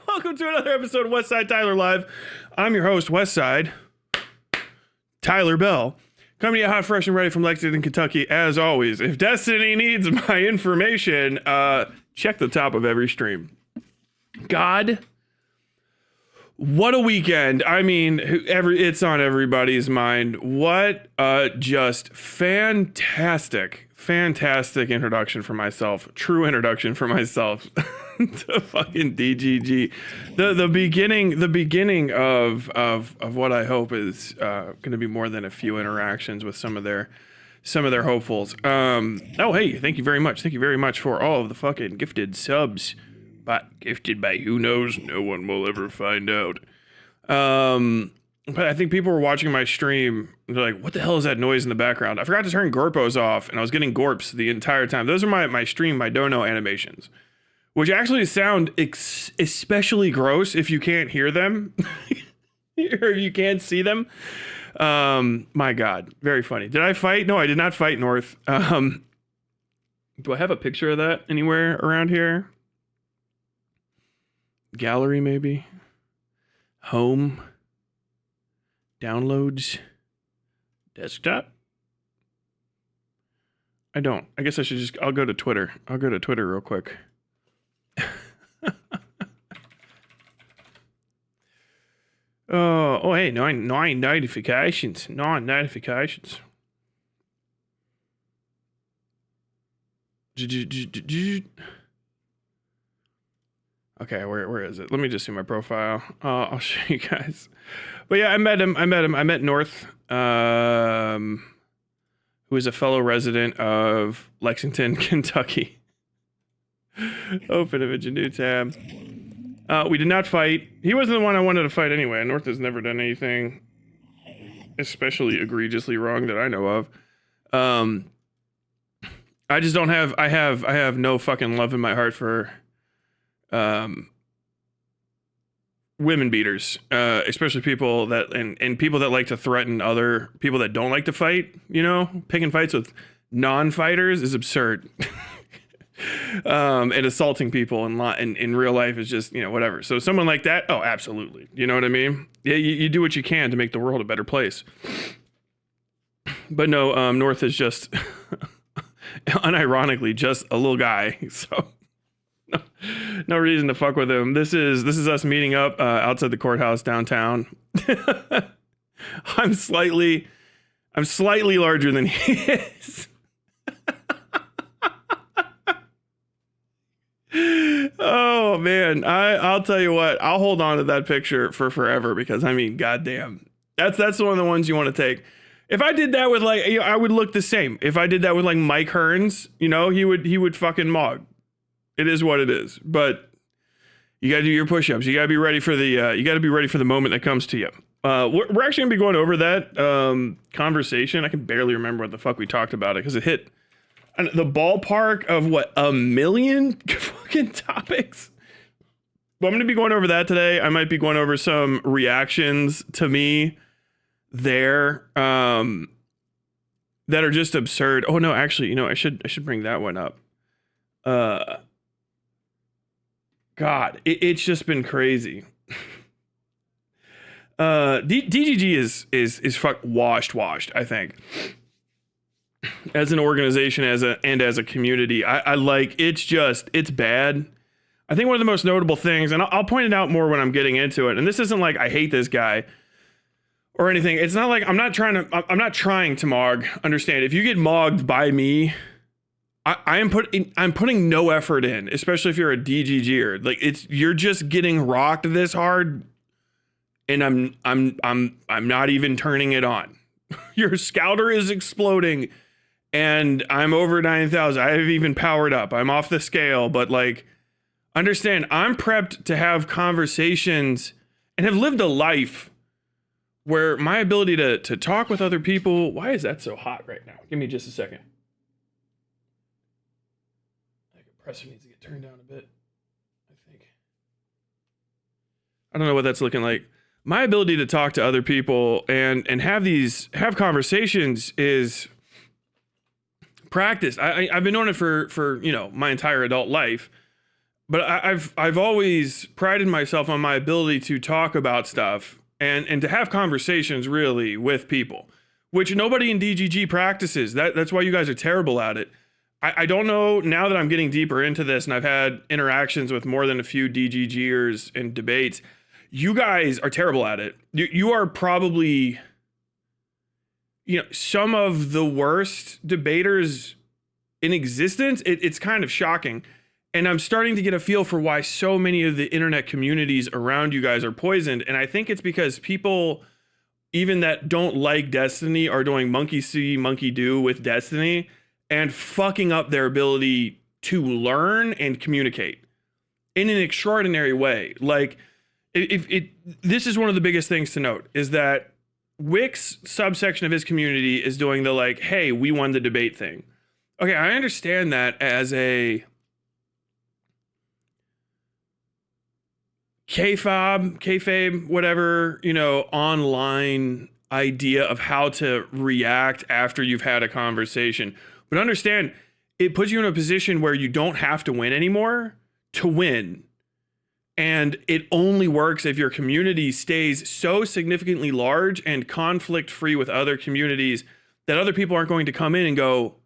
Welcome to another episode of Westside Tyler Live. I'm your host, Westside Tyler Bell. Coming to you hot, fresh, and ready from Lexington, Kentucky, as always. If Destiny needs my information, check the top of every stream. God, what a weekend. I mean, it's on everybody's mind. What just fantastic introduction for myself. True introduction for myself to fucking DGG. The beginning of what I hope is going to be more than a few interactions with some of their hopefuls. Oh, hey, thank you very much. Thank you very much for all of the fucking gifted subs. But gifted by who knows? No one will ever find out. But I think people were watching my stream. They're like, what the hell is that noise in the background? I forgot to turn Gorpos off, and I was getting Gorps the entire time. Those are my stream, my dono animations, which actually sound especially gross if you can't hear them or you can't see them. My God, very funny. Did I fight? No, I did not fight North. Do I have a picture of that anywhere around here? Gallery, maybe? Home? Downloads? Desktop? I don't. I guess I'll go to Twitter. I'll go to Twitter real quick. Oh, hey, nine notifications. 9 notifications. Okay, where is it? Let me just see my profile. I'll show you guys. But yeah, I met him. I met North, who is a fellow resident of Lexington, Kentucky. Open image, a new tab. We did not fight. He wasn't the one I wanted to fight anyway. North has never done anything especially egregiously wrong that I know of. I just don't have. I have no fucking love in my heart for women beaters, especially people that and people that like to threaten other people that don't like to fight. You know, picking fights with non-fighters is absurd. And assaulting people in real life is just, you know, whatever. So someone like that, oh, absolutely. You know what I mean? Yeah, you do what you can to make the world a better place. But no, North is just unironically just a little guy. So no reason to fuck with him. This is us meeting up outside the courthouse downtown. I'm slightly larger than he is. Oh man, I'll tell you what, I'll hold on to that picture for forever because I mean, goddamn, that's one of the ones you want to take. If I did that with like, you know, I would look the same. If I did that with like Mike Hearns, you know, he would fucking mog. It is what it is. But you got to do your push-ups. You got to be ready for the moment that comes to you. We're actually gonna be going over that conversation. I can barely remember what the fuck we talked about it because it hit the ballpark of what, 1 million fucking topics. But I'm going to be going over that today. I might be going over some reactions to me there that are just absurd. Oh no, actually, you know, I should bring that one up. God, it's just been crazy. DGG is fuck washed, I think. As an organization, as a community, I like, it's bad. I think one of the most notable things, and I'll point it out more when I'm getting into it, and this isn't like I hate this guy or anything. It's not like I'm not trying to mog. Understand, if you get mogged by me, I'm putting no effort in, especially if you're a DGGer. Like you're just getting rocked this hard, and I'm not even turning it on. Your scouter is exploding. And I'm over 9,000. I have even powered up. I'm off the scale, but like, understand, I'm prepped to have conversations and have lived a life where my ability to talk with other people. Why is that so hot right now? Give me just a second. The compressor needs to get turned down a bit, I think. I don't know what that's looking like. My ability to talk to other people and have conversations is practice. I've been doing it for you know, my entire adult life. but I've always prided myself on my ability to talk about stuff and to have conversations really with people, which nobody in DGG practices. That's why you guys are terrible at it. I don't know, now that I'm getting deeper into this and I've had interactions with more than a few DGGers and debates, you guys are terrible at it. You are probably, some of the worst debaters in existence. It's kind of shocking. And I'm starting to get a feel for why so many of the internet communities around you guys are poisoned. And I think it's because people, even that don't like Destiny, are doing monkey see, monkey do with Destiny and fucking up their ability to learn and communicate in an extraordinary way. Like, this is one of the biggest things to note, is that Wick's subsection of his community is doing the like, hey, we won the debate thing. Okay, I understand that as a kayfabe, whatever, online idea of how to react after you've had a conversation. But understand, it puts you in a position where you don't have to win anymore to win. And it only works if your community stays so significantly large and conflict free with other communities that other people aren't going to come in and go,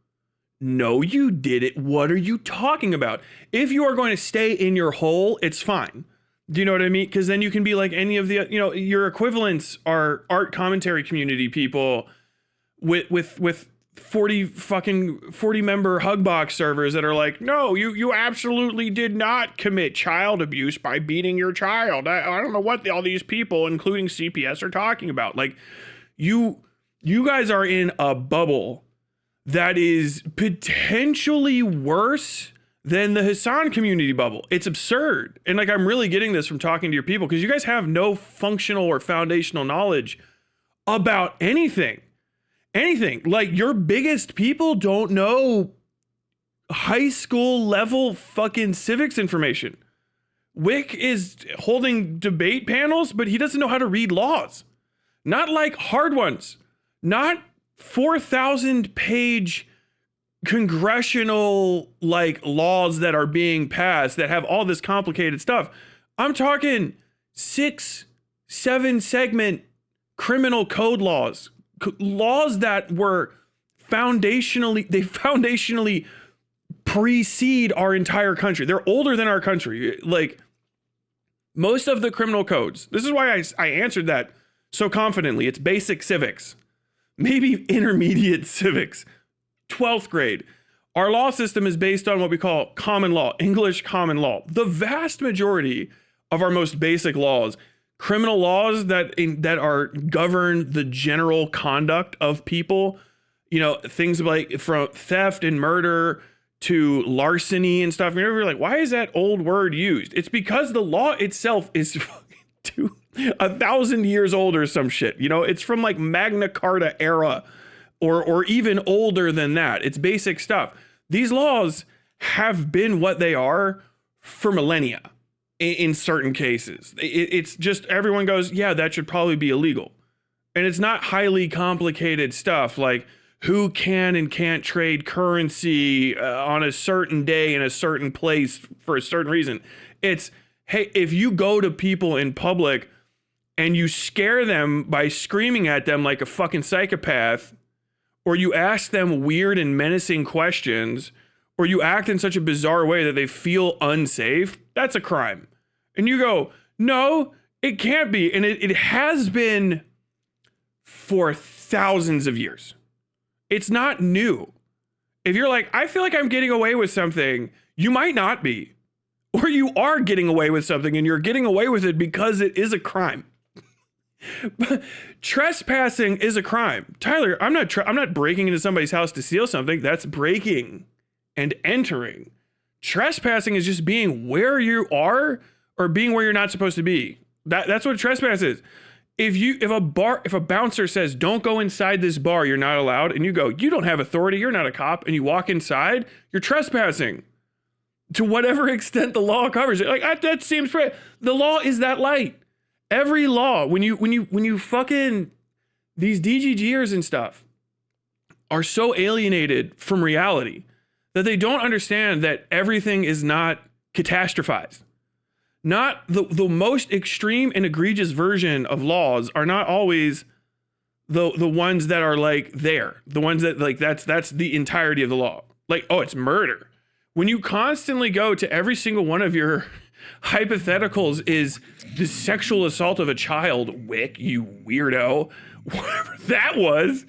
no, you did it. What are you talking about? If you are going to stay in your hole, it's fine. Do you know what I mean? Because then you can be like any of the, your equivalents are art commentary community people with 40 member Hugbox servers that are like, no, you absolutely did not commit child abuse by beating your child. I don't know what all these people, including CPS, are talking about. Like, you guys are in a bubble that is potentially worse than the Hassan community bubble. It's absurd. And like, I'm really getting this from talking to your people, because you guys have no functional or foundational knowledge about anything. Like, your biggest people don't know high school level fucking civics information. Wick is holding debate panels, but he doesn't know how to read laws. Not like hard ones. Not 4,000 page congressional like laws that are being passed that have all this complicated stuff. I'm talking 6-7 segment criminal code laws that were foundationally precede our entire country. They're older than our country. Like, most of the criminal codes. This is why I answered that so confidently. It's basic civics, maybe intermediate civics, 12th grade. Our law system is based on what we call common law, English common law. The vast majority of our most basic laws, criminal laws that are govern the general conduct of people, things like from theft and murder to larceny and stuff. You're like, why is that old word used? It's because the law itself is 1,000 years old or some shit. It's from like Magna Carta era or even older than that. It's basic stuff. These laws have been what they are for millennia in certain cases. It's just everyone goes, yeah, that should probably be illegal. And it's not highly complicated stuff like who can and can't trade currency on a certain day in a certain place for a certain reason. It's, hey, if you go to people in public and you scare them by screaming at them like a fucking psychopath, or you ask them weird and menacing questions, or you act in such a bizarre way that they feel unsafe, that's a crime. And you go, no, it can't be. And it has been for thousands of years. It's not new. If you're like, I feel like I'm getting away with something, you might not be. Or you are getting away with something and you're getting away with it because it is a crime. Trespassing is a crime. Tyler, I'm not breaking into somebody's house to steal something. That's breaking and entering. Trespassing is just being where you are or being where you're not supposed to be. That's what trespass is. If a bouncer says, don't go inside this bar, you're not allowed, and you go, you don't have authority, you're not a cop, and you walk inside, you're trespassing. To whatever extent the law covers it. Like, that seems right. The law is that light. Every law, when you fucking, these DGGers and stuff are so alienated from reality that they don't understand that everything is not catastrophized. Not the most extreme and egregious version of laws are not always the ones that are like there. The ones that like that's the entirety of the law. Like, oh, it's murder. When you constantly go to every single one of your hypotheticals is the sexual assault of a child, Wick, you weirdo, whatever that was,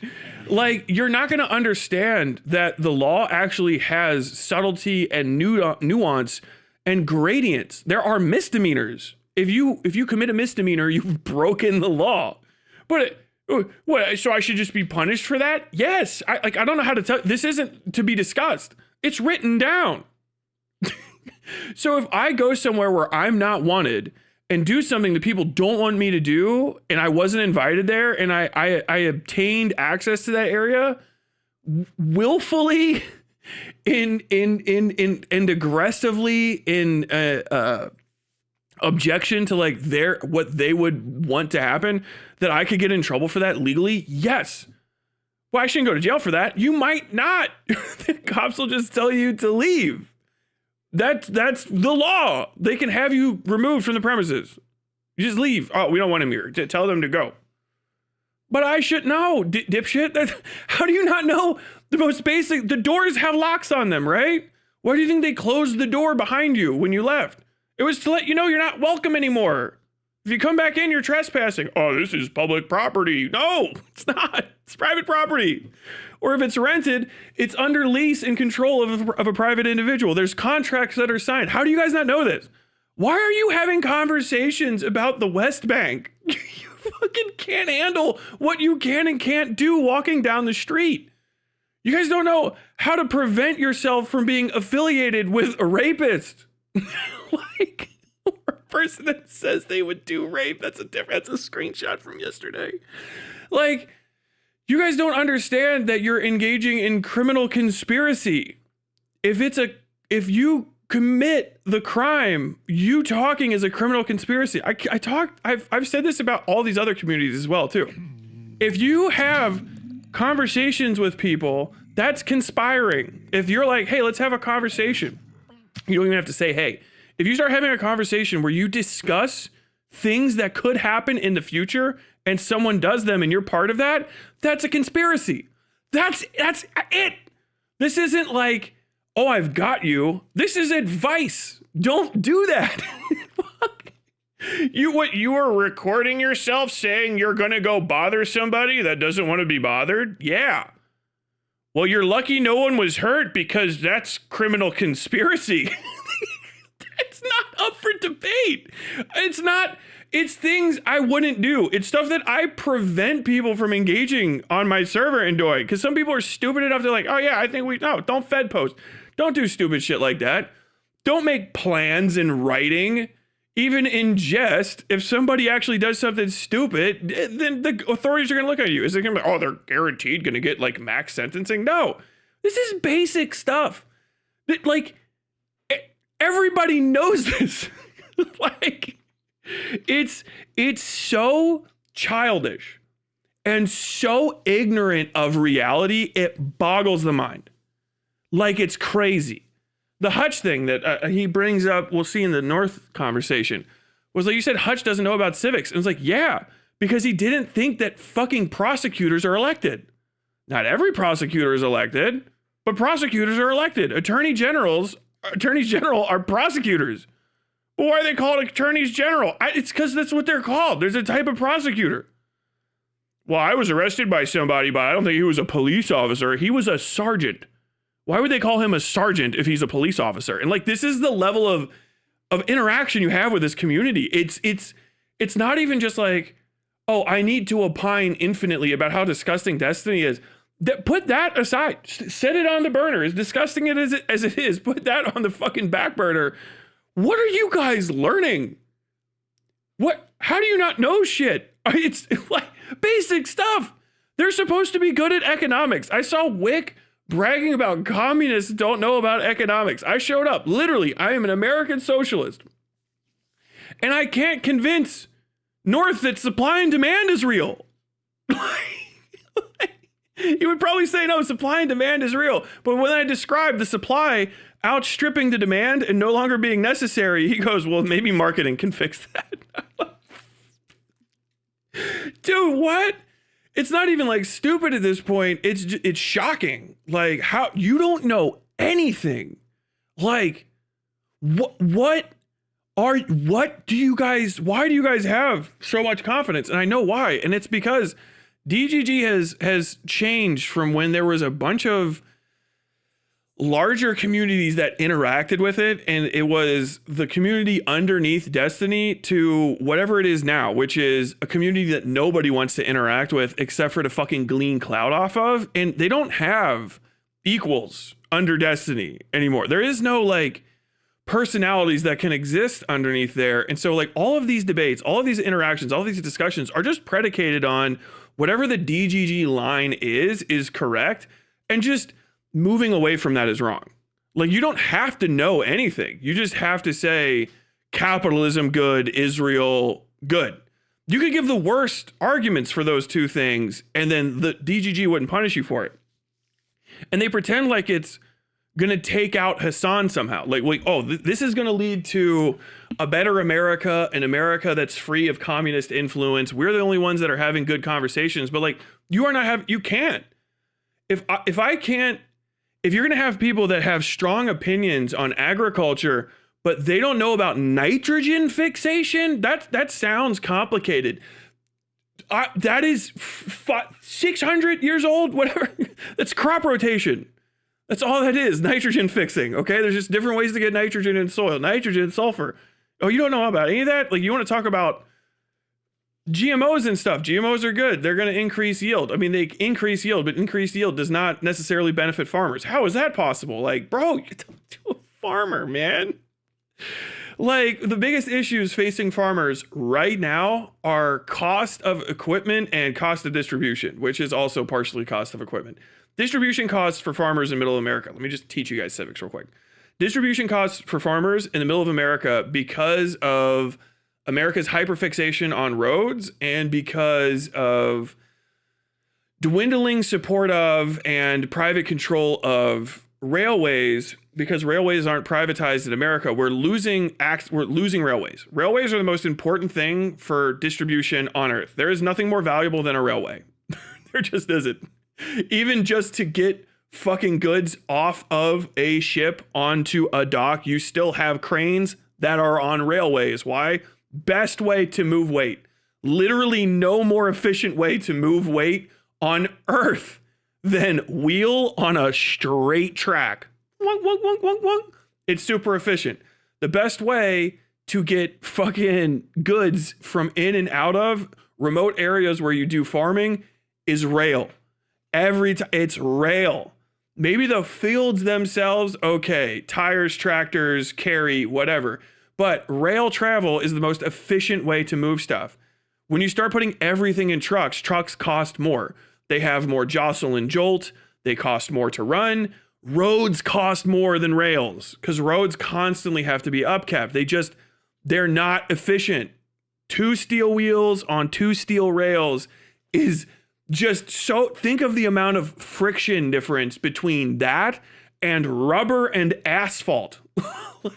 like, you're not going to understand that the law actually has subtlety and nuance and gradients. There are misdemeanors. If you commit a misdemeanor, you've broken the law. But what? So I should just be punished for that? Yes. I don't know how to tell. This isn't to be discussed. It's written down. So if I go somewhere where I'm not wanted and do something that people don't want me to do, and I wasn't invited there, and I obtained access to that area willfully and aggressively in objection to like what they would want to happen, that I could get in trouble for that legally? Yes. Well, I shouldn't go to jail for that. You might not. The cops will just tell you to leave. That's the law. They can have you removed from the premises. You just leave. Oh, we don't want him here. Tell them to go. But I should know, dipshit. How do you not know the most basic? The doors have locks on them, right? Why do you think they closed the door behind you when you left? It was to let you know you're not welcome anymore. If you come back in, you're trespassing. Oh, this is public property. No, it's not. It's private property. Or if it's rented, it's under lease and control of a private individual. There's contracts that are signed. How do you guys not know this? Why are you having conversations about the West Bank? You fucking can't handle what you can and can't do walking down the street. You guys don't know how to prevent yourself from being affiliated with a rapist. Like, a person that says they would do rape. That's a screenshot from yesterday. Like, you guys don't understand that you're engaging in criminal conspiracy. If you commit the crime, you talking is a criminal conspiracy. I've said this about all these other communities as well too. If you have conversations with people, that's conspiring. If you're like, hey, let's have a conversation. You don't even have to say, hey. If you start having a conversation where you discuss things that could happen in the future and someone does them and you're part of that, that's a conspiracy. That's it. This isn't like, oh, I've got you. This is advice. Don't do that. You are recording yourself saying you're going to go bother somebody that doesn't want to be bothered? Yeah. Well, you're lucky no one was hurt because that's criminal conspiracy. It's not up for debate. It's things I wouldn't do. It's stuff that I prevent people from engaging on my server and doing. Because some people are stupid enough. They're like, oh yeah, don't Fed post. Don't do stupid shit like that. Don't make plans in writing, even in jest. If somebody actually does something stupid, then the authorities are going to look at you. Is it going to be, oh, they're guaranteed going to get like max sentencing? No, this is basic stuff. Like, everybody knows this. Like, it's so childish and so ignorant of reality, it boggles the mind. Like, it's crazy. The Hutch thing that he brings up, we'll see in the North conversation, was like, you said Hutch doesn't know about civics. And it's like, yeah, because he didn't think that fucking prosecutors are elected. Not every prosecutor is elected, but prosecutors are elected. Attorneys general are prosecutors. Well, why are they called attorneys general? It's because that's what they're called. There's a type of prosecutor. Well, I was arrested by somebody, but I don't think he was a police officer. He was a sergeant. Why would they call him a sergeant if he's a police officer? And like, this is the level of interaction you have with this community. It's not even just like, oh, I need to opine infinitely about how disgusting Destiny is. Put that aside. Set it on the burner. As disgusting as it is, put that on the fucking back burner. What are you guys learning? How do you not know shit? It's like basic stuff. They're supposed to be good at economics. I saw Wick bragging about communists don't know about economics. I showed up. Literally, I am an American socialist. And I can't convince North that supply and demand is real. You would probably say, no, supply and demand is real. But when I describe the supply outstripping the demand and no longer being necessary, he goes, well, maybe marketing can fix that. Dude, what? It's not even like stupid at this point. It's shocking. Like, how you don't know anything. Like, why do you guys have so much confidence? And I know why. And it's because DGG has changed from when there was a bunch of larger communities that interacted with it, and it was the community underneath Destiny, to whatever it is now, which is a community that nobody wants to interact with except for to fucking glean clout off of. And they don't have equals under Destiny anymore. There is no like personalities that can exist underneath there. And so like all of these debates, all of these interactions, all of these discussions are just predicated on whatever the DGG line is correct, and just moving away from that is wrong. Like, you don't have to know anything. You just have to say capitalism good, Israel good. You could give the worst arguments for those two things, and then the DGG wouldn't punish you for it. And they pretend like it's going to take out Hassan somehow. Like, oh, this is going to lead to a better America, an America that's free of communist influence. We're the only ones that are having good conversations. But like, you can't. If you're going to have people that have strong opinions on agriculture, but they don't know about nitrogen fixation, that sounds complicated. That is 600 years old, whatever. That's crop rotation. That's all that is, nitrogen fixing, okay? There's just different ways to get nitrogen in soil. Nitrogen, sulfur. Oh, you don't know about any of that? Like, you want to talk about GMOs and stuff. GMOs are good. They're going to increase yield. I mean, they increase yield, but increased yield does not necessarily benefit farmers. How is that possible? Like, bro, you're a farmer, man. Like, the biggest issues facing farmers right now are cost of equipment and cost of distribution, which is also partially cost of equipment. Distribution costs for farmers in middle America. Let me just teach you guys civics real quick. Distribution costs for farmers in the middle of America, because of America's hyperfixation on roads and because of dwindling support of and private control of railways, because railways aren't privatized in America, we're losing railways. Railways are the most important thing for distribution on Earth. There is nothing more valuable than a railway. There just isn't. Even just to get fucking goods off of a ship onto a dock, you still have cranes that are on railways. Why? Best way to move weight. Literally no more efficient way to move weight on Earth than wheel on a straight track. Wonk, wonk, wonk, wonk, wonk. It's super efficient. The best way to get fucking goods from in and out of remote areas where you do farming is rail. Every time it's rail. Maybe the fields themselves, okay, tires, tractors, carry, whatever. But rail travel is the most efficient way to move stuff. When you start putting everything in trucks cost more. They have more jostle and jolt. They cost more to run. Roads cost more than rails because roads constantly have to be upkept. They're not efficient. 2 steel wheels on 2 steel rails is just so, think of the amount of friction difference between that and rubber and asphalt.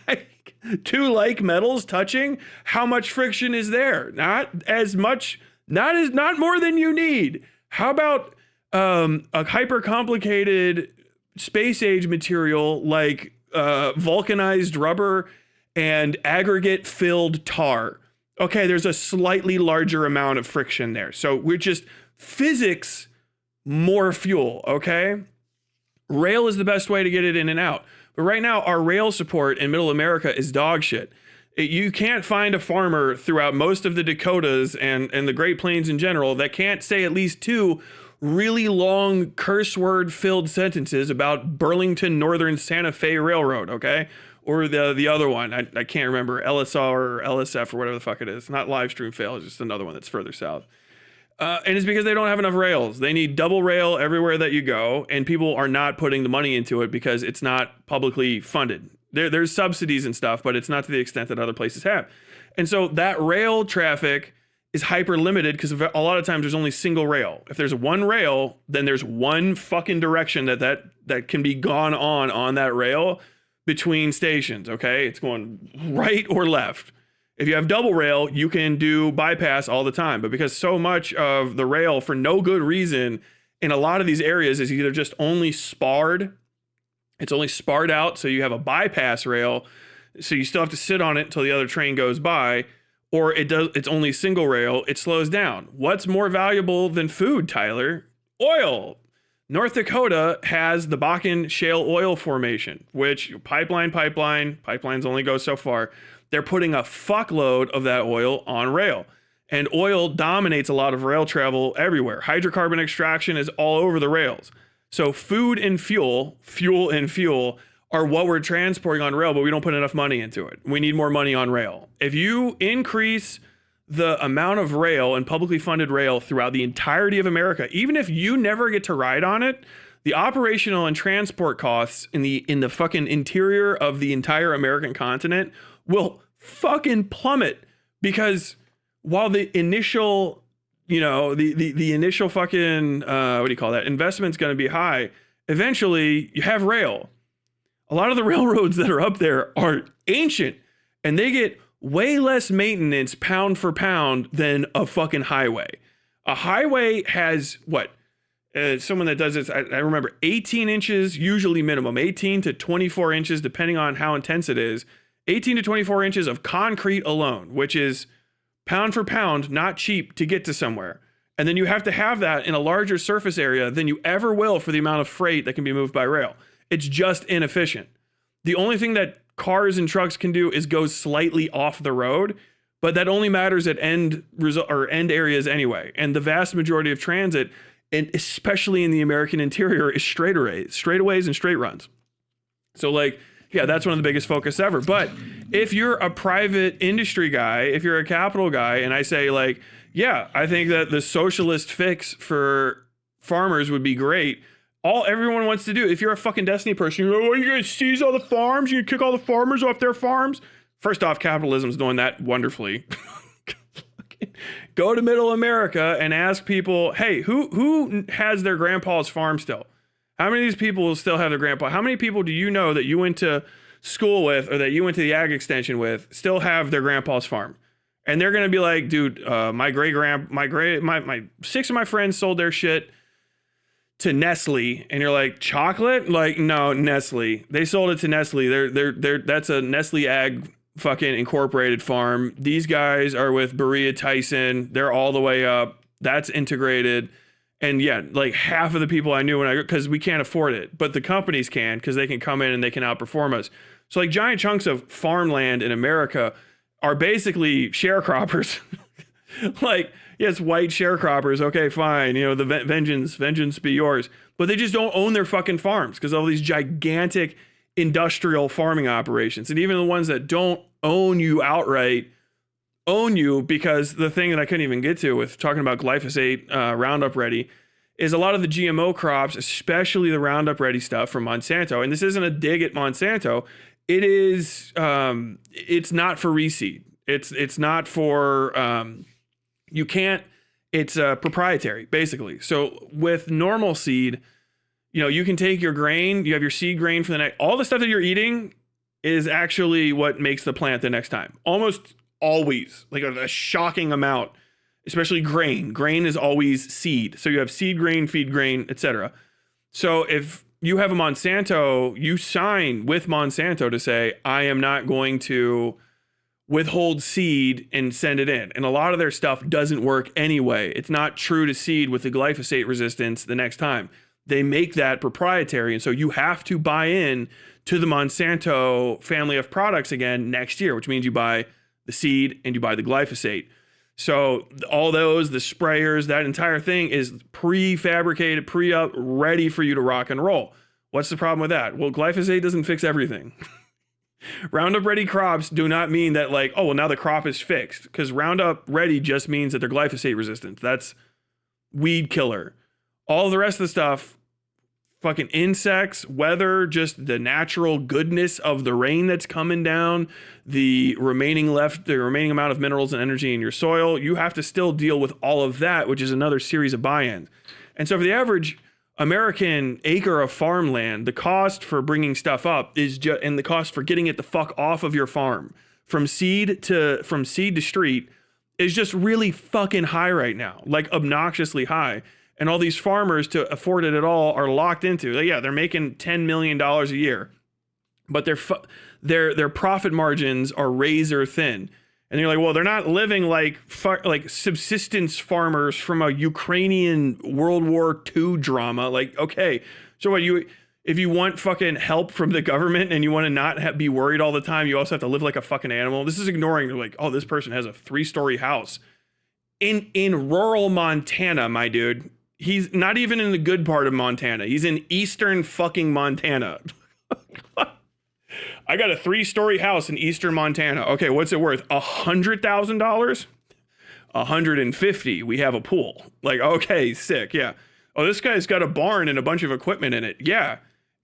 Like 2 like metals touching, how much friction is there? Not as much, not more than you need. How about a hyper complicated space age material like vulcanized rubber and aggregate filled tar? Okay, there's a slightly larger amount of friction there. So we're just physics, more fuel, okay? Rail is the best way to get it in and out. But right now, our rail support in middle America is dog shit. You can't find a farmer throughout most of the Dakotas and the Great Plains in general that can't say at least 2 really long curse word filled sentences about Burlington Northern Santa Fe Railroad, okay? Or the other one, I can't remember, LSR or LSF or whatever the fuck it is. Not live stream fail, it's just another one that's further south. And it's because they don't have enough rails. They need double rail everywhere that you go, and people are not putting the money into it because it's not publicly funded. There's subsidies and stuff, but it's not to the extent that other places have. And so that rail traffic is hyper limited because a lot of times there's only single rail. If there's one rail, then there's one fucking direction that can be gone on that rail. between stations, okay? It's going right or left. If you have double rail, you can do bypass all the time. But because so much of the rail, for no good reason, in a lot of these areas is either just only sparred, it's only sparred out, so you have a bypass rail, so you still have to sit on it until the other train goes by, or it's only single rail, it slows down. What's more valuable than food, Tyler? Oil. North Dakota has the Bakken Shale Oil Formation, which pipelines only go so far. They're putting a fuckload of that oil on rail. And oil dominates a lot of rail travel everywhere. Hydrocarbon extraction is all over the rails. So food and fuel are what we're transporting on rail, but we don't put enough money into it. We need more money on rail. If you increase the amount of rail and publicly funded rail throughout the entirety of America, even if you never get to ride on it, the operational and transport costs in the fucking interior of the entire American continent will fucking plummet, because while the initial, the initial fucking, investment's going to be high, eventually you have rail. A lot of the railroads that are up there are ancient, and they get way less maintenance pound for pound than a fucking highway. A highway has someone that does this, I remember 18 inches, usually minimum, 18 to 24 inches, depending on how intense it is, 18 to 24 inches of concrete alone, which is pound for pound, not cheap to get to somewhere. And then you have to have that in a larger surface area than you ever will for the amount of freight that can be moved by rail. It's just inefficient. The only thing that cars and trucks can do is go slightly off the road, but that only matters at end areas anyway. And the vast majority of transit, and especially in the American interior, is straightaways and straight runs. So that's one of the biggest focus ever. But if you're a private industry guy, if you're a capital guy, and I say I think that the socialist fix for farmers would be great. Everyone wants to do, if you're a fucking Destiny person, you're like, oh, you're going to seize all the farms? You're going to kick all the farmers off their farms? First off, capitalism's doing that wonderfully. Go to middle America and ask people, hey, who has their grandpa's farm still? How many of these people will still have their grandpa? How many people do you know that you went to school with or that you went to the ag extension with still have their grandpa's farm? And they're going to be like, dude, my six of my friends sold their shit to Nestle. And you're like, chocolate? Like, no, Nestle. They sold it to Nestle. That's a Nestle ag fucking incorporated farm. These guys are with Berea Tyson. They're all the way up. That's integrated. And half of the people I knew because we can't afford it, but the companies can, because they can come in and they can outperform us. So giant chunks of farmland in America are basically sharecroppers. Yes, white sharecroppers. Okay, fine. The vengeance be yours. But they just don't own their fucking farms because all these gigantic industrial farming operations. And even the ones that don't own you outright own you, because the thing that I couldn't even get to with talking about glyphosate, Roundup Ready, is a lot of the GMO crops, especially the Roundup Ready stuff from Monsanto. And this isn't a dig at Monsanto. It is, it's not for reseed. It's not for, you can't, it's proprietary basically. So with normal seed, you can take your grain, you have your seed grain for the next, all the stuff that you're eating is actually what makes the plant the next time. Almost always, a shocking amount, especially grain. Grain is always seed. So you have seed grain, feed grain, etc. So if you have a Monsanto, you sign with Monsanto to say, I am not going to withhold seed and send it in. And a lot of their stuff doesn't work anyway. It's not true to seed with the glyphosate resistance the next time. They make that proprietary. And so you have to buy in to the Monsanto family of products again next year, which means you buy the seed and you buy the glyphosate. So all those, the sprayers, that entire thing is prefabricated, pre-up, ready for you to rock and roll. What's the problem with that? Well, glyphosate doesn't fix everything. Roundup Ready crops do not mean that now the crop is fixed, because Roundup Ready just means that they're glyphosate resistant. That's weed killer. All the rest of the stuff, fucking insects, weather, just the natural goodness of the rain that's coming down, the remaining amount of minerals and energy in your soil, you have to still deal with all of that, which is another series of buy-ins. And so for the average American acre of farmland, the cost for bringing stuff up is just, and the cost for getting it the fuck off of your farm from seed to street is just really fucking high right now, like obnoxiously high. And all these farmers to afford it at all are locked into. Yeah, they're making $10 million a year, but their profit margins are razor thin. And you're like, well, they're not living like subsistence farmers from a Ukrainian World War II drama. Like, okay, so what if you want fucking help from the government and you want to not be worried all the time, you also have to live like a fucking animal. This is ignoring like, oh, this person has a 3-story house in rural Montana, my dude. He's not even in the good part of Montana. He's in eastern fucking Montana. I got a 3-story house in eastern Montana. Okay, what's it worth? $100,000? 150. We have a pool. Like, okay, sick. Yeah. Oh, this guy's got a barn and a bunch of equipment in it. Yeah.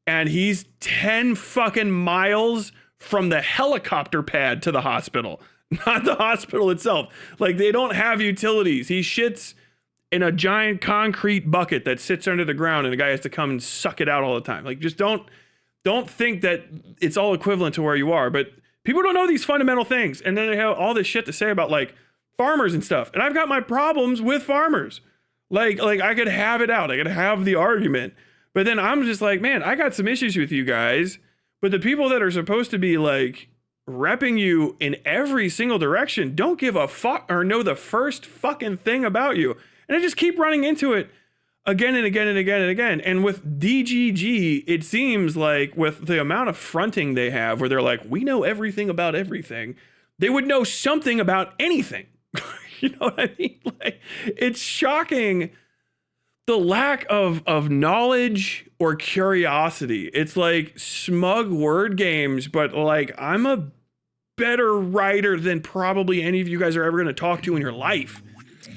And he's 10 fucking miles from the helicopter pad to the hospital, not the hospital itself. Like, they don't have utilities. He shits in a giant concrete bucket that sits under the ground and the guy has to come and suck it out all the time. Like, just don't think that it's all equivalent to where you are. But people don't know these fundamental things. And then they have all this shit to say about like farmers and stuff. And I've got my problems with farmers. Like I could have it out. I could have the argument. But then I'm just like, man, I got some issues with you guys. But the people that are supposed to be like repping you in every single direction don't give a fuck or know the first fucking thing about you. And I just keep running into it again and again and again and again. And with DGG, it seems like with the amount of fronting they have where they're like, we know everything about everything, they would know something about anything. You know what I mean? Like, it's shocking the lack of knowledge or curiosity. It's like smug word games, but like, I'm a better writer than probably any of you guys are ever going to talk to in your life.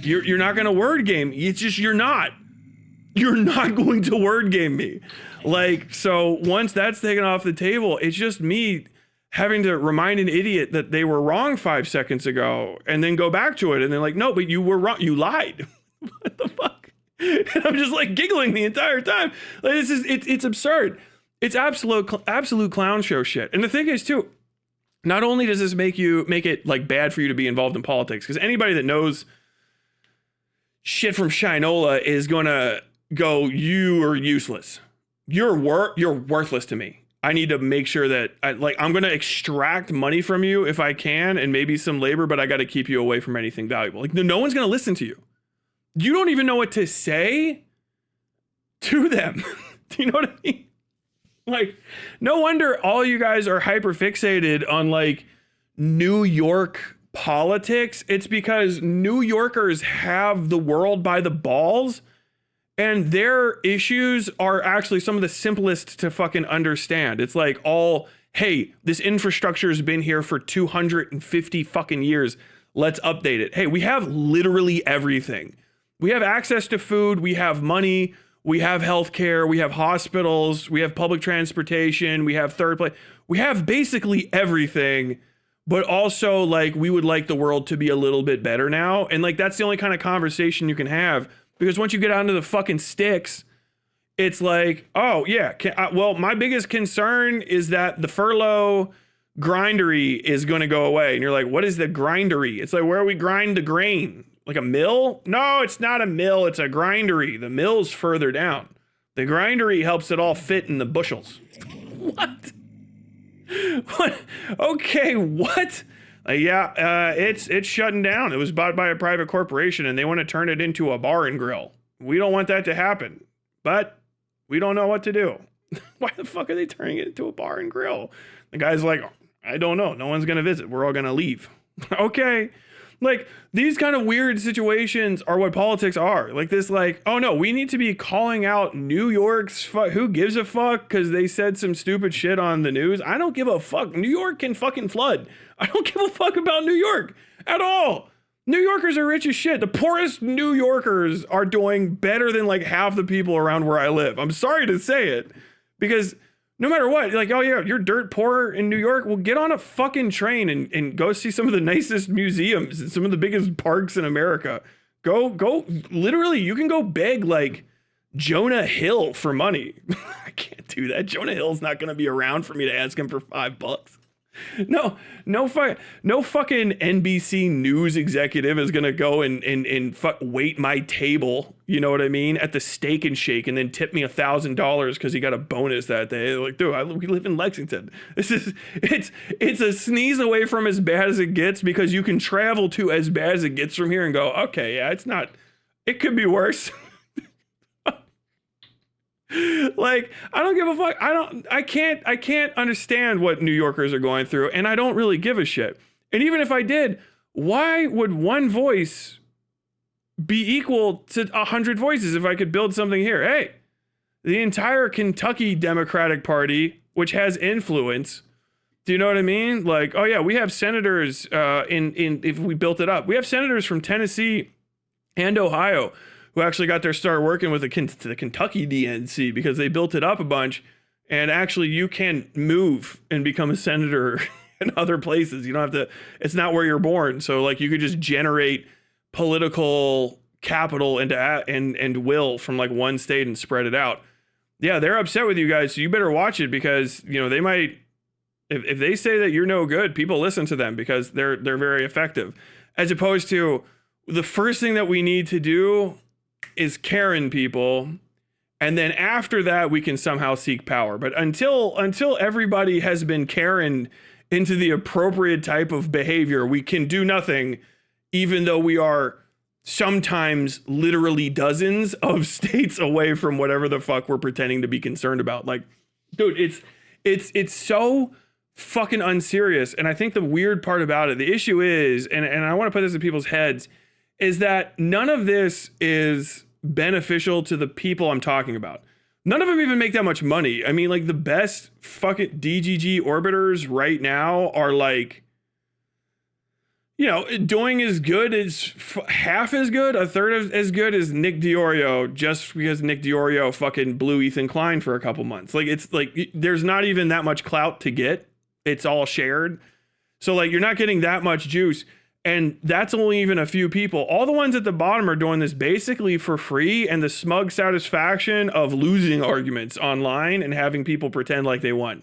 You're not going to word game. It's just, you're not going to word game me. Like, so once that's taken off the table, it's just me having to remind an idiot that they were wrong 5 seconds ago and then go back to it. And they're like, no, but you were wrong. You lied. What the fuck? And I'm just like giggling the entire time. Like, it's absurd. It's absolute clown show shit. And the thing is too, not only does this make it like bad for you to be involved in politics, because anybody that knows shit from Shinola is going to go, you are useless. You're worthless to me. I need to make sure that I'm going to extract money from you if I can, and maybe some labor, but I got to keep you away from anything valuable. Like, no one's going to listen to you. You don't even know what to say to them. Do you know what I mean? Like, no wonder all you guys are hyper fixated on like New York politics. It's because New Yorkers have the world by the balls. And their issues are actually some of the simplest to fucking understand. It's like hey, this infrastructure has been here for 250 fucking years. Let's update it. Hey, we have literally everything. We have access to food. We have money. We have healthcare. We have hospitals. We have public transportation. We have third place. We have basically everything. But also, like, we would like the world to be a little bit better now. And like, that's the only kind of conversation you can have. Because once you get onto the fucking sticks, it's like, oh, yeah. Well, my biggest concern is that the furlough grindery is going to go away. And you're like, what is the grindery? It's like where we grind the grain. Like a mill? No, it's not a mill. It's a grindery. The mill's further down. The grindery helps it all fit in the bushels. What? What? Okay, what? It's shutting down. It was bought by a private corporation and they want to turn it into a bar and grill. We don't want that to happen, but we don't know what to do. Why the fuck are they turning it into a bar and grill? The guy's like, I don't know. No one's going to visit. We're all going to leave. Okay. Like, these kind of weird situations are what politics are. Like this, like, oh no, we need to be calling out New York's who gives a fuck because they said some stupid shit on the news. I don't give a fuck. New York can fucking flood. I don't give a fuck about New York at all. New Yorkers are rich as shit. The poorest New Yorkers are doing better than like half the people around where I live. I'm sorry to say it, because no matter what, like, oh yeah, you're dirt poor in New York. Well, get on a fucking train and go see some of the nicest museums and some of the biggest parks in America. Go, literally, you can go beg like Jonah Hill for money. I can't do that. Jonah Hill's not going to be around for me to ask him for $5. No fucking NBC News executive is gonna go and wait my table, you know what I mean, at the Steak and Shake and then tip me $1,000 because he got a bonus that day. Like, dude, we live in Lexington. It's a sneeze away from as bad as it gets, because you can travel to as bad as it gets from here and go, okay, yeah, it's not. It could be worse. Like, I don't give a fuck. I can't understand what New Yorkers are going through, and I don't really give a shit. And even if I did, why would one voice be equal to 100 voices if I could build something here? Hey, the entire Kentucky Democratic Party, which has influence, do you know what I mean? Like, oh yeah, we have senators if we built it up. We have senators from Tennessee and Ohio who actually got their start working with the Kentucky DNC because they built it up a bunch. And actually, you can move and become a senator in other places. You don't have to, it's not where you're born. So, like, you could just generate political capital and will from like one state and spread it out. Yeah, they're upset with you guys. So you better watch it, because, you know, they might, if they say that you're no good, people listen to them because they're very effective. As opposed to, the first thing that we need to do is Karen people, and then after that we can somehow seek power. But until everybody has been Karen into the appropriate type of behavior, we can do nothing, even though we are sometimes literally dozens of states away from whatever the fuck we're pretending to be concerned about. Like, dude, it's so fucking unserious. And I think the weird part about it, the issue is, and I want to put this in people's heads, is that none of this is beneficial to the people I'm talking about. None of them even make that much money. I mean, like, the best fucking DGG orbiters right now are like, you know, doing as good as half as good, a third of as good as Nick DiOrio, just because Nick DiOrio fucking blew Ethan Klein for a couple months. Like, it's like, there's not even that much clout to get. It's all shared. So, like, you're not getting that much juice. And that's only even a few people. All the ones at the bottom are doing this basically for free, and the smug satisfaction of losing arguments online and having people pretend like they won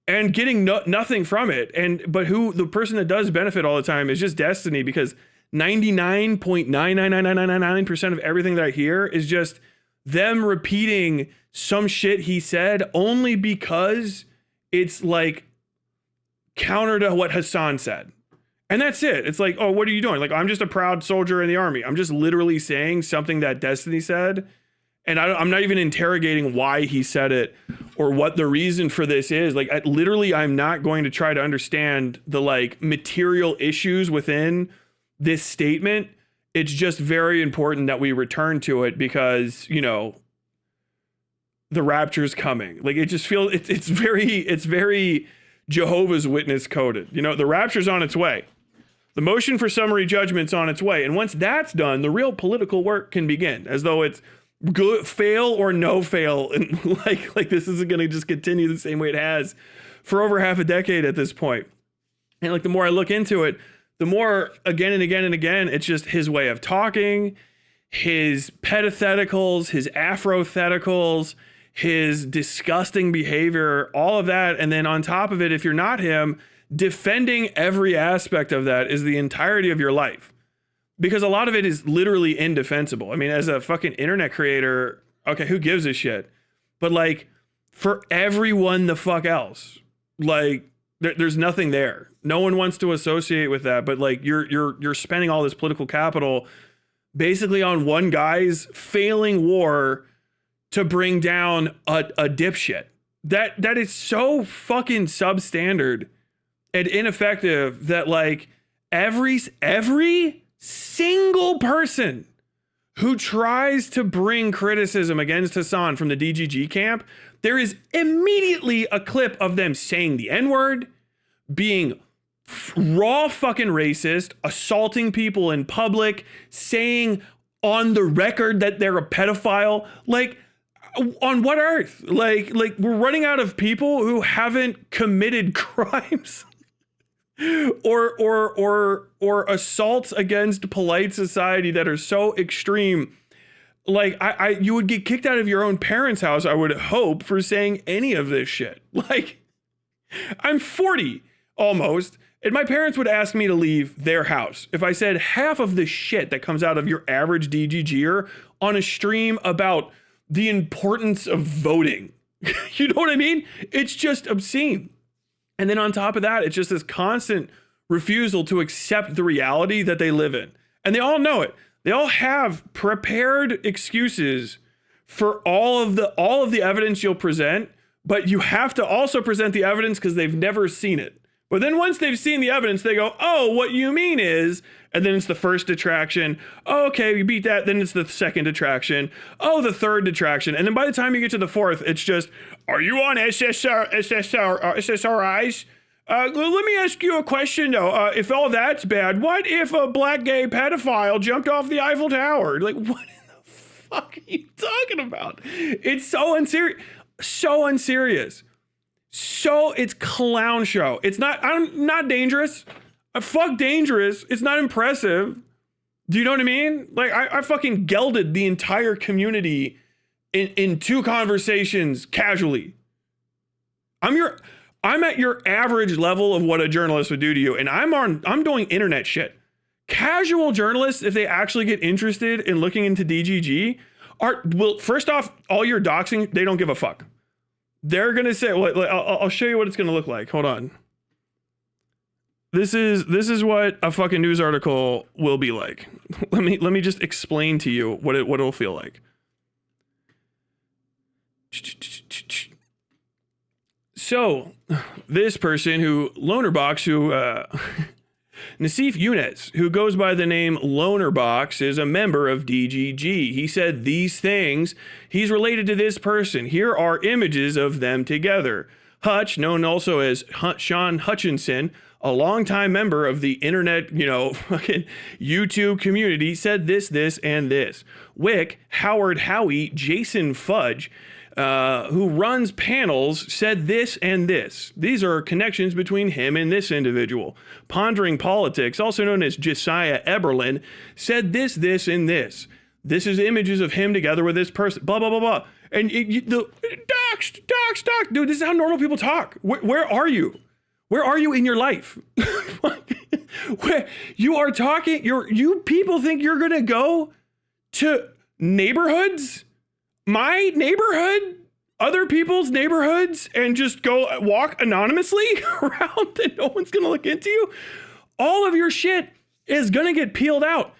and getting nothing from it. But the person that does benefit all the time is just Destiny, because 99.99999% of everything that I hear is just them repeating some shit he said only because it's like counter to what Hassan said. And that's it. It's like, oh, what are you doing? Like, I'm just a proud soldier in the army. I'm just literally saying something that Destiny said. And I'm not even interrogating why he said it or what the reason for this is. Like, I'm not going to try to understand the, like, material issues within this statement. It's just very important that we return to it because, you know, the rapture's coming. Like, it just feels, it's very Jehovah's Witness coded. You know, the rapture's on its way. The motion for summary judgment's on its way. And once that's done, the real political work can begin, as though it's good, fail or no fail. And like this isn't going to just continue the same way it has for over half a decade at this point. And like, the more I look into it, the more again and again and again, it's just his way of talking, his pedotheticals, his afrotheticals, his disgusting behavior, all of that. And then on top of it, if you're not him, defending every aspect of that is the entirety of your life, because a lot of it is literally indefensible. I mean, as a fucking internet creator, okay, who gives a shit? But like, for everyone the fuck else, like, there's nothing there. No one wants to associate with that. But like, you're spending all this political capital basically on one guy's failing war to bring down a dipshit. That is so fucking substandard and ineffective that, like, every single person who tries to bring criticism against Hassan from the DGG camp, there is immediately a clip of them saying the N-word, being raw fucking racist, assaulting people in public, saying on the record that they're a pedophile. Like, on what earth? Like we're running out of people who haven't committed crimes or assaults against polite society that are so extreme. Like, you would get kicked out of your own parents' house, I would hope, for saying any of this shit. Like, I'm 40 almost, and my parents would ask me to leave their house if I said half of the shit that comes out of your average DGGer on a stream about the importance of voting. You know what I mean? It's just obscene. And then on top of that, it's just this constant refusal to accept the reality that they live in. And they all know it. They all have prepared excuses for all of the evidence you'll present, but you have to also present the evidence because they've never seen it. But then once they've seen the evidence, they go, oh, what you mean is, and then it's the first detraction. Oh, okay, we beat that. Then it's the second detraction. Oh, the third detraction. And then by the time you get to the fourth, it's just, are you on SSRIs? Let me ask you a question, though. If all that's bad, what if a black gay pedophile jumped off the Eiffel Tower? Like, what in the fuck are you talking about? It's so unserious. So unserious. So it's clown show. It's not, I'm not dangerous. Fuck dangerous. It's not impressive. Do you know what I mean? Like, I fucking gelded the entire community in 2 conversations casually. I'm at your average level of what a journalist would do to you, and I'm doing internet shit. Casual journalists, if they actually get interested in looking into DGG, first off, all your doxing, they don't give a fuck. They're gonna say, well, I'll show you what it's gonna look like. Hold on. This is what a fucking news article will be like. Let me just explain to you what it'll feel like. So, this person Lonerbox, Nassif Younes, who goes by the name Lonerbox, is a member of DGG. He said these things. He's related to this person. Here are images of them together. Hutch, known also as Sean Hutchinson, a longtime member of the internet, fucking YouTube community, said this, and this. Wick, Howard Howie, Jason Fudge, who runs panels, said this and this. These are connections between him and this individual. Pondering Politics, also known as Josiah Eberlin, said this, and this. This is images of him together with this person, blah, blah, blah, blah. And dox, dude, this is how normal people talk. Where are you? Where are you in your life? Where you are talking, you people think you're gonna go to neighborhoods? My neighborhood, other people's neighborhoods, and just go walk anonymously around and no one's gonna look into you? All of your shit is gonna get peeled out.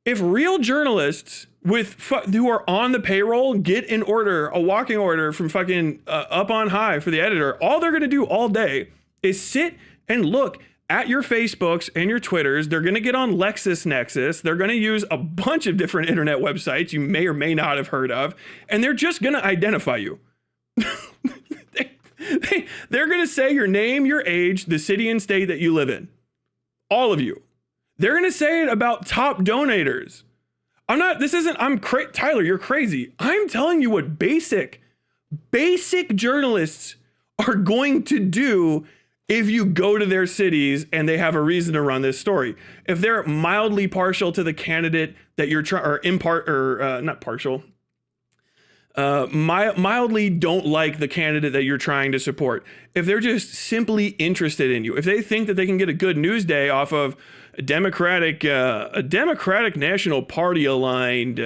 If real journalists who are on the payroll get an order, a walking order from fucking up on high for the editor, all they're gonna do all day is sit and look at your Facebooks and your Twitters. They're going to get on LexisNexis. They're going to use a bunch of different internet websites you may or may not have heard of, and they're just going to identify you. They're going to say your name, your age, the city and state that you live in. All of you. They're going to say it about top donators. Tyler, you're crazy. I'm telling you what basic journalists are going to do if you go to their cities and they have a reason to run this story. If they're mildly partial to the candidate that you're mildly don't like the candidate that you're trying to support. If they're just simply interested in you, if they think that they can get a good news day off of a Democratic National Party aligned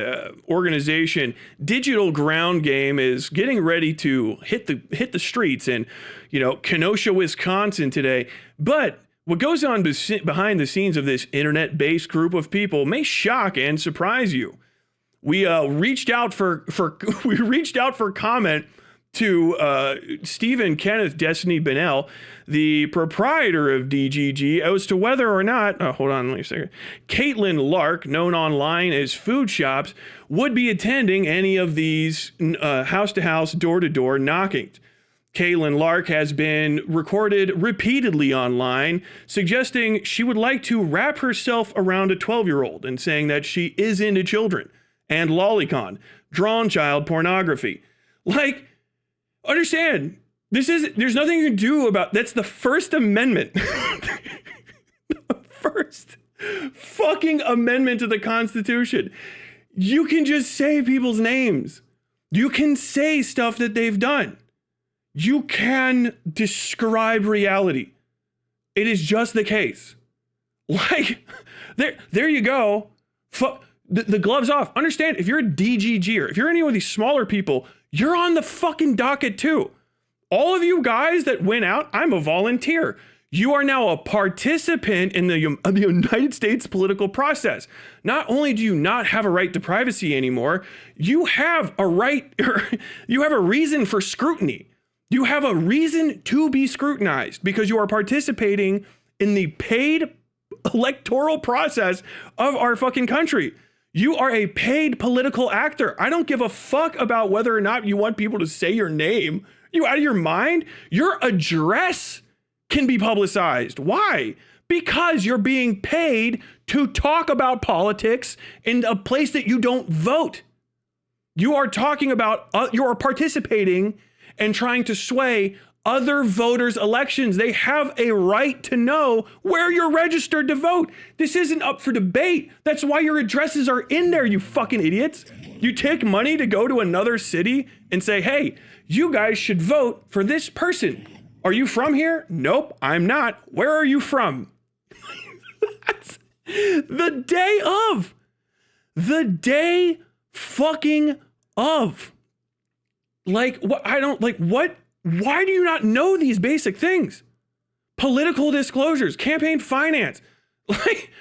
organization, Digital Ground Game is getting ready to hit the streets in, Kenosha, Wisconsin today. But what goes on behind the scenes of this internet-based group of people may shock and surprise you. We reached out for comment to Stephen Kenneth Destiny Bennell, the proprietor of DGG, as to whether or not, hold on, let me see. Caitlin Lark, known online as Food Shops, would be attending any of these house-to-house, door-to-door knockings. Caitlin Lark has been recorded repeatedly online, suggesting she would like to wrap herself around a 12-year-old and saying that she is into children and lolicon, drawn child pornography. Like, understand, there's nothing you can do about, that's the First Amendment. The first fucking amendment to the Constitution. You can just say people's names. You can say stuff that they've done. You can describe reality. It is just the case. Like, there you go. The gloves off. Understand, if you're a DGG or if you're any of these smaller people, you're on the fucking docket too. All of you guys that went out, I'm a volunteer. You are now a participant in the United States political process. Not only do you not have a right to privacy anymore, you have a right, you have a reason for scrutiny. You have a reason to be scrutinized because you are participating in the paid electoral process of our fucking country. You are a paid political actor. I don't give a fuck about whether or not you want people to say your name. You out of your mind? Your address can be publicized. Why? Because you're being paid to talk about politics in a place that you don't vote. You are talking about, you are participating and trying to sway other voters' elections. They have a right to know where you're registered to vote. This isn't up for debate. That's why your addresses are in there, you fucking idiots. You take money to go to another city and say, hey, you guys should vote for this person. Are you from here? Nope, I'm not. Where are you from? The day fucking of. Like, what? I don't like what? Why do you not know these basic things? Political disclosures, campaign finance. Like,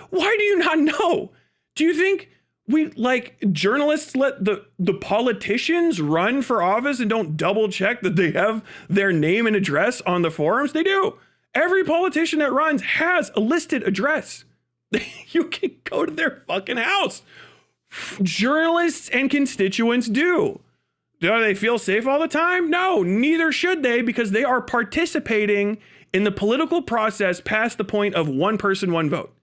why do you not know? Do you think we, like, journalists let the politicians run for office and don't double check that they have their name and address on the forums? They do. Every politician that runs has a listed address. You can go to their fucking house. Journalists and constituents do. Do they feel safe all the time? No, neither should they, because they are participating in the political process past the point of one person, one vote.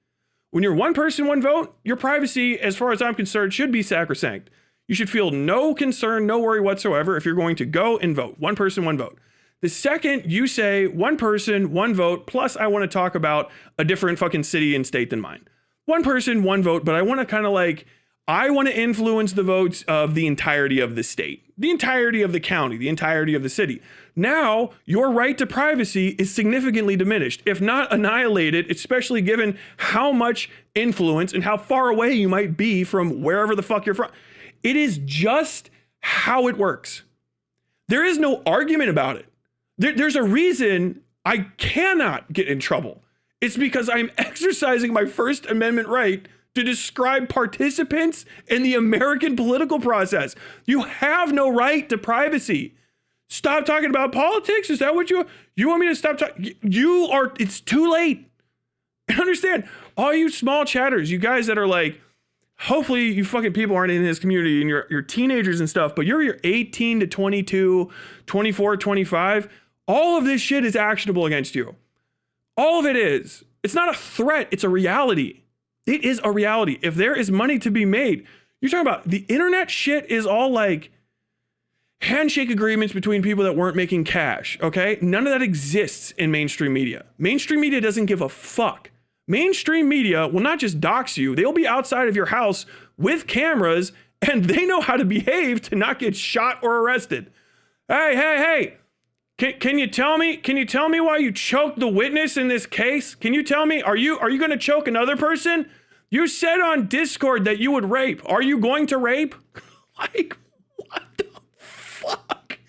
When you're one person, one vote, your privacy, as far as I'm concerned, should be sacrosanct. You should feel no concern, no worry whatsoever if you're going to go and vote. One person, one vote. The second you say one person, one vote, plus I want to talk about a different fucking city and state than mine. One person, one vote, but I want to kind of like, I want to influence the votes of the entirety of the state, the entirety of the county, the entirety of the city. Now, your right to privacy is significantly diminished, if not annihilated, especially given how much influence and how far away you might be from wherever the fuck you're from. It is just how it works. There is no argument about it. There's a reason I cannot get in trouble. It's because I'm exercising my First Amendment right to describe participants in the American political process. You have no right to privacy. Stop talking about politics. Is that what you want me to stop talking? It's too late. Understand, all you small chatters, you guys that are like, hopefully you fucking people aren't in this community and you're teenagers and stuff, but you're 18 to 22, 24, 25. All of this shit is actionable against you. All of it is. It's not a threat. It's a reality. It is a reality. If there is money to be made, you're talking about the internet shit is all like handshake agreements between people that weren't making cash, okay? None of that exists in mainstream media. Mainstream media doesn't give a fuck. Mainstream media will not just dox you, they'll be outside of your house with cameras and they know how to behave to not get shot or arrested. Hey. Can you tell me why you choked the witness in this case? Can you tell me, are you going to choke another person? You said on Discord that you would rape. Are you going to rape? Like, what the fuck?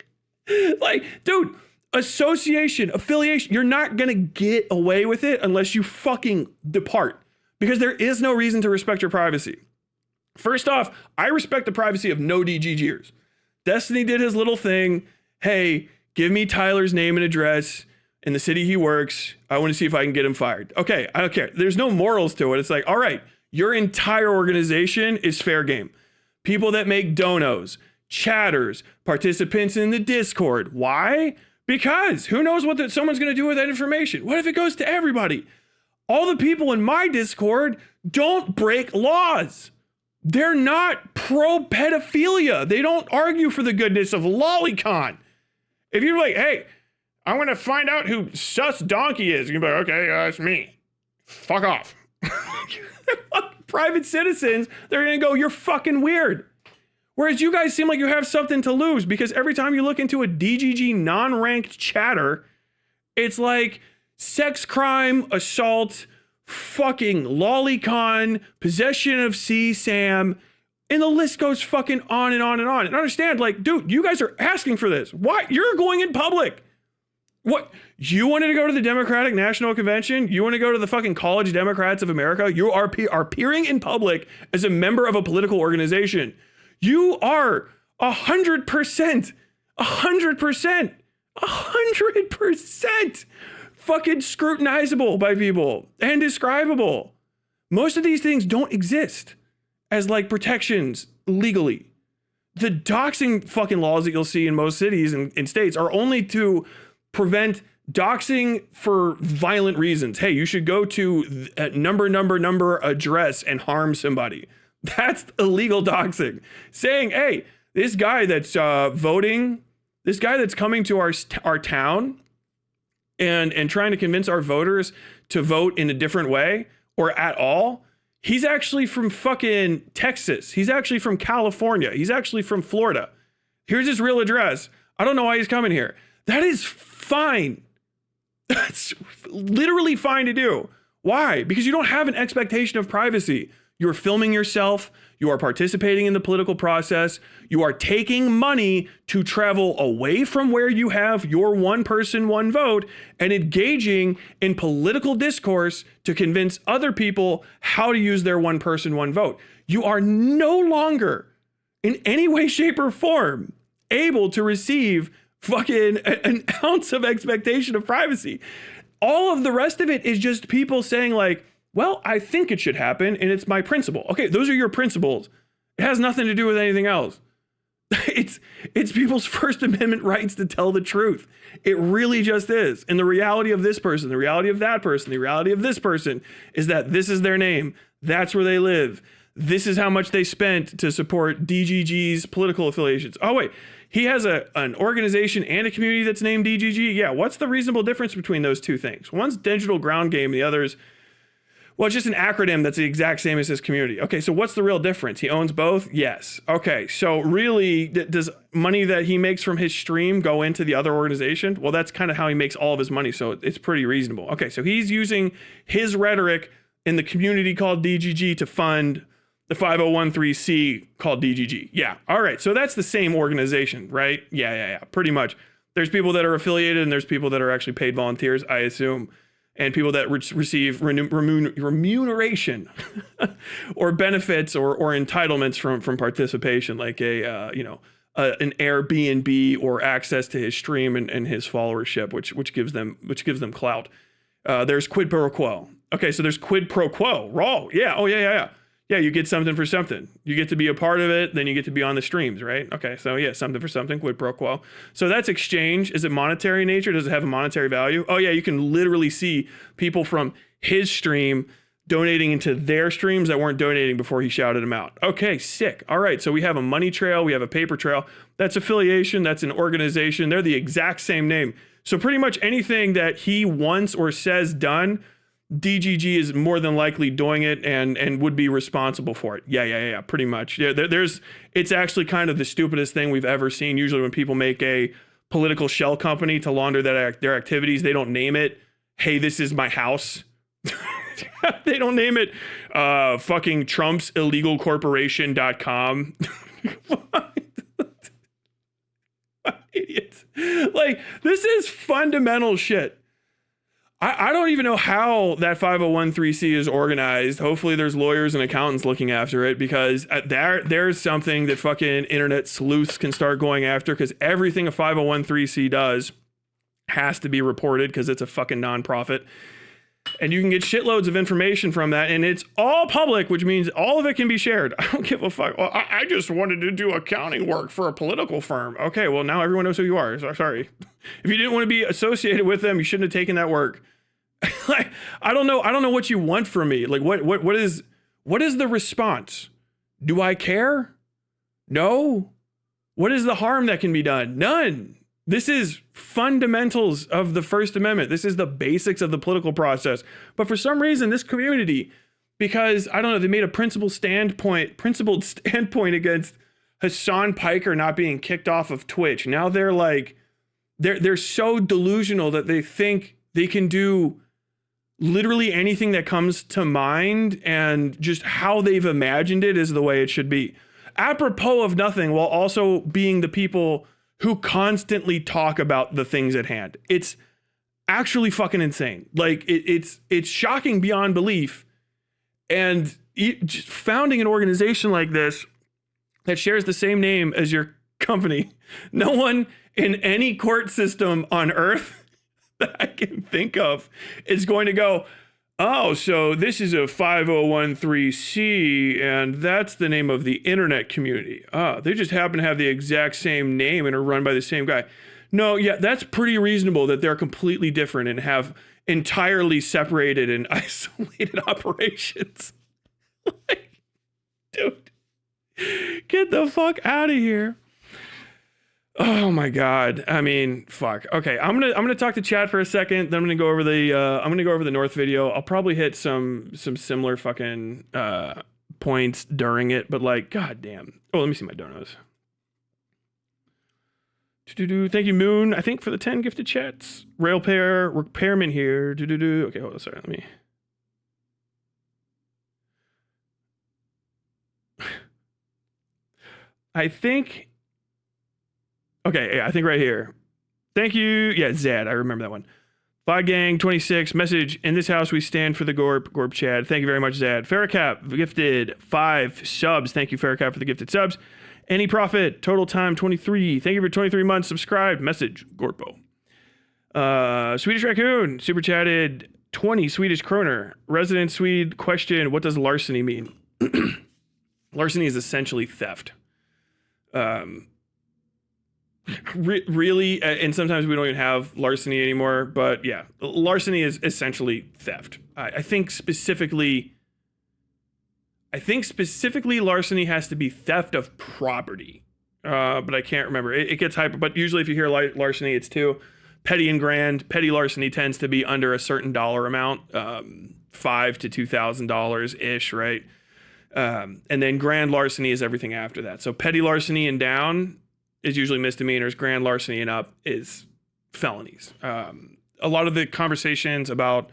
Like, dude, association, affiliation, you're not going to get away with it unless you fucking depart, because there is no reason to respect your privacy. First off, I respect the privacy of no DGGers. Destiny did his little thing. Hey, give me Tyler's name and address in the city he works. I want to see if I can get him fired. Okay, I don't care. There's no morals to it. It's like, all right, your entire organization is fair game. People that make donos, chatters, participants in the Discord. Why? Because who knows what someone's going to do with that information? What if it goes to everybody? All the people in my Discord don't break laws. They're not pro-pedophilia. They don't argue for the goodness of lolicon. If you're like, hey, I'm going to find out who sus donkey is, you're going to be like, okay, it's me. Fuck off. private citizens, they're going to go, you're fucking weird. Whereas you guys seem like you have something to lose, because every time you look into a DGG non-ranked chatter, it's like sex crime, assault, fucking lolicon, possession of CSAM, and the list goes fucking on and on and on. And understand, like, dude, you guys are asking for this. Why? You're going in public. What? You wanted to go to the Democratic National Convention? You want to go to the fucking College Democrats of America? You are appearing in public as a member of a political organization. You are 100%, 100% fucking scrutinizable by people and describable. Most of these things don't exist as like protections legally. The doxing fucking laws that you'll see in most cities and states are only to prevent doxing for violent reasons. Hey, you should go to number address and harm somebody. That's illegal doxing. Saying, hey, this guy that's voting, this guy that's coming to our town and trying to convince our voters to vote in a different way or at all, he's actually from fucking Texas. He's actually from California. He's actually from Florida. Here's his real address. I don't know why he's coming here. That is fine. That's literally fine to do. Why? Because you don't have an expectation of privacy. You're filming yourself. You are participating in the political process. You are taking money to travel away from where you have your one person, one vote and engaging in political discourse to convince other people how to use their one person, one vote. You are no longer in any way, shape, or form able to receive fucking an ounce of expectation of privacy. All of the rest of it is just people saying like, well, I think it should happen, and it's my principle. Okay, those are your principles. It has nothing to do with anything else. It's people's First Amendment rights to tell the truth. It really just is. And the reality of this person, the reality of that person, the reality of this person is that this is their name. That's where they live. This is how much they spent to support DGG's political affiliations. Oh, wait. He has an organization and a community that's named DGG. Yeah, what's the reasonable difference between those two things? One's digital ground game, the other's, well, it's just an acronym that's the exact same as his community. Okay, so what's the real difference? He owns both? Yes. Okay, so really, does money that he makes from his stream go into the other organization? Well, that's kind of how he makes all of his money, so it's pretty reasonable. Okay, so he's using his rhetoric in the community called DGG to fund the 501(c) called DGG. Yeah, all right, so that's the same organization, right? Yeah, pretty much. There's people that are affiliated and there's people that are actually paid volunteers, I assume. And people that receive remuneration or benefits or entitlements from participation, like an Airbnb or access to his stream and his followership, which gives them clout. There's quid pro quo. Okay, so there's quid pro quo. Raw. Yeah. Oh yeah. Yeah, you get something for something. You get to be a part of it, then you get to be on the streams, right? Okay, so yeah, something for something, quid pro quo. So that's exchange. Is it monetary in nature? Does it have a monetary value? Oh yeah, you can literally see people from his stream donating into their streams that weren't donating before he shouted them out. Okay, sick. All right, so we have a money trail, we have a paper trail. That's affiliation, that's an organization. They're the exact same name. So pretty much anything that he wants or says done, DGG is more than likely doing it and would be responsible for it. Yeah, pretty much. Yeah, it's actually kind of the stupidest thing we've ever seen. Usually when people make a political shell company to launder their activities, they don't name it, hey, this is my house. They don't name it fucking Trump's illegalcorporation.com. Idiots. Like, this is fundamental shit. I don't even know how that 501(c) is organized. Hopefully there's lawyers and accountants looking after it, because there's something that fucking internet sleuths can start going after, because everything a 501(c) does has to be reported because it's a fucking nonprofit. And you can get shitloads of information from that, and it's all public, which means all of it can be shared. I don't give a fuck. Well, I just wanted to do accounting work for a political firm. Okay, well, now everyone knows who you are. So, sorry. If you didn't want to be associated with them, you shouldn't have taken that work. Like, I don't know what you want from me. Like, what is the response? Do I care? No. What is the harm that can be done? None. This is fundamentals of the First Amendment. This is the basics of the political process. But for some reason, this community because I don't know, they made a principled standpoint against Hassan Piker not being kicked off of Twitch. Now they're like, they're so delusional that they think they can do literally anything that comes to mind, and just how they've imagined it is the way it should be. Apropos of nothing, while also being the people who constantly talk about the things at hand. It's actually fucking insane. Like it's shocking beyond belief. And just founding an organization like this that shares the same name as your company, no one in any court system on earth that I can think of is going to go, oh, so this is a 5013C, and that's the name of the internet community. They just happen to have the exact same name and are run by the same guy. No, yeah, that's pretty reasonable that they're completely different and have entirely separated and isolated operations. Like, dude, get the fuck out of here. Oh my God. I mean, fuck. Okay, I'm gonna talk to chat for a second. Then I'm gonna go over the North video. I'll probably hit some similar fucking points during it, but like, goddamn. Oh, let me see my donos. Thank you, Moon. I think for the 10 gifted chats. Repairman here. Okay, hold on. Sorry, let me. I think. Okay, yeah, I think right here. Thank you. Yeah, Zad. I remember that one. Flag Gang 26 message. In this house, we stand for the Gorp Chad. Thank you very much, Zad. Farrakap gifted 5 subs. Thank you, Farrakap, for the gifted subs. Any Profit, total time 23. Thank you for 23 months. Subscribed. Message Gorpo. Swedish Raccoon super chatted 20 Swedish kroner. Resident Swede question: what does larceny mean? Larceny is essentially theft. Really, and sometimes we don't even have larceny anymore, but yeah, larceny is essentially theft. I think specifically larceny has to be theft of property, but I can't remember. It gets hyper, but usually if you hear larceny, it's 2. Petty and grand. Petty larceny tends to be under a certain dollar amount, $5,000 to $2,000 ish, right? And then grand larceny is everything after that. So petty larceny and down is usually misdemeanors. Grand larceny and up is felonies. A lot of the conversations about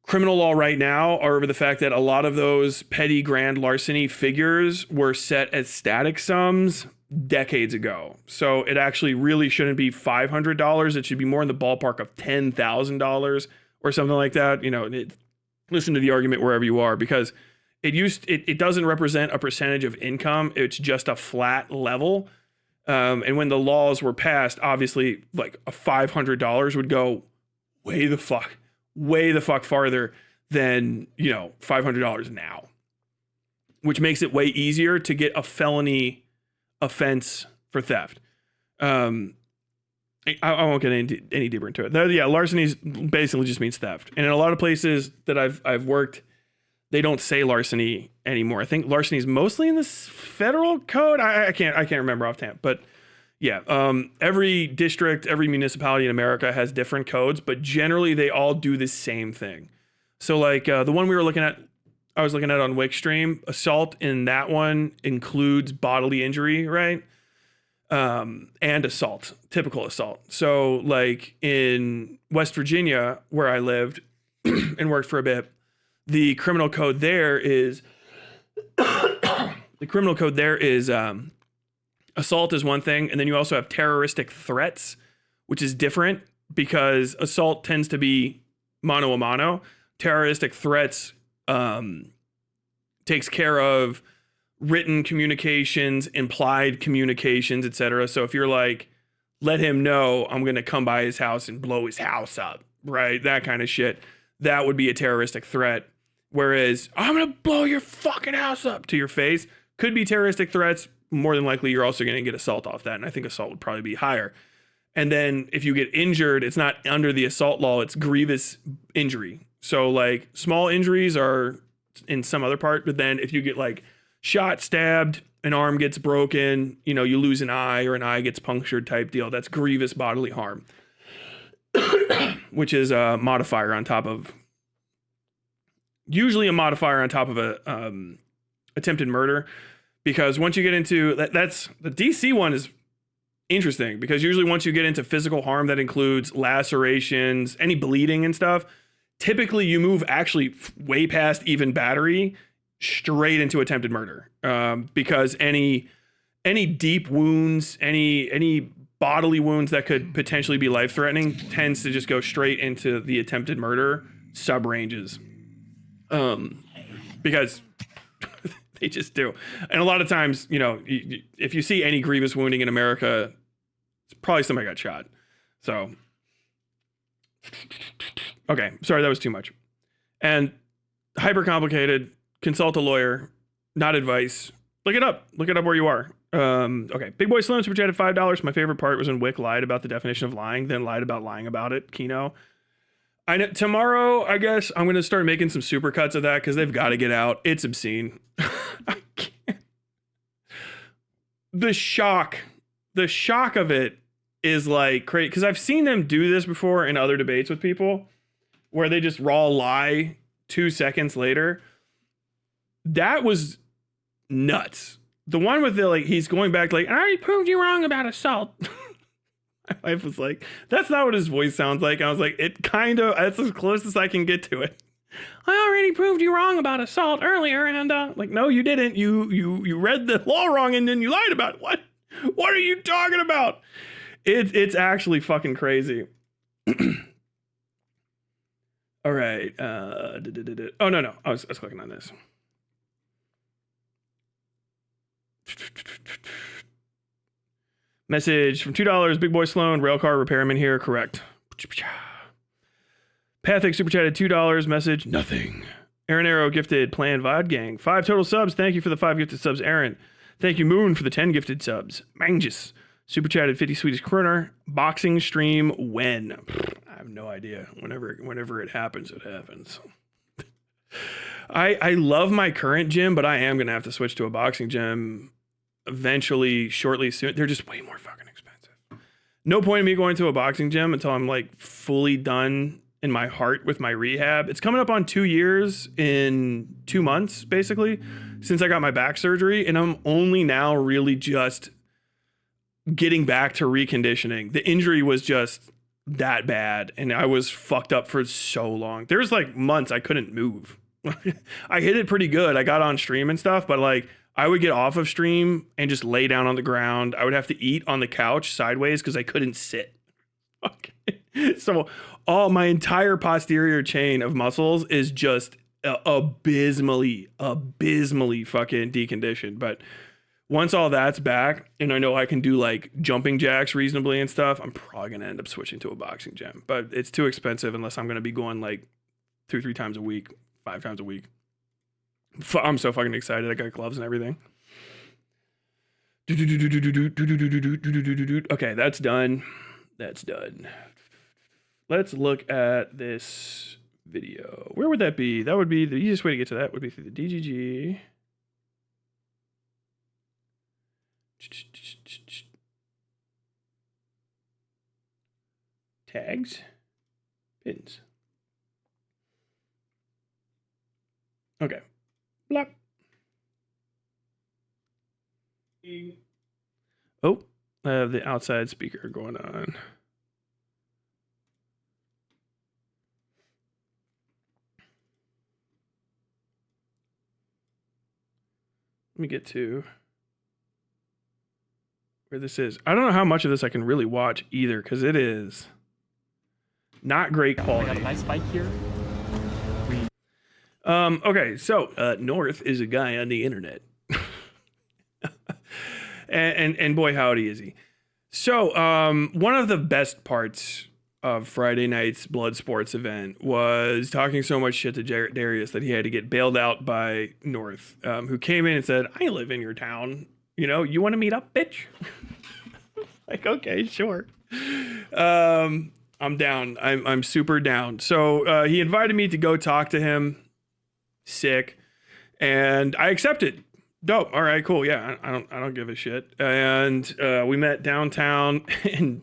criminal law right now are over the fact that a lot of those petty grand larceny figures were set as static sums decades ago. So it actually really shouldn't be $500. It should be more in the ballpark of $10,000 or something like that. You know, listen to the argument wherever you are, because it doesn't represent a percentage of income. It's just a flat level. And when the laws were passed, obviously, like a $500 would go way the fuck farther than, you know, $500 now, which makes it way easier to get a felony offense for theft. I won't get any deeper into it. Yeah, larceny basically just means theft. And in a lot of places that I've worked, they don't say larceny anymore. I think larceny is mostly in this federal code. I can't remember offhand, but yeah, every district, every municipality in America has different codes, but generally they all do the same thing. So like the one I was looking at on Wickstream, assault in that one includes bodily injury, right? And assault, typical assault. So like in West Virginia, where I lived and worked for a bit, the criminal code there is assault is one thing, and then you also have terroristic threats, which is different because assault tends to be mano a mano. Terroristic threats takes care of written communications, implied communications, etc. So if you're like, let him know I'm going to come by his house and blow his house up, right? That kind of shit. That would be a terroristic threat. Whereas, I'm going to blow your fucking house up to your face, could be terroristic threats. More than likely, you're also going to get assault off that. And I think assault would probably be higher. And then if you get injured, it's not under the assault law, it's grievous injury. So like small injuries are in some other part. But then if you get like shot, stabbed, an arm gets broken, you know, you lose an eye or an eye gets punctured type deal. That's grievous bodily harm, which is a modifier on top of usually a modifier on top of a attempted murder, because once you get into that's the DC one is interesting, because usually once you get into physical harm that includes lacerations, any bleeding and stuff, typically you move actually way past even battery straight into attempted murder, because any deep wounds, any bodily wounds that could potentially be life-threatening tends to just go straight into the attempted murder sub-ranges, because they just do. And a lot of times, you know, if you see any grievous wounding in America, it's probably somebody got shot. So, okay, sorry, that was too much. And hyper complicated, consult a lawyer, not advice. Look it up where you are. Okay, Big Boy Slim super chatted $5. My favorite part was when Wick lied about the definition of lying, then lied about lying about it. Kino. I know tomorrow, I guess I'm gonna start making some super cuts of that because they've got to get out. It's obscene. I can't. The shock of it is like crazy, because I've seen them do this before in other debates with people where they just raw lie 2 seconds later. That was nuts. The one with the, like, he's going back like, I already proved you wrong about assault. My wife was like, that's not what his voice sounds like. I was like, it kind of, that's as close as I can get to it. I already proved you wrong about assault earlier, and like, no, you didn't. You read the law wrong and then you lied about it. What are you talking about? It's actually fucking crazy. All right. Oh no, I was clicking on this. Message from $2. Big Boy Sloan, railcar repairman here. Correct. Pathic super chatted $2. Message, nothing. Aaron Arrow gifted Plan Vod Gang 5 total subs. Thank you for the 5 gifted subs, Aaron. Thank you, Moon, for the 10 gifted subs. Mangus super chatted 50 Swedish kroner. Boxing stream when? I have no idea. Whenever it happens, it happens. I love my current gym, but I am gonna have to switch to a boxing gym eventually, shortly, soon. They're just way more fucking expensive. No point in me going to a boxing gym until I'm like fully done in my heart with my rehab. It's coming up on 2 years in 2 months, basically, since I got my back surgery, and I'm only now really just getting back to reconditioning. The injury was just that bad, and I was fucked up for so long. There's like months I couldn't move. I hit it pretty good. I got on stream and stuff, but like I would get off of stream and just lay down on the ground. I would have to eat on the couch sideways because I couldn't sit. Okay. So all my entire posterior chain of muscles is just abysmally fucking deconditioned. But once all that's back and I know I can do like jumping jacks reasonably and stuff, I'm probably going to end up switching to a boxing gym. But it's too expensive unless I'm going to be going like 2-3 times a week, 5 times a week. I'm so fucking excited. I got gloves and everything. Okay, that's done. That's done. Let's look at this video. Where would that be? That would be the easiest way to get to that would be through the DGG. Tags. Pins. Okay. Blop. Oh, I have the outside speaker going on. Let me get to where this is. I don't know how much of this I can really watch either, because it is not great quality. I got a nice bike here. Okay, so North is a guy on the internet. and boy, howdy is he. So one of the best parts of Friday night's Blood Sports event was talking so much shit to Darius that he had to get bailed out by North, who came in and said, I live in your town. You know, you want to meet up, bitch? Like, okay, sure. I'm down. I'm super down. So he invited me to go talk to him. Sick. And I accepted. Dope. All right, cool. Yeah, I don't give a shit. And we met downtown, and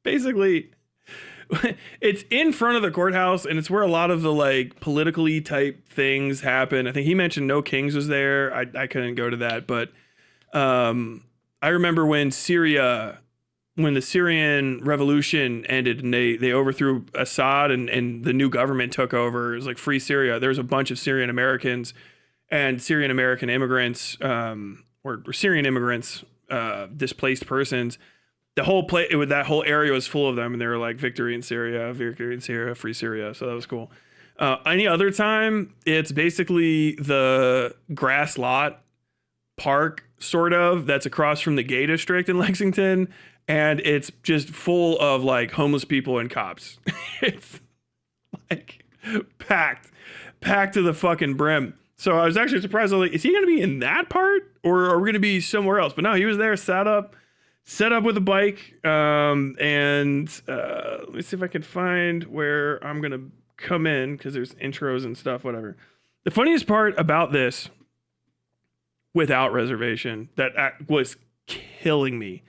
basically it's in front of the courthouse, and it's where a lot of the like politically type things happen. I think he mentioned No Kings was there. I couldn't go to that, but I remember when the Syrian revolution ended and they overthrew Assad and the new government took over. It was like Free Syria. There was a bunch of Syrian Americans and Syrian American immigrants, or Syrian immigrants, displaced persons. The whole that whole area was full of them, and they were like victory in Syria, Free Syria. So that was cool. Any other time, it's basically the grass lot park, sort of, that's across from the gay district in Lexington, and it's just full of like homeless people and cops. It's like packed to the fucking brim. So I was actually surprised. I was like, is he going to be in that part, or are we going to be somewhere else? But no, he was there, set up with a bike. And let me see if I can find where I'm going to come in, because there's intros and stuff, whatever. The funniest part about this, without reservation, that was killing me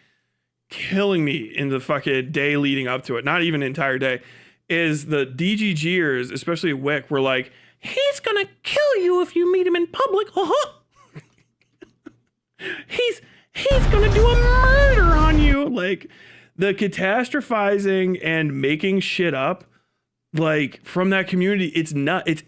in the fucking day leading up to it, not even an entire day, is the DGGers, especially Wick, were like, he's gonna kill you if you meet him in public. He's gonna do a murder on you. Like, the catastrophizing and making shit up, like, from that community, it's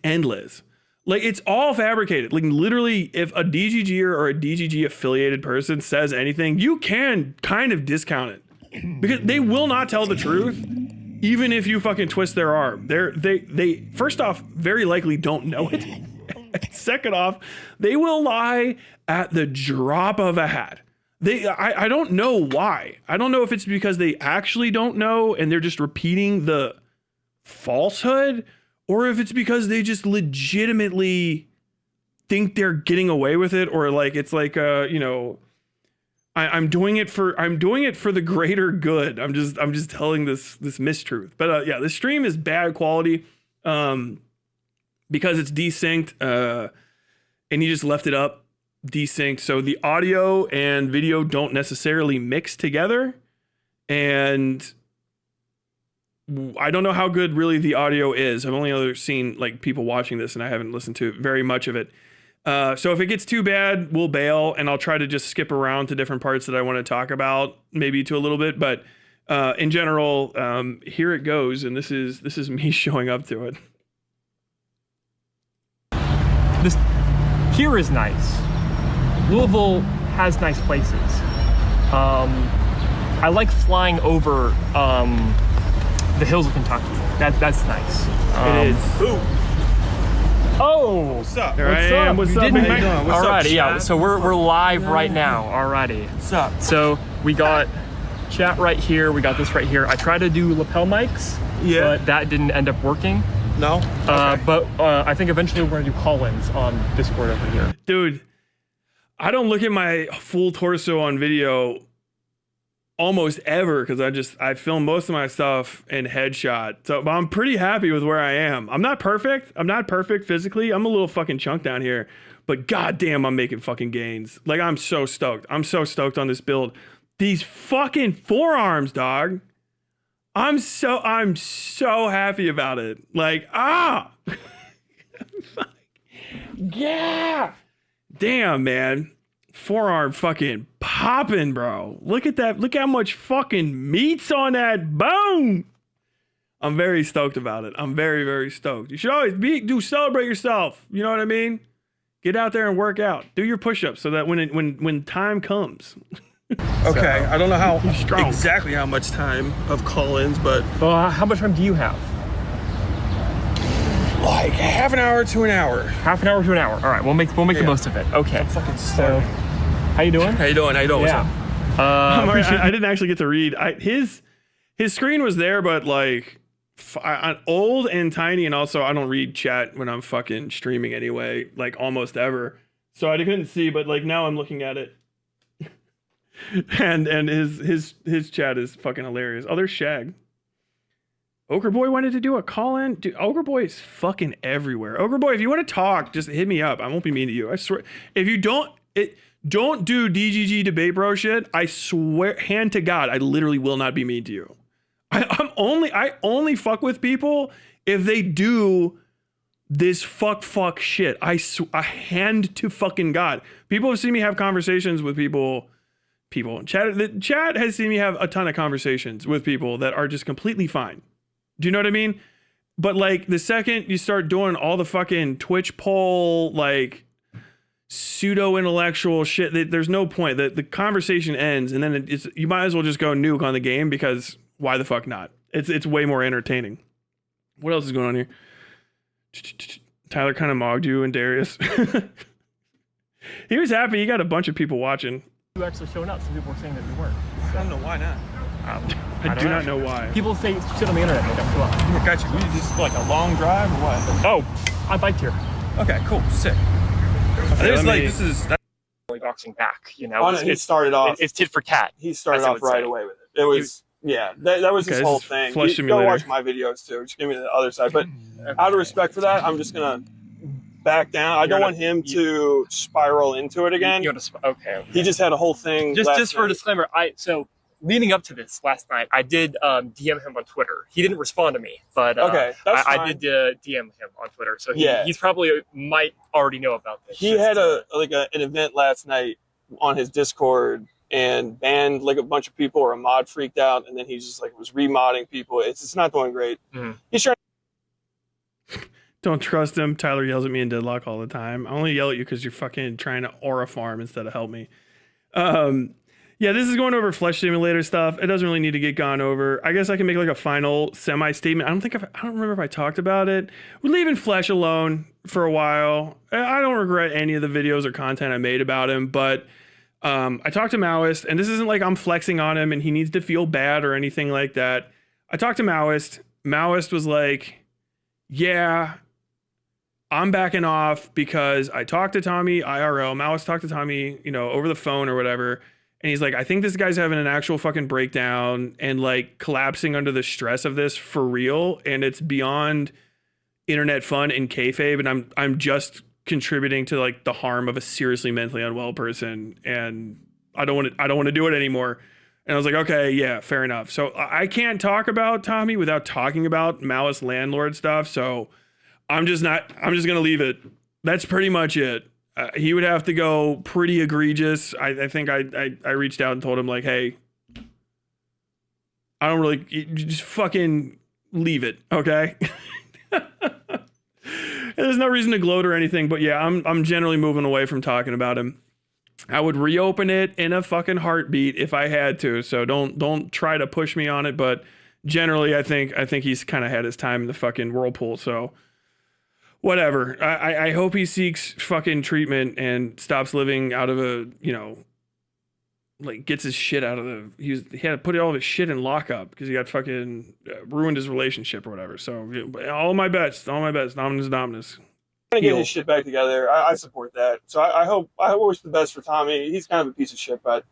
endless. Like, it's all fabricated. Like, literally, if a DGGer or a DGG affiliated person says anything, you can kind of discount it, because they will not tell the truth, even if you fucking twist their arm. They first off, very likely don't know it. Second off, they will lie at the drop of a hat. I don't know why. I don't know if it's because they actually don't know and they're just repeating the falsehood, or if it's because they just legitimately think they're getting away with it, or like it's like I'm doing it for the greater good. I'm just telling this mistruth. But yeah, the stream is bad quality because it's desynced, and he just left it up desynced, so the audio and video don't necessarily mix together, and I don't know how good really the audio is. I've only ever seen like people watching this, and I haven't listened to very much of it. So if it gets too bad, we'll bail, and I'll try to just skip around to different parts that I want to talk about, maybe to a little bit. But in general, here it goes, and this is me showing up to it. This here is nice. Louisville has nice places. I like flying over the hills of Kentucky. That's nice. It is. Ooh. Oh, what's up? There I am. What's up, man? Alrighty, yeah. So we're live right now. Alrighty. What's up? So we got chat right here. We got this right here. I tried to do lapel mics, but that didn't end up working. No. Okay. But I think eventually we're gonna do call-ins on Discord over here. Dude, I don't look at my full torso on video almost ever, because I film most of my stuff in headshot. So, but I'm pretty happy with where I am. I'm not perfect. I'm not perfect physically. I'm a little fucking chunk down here, but goddamn, I'm making fucking gains. Like, I'm so stoked. I'm so stoked on this build. These fucking forearms, dog. I'm so happy about it. Like, yeah. Damn, man. Forearm fucking popping, bro. Look at that. Look how much fucking meat's on that bone. I'm very stoked about it. I'm very, very stoked. You should always celebrate yourself. You know what I mean? Get out there and work out. Do your push-ups so that when time comes. Okay, I don't know exactly how much time of call-ins, but how much time do you have? Like half an hour to an hour. Half an hour to an hour. All right, we'll make the most of it. Okay. I'm fucking starving. How you doing? How you doing? Yeah. What's up? I didn't actually get to read. His screen was there, but like old and tiny, and also I don't read chat when I'm fucking streaming anyway, like almost ever. So I couldn't see, but like now I'm looking at it, and his chat is fucking hilarious. Oh, there's Shag. Ogre Boy wanted to do a call-in. Dude, Ogre Boy is fucking everywhere. Ogre Boy, if you want to talk, just hit me up. I won't be mean to you. I swear. If you don't do DGG debate bro shit, I swear, hand to God, I literally will not be mean to you. I'm I only fuck with people if they do this fuck shit. I hand to fucking God. People have seen me have conversations with people. Chat has seen me have a ton of conversations with people that are just completely fine. Do you know what I mean? But like the second you start doing all the fucking Twitch poll, like pseudo intellectual shit, there's no point. The conversation ends, and then you might as well just go nuke on the game, because why the fuck not? It's way more entertaining. What else is going on here? Tyler kind of mogged you and Darius. He was happy. He got a bunch of people watching. You actually showing up. Some people were saying that you weren't. I don't know why not. I do not know why. People say shit on the internet. They don't show up. I got you. We just like a long drive or what? Oh, I biked here. Okay, cool, sick. Okay, This is Doxing back, you know. He started off. It's tit for tat. He started off right away with it. It was that was his whole thing. Go watch my videos too. Just give me the other side. But out of respect for that, I'm just gonna back down. I don't want him to spiral into it again. Okay. He just had a whole thing. Just for a disclaimer, leading up to this last night, I did DM him on Twitter. He didn't respond to me, but I did DM him on Twitter. So he's probably might already know about this. He had an event last night on his Discord and banned like a bunch of people, or a mod freaked out, and then he just like was remodding people. It's not going great. He's trying. Don't trust him. Tyler yells at me in Deadlock all the time. I only yell at you because you're fucking trying to aura farm instead of help me. Yeah, this is going over Flesh Simulator stuff. It doesn't really need to get gone over. I guess I can make like a final semi-statement. I don't remember if I talked about it. We're leaving Flesh alone for a while. I don't regret any of the videos or content I made about him, but I talked to Maoist, and this isn't like I'm flexing on him and he needs to feel bad or anything like that. I talked to Maoist. Maoist was like, yeah, I'm backing off because I talked to Tommy IRL. Maoist talked to Tommy, over the phone or whatever. And he's like, I think this guy's having an actual fucking breakdown and like collapsing under the stress of this for real. And it's beyond internet fun and kayfabe. And I'm just contributing to like the harm of a seriously mentally unwell person. And I don't want to do it anymore. And I was like, okay, yeah, fair enough. So I can't talk about Tommy without talking about Maoist landlord stuff. So I'm just going to leave it. That's pretty much it. He would have to go pretty egregious. I think I reached out and told him like, hey, I don't really, just fucking leave it, okay? There's no reason to gloat or anything, but yeah, I'm generally moving away from talking about him. I would reopen it in a fucking heartbeat if I had to. So don't try to push me on it, but generally I think he's kind of had his time in the fucking whirlpool. So whatever. I hope he seeks fucking treatment and stops living out of a, like gets his shit out of he had to put all of his shit in lockup because he got fucking ruined his relationship or whatever. So all my bets, Dominus. Trying to get his shit back together. I support that. So I wish the best for Tommy. He's kind of a piece of shit, but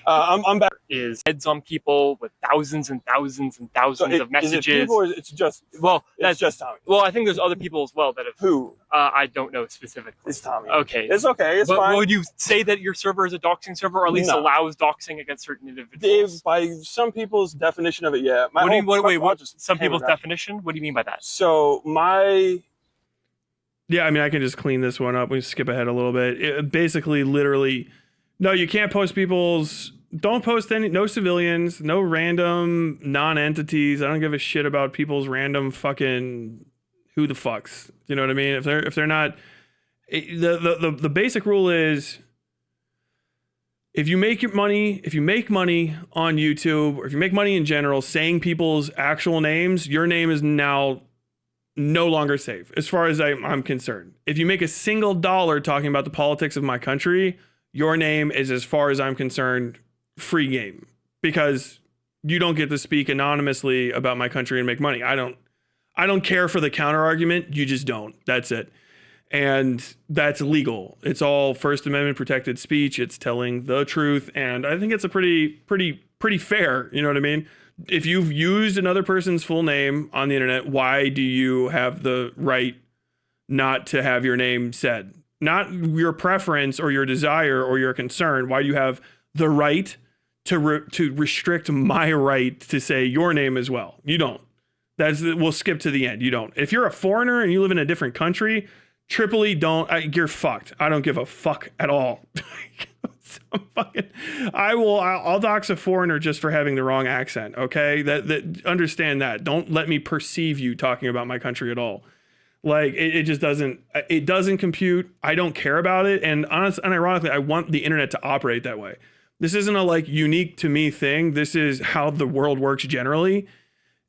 I'm back. Is heads on people with thousands and thousands and thousands of messages. Is it people or it's just just Tommy? Well, I think there's other people as well that have. Who? I don't know specifically. It's Tommy. Okay. It's okay. It's fine. Would you say that your server is a doxing server, or at least allows doxing against certain individuals? By some people's definition of it, yeah. Some people's definition? What do you mean by that? So yeah, I mean, I can just clean this one up. We skip ahead a little bit. Basically, literally, no, you can't post don't post no civilians, no random non-entities. I don't give a shit about people's random fucking who the fucks. You know what I mean? If they're not, the basic rule is, if you make money on YouTube, or if you make money in general, saying people's actual names, your name is now no longer safe, as far as I'm concerned. If you make a single dollar talking about the politics of my country, your name is, as far as I'm concerned, free game, because you don't get to speak anonymously about my country and make money. I don't care for the counter argument. You just don't. That's it. And that's legal. It's all First Amendment protected speech. It's telling the truth. And I think it's a pretty fair, you know what I mean? If you've used another person's full name on the internet, why do you have the right not to have your name said? Not your preference or your desire or your concern. Why do you have the right to restrict my right to say your name as well. You don't. We'll skip to the end. You don't. If you're a foreigner and you live in a different country, Tripoli, you're fucked. I don't give a fuck at all. I'll dox a foreigner just for having the wrong accent. Okay, that understand that. Don't let me perceive you talking about my country at all. Like it just doesn't compute. I don't care about it. And ironically, I want the internet to operate that way. This isn't a like unique to me thing. This is how the world works generally.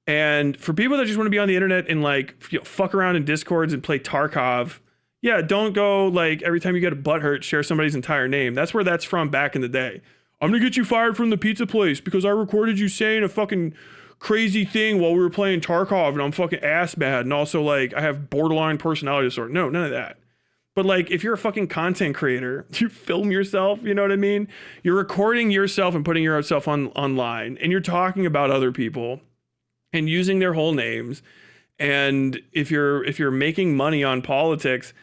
And for people that just want to be on the internet and like fuck around in Discords and play Tarkov, yeah, don't go like every time you get a butthurt, share somebody's entire name. That's where that's from back in the day. I'm gonna get you fired from the pizza place because I recorded you saying a fucking crazy thing while we were playing Tarkov and I'm fucking ass bad. And also like I have borderline personality disorder. No, none of that. But like if you're a fucking content creator, you film yourself, you know what I mean? You're recording yourself and putting yourself online and you're talking about other people and using their whole names. And if you're making money on politics,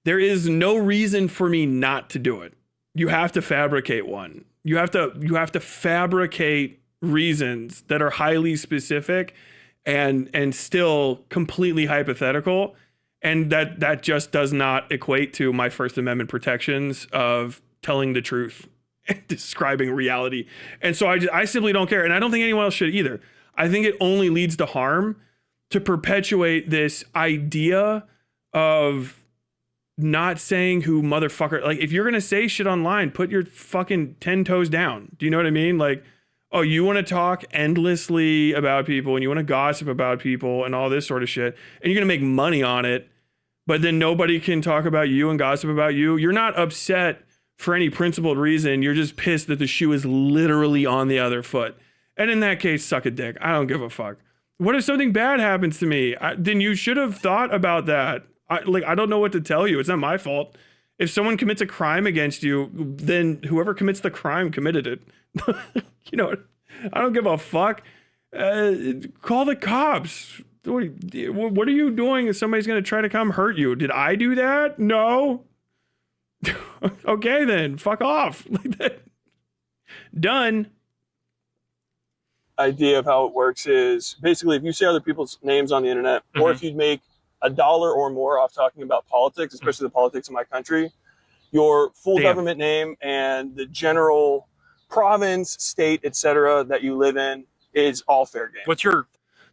there is no reason for me not to do it. You have to fabricate one. You have to fabricate reasons that are highly specific and still completely hypothetical. And that just does not equate to my First Amendment protections of telling the truth and describing reality. And so I simply don't care. And I don't think anyone else should either. I think it only leads to harm to perpetuate this idea of not saying who motherfucker, like if you're going to say shit online, put your fucking 10 toes down. Do you know what I mean? Like, oh, you want to talk endlessly about people and you want to gossip about people and all this sort of shit. And you're going to make money on it, but then nobody can talk about you and gossip about you. You're not upset for any principled reason. You're just pissed that the shoe is literally on the other foot. And in that case, suck a dick. I don't give a fuck. What if something bad happens to me? Then you should have thought about that. I don't know what to tell you. It's not my fault. If someone commits a crime against you, then whoever commits the crime committed it. You know, I don't give a fuck. Call the cops. What are you doing if somebody's going to try to come hurt you? Did I do that? No. Okay, then. Fuck off. Done. Idea of how it works is basically if you say other people's names on the internet, or if you'd make $1 or more off talking about politics, especially the politics of my country, your full government name and the general province, state, etc. that you live in is all fair game. What's your...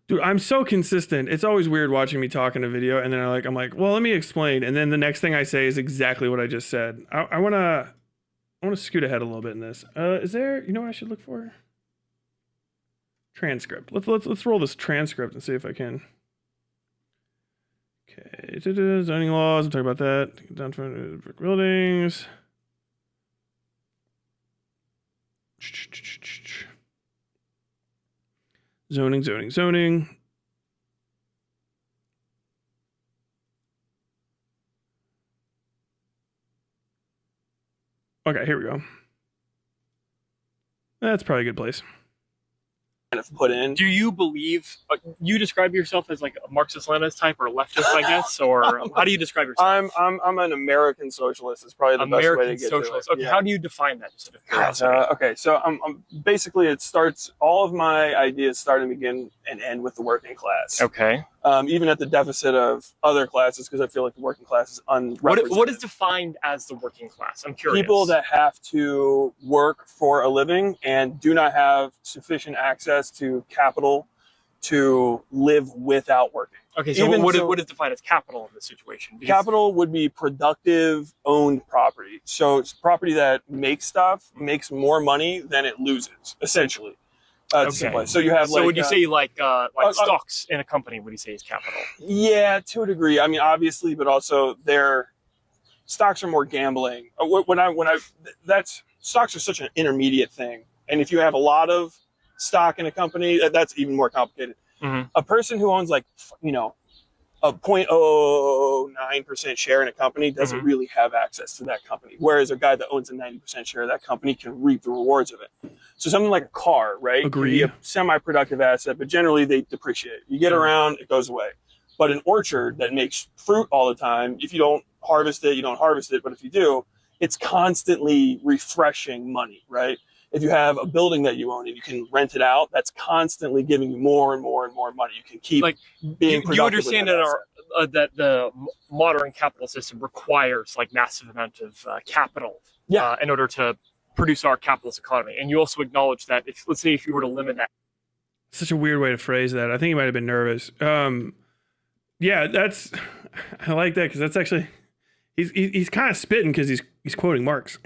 Dude, I'm so consistent. It's always weird watching me talk in a video and then I'm like, well, let me explain. And then the next thing I say is exactly what I just said. I want to scoot ahead a little bit in this. Is there, you know what I should look for? Transcript. Let's roll this transcript and see if I can. Okay, zoning laws. I'm talking about that. Down to brick buildings. Zoning. Okay, here we go. That's probably a good place. Put in. Do you believe you describe yourself as like a Marxist-Leninist type or leftist, I guess, or how do you describe yourself? I'm an American socialist. Is probably the best way to get socialist. To it. Okay, how do you define that? Just okay, so I'm basically it starts. All of my ideas start and begin and end with the working class. Okay. Even at the deficit of other classes, because I feel like the working class is unrepresented. What is defined as the working class? I'm curious. People that have to work for a living and do not have sufficient access to capital to live without working. Okay, so what is defined as capital in this situation? Because capital would be productive owned property. So it's property that makes stuff, makes more money than it loses, essentially. Okay. So you have so would you say like stocks in a company, would you say is capital? Yeah, to a degree. I mean, obviously, but also stocks are more gambling. Stocks are such an intermediate thing. And if you have a lot of stock in a company, that's even more complicated. Mm-hmm. A person who owns like, a 0.009% share in a company doesn't really have access to that company. Whereas a guy that owns a 90% share of that company can reap the rewards of it. So something like a car, right? Agreed. Can be a semi-productive asset, but generally they depreciate. You get around, it goes away. But an orchard that makes fruit all the time, if you don't harvest it, you don't harvest it. But if you do, it's constantly refreshing money, right? if you have a building that you own and you can rent it out, that's constantly giving you more and more and more money. You can keep being productive. You understand that that the modern capital system requires like massive amount of capital in order to produce our capitalist economy. And you also acknowledge that if, let's say, if you were to limit that. Such a weird way to phrase that. I think he might have been nervous. Yeah, I like that because that's actually, he's kind of spitting because he's quoting Marx.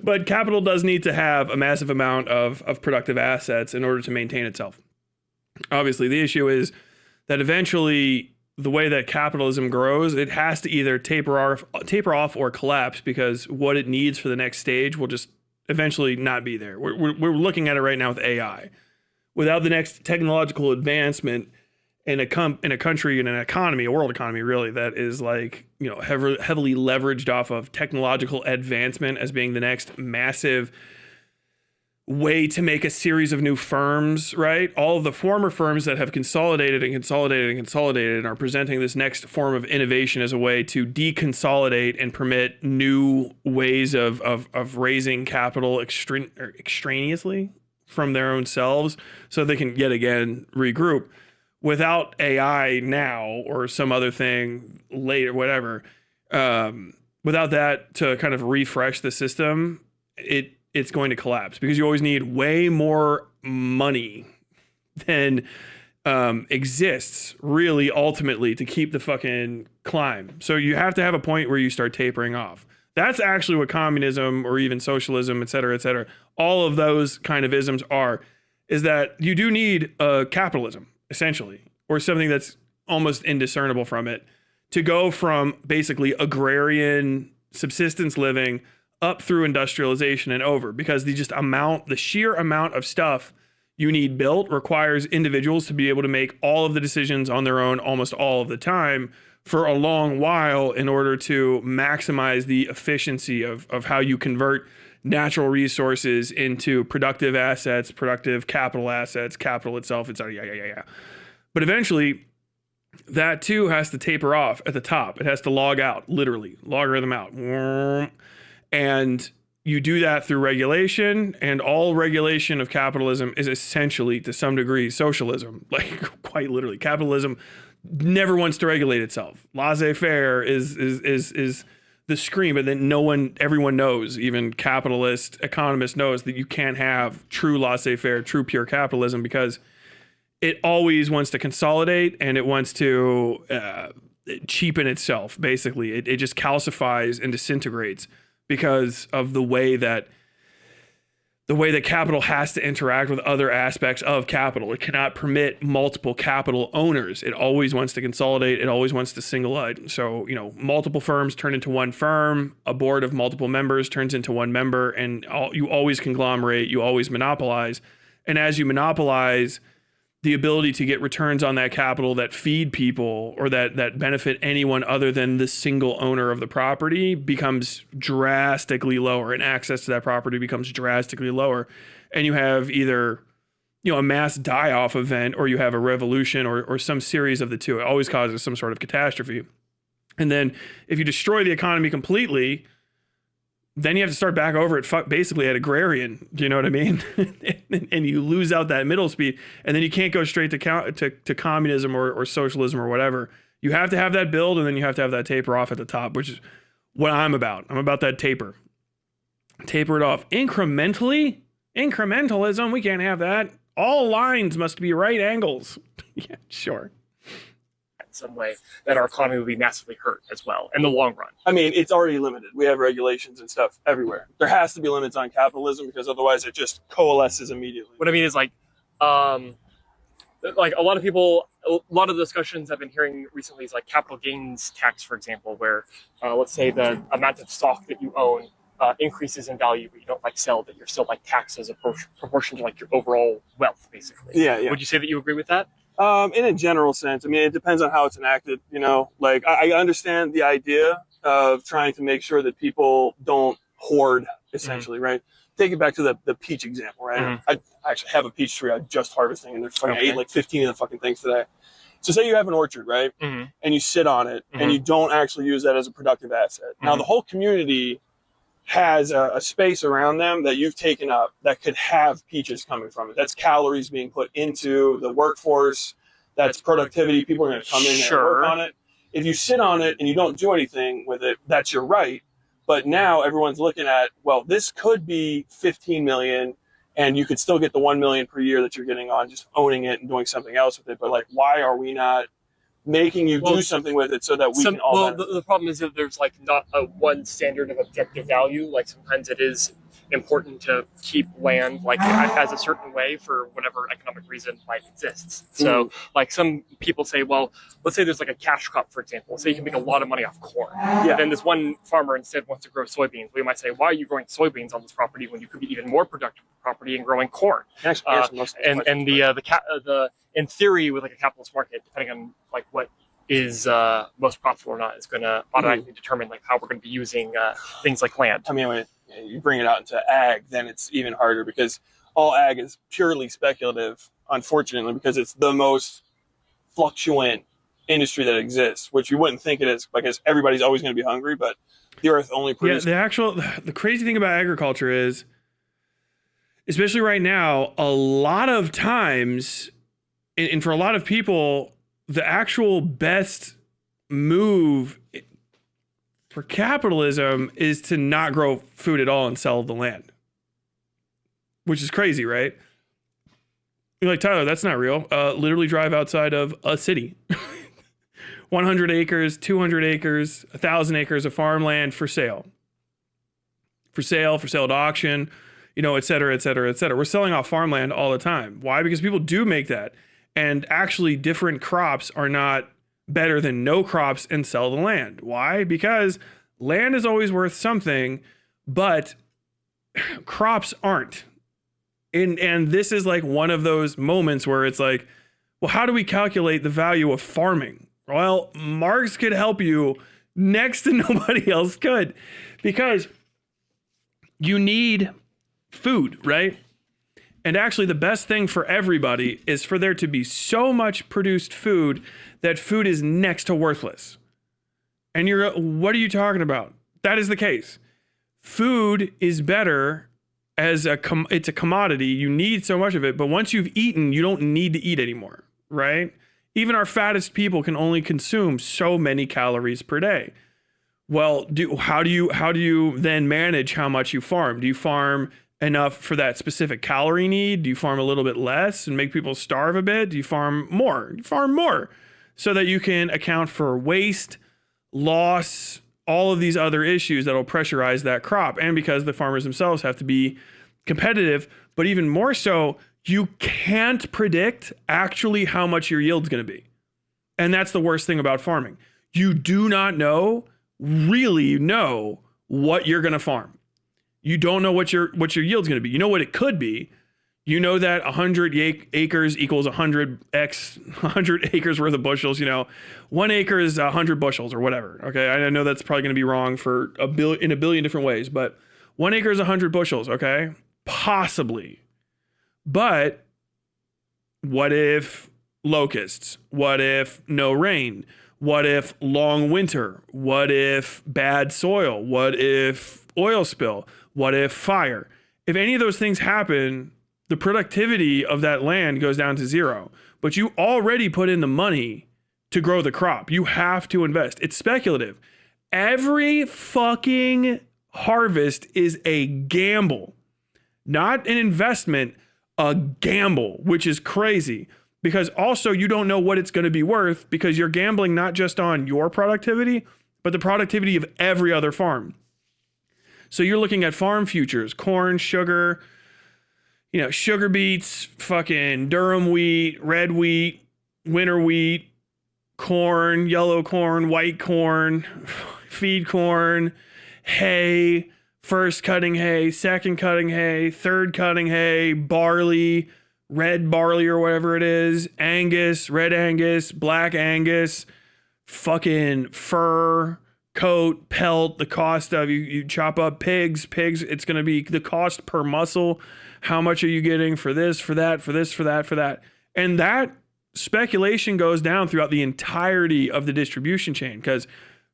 But capital does need to have a massive amount of productive assets in order to maintain itself. Obviously, the issue is that eventually the way that capitalism grows, it has to either taper off or collapse, because what it needs for the next stage will just eventually not be there. We're looking at it right now with AI. Without the next technological advancement in a country, in an economy, a world economy really, that is like, heavily leveraged off of technological advancement as being the next massive way to make a series of new firms, right? All of the former firms that have consolidated and are presenting this next form of innovation as a way to deconsolidate and permit new ways of raising capital extraneously from their own selves, so they can yet again regroup. Without AI now or some other thing later, whatever, without that to kind of refresh the system, it's going to collapse, because you always need way more money than exists really ultimately to keep the fucking climb. So you have to have a point where you start tapering off. That's actually what communism or even socialism, et cetera, all of those kind of isms is that you do need capitalism, essentially, or something that's almost indiscernible from it, to go from basically agrarian subsistence living up through industrialization and over, because the sheer amount of stuff you need built requires individuals to be able to make all of the decisions on their own almost all of the time for a long while in order to maximize the efficiency of how you convert natural resources into productive assets, productive capital assets, capital itself, etc. But eventually, that too has to taper off at the top. It has to log out, literally, logarithm out. And you do that through regulation, and all regulation of capitalism is essentially, to some degree, socialism. Like, quite literally. Capitalism never wants to regulate itself. Laissez-faire is the scream, but then everyone knows, even capitalist economists knows, that you can't have true laissez-faire, true pure capitalism, because it always wants to consolidate, and it wants to cheapen itself, basically. It just calcifies and disintegrates because of the way that capital has to interact with other aspects of capital. It cannot permit multiple capital owners. It always wants to consolidate. It always wants to single out. So, multiple firms turn into one firm. A board of multiple members turns into one member, and you always conglomerate. You always monopolize. And as you monopolize, the ability to get returns on that capital that feed people or that benefit anyone other than the single owner of the property becomes drastically lower, and access to that property becomes drastically lower. And you have either, a mass die-off event, or you have a revolution, or some series of the two. It always causes some sort of catastrophe. And then if you destroy the economy completely, then you have to start back over basically at agrarian. Do you know what I mean? And you lose out that middle speed, and then you can't go straight to communism or socialism or whatever. You have to have that build, and then you have to have that taper off at the top, which is what I'm about. I'm about that taper. Taper it off incrementally. Incrementalism, we can't have that. All lines must be right angles. Yeah, sure. Some way that our economy would be massively hurt as well in the long run. I mean, it's already limited. We have regulations and stuff everywhere. There has to be limits on capitalism, because otherwise it just coalesces immediately. What I mean is like a lot of people, a lot of the discussions I've been hearing recently is like capital gains tax, for example, where let's say the amount of stock that you own increases in value, but you don't sell, that you're still taxed as a proportion to your overall wealth, basically. Yeah. Would you say that you agree with that? In a general sense, I mean, it depends on how it's enacted, I understand the idea of trying to make sure that people don't hoard, essentially, right? Take it back to the peach example, right? I actually have a peach tree I'm just harvesting, and I ate 15 of the fucking things today. So say you have an orchard, right? And you sit on it, and you don't actually use that as a productive asset. Now, the whole community has a space around them that you've taken up that could have peaches coming from it. That's calories being put into the workforce. That's productivity. People are going to come in and work on it. If you sit on it and you don't do anything with it, that's your right. But now everyone's looking at, well, this could be 15 million and you could still get the 1 million per year that you're getting on just owning it and doing something else with it. But like, why are we not making you do something with it so that we can all the problem is that there's like not a one standard of objective value. Like sometimes it is important to keep land like as a certain way for whatever economic reason life exists. So like some people say, well, let's say there's like a cash crop, for example. Say you can make a lot of money off corn. Yeah. Then this one farmer instead wants to grow soybeans. We might say, why are you growing soybeans on this property when you could be even more productive property and growing corn? In theory, with like a capitalist market, depending on like what is most profitable or not, is going to automatically determine like how we're going to be using things like land. I mean, when you bring it out into ag, then it's even harder because all ag is purely speculative, unfortunately, because it's the most fluctuant industry that exists, which you wouldn't think it is because everybody's always going to be hungry, but the earth only produces. Yeah, the crazy thing about agriculture is, especially right now, a lot of times, and for a lot of people, the actual best move for capitalism is to not grow food at all and sell the land, which is crazy, right? You're like, Tyler, that's not real. Literally drive outside of a city. 100 acres, 200 acres, 1,000 acres of farmland for sale. For sale to auction, et cetera, et cetera, et cetera. We're selling off farmland all the time. Why? Because people do make that. And actually different crops are not better than no crops and sell the land. Why? Because land is always worth something, but crops aren't. And this is like one of those moments where it's like, well, how do we calculate the value of farming? Well, Marx could help you next to nobody else could, because you need food, right? And actually the best thing for everybody is for there to be so much produced food that food is next to worthless. And what are you talking about? That is the case. Food is better as it's a commodity. You need so much of it, but once you've eaten, you don't need to eat anymore, right? Even our fattest people can only consume so many calories per day. Well, how do you then manage how much you farm? Do you farm enough for that specific calorie need? Do you farm a little bit less and make people starve a bit? Do you farm more? You farm more so that you can account for waste, loss, all of these other issues that will pressurize that crop. And because the farmers themselves have to be competitive, but even more so, you can't predict actually how much your yield's going to be. And that's the worst thing about farming. You do not really know what you're going to farm. You don't know what your yield's going to be. You know what it could be. You know that 100 acres equals 100 acres worth of bushels. 1 acre is 100 bushels or whatever. Okay, I know that's probably going to be wrong for in a billion different ways, but 1 acre is 100 bushels. Okay, possibly. But what if locusts? What if no rain? What if long winter? What if bad soil? What if oil spill? What if fire? If any of those things happen, the productivity of that land goes down to zero. But you already put in the money to grow the crop. You have to invest. It's speculative. Every fucking harvest is a gamble, not an investment, a gamble, which is crazy. Because also you don't know what it's going to be worth because you're gambling not just on your productivity, but the productivity of every other farm. So you're looking at farm futures, corn, sugar, sugar beets, fucking durum wheat, red wheat, winter wheat, corn, yellow corn, white corn, feed corn, hay, first cutting hay, second cutting hay, third cutting hay, barley, red barley or whatever it is, Angus, red Angus, black Angus, fucking fur, coat, pelt, the cost of you chop up pigs, it's going to be the cost per muscle. How much are you getting for this, for that, for this, for that, for that? And that speculation goes down throughout the entirety of the distribution chain, because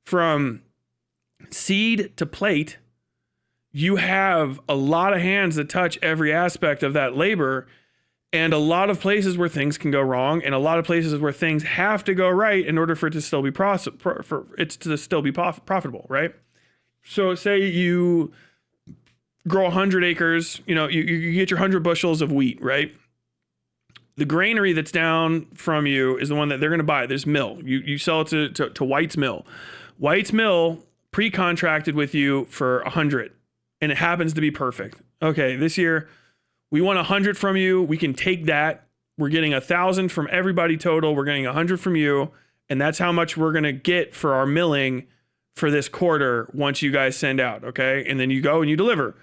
from seed to plate, you have a lot of hands that touch every aspect of that labor, and a lot of places where things can go wrong, and a lot of places where things have to go right in order for it to still be profitable, right? So say you grow 100 acres, you get your 100 bushels of wheat, right? The granary that's down from you is the one that they're going to buy. There's mill. You sell it to White's Mill. White's Mill pre-contracted with you for 100, and it happens to be perfect. Okay, this year we want 100 from you. We can take that. We're getting 1,000 from everybody total. We're getting 100 from you, and that's how much we're going to get for our milling for this quarter once you guys send out, okay? And then you go and you deliver.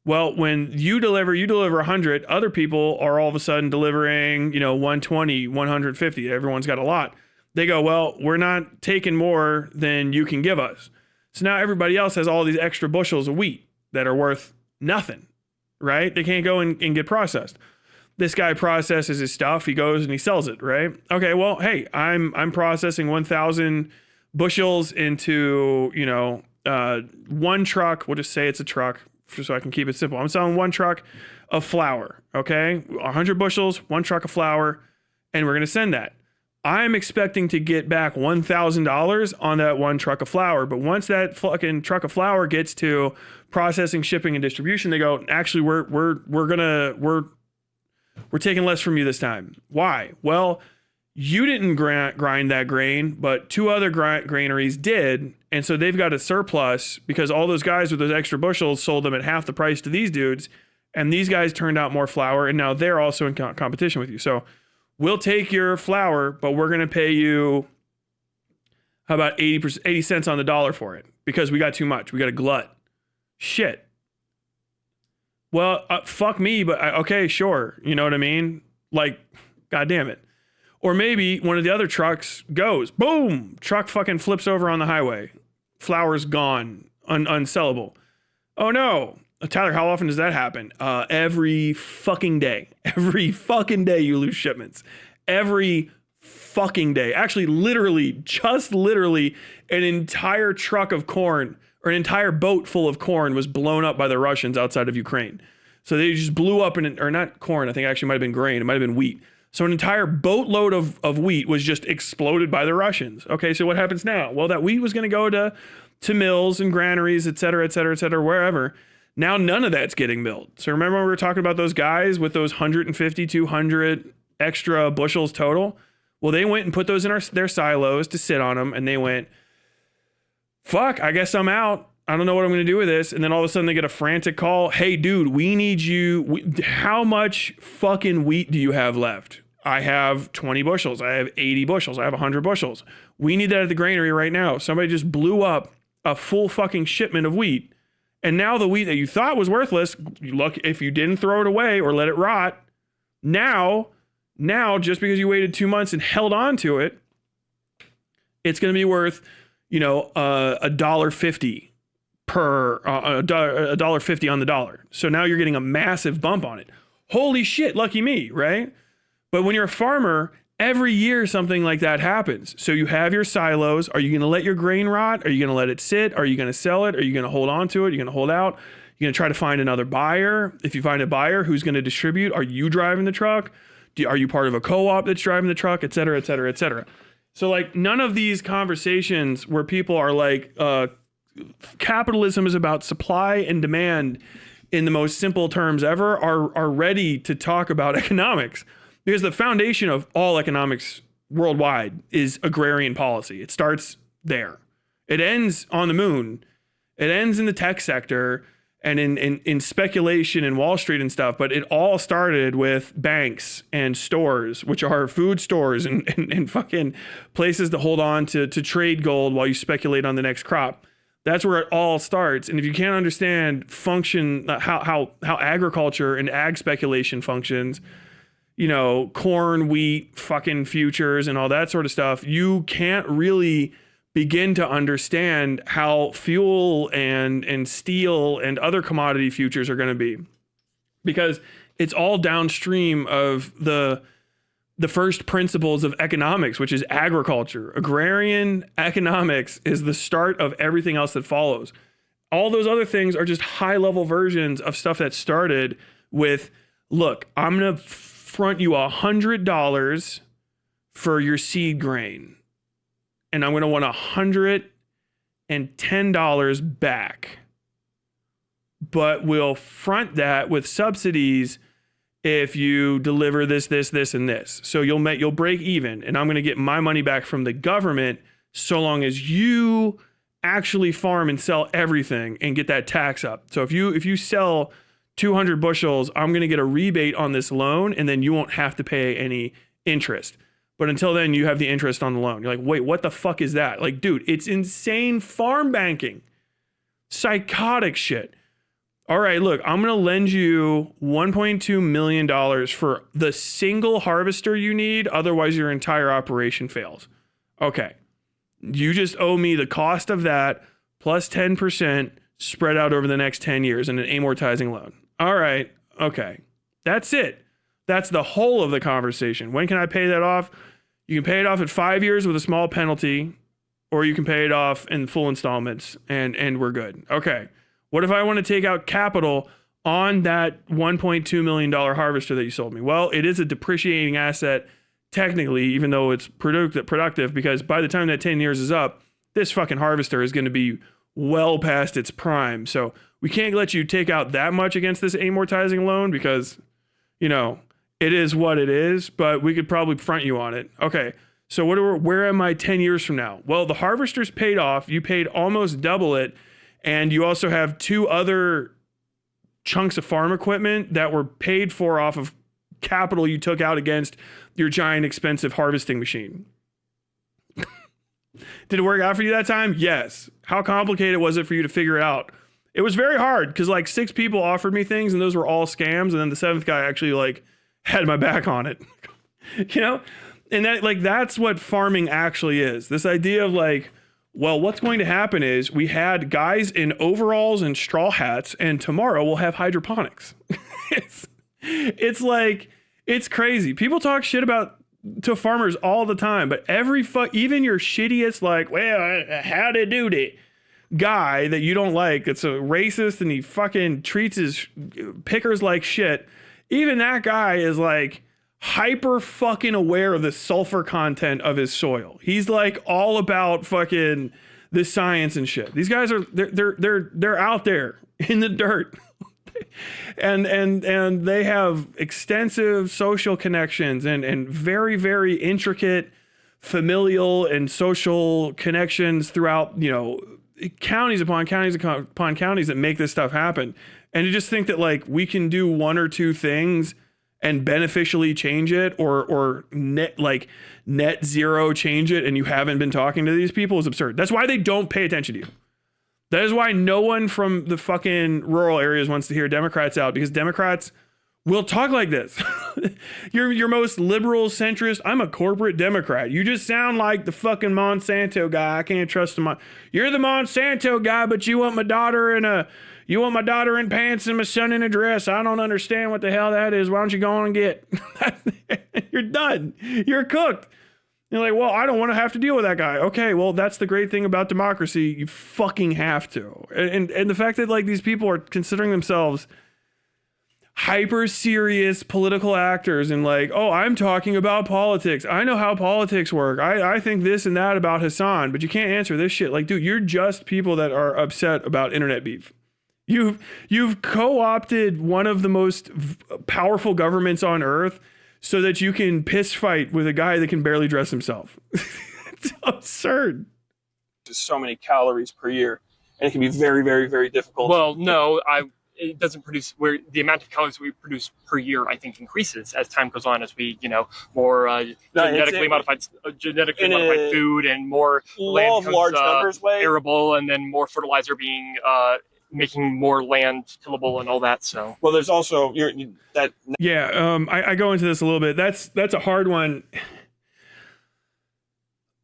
Well, when you deliver 100, other people are all of a sudden delivering, 120, 150. Everyone's got a lot. They go, well, we're not taking more than you can give us. So now everybody else has all these extra bushels of wheat that are worth nothing, right? They can't go and get processed. This guy processes his stuff. He goes and he sells it, right? Okay, well, hey, I'm processing 1,000 bushels into, one truck. We'll just say it's a truck, so I can keep it simple. I'm selling one truck of flour, okay? 100 bushels, one truck of flour, and we're going to send that. I'm expecting to get back $1,000 on that one truck of flour, but once that fucking truck of flour gets to processing, shipping, and distribution, they go, actually, we're taking less from you this time. Why? Well, you didn't grind that grain, but two other granaries did. And so they've got a surplus because all those guys with those extra bushels sold them at half the price to these dudes. And these guys turned out more flour, and now they're also in competition with you. So we'll take your flour, but we're going to pay you, how about 80 cents on the dollar for it? Because we got too much. We got a glut. Shit. Well, fuck me, but okay, sure. You know what I mean? Like, God damn it. Or maybe one of the other trucks goes, boom, truck fucking flips over on the highway. Flour's gone, unsellable. Oh no. Tyler, how often does that happen? Every fucking day. Every fucking day you lose shipments. Every fucking day. Actually, just literally, an entire truck of corn or an entire boat full of corn was blown up by the Russians outside of Ukraine. So they just blew up, or not corn, I think actually might have been grain. It might have been wheat. So an entire boatload of wheat was just exploded by the Russians. Okay, so what happens now? Well, that wheat was going to go to mills and granaries, et cetera, wherever. Now none of that's getting milled. So remember when we were talking about those guys with those 150, 200 extra bushels total? Well, they went and put those in their silos to sit on them, and they went, fuck, I guess I'm out. I don't know what I'm going to do with this. And then all of a sudden they get a frantic call. Hey, dude, we need you. How much fucking wheat do you have left? I have 20 bushels. I have 80 bushels. I have 100 bushels. We need that at the granary right now. Somebody just blew up a full fucking shipment of wheat. And now the wheat that you thought was worthless, look, if you didn't throw it away or let it rot, now, just because you waited 2 months and held on to it, it's going to be worth, $1.50 per $1.50 on the dollar. So now you're getting a massive bump on it. Holy shit, lucky me, right? But when you're a farmer, every year something like that happens. So you have your silos. Are you going to let your grain rot? Are you going to let it sit? Are you going to sell it? Are you going to hold on to it? Are you going to hold out? You're going to try to find another buyer. If you find a buyer, who's going to distribute? Are you driving the truck? Are you part of a co-op that's driving the truck, et cetera, et cetera, et cetera? So like none of these conversations where people are like, capitalism is about supply and demand in the most simple terms ever are ready to talk about economics. Because the foundation of all economics worldwide is agrarian policy. It starts there. It ends on the moon. It ends in the tech sector and in speculation and Wall Street and stuff. But it all started with banks and stores, which are food stores and fucking places to hold on to trade gold while you speculate on the next crop. That's where it all starts. And if you can't understand how agriculture and ag speculation functions, corn, wheat, fucking futures and all that sort of stuff, you can't really begin to understand how fuel and steel and other commodity futures are going to be, because it's all downstream of the first principles of economics, which is agriculture. Agrarian economics is the start of everything else that follows. All those other things are just high level versions of stuff that started with, look, I'm going to front you $100 for your seed grain. And I'm going to want $110 back. But we'll front that with subsidies if you deliver this, and this. So you'll break even, and I'm going to get my money back from the government so long as you actually farm and sell everything and get that tax up. So if you sell 200 bushels, I'm going to get a rebate on this loan, and then you won't have to pay any interest. But until then, you have the interest on the loan. You're like, wait, what the fuck is that? Like, dude, it's insane farm banking. Psychotic shit. All right, look, I'm going to lend you $1.2 million for the single harvester you need. Otherwise, your entire operation fails. Okay. You just owe me the cost of that plus 10% spread out over the next 10 years in an amortizing loan. All right. Okay. That's it. That's the whole of the conversation. When can I pay that off? You can pay it off at 5 years with a small penalty, or you can pay it off in full installments and we're good. Okay. What if I want to take out capital on that $1.2 million harvester that you sold me? Well, it is a depreciating asset technically, even though it's productive, because by the time that 10 years is up, this fucking harvester is going to be well past its prime. So we can't let you take out that much against this amortizing loan because, you know, it is what it is, but we could probably front you on it. Okay. So where am I 10 years from now? Well, the harvester's paid off. You paid almost double it. And you also have 2 other chunks of farm equipment that were paid for off of capital you took out against your giant expensive harvesting machine. Did it work out for you that time? Yes. How complicated was it for you to figure it out? It was very hard because like 6 people offered me things and those were all scams. And then the 7th guy actually like had my back on it, you know? And that's what farming actually is. This idea of like, well, what's going to happen is we had guys in overalls and straw hats, and tomorrow we'll have hydroponics. It's like, it's crazy. People talk shit to farmers all the time, but even your shittiest, like, well, howdy doody guy that you don't like, that's a racist and he fucking treats his pickers like shit. Even that guy is like, hyper fucking aware of the sulfur content of his soil. He's like all about fucking the science and shit. These guys are they're out there in the dirt. and they have extensive social connections and very, very intricate familial and social connections throughout, you know, counties upon counties upon counties that make this stuff happen. And to just think that like we can do 1 or 2 things and beneficially change it or net zero change it and you haven't been talking to these people is absurd. That's why they don't pay attention to you. That is why no one from the fucking rural areas wants to hear Democrats out, because Democrats will talk like this. Your most liberal centrist, I'm a corporate Democrat. You just sound like the fucking Monsanto guy. I can't trust him. You're the Monsanto guy, but you want my daughter in pants and my son in a dress. I don't understand what the hell that is. Why don't you go on and get? You're done. You're cooked. You're like, well, I don't want to have to deal with that guy. Okay, well, that's the great thing about democracy. You fucking have to. And the fact that like these people are considering themselves hyper serious political actors and like, oh, I'm talking about politics. I know how politics work. I think this and that about Hassan, but you can't answer this shit. Like, dude, you're just people that are upset about internet beef. You've co-opted one of the most powerful governments on earth so that you can piss fight with a guy that can barely dress himself. It's absurd. Just so many calories per year, and it can be very, very, very difficult. Well, no, it doesn't produce where the amount of calories we produce per year, I think, increases as time goes on, as we, more genetically modified food and more land becomes large numbers arable, and then more fertilizer being making more land tillable and all that. So, well, there's also I go into this a little bit. That's a hard one.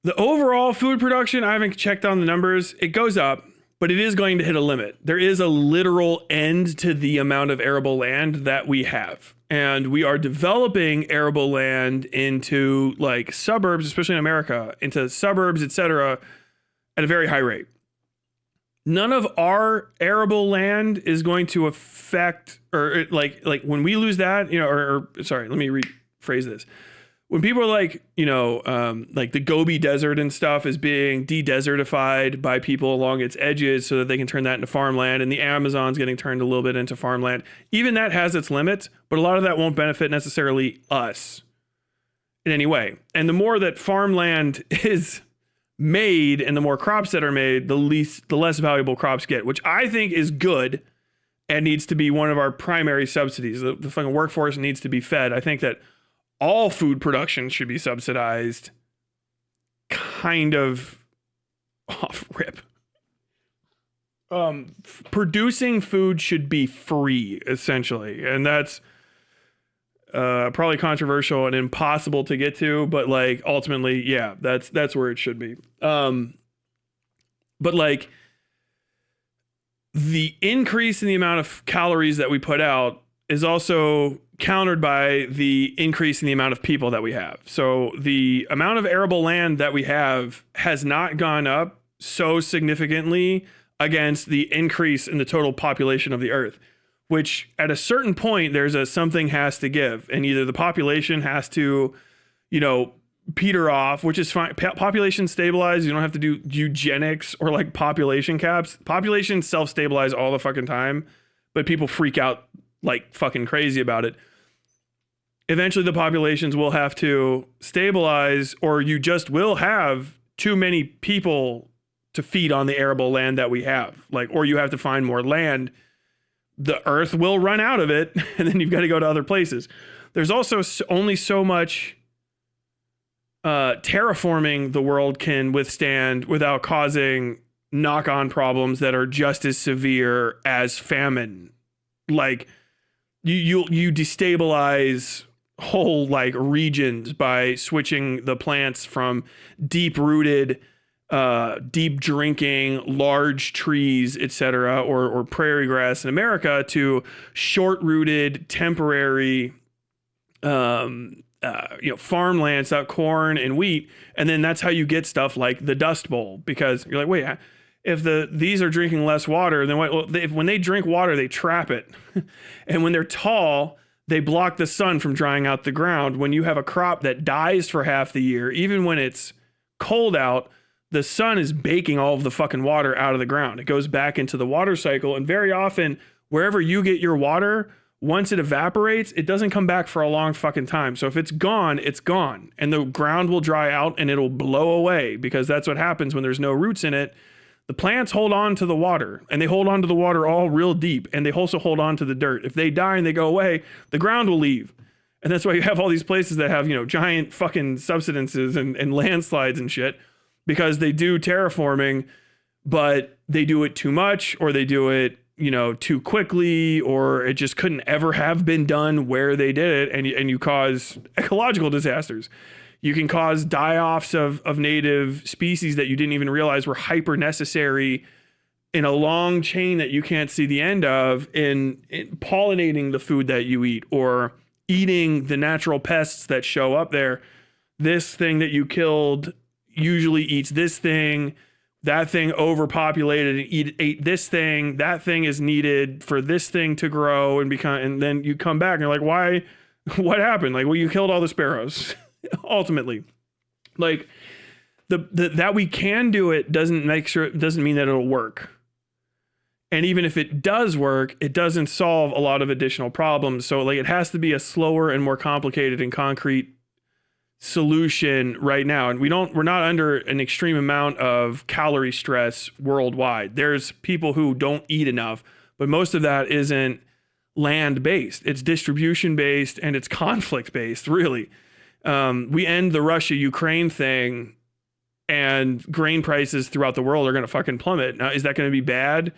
The overall food production, I haven't checked on the numbers. It goes up, but it is going to hit a limit. There is a literal end to the amount of arable land that we have. And we are developing arable land into like suburbs, especially in America, into suburbs, etc., at a very high rate. none of our arable land is going to affect, or like when we lose that, or sorry, let me rephrase this. When people are like, like the Gobi Desert and stuff is being de-desertified by people along its edges so that they can turn that into farmland, and the Amazon's getting turned a little bit into farmland. Even that has its limits, but a lot of that won't benefit necessarily us in any way. And the more that farmland is made and the more crops that are made, the less valuable crops get, which I think is good and needs to be one of our primary subsidies. The fucking workforce needs to be fed. I think that all food production should be subsidized, kind of off rip. Producing food should be free, essentially. And that's probably controversial and impossible to get to, but like ultimately, yeah, that's where it should be. But like the increase in the amount of calories that we put out is also countered by the increase in the amount of people that we have. So the amount of arable land that we have has not gone up so significantly against the increase in the total population of the earth, which at a certain point, there's something has to give. And either the population has to, peter off, which is fine. Population stabilize. You don't have to do eugenics or like population caps. Populations self-stabilize all the fucking time, but people freak out like fucking crazy about it. Eventually the populations will have to stabilize, or you just will have too many people to feed on the arable land that we have. Or you have to find more land. The earth will run out of it, and then you've got to go to other places. There's also only so much terraforming the world can withstand without causing knock-on problems that are just as severe as famine. Like you destabilize whole regions by switching the plants from deep-rooted, deep drinking, large trees, etc., or prairie grass in America to short-rooted, temporary, farmlands, corn and wheat, and then that's how you get stuff like the Dust Bowl, because you're like, wait, if these are drinking less water, then when they drink water, they trap it, and when they're tall, they block the sun from drying out the ground. When you have a crop that dies for half the year, even when it's cold out, the sun is baking all of the fucking water out of the ground. It goes back into the water cycle. And very often, wherever you get your water, once it evaporates, it doesn't come back for a long fucking time. So if it's gone, it's gone. And the ground will dry out and it'll blow away, because that's what happens when there's no roots in it. The plants hold on to the water, and they hold on to the water all real deep, and they also hold on to the dirt. If they die and they go away, the ground will leave. And that's why you have all these places that have, giant fucking subsidences and landslides and shit, because they do terraforming, but they do it too much, or they do it, too quickly, or it just couldn't ever have been done where they did it, and you cause ecological disasters. You can cause die-offs of native species that you didn't even realize were hyper necessary in a long chain that you can't see the end of, in pollinating the food that you eat, or eating the natural pests that show up there. This thing that you killed usually eats this thing. That thing overpopulated and ate this thing. That thing is needed for this thing to grow and become. And then you come back and you're like, why? What happened? Well, you killed all the sparrows. Ultimately, that we can do it doesn't mean that it'll work. And even if it does work, it doesn't solve a lot of additional problems. So it has to be a slower and more complicated and concrete solution right now. And we're not under an extreme amount of calorie stress worldwide. There's people who don't eat enough, but most of that isn't land based. It's distribution based, and it's conflict based, really. We end the Russia-Ukraine thing, and grain prices throughout the world are going to fucking plummet. Now, is that going to be bad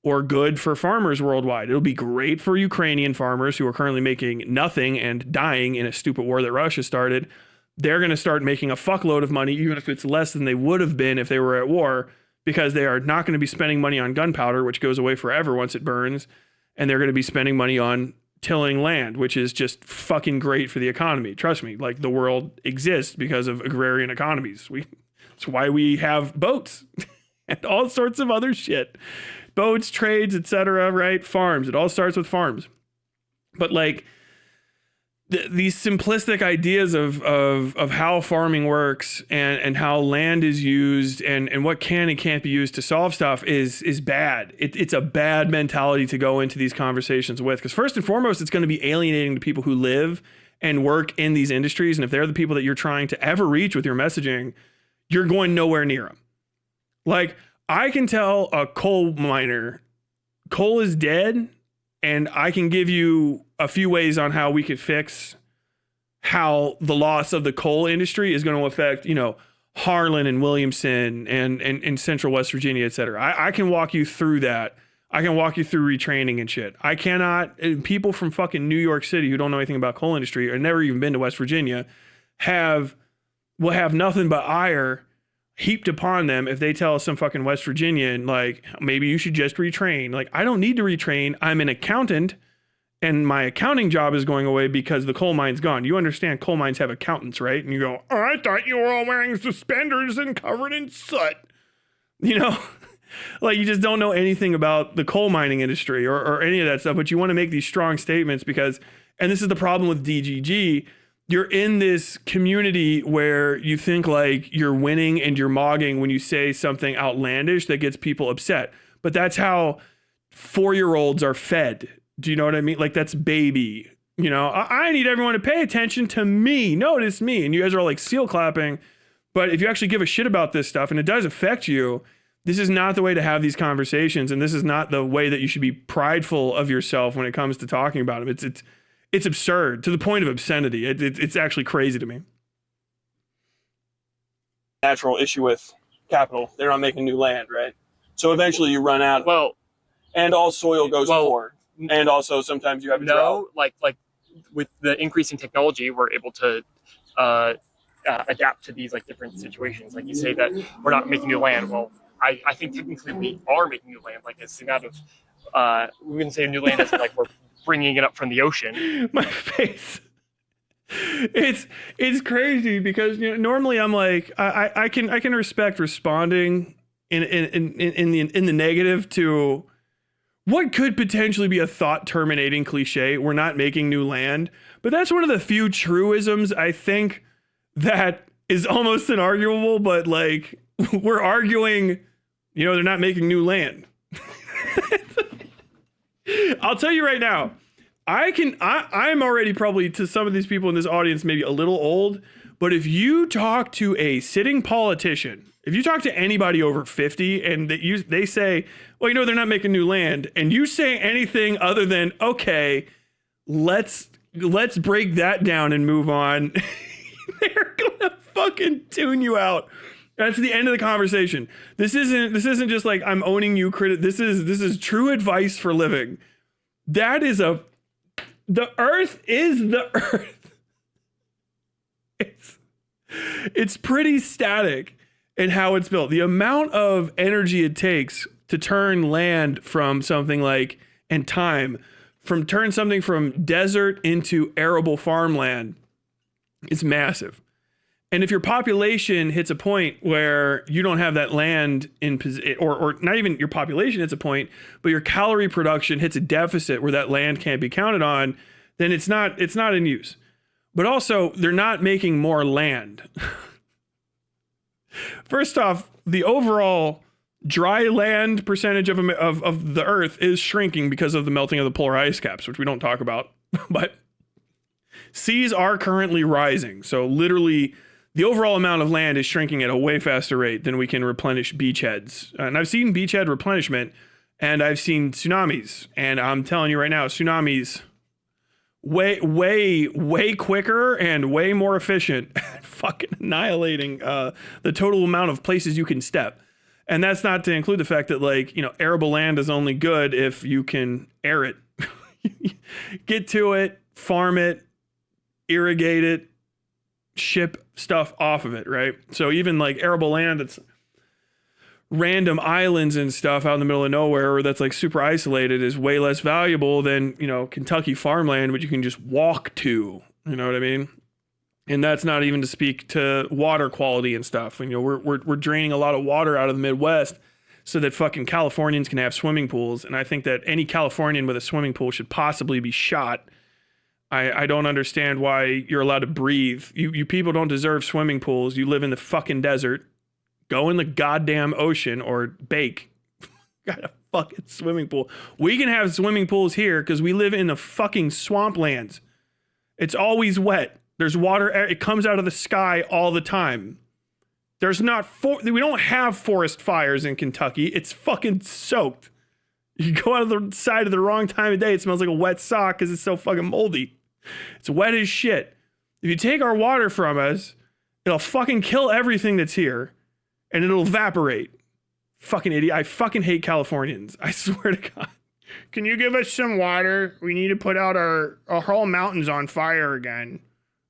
or good for farmers worldwide? It'll be great for Ukrainian farmers who are currently making nothing and dying in a stupid war that Russia started. They're going to start making a fuckload of money, even if it's less than they would have been if they were at war, because they are not going to be spending money on gunpowder, which goes away forever once it burns. And they're going to be spending money on tilling land, which is just fucking great for the economy. Trust me, the world exists because of agrarian economies. That's why we have boats. and all sorts of other shit. Boats, trades, etc., right? Farms. It all starts with farms. But like these simplistic ideas of how farming works and how land is used and what can and can't be used to solve stuff is bad. It's a bad mentality to go into these conversations with, because first and foremost, it's going to be alienating to people who live and work in these industries. And if they're the people that you're trying to ever reach with your messaging, you're going nowhere near them. Like, I can tell a coal miner, coal is dead, and I can give you a few ways on how we could fix how the loss of the coal industry is going to affect, Harlan and Williamson and Central West Virginia, et cetera. I can walk you through that. I can walk you through retraining and shit. I cannot, people from fucking New York City who don't know anything about coal industry or never even been to West Virginia will have nothing but ire heaped upon them if they tell some fucking West Virginian, like, maybe you should just retrain. Like, I don't need to retrain. I'm an accountant and my accounting job is going away because the coal mine's gone. You understand coal mines have accountants, right? And you go, oh, I thought you were all wearing suspenders and covered in soot. Like, you just don't know anything about the coal mining industry or any of that stuff, but you want to make these strong statements because, and this is the problem with DGG, you're in this community where you think like you're winning and you're mogging when you say something outlandish that gets people upset. But that's how 4-year-olds are fed. Do you know what I mean? Like, that's baby. I need everyone to pay attention to me. Notice me. And you guys are all like seal clapping. But if you actually give a shit about this stuff and it does affect you, this is not the way to have these conversations. And this is not the way that you should be prideful of yourself when it comes to talking about them. It's absurd to the point of obscenity. It's actually crazy to me. Natural issue with capital. They're not making new land, right? So eventually you run out. Well, and all soil goes poor. And also sometimes you have a drought. Like with the increasing technology, we're able to adapt to these like different situations. Like you say that we're not making new land. Well, I think technically we are making new land. Like it's the amount of we wouldn't say new land as like we're bringing it up from the ocean. My face. It's crazy because normally I'm like I can respect responding in the negative to what could potentially be a thought terminating cliche. We're not making new land, but that's one of the few truisms I think that is almost inarguable. But like we're arguing, they're not making new land. I'll tell you right now, I'm already probably to some of these people in this audience maybe a little old, but if you talk to a sitting politician, if you talk to anybody over 50 and they say, well, they're not making new land, and you say anything other than, okay, let's break that down and move on, they're gonna fucking tune you out. That's the end of the conversation. This isn't just like I'm owning you credit. This is true advice for living. That is the earth is the earth. It's pretty static in how it's built. The amount of energy it takes to turn land from something like, and time, turn something from desert into arable farmland is massive. And if your population hits a point where you don't have that land in position, or not even your population hits a point, but your calorie production hits a deficit where that land can't be counted on, then it's not in use. But also, they're not making more land. First off, the overall dry land percentage of the earth is shrinking because of the melting of the polar ice caps, which we don't talk about. But seas are currently rising. So literally, the overall amount of land is shrinking at a way faster rate than we can replenish beachheads. And I've seen beachhead replenishment, and I've seen tsunamis. And I'm telling you right now, tsunamis way quicker and way more efficient at fucking annihilating the total amount of places you can step. And that's not to include the fact that, like, arable land is only good if you can air it. Get to it, farm it, irrigate it, ship stuff off of it, right? So even like arable land that's random islands and stuff out in the middle of nowhere, or that's like super isolated, is way less valuable than Kentucky farmland, which you can just walk to. You know what I mean? And that's not even to speak to water quality and stuff. We're draining a lot of water out of the Midwest so that fucking Californians can have swimming pools. And I think that any Californian with a swimming pool should possibly be shot. I don't understand why you're allowed to breathe. You people don't deserve swimming pools. You live in the fucking desert. Go in the goddamn ocean or bake. Got a fucking swimming pool. We can have swimming pools here because we live in the fucking swamplands. It's always wet. There's water. It comes out of the sky all the time. We don't have forest fires in Kentucky. It's fucking soaked. You go out of the side at the wrong time of day, it smells like a wet sock because it's so fucking moldy. It's wet as shit. If you take our water from us, it'll fucking kill everything that's here, and it'll evaporate. Fucking idiot. I fucking hate Californians. I swear to God. Can you give us some water? We need to put out our whole mountains on fire again.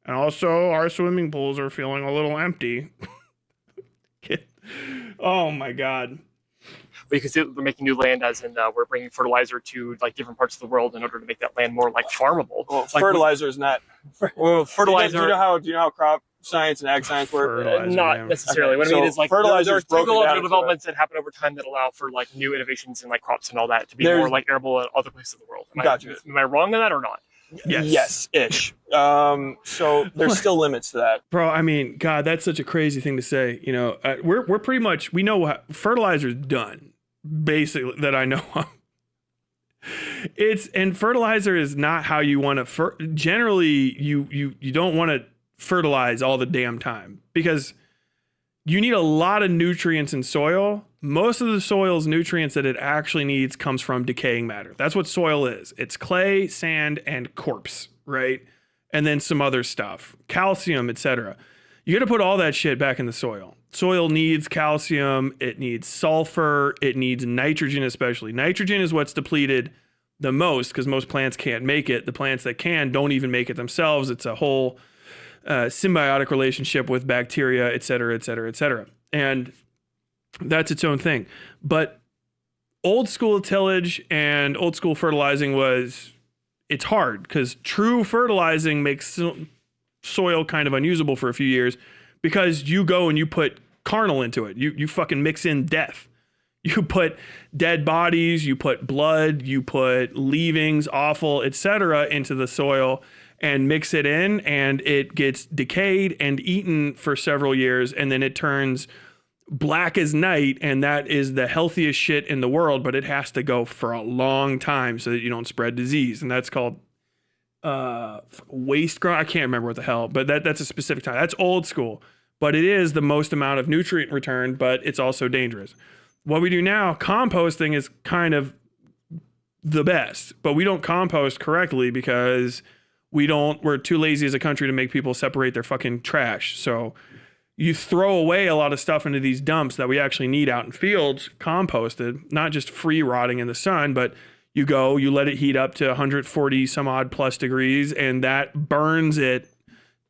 And also, our swimming pools are feeling a little empty. Oh my God. But you can see that they're making new land, as in we're bringing fertilizer to like different parts of the world in order to make that land more like farmable. Well, fertilizer is not. Well, fertilizer. Do you know how crop science and ag science work? Not necessarily. What I mean is like fertilizer. There's technological developments that happen over time that allow for like new innovations in like crops and all that to be more like arable in other places of the world. Am I wrong on that or not? Yes, ish. So there's still limits to that, bro. I mean, God, that's such a crazy thing to say. You know, we're pretty much, we know fertilizer's done, basically, that I know of. And fertilizer is not how you want to. Generally, you don't want to fertilize all the damn time because you need a lot of nutrients in soil. Most of the soil's nutrients that it actually needs comes from decaying matter. That's what soil is. It's clay, sand, and corpse, right? And then some other stuff, calcium, etc. You got to put all that shit back in the soil. Soil needs calcium. It needs sulfur. It needs nitrogen, especially. Nitrogen is what's depleted the most because most plants can't make it. The plants that can don't even make it themselves. It's a whole symbiotic relationship with bacteria, etc., etc., etc. And that's its own thing. But old school tillage and old school fertilizing it's hard because true fertilizing makes soil kind of unusable for a few years because you go and you put carnal into it. You fucking mix in death. You put dead bodies, you put blood, you put leavings, offal, etc. into the soil and mix it in, and it gets decayed and eaten for several years, and then it turns black as night, and that is the healthiest shit in the world, but it has to go for a long time so that you don't spread disease, and that's called waste grow. I can't remember what the hell, but that's a specific time. That's old school, but it is the most amount of nutrient return, but it's also dangerous. What we do now, composting is kind of the best, but we don't compost correctly because we're too lazy as a country to make people separate their fucking trash. So you throw away a lot of stuff into these dumps that we actually need out in fields, composted, not just free rotting in the sun, but you let it heat up to 140 some odd plus degrees, and that burns it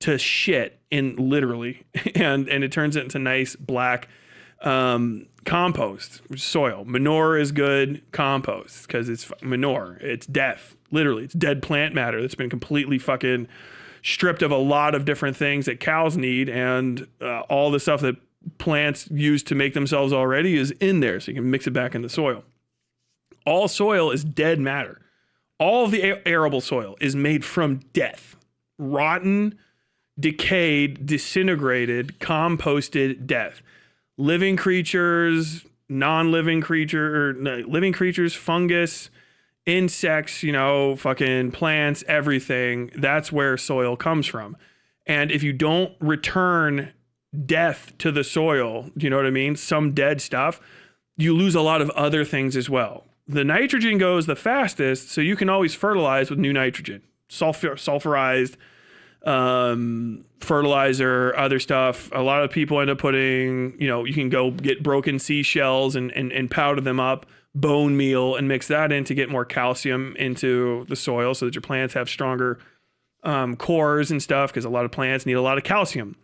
to shit literally. And it turns it into nice black compost, soil. Manure is good compost because it's manure. It's death. Literally, it's dead plant matter that's been completely fucking stripped of a lot of different things that cows need, and all the stuff that plants use to make themselves already is in there, so you can mix it back in the soil. All soil is dead matter. All of the arable soil is made from death. Rotten, decayed, disintegrated, composted death. Living creatures, non-living living creatures, fungus, insects, fucking plants, everything. That's where soil comes from. And if you don't return death to the soil, you know what I mean? Some dead stuff, you lose a lot of other things as well. The nitrogen goes the fastest, so you can always fertilize with new nitrogen. Sulfurized fertilizer, other stuff. A lot of people end up putting, you can go get broken seashells and powder them up, bone meal, and mix that in to get more calcium into the soil so that your plants have stronger cores and stuff, because a lot of plants need a lot of calcium.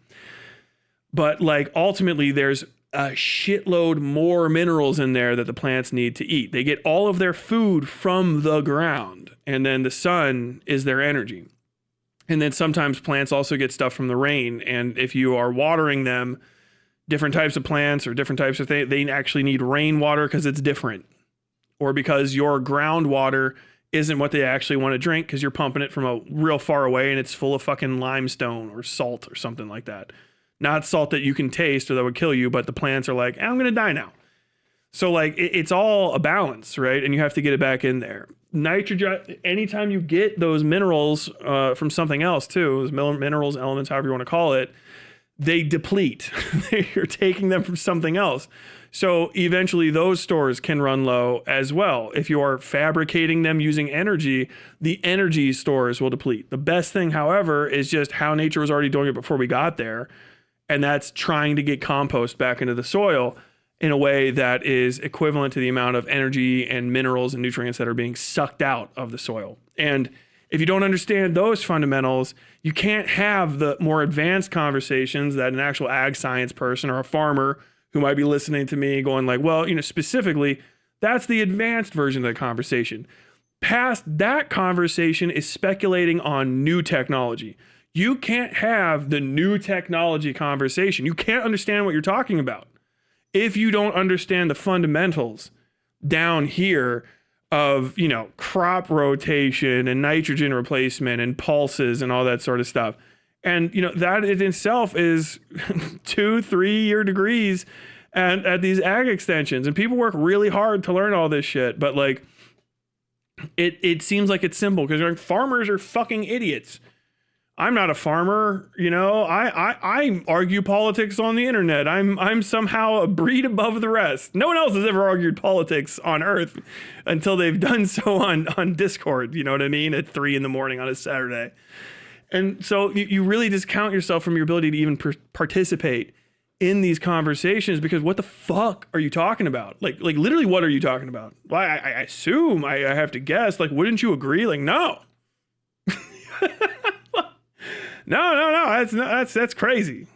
But ultimately there's a shitload more minerals in there that the plants need to eat. They get all of their food from the ground, and then the sun is their energy. And then sometimes plants also get stuff from the rain, and if you are watering them different types of plants or different types of things, they actually need rainwater because it's different, or because your groundwater isn't what they actually want to drink because you're pumping it from a real far away and it's full of fucking limestone or salt or something like that. Not salt that you can taste or that would kill you, but the plants are like, I'm going to die now. So like it's all a balance, right? And you have to get it back in there. Nitrogen, anytime you get those minerals from something else too, those minerals, elements, however you want to call it, they deplete. You're taking them from something else. So eventually those stores can run low as well. If you are fabricating them using energy, the energy stores will deplete. The best thing, however, is just how nature was already doing it before we got there. And that's trying to get compost back into the soil in a way that is equivalent to the amount of energy and minerals and nutrients that are being sucked out of the soil. And if you don't understand those fundamentals, you can't have the more advanced conversations that an actual ag science person or a farmer who might be listening to me going like, well, specifically, that's the advanced version of the conversation. Past that conversation is speculating on new technology. You can't have the new technology conversation. You can't understand what you're talking about if you don't understand the fundamentals down here of, crop rotation and nitrogen replacement and pulses and all that sort of stuff. And, that in itself is 2-3 year degrees at these ag extensions. And people work really hard to learn all this shit. But like, it seems like it's simple because like, farmers are fucking idiots. I'm not a farmer, I argue politics on the internet. I'm somehow a breed above the rest. No one else has ever argued politics on Earth until they've done so on Discord, you know what I mean? At 3 a.m. on a Saturday. And so you really discount yourself from your ability to even participate in these conversations because what the fuck are you talking about? Like literally what are you talking about? Well, I assume I have to guess, like, wouldn't you agree? Like, no. No, that's crazy.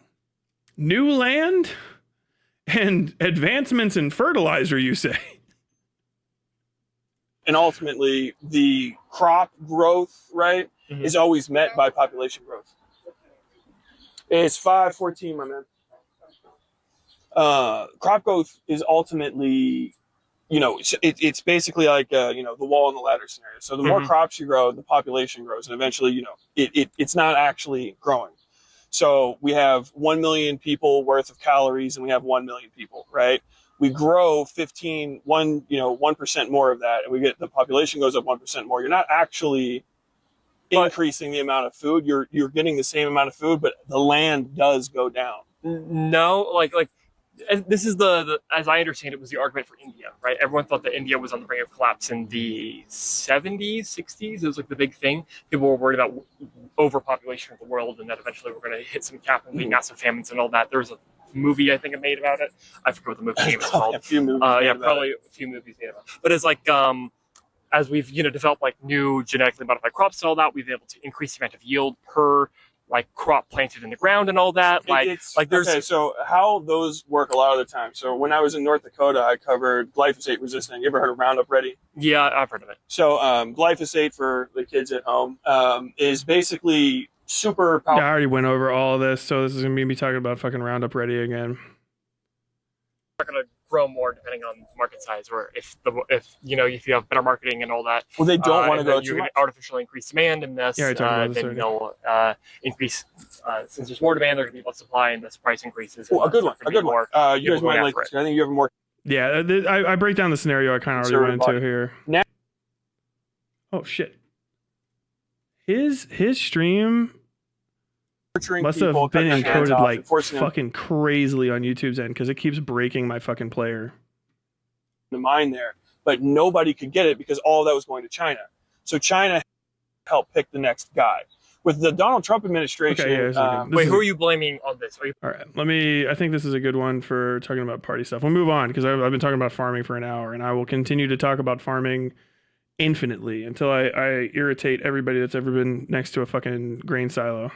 New land and advancements in fertilizer, you say? And ultimately, the crop growth, right, is always met by population growth. It's 5:14, my man. Crop growth is ultimately, it's basically like, the wall and the ladder scenario. So the more crops you grow, the population grows. And eventually, it's not actually growing. So we have 1 million people worth of calories and we have 1 million people, right? We grow 1% more of that. And the population goes up 1% more. You're not actually increasing the amount of food. You're getting the same amount of food, but the land does go down. No, like this is the as I understand it was the argument for India, right? Everyone thought that India was on the brink of collapse in the 70s, 60s. It was like the big thing. People were worried about overpopulation of the world and that eventually we're going to hit some cap and lead massive famines and all that. There was a movie I think I made about it. I forget what the movie name is called. A few movies. Probably a few movies made about it. But it's like as we've developed like new genetically modified crops and all that, we've been able to increase the amount of yield per like crop planted in the ground and all that. Okay, so how those work a lot of the time. So when I was in North Dakota, I covered glyphosate resistant. You ever heard of Roundup Ready? Yeah, I've heard of it. So glyphosate for the kids at home is basically super powerful. Yeah, I already went over all of this, so this is gonna be me talking about fucking Roundup Ready again. Not gonna grow more depending on market size, or if you have better marketing and all that. Well, they don't want to go you're too much. Artificially increase demand, and thus then they'll increase. Since there's more demand, there's gonna be less supply, and thus price increases. Well, a good one. You guys might like this. I think you have more. Yeah, I break down the scenario I kind of already went into here. Now, oh shit, his stream must have been encoded like fucking crazily on YouTube's end because it keeps breaking my fucking player. The mine there, but nobody could get it because all of that was going to China. So China helped pick the next guy. With the Donald Trump administration, wait, who are you blaming on this? All right, I think this is a good one for talking about party stuff. We'll move on because I've been talking about farming for an hour, and I will continue to talk about farming infinitely until I irritate everybody that's ever been next to a fucking grain silo.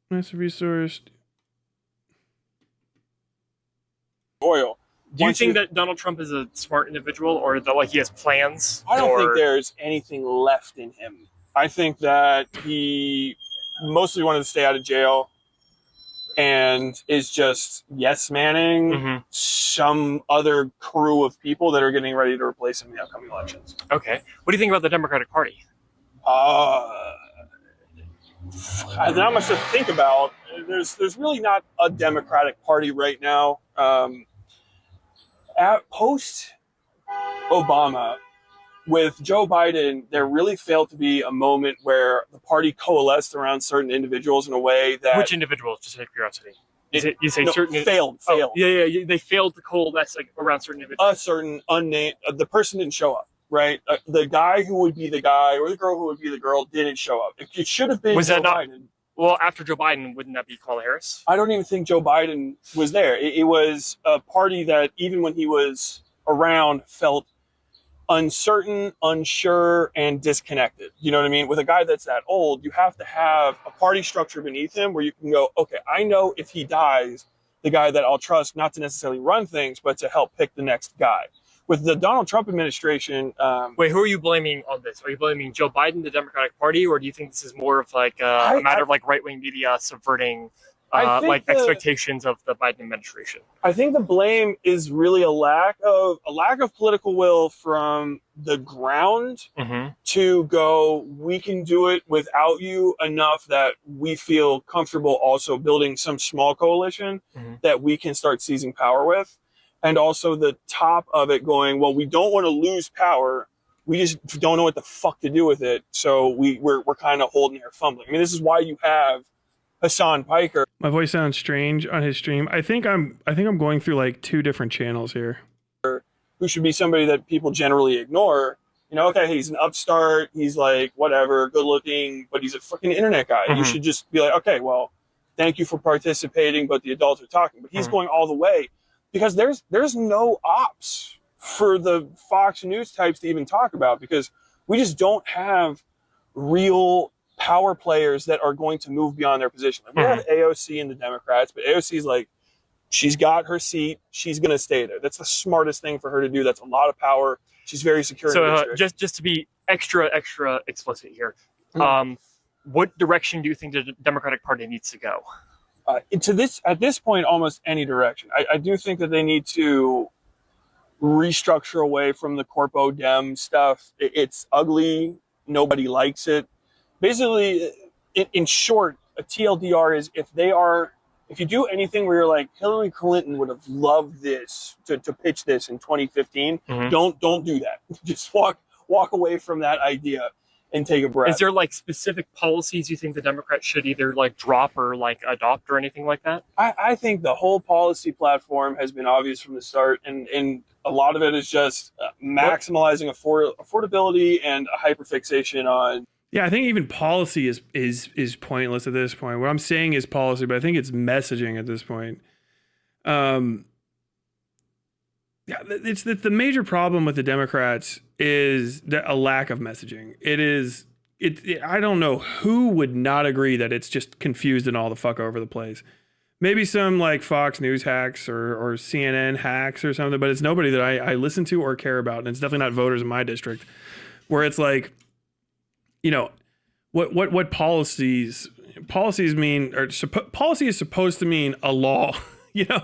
Massive resource. Oil. Do you think that Donald Trump is a smart individual, or that like he has plans? I don't think there's anything left in him. I think that he mostly wanted to stay out of jail and is just yes-manning some other crew of people that are getting ready to replace him in the upcoming elections. Okay. What do you think about the Democratic Party? Not much to think about. There's really not a Democratic Party right now. At post Obama, with Joe Biden, there really failed to be a moment where the party coalesced around certain individuals in a way that... Which individuals, just out of curiosity? You say certain... Failed. Oh, yeah. They failed to coalesce around certain individuals. A certain unnamed... the person didn't show up, right? The guy who would be the guy or the girl who would be the girl didn't show up. It should have been Joe Biden. Well, after Joe Biden, wouldn't that be Kamala Harris? I don't even think Joe Biden was there. It was a party that, even when he was around, felt uncertain, unsure, and disconnected. You know what I mean? With a guy that's that old, you have to have a party structure beneath him where you can go, okay, I know if he dies, the guy that I'll trust not to necessarily run things, but to help pick the next guy. With the Donald Trump administration... Wait, who are you blaming on this? Are you blaming Joe Biden, the Democratic Party, or do you think this is more of like a matter of like right-wing media subverting expectations of the Biden administration? I think the blame is really a lack of political will from the ground to go, we can do it without you, enough that we feel comfortable also building some small coalition that we can start seizing power with. And also the top of it going, well, we don't want to lose power. We just don't know what the fuck to do with it. So we're kind of holding here, fumbling. I mean, this is why you have Hassan Piker. My voice sounds strange on his stream. I think I'm going through like 2 different channels here. Who should be somebody that people generally ignore. You know, okay, he's an upstart. He's like, whatever, good looking, but he's a fucking internet guy. You should just be like, okay, well, thank you for participating, but the adults are talking. But he's going all the way. Because there's no ops for the Fox News types to even talk about, because we just don't have real power players that are going to move beyond their position. Like, we have AOC and the Democrats, but AOC's like, she's got her seat. She's going to stay there. That's the smartest thing for her to do. That's a lot of power. She's very secure. So just to be extra explicit here, what direction do you think the Democratic Party needs to go? At this point, almost any direction. I do think that they need to restructure away from the Corpo Dem stuff. It's ugly. Nobody likes it. Basically, in short, a TLDR is if you do anything where you're like, Hillary Clinton would have loved this to pitch this in 2015, don't do that. Just walk away from that idea and take a breath. Is there like specific policies you think the Democrats should either like drop or like adopt or anything like that? I think the whole policy platform has been obvious from the start, and a lot of it is just maximizing affordability and a hyperfixation on. Yeah, I think even policy is pointless at this point. What I'm saying is policy, but I think it's messaging at this point. Yeah, it's the major problem with the Democrats is a lack of messaging. I don't know who would not agree that it's just confused and all the fuck over the place. Maybe some like Fox News hacks or CNN hacks or something, but it's nobody that I listen to or care about. And it's definitely not voters in my district, where it's like, you know, what policies mean, or policy is supposed to mean a law, you know,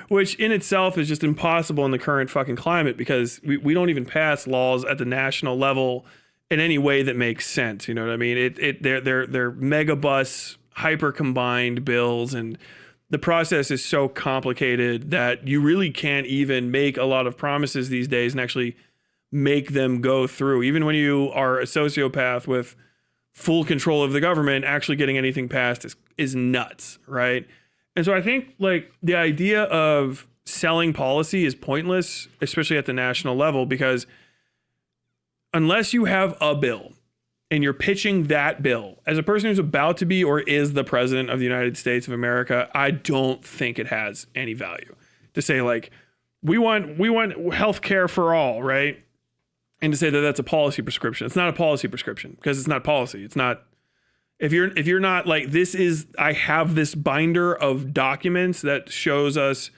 which in itself is just impossible in the current fucking climate, because we don't even pass laws at the national level in any way that makes sense. You know what I mean? They're megabus, hyper combined bills, and the process is so complicated that you really can't even make a lot of promises these days and actually make them go through. Even when you are a sociopath with full control of the government, actually getting anything passed is nuts, right? And so I think like the idea of selling policy is pointless, especially at the national level, because unless you have a bill and you're pitching that bill as a person who's about to be or is the president of the United States of America, I don't think it has any value to say like, we want healthcare for all, right? And to say that that's a policy prescription. It's not a policy prescription because it's not policy. It's not. If you're not like, I have this binder of documents that shows us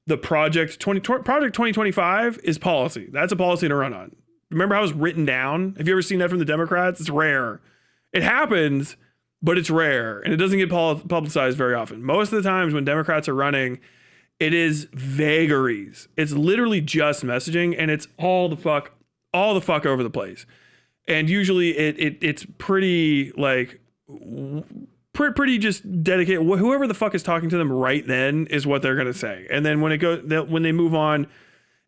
the Project 2025 is policy. That's a policy to run on. Remember how it was written down? Have you ever seen that from the Democrats? It's rare. It happens, but it's rare and it doesn't get publicized very often. Most of the times when Democrats are running, it is vagaries. It's literally just messaging, and it's all the fuck over the place. And usually it's pretty like pretty just dedicated. Whoever the fuck is talking to them right then is what they're gonna say. And then when they move on,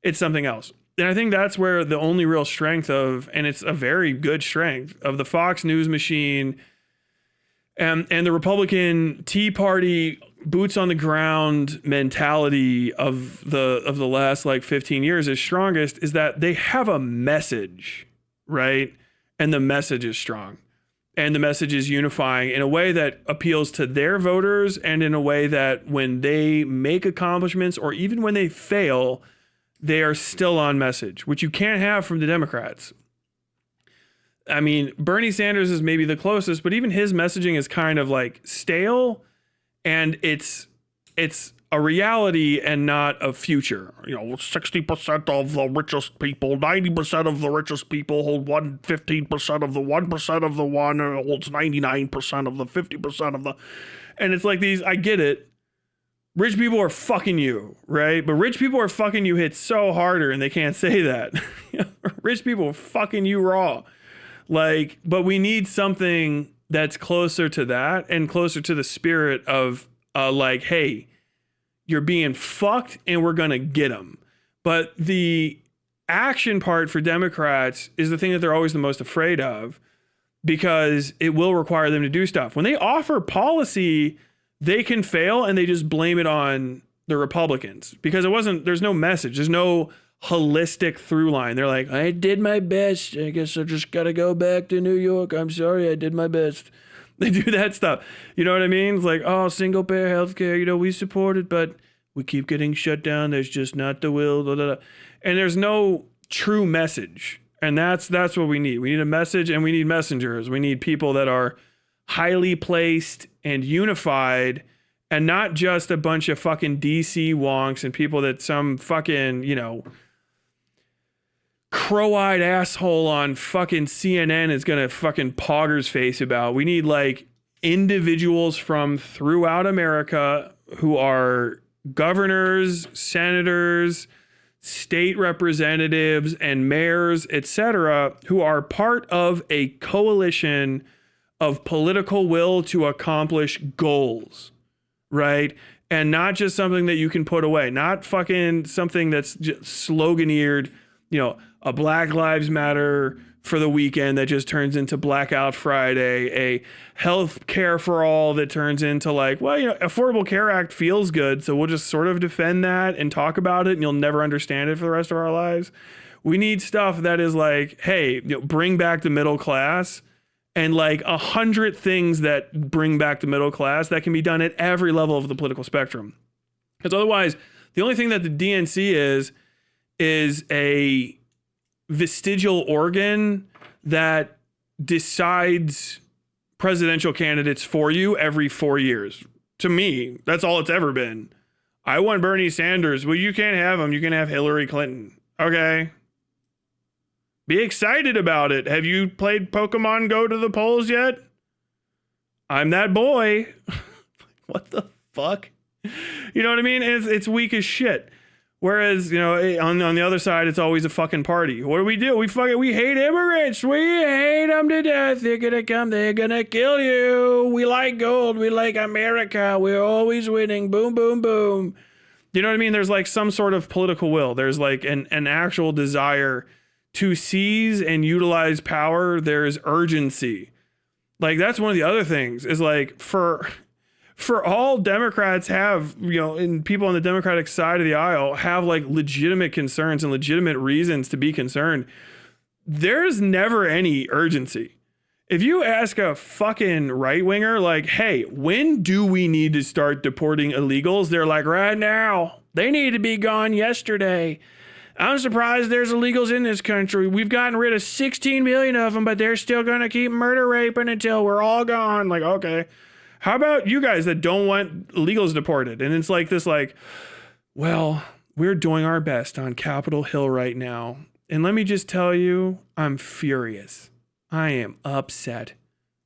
it's something else. And I think that's where the only real strength of, and it's a very good strength of the Fox News machine and the Republican Tea Party boots on the ground mentality of the last like 15 years is strongest, is that they have a message, right? And the message is strong. And the message is unifying in a way that appeals to their voters, and in a way that when they make accomplishments or even when they fail, they are still on message, which you can't have from the Democrats. I mean, Bernie Sanders is maybe the closest, but even his messaging is kind of like stale, and it's a reality and not a future. 60% of the richest people, 90% of the richest people hold 15% of the 1% of the one holds 99% of the 50% of the, and it's like these, I get it. Rich people are fucking you, right? But rich people are fucking you hit so harder, and they can't say that. Rich people are fucking you raw. Like, but we need something that's closer to that and closer to the spirit of like, hey, you're being fucked and we're going to get them. But the action part for Democrats is the thing that they're always the most afraid of, because it will require them to do stuff. When they offer policy, they can fail and they just blame it on the Republicans, because there's no message. There's no holistic through line. They're like, I did my best. I guess I just got to go back to New York. I'm sorry. I did my best. They do that stuff. You know what I mean? It's like, oh, single payer healthcare, we support it, but we keep getting shut down. There's just not the will. Blah, blah, blah. And there's no true message. And that's what we need. We need a message, and we need messengers. We need people that are highly placed and unified, and not just a bunch of fucking DC wonks and people that some fucking, crow-eyed asshole on fucking CNN is gonna fucking Pogger's face about. We need like individuals from throughout America who are governors, senators, state representatives, and mayors, etc., who are part of a coalition of political will to accomplish goals, right? And not just something that you can put away, not fucking something that's just sloganeered, a Black Lives Matter for the weekend that just turns into Blackout Friday, a health care for all that turns into like, Affordable Care Act feels good, so we'll just sort of defend that and talk about it, and you'll never understand it for the rest of our lives. We need stuff that is like, hey, bring back the middle class, and like 100 things that bring back the middle class that can be done at every level of the political spectrum. Because otherwise, the only thing that the DNC is a vestigial organ that decides presidential candidates for you every 4 years. To me, that's all it's ever been. I want Bernie Sanders. Well, you can't have him. You can have Hillary Clinton. Okay. Be excited about it. Have you played Pokemon Go to the polls yet? I'm that boy. What the fuck? You know what I mean? It's weak as shit. Whereas, on the other side, it's always a fucking party. What do? We hate immigrants. We hate them to death. They're gonna come. They're gonna kill you. We like gold. We like America. We're always winning. Boom, boom, boom. You know what I mean? There's like some sort of political will. There's like an actual desire to seize and utilize power. There's urgency. Like, that's one of the other things is like for all Democrats have, and people on the Democratic side of the aisle have like legitimate concerns and legitimate reasons to be concerned. There's never any urgency. If you ask a fucking right winger, like, hey, when do we need to start deporting illegals? They're like, right now. They need to be gone yesterday. I'm surprised there's illegals in this country. We've gotten rid of 16 million of them, but they're still going to keep murder raping until we're all gone. Like, okay. How about you guys that don't want illegals deported? And it's like this, like, well, we're doing our best on Capitol Hill right now. And let me just tell you, I'm furious. I am upset.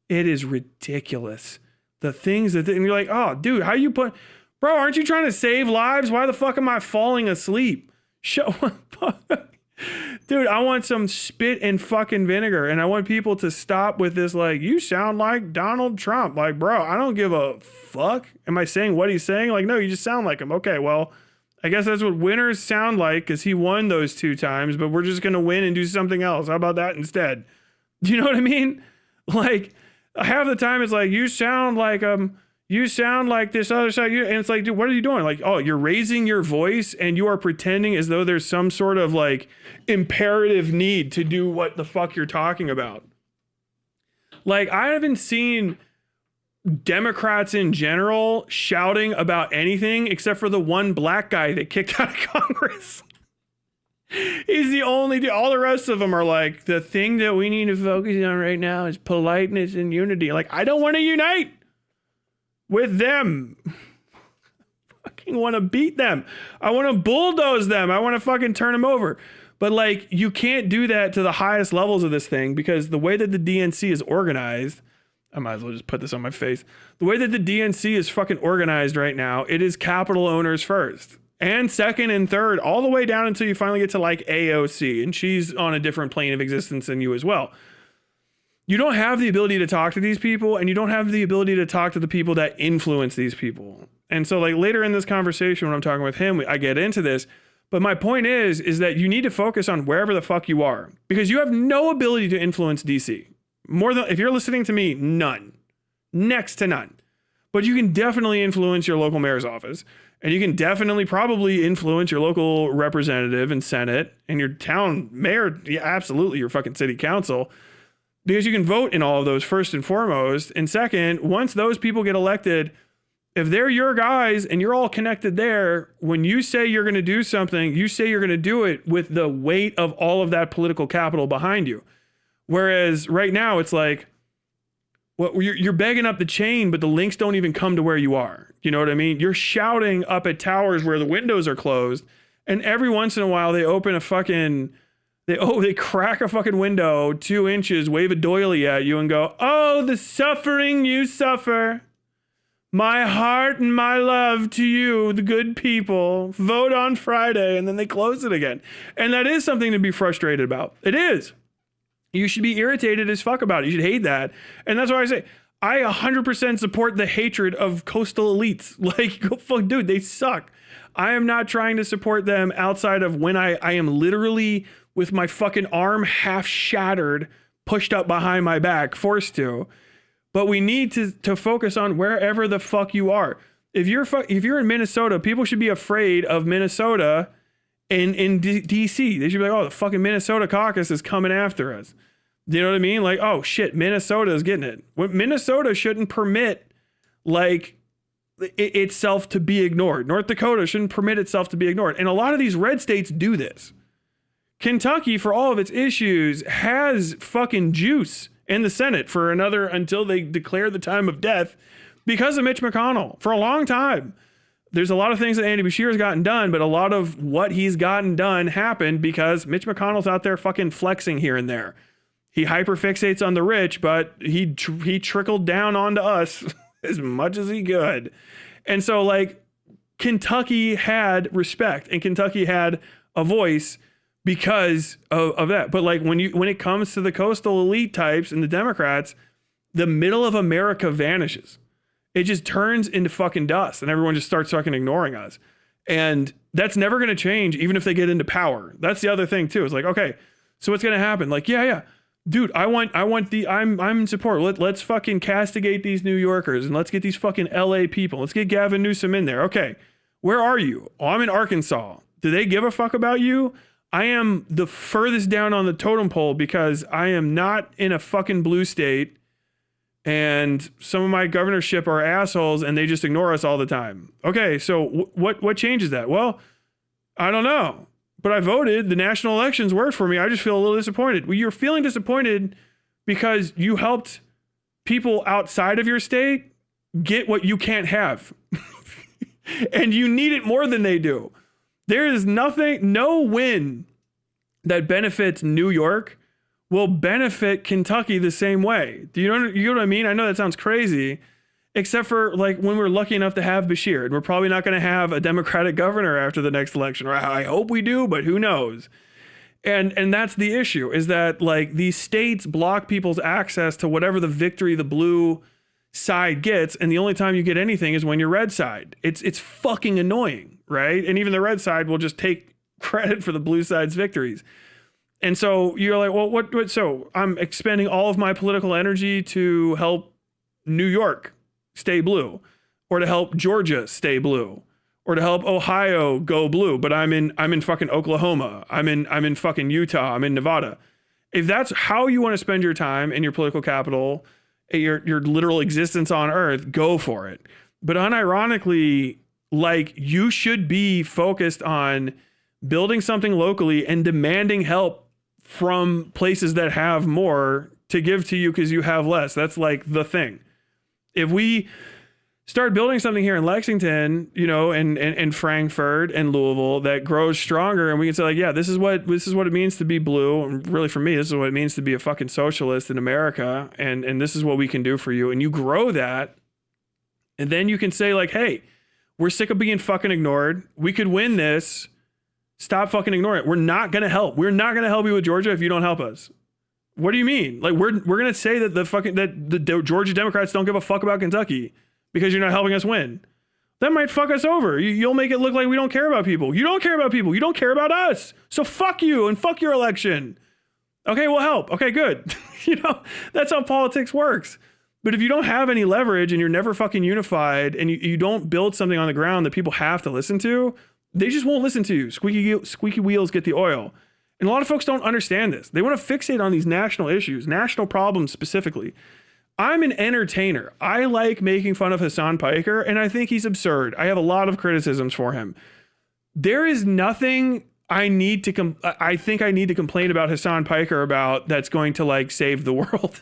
It is ridiculous. The things and you're like, oh, dude, how you bro, aren't you trying to save lives? Why the fuck am I falling asleep? Dude, I want some spit and fucking vinegar. And I want people to stop with this, like, you sound like Donald Trump. Like, bro, I don't give a fuck. Am I saying what he's saying? Like, no, you just sound like him. Okay, well, I guess that's what winners sound like because he won those 2 times, but we're just going to win and do something else. How about that instead? Do you know what I mean? Like, half the time it's like, you sound like this other side. And it's like, dude, what are you doing? Like, oh, you're raising your voice and you are pretending as though there's some sort of like imperative need to do what the fuck you're talking about. Like, I haven't seen Democrats in general shouting about anything except for the one black guy that kicked out of Congress. He's the only dude. All the rest of them are like, the thing that we need to focus on right now is politeness and unity. Like, I don't want to unite with them. Fucking want to beat them. I want to bulldoze them. I want to fucking turn them over. But like, you can't do that to the highest levels of this thing because the way that the DNC is organized, I might as well just put this on my face. The way that the DNC is fucking organized right now, it is capital owners first and second and third, all the way down until you finally get to like AOC. And she's on a different plane of existence than you as well. You don't have the ability to talk to these people, and you don't have the ability to talk to the people that influence these people. And so like later in this conversation, when I'm talking with him, I get into this. But my point is that you need to focus on wherever the fuck you are, because you have no ability to influence DC. More than, if you're listening to me, none. Next to none. But you can definitely influence your local mayor's office. And you can definitely probably influence your local representative and Senate and your town mayor. Yeah, absolutely, your fucking city council. Because you can vote in all of those first and foremost. And second, once those people get elected, if they're your guys and you're all connected there, when you say you're going to do something, you say you're going to do it with the weight of all of that political capital behind you. Whereas right now it's like, well, you're begging up the chain, but the links don't even come to where you are. You know what I mean? You're shouting up at towers where the windows are closed. And every once in a while they open a fucking, they crack a fucking window 2 inches, wave a doily at you and go, oh, the suffering you suffer. My heart and my love to you, the good people. Vote on Friday. And then they close it again. And that is something to be frustrated about. It is. You should be irritated as fuck about it. You should hate that. And that's why I say, I 100% support the hatred of coastal elites. Like, go fuck, dude, they suck. I am not trying to support them outside of when I am literally with my fucking arm half shattered, pushed up behind my back, forced to. But we need to focus on wherever the fuck you are. If you're in Minnesota, people should be afraid of Minnesota in DC. They should be like, oh, the fucking Minnesota caucus is coming after us. You know what I mean? Like, oh shit, Minnesota is getting it. Minnesota shouldn't permit like itself to be ignored. North Dakota shouldn't permit itself to be ignored. And a lot of these red states do this. Kentucky, for all of its issues, has fucking juice in the Senate for another, until they declare the time of death, because of Mitch McConnell for a long time. There's a lot of things that Andy Beshear has gotten done, but a lot of what he's gotten done happened because Mitch McConnell's out there fucking flexing here and there. He hyperfixates on the rich, but he trickled down onto us as much as he could. And so like Kentucky had respect and Kentucky had a voice because of that. But like when it comes to the coastal elite types and the Democrats, the middle of America vanishes. It just turns into fucking dust and everyone just starts fucking ignoring us. And that's never going to change even if they get into power. That's the other thing too. It's like, okay, so what's going to happen? Like, yeah. Dude, I'm in support. Let's fucking castigate these New Yorkers and let's get these fucking LA people. Let's get Gavin Newsom in there. Okay. Where are you? Oh, I'm in Arkansas. Do they give a fuck about you? I am the furthest down on the totem pole because I am not in a fucking blue state and some of my governorship are assholes and they just ignore us all the time. Okay. So what changes that? Well, I don't know. But I voted. The national elections worked for me. I just feel a little disappointed. Well, you're feeling disappointed because you helped people outside of your state get what you can't have. And you need it more than they do. There is no win that benefits New York will benefit Kentucky the same way. Do you know what I mean? I know that sounds crazy, except for like when we're lucky enough to have Bashir, and we're probably not going to have a Democratic governor after the next election. Or I hope we do, but who knows? And that's the issue, is that like these states block people's access to whatever the victory the blue side gets, and the only time you get anything is when you're red side. It's fucking annoying, right? And even the red side will just take credit for the blue side's victories. And so you're like, well, what? So I'm expending all of my political energy to help New York stay blue, or to help Georgia stay blue, or to help Ohio go blue. But I'm in fucking Oklahoma. I'm in fucking Utah. I'm in Nevada. If that's how you want to spend your time and your political capital, your literal existence on Earth, go for it. But unironically, like, you should be focused on building something locally and demanding help from places that have more to give to you because you have less. That's like the thing. If we start building something here in Lexington, you know, and Frankfurt and Louisville that grows stronger, and we can say like, yeah, this is what it means to be blue. And really, for me, this is what it means to be a fucking socialist in America. And this is what we can do for you. And you grow that. And then you can say like, hey, we're sick of being fucking ignored. We could win this. Stop fucking ignoring it. We're not going to help. We're not going to help you with Georgia if you don't help us. What do you mean? Like, we're going to say that the Georgia Democrats don't give a fuck about Kentucky because you're not helping us win. That might fuck us over. You'll make it look like we don't care about people. You don't care about people. You don't care about us. So fuck you and fuck your election. Okay, we'll help. Okay, good. You know, that's how politics works. But if you don't have any leverage and you're never fucking unified, and you don't build something on the ground that people have to listen to, they just won't listen to you. Squeaky wheels get the oil. And a lot of folks don't understand this. They want to fixate on these national issues, national problems specifically. I'm an entertainer. I like making fun of Hassan Piker, and I think he's absurd. I have a lot of criticisms for him. There is nothing I think I need to complain about Hassan Piker about that's going to like save the world.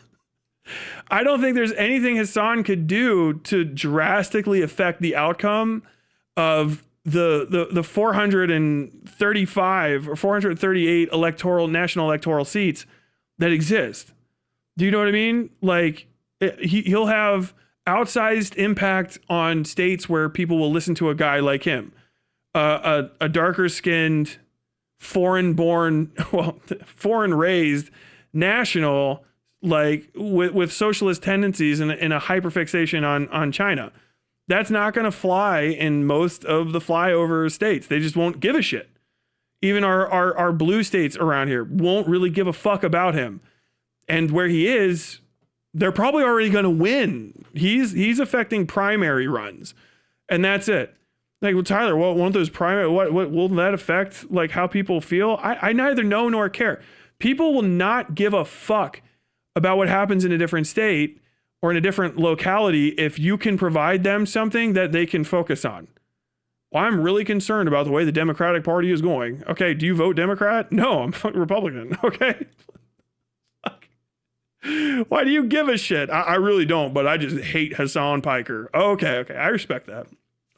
I don't think there's anything Hassan could do to drastically affect the outcome of the 435 or 438 national electoral seats that exist. Do you know what I mean? Like, he'll have outsized impact on states where people will listen to a guy like him, a darker skinned, foreign raised national, like with socialist tendencies and a hyperfixation on China. That's not going to fly in most of the flyover states. They just won't give a shit. Even our blue states around here won't really give a fuck about him. And where he is, they're probably already going to win. He's affecting primary runs, and that's it. Like, well, Tyler, won't those primary, what will that affect like how people feel? I neither know nor care. People will not give a fuck about what happens in a different state or in a different locality if you can provide them something that they can focus on. Well, I'm really concerned about the way the Democratic Party is going. Okay, do you vote Democrat? No, I'm Republican. Okay. Why do you give a shit? I really don't, but I just hate Hassan Piker. Okay, I respect that.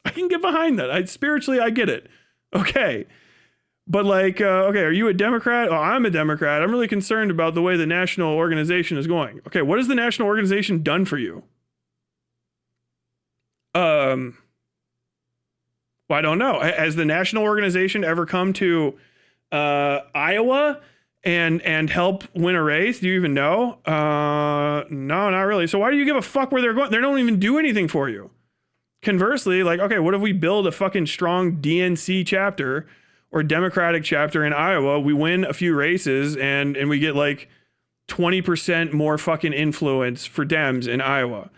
I can get behind that. Spiritually, I get it. Okay. But like, okay, are you a Democrat? Oh, I'm a Democrat. I'm really concerned about the way the national organization is going. Okay, what has the national organization done for you? Well, I don't know. Has the national organization ever come to Iowa and help win a race? Do you even know? No, not really. So why do you give a fuck where they're going? They don't even do anything for you. Conversely, like, okay, what if we build a fucking strong DNC chapter or Democratic chapter in Iowa? We win a few races and we get like 20% more fucking influence for Dems in Iowa.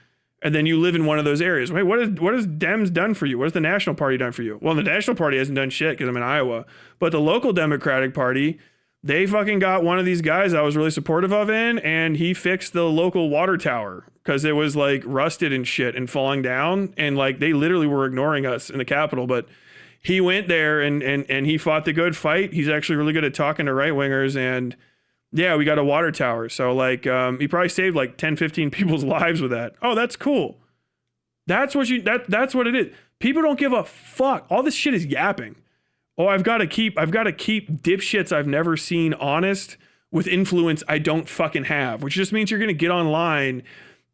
And then you live in one of those areas. Wait, what has Dems done for you? What has the National Party done for you? Well, the National Party hasn't done shit because I'm in Iowa. But the local Democratic Party, they fucking got one of these guys I was really supportive of and he fixed the local water tower because it was like rusted and shit and falling down. And like they literally were ignoring us in the Capitol. But he went there and he fought the good fight. He's actually really good at talking to right wingers. And yeah, we got a water tower. So like, he probably saved like 10, 15 people's lives with that. Oh, that's cool. That's what it is. People don't give a fuck. All this shit is yapping. Oh, I've got to keep dipshits I've never seen honest with influence I don't fucking have, which just means you're going to get online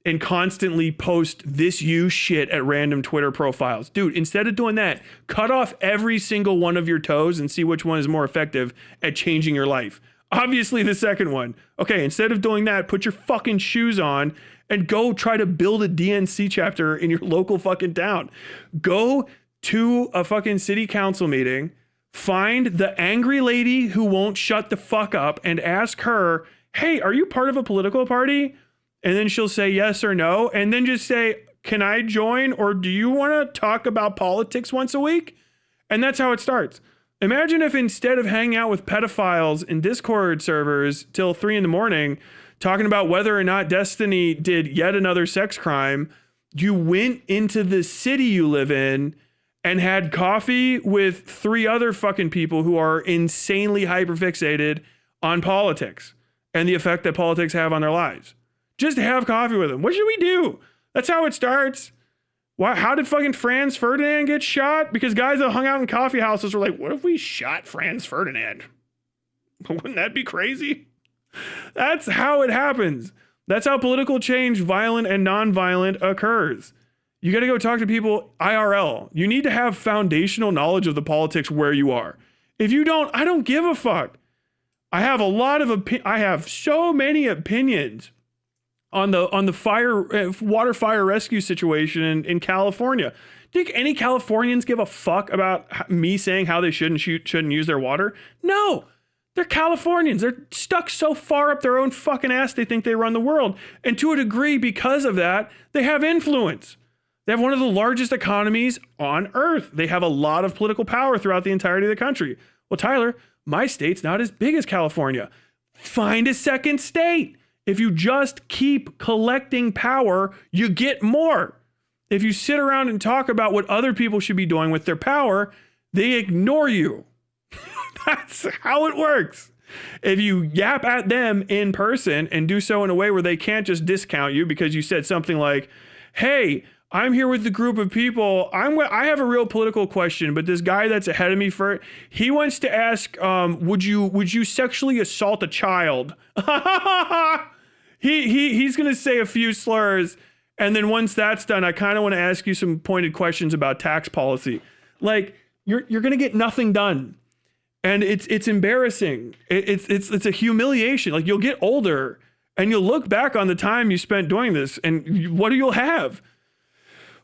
and constantly post this you shit at random Twitter profiles. Dude, instead of doing that, cut off every single one of your toes and see which one is more effective at changing your life. Obviously the second one. Okay, instead of doing that, put your fucking shoes on and go try to build a DNC chapter in your local fucking town. Go to a fucking city council meeting, find the angry lady who won't shut the fuck up and ask her, hey, are you part of a political party? And then she'll say yes or no. And then just say, can I join? Or do you want to talk about politics once a week? And that's how it starts. Imagine if instead of hanging out with pedophiles in Discord servers till 3 a.m, talking about whether or not Destiny did yet another sex crime, you went into the city you live in and had coffee with 3 other fucking people who are insanely hyperfixated on politics and the effect that politics have on their lives. Just have coffee with them. What should we do? That's how it starts. Why? How did fucking Franz Ferdinand get shot? Because guys that hung out in coffee houses were like, what if we shot Franz Ferdinand? Wouldn't that be crazy? That's how it happens. That's how political change, violent and non-violent, occurs. You got to go talk to people IRL. You need to have foundational knowledge of the politics where you are. If you don't, I don't give a fuck. I have I have so many opinions on the water fire rescue situation in California. Do you think any Californians give a fuck about me saying how they shouldn't use their water? No. They're Californians. They're stuck so far up their own fucking ass they think they run the world. And to a degree, because of that, they have influence. They have one of the largest economies on earth. They have a lot of political power throughout the entirety of the country. Well, Tyler, my state's not as big as California. Find a second state. If you just keep collecting power, you get more. If you sit around and talk about what other people should be doing with their power, they ignore you. That's how it works. If you yap at them in person and do so in a way where they can't just discount you because you said something like, hey, I'm here with the group of people. I have a real political question, but this guy that's ahead of me he wants to ask, would you sexually assault a child? He's going to say a few slurs. And then once that's done, I kind of want to ask you some pointed questions about tax policy. Like you're going to get nothing done. And it's embarrassing. It's a humiliation. Like you'll get older and you'll look back on the time you spent doing this and what you'll have.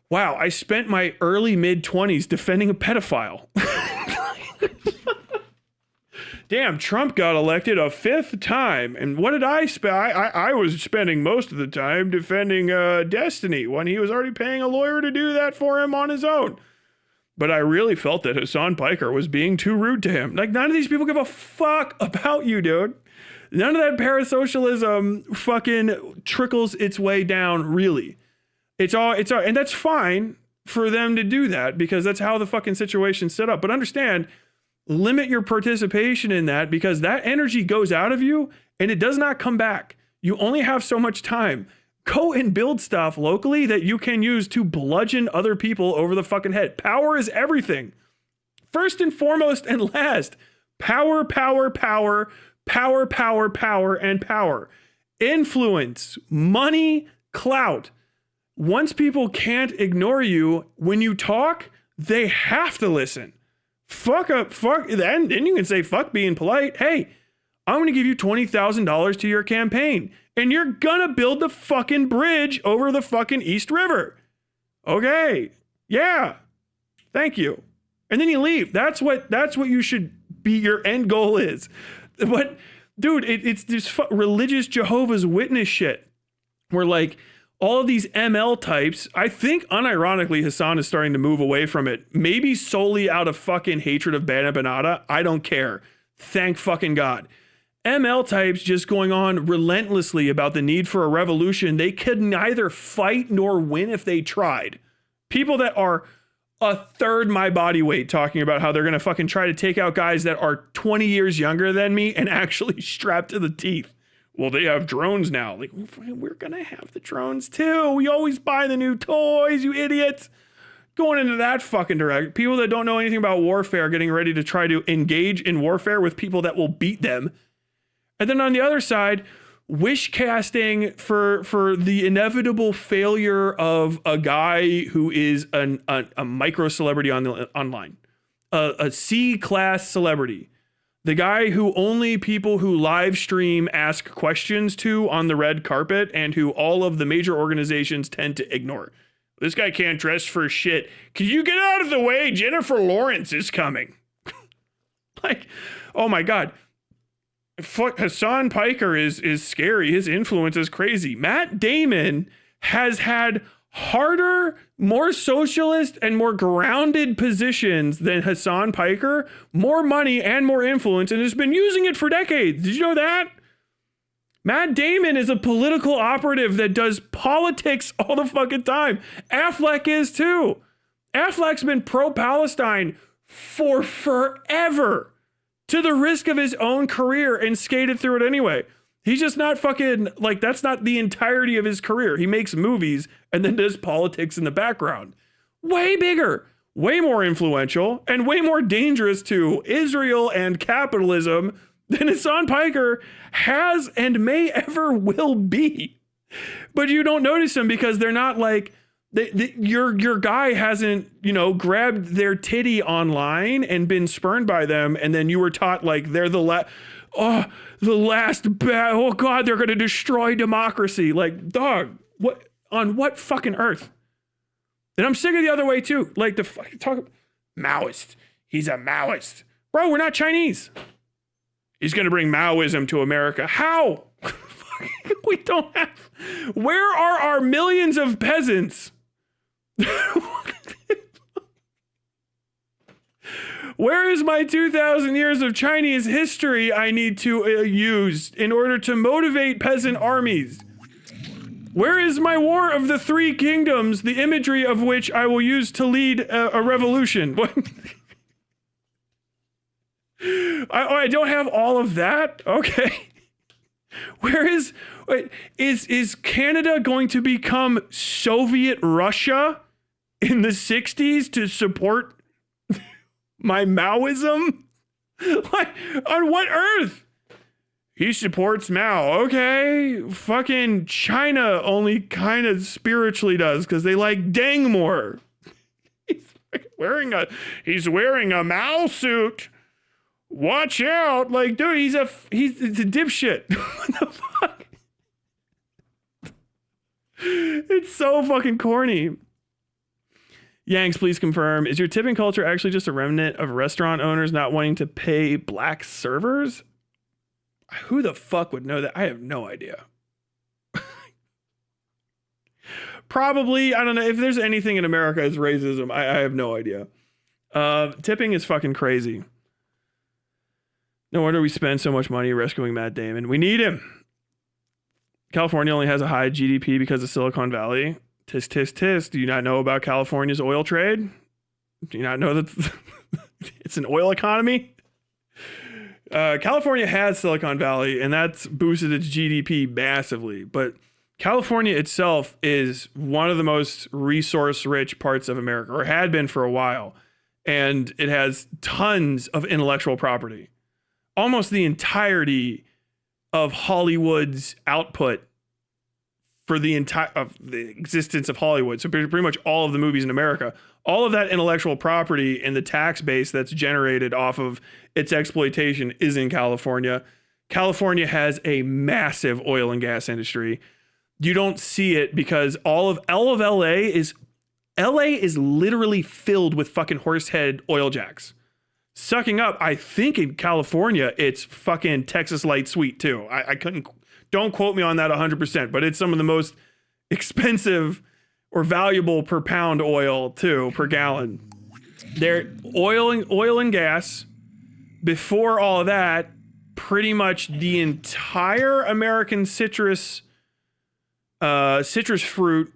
Wow, I spent my early mid-20s defending a pedophile. Damn, Trump got elected a 5th time. And what did I spend? I was spending most of the time defending Destiny when he was already paying a lawyer to do that for him on his own. But I really felt that Hassan Piker was being too rude to him. Like, none of these people give a fuck about you, dude. None of that parasocialism fucking trickles its way down, really. It's all, and that's fine for them to do that because that's how the fucking situation's set up. But understand, limit your participation in that because that energy goes out of you and it does not come back. You only have so much time. Go and build stuff locally that you can use to bludgeon other people over the fucking head. Power is everything. First and foremost and last, power, power, power, power, power, power, and power. Influence, money, clout. Once people can't ignore you, when you talk, they have to listen. Then you can say, fuck being polite. Hey, I'm going to give you $20,000 to your campaign. And you're going to build the fucking bridge over the fucking East River. Okay. Yeah. Thank you. And then you leave. That's what you should be. Your end goal is. But dude, it's this religious Jehovah's Witness shit where like all of these ML types, I think unironically Hassan is starting to move away from it. Maybe solely out of fucking hatred of Bana Banata. I don't care. Thank fucking God. ML types just going on relentlessly about the need for a revolution they could neither fight nor win if they tried. People that are a third my body weight talking about how they're going to fucking try to take out guys that are 20 years younger than me and actually strapped to the teeth. Well, they have drones now. Like, we're going to have the drones too. We always buy the new toys, you idiots. Going into that fucking direction. People that don't know anything about warfare getting ready to try to engage in warfare with people that will beat them. And then on the other side, wish casting for the inevitable failure of a guy who is a micro celebrity online, a C-class celebrity, the guy who only people who live stream ask questions to on the red carpet and who all of the major organizations tend to ignore. This guy can't dress for shit. Can you get out of the way? Jennifer Lawrence is coming. Like, oh my God. Hassan Piker is scary. His influence is crazy. Matt Damon has had harder, more socialist, and more grounded positions than Hassan Piker, more money and more influence, and has been using it for decades. Did you know that? Matt Damon is a political operative that does politics all the fucking time. Affleck is too. Affleck's been pro-Palestine for forever, to the risk of his own career, and skated through it anyway. He's just not fucking, like, that's not the entirety of his career. He makes movies and then does politics in the background. Way bigger, way more influential, and way more dangerous to Israel and capitalism than Hassan Piker has and may ever will be. But you don't notice them because they're not like, your guy hasn't, grabbed their titty online and been spurned by them, and then you were taught like they're the last oh God, they're gonna destroy democracy. Like, dog, what on what fucking earth? And I'm sick of the other way too. Like the fucking talk Maoist. He's a Maoist. Bro, we're not Chinese. He's gonna bring Maoism to America. How? We don't have. Where are our millions of peasants? Where is my 2,000 years of Chinese history I need to use in order to motivate peasant armies? Where is my War of the Three Kingdoms, the imagery of which I will use to lead a revolution? What? I don't have all of that? Okay. Where is Canada going to become Soviet Russia in the 60s to support my Maoism? Like, on what earth? He supports Mao. Okay. Fucking China only kind of spiritually does because they like Deng more. He's wearing a Mao suit. Watch out. Like, dude, it's a dipshit. What the fuck? It's so fucking corny. Yanks, please confirm. Is your tipping culture actually just a remnant of restaurant owners not wanting to pay black servers? Who the fuck would know that? I have no idea. Probably, I don't know. If there's anything in America as racism, I have no idea. Tipping is fucking crazy. No wonder we spend so much money rescuing Matt Damon. We need him. California only has a high GDP because of Silicon Valley. Tisk, tisk, tisk. Do you not know about California's oil trade? Do you not know that it's an oil economy? California has Silicon Valley, and that's boosted its GDP massively. But California itself is one of the most resource-rich parts of America, or had been for a while. And it has tons of intellectual property. Almost the entirety of Hollywood's output for the entire of the existence of Hollywood. So pretty much all of the movies in America, all of that intellectual property and the tax base that's generated off of its exploitation is in California. California has a massive oil and gas industry. You don't see it because all of LA is literally filled with fucking horsehead oil jacks. Sucking up, I think in California, it's fucking Texas Light Sweet too. I couldn't, don't quote me on that 100%, but it's some of the most expensive or valuable per pound oil too, per gallon. They're oil and gas. Before all of that, pretty much the entire American citrus fruit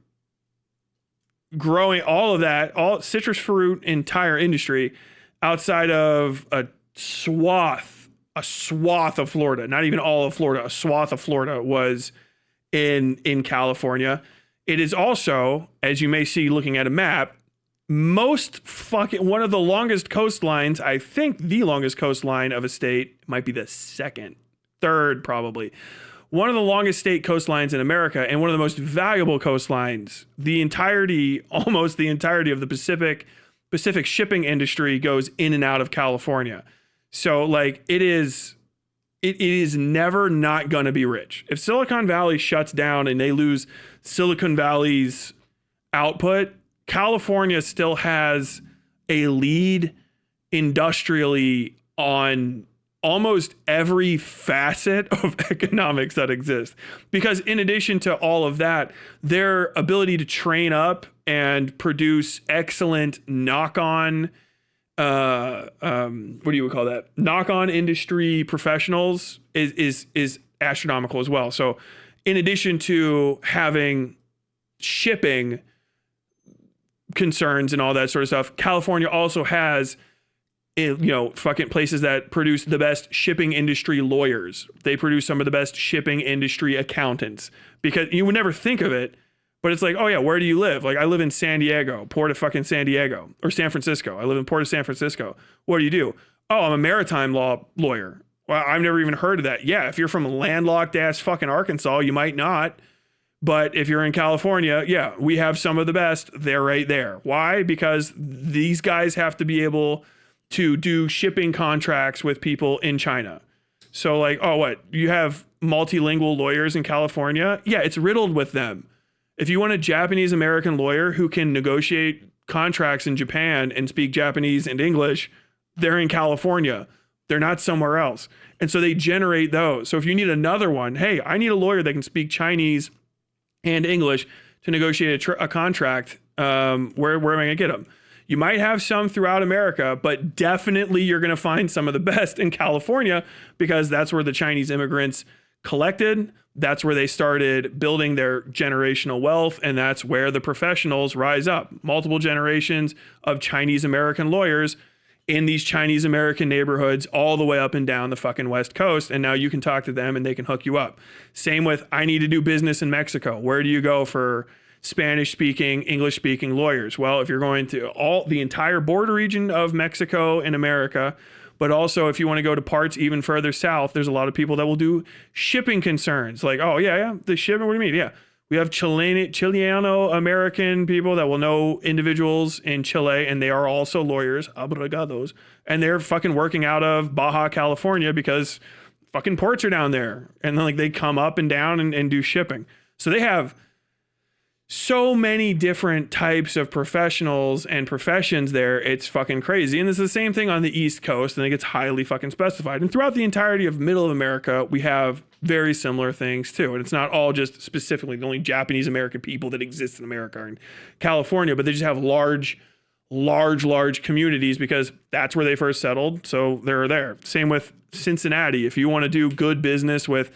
growing, all of that, all citrus fruit entire industry, outside of a swath of Florida, not even all of Florida, a swath of Florida was in California. It is also, as you may see looking at a map, one of the longest coastlines, I think the longest coastline of a state, might be the second third probably. One of the longest state coastlines in America and one of the most valuable coastlines. Almost the entirety of the Pacific shipping industry goes in and out of California. So like it is never not going to be rich. If Silicon Valley shuts down and they lose Silicon Valley's output, California still has a lead industrially on almost every facet of economics that exists. Because in addition to all of that, their ability to train up and produce excellent knock-on knock-on industry professionals is astronomical as well. So in addition to having shipping concerns and all that sort of stuff, California also has fucking places that produce the best shipping industry lawyers. They produce some of the best shipping industry accountants, because you would never think of it, but it's like, oh yeah, where do you live? Like I live in San Diego, Port of fucking San Diego, or San Francisco. I live in Port of San Francisco. What do you do? Oh, I'm a maritime law lawyer. Well, I've never even heard of that. Yeah, if you're from landlocked ass fucking Arkansas, you might not. But if you're in California, yeah, we have some of the best. They're right there. Why? Because these guys have to be able to do shipping contracts with people in China. So like, oh, what? You have multilingual lawyers in California? Yeah, it's riddled with them. If you want a Japanese American lawyer who can negotiate contracts in Japan and speak Japanese and English, they're in California. They're not somewhere else. And so they generate those. So if you need another one, hey, I need a lawyer that can speak Chinese and English to negotiate a contract. Where am I going to get them? You might have some throughout America, but definitely you're going to find some of the best in California, because that's where the Chinese immigrants collected. That's where they started building their generational wealth. And that's where the professionals rise up. Multiple generations of Chinese American lawyers in these Chinese American neighborhoods all the way up and down the fucking West Coast. And now you can talk to them and they can hook you up. Same with, I need to do business in Mexico. Where do you go for Spanish speaking, English speaking lawyers? Well, if you're going to the entire border region of Mexico and America, but also if you want to go to parts even further south, there's a lot of people that will do shipping concerns. Like, oh yeah, the shipping, what do you mean? Yeah. We have Chileano American people that will know individuals in Chile, and they are also lawyers, abogados, and they're fucking working out of Baja California because fucking ports are down there. And then like they come up and down and do shipping. So they have so many different types of professionals and professions there. It's fucking crazy. And it's the same thing on the East Coast, and it gets highly fucking specified. And throughout the entirety of middle of America, we have very similar things too. And it's not all just specifically the only Japanese American people that exist in America or in California, but they just have large communities because that's where they first settled. So they're there. Same with Cincinnati. If you want to do good business with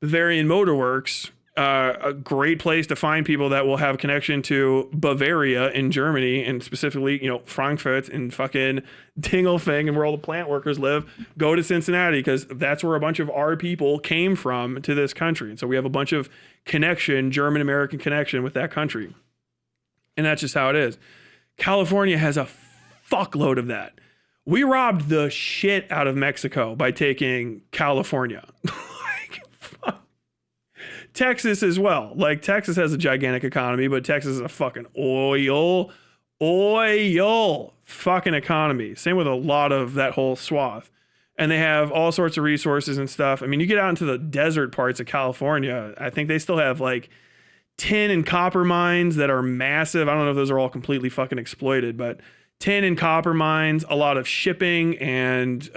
Bavarian Motor Works, a great place to find people that will have connection to Bavaria in Germany, and specifically, Frankfurt and fucking Dingelfing and where all the plant workers live. Go to Cincinnati, because that's where a bunch of our people came from to this country. And so we have a bunch of connection, German-American connection with that country. And that's just how it is. California has a fuckload of that. We robbed the shit out of Mexico by taking California. Texas as well. Like, Texas has a gigantic economy, but Texas is a fucking oil fucking economy. Same with a lot of that whole swath. And they have all sorts of resources and stuff. I mean, you get out into the desert parts of California, I think they still have like tin and copper mines that are massive. I don't know if those are all completely fucking exploited, but tin and copper mines, a lot of shipping and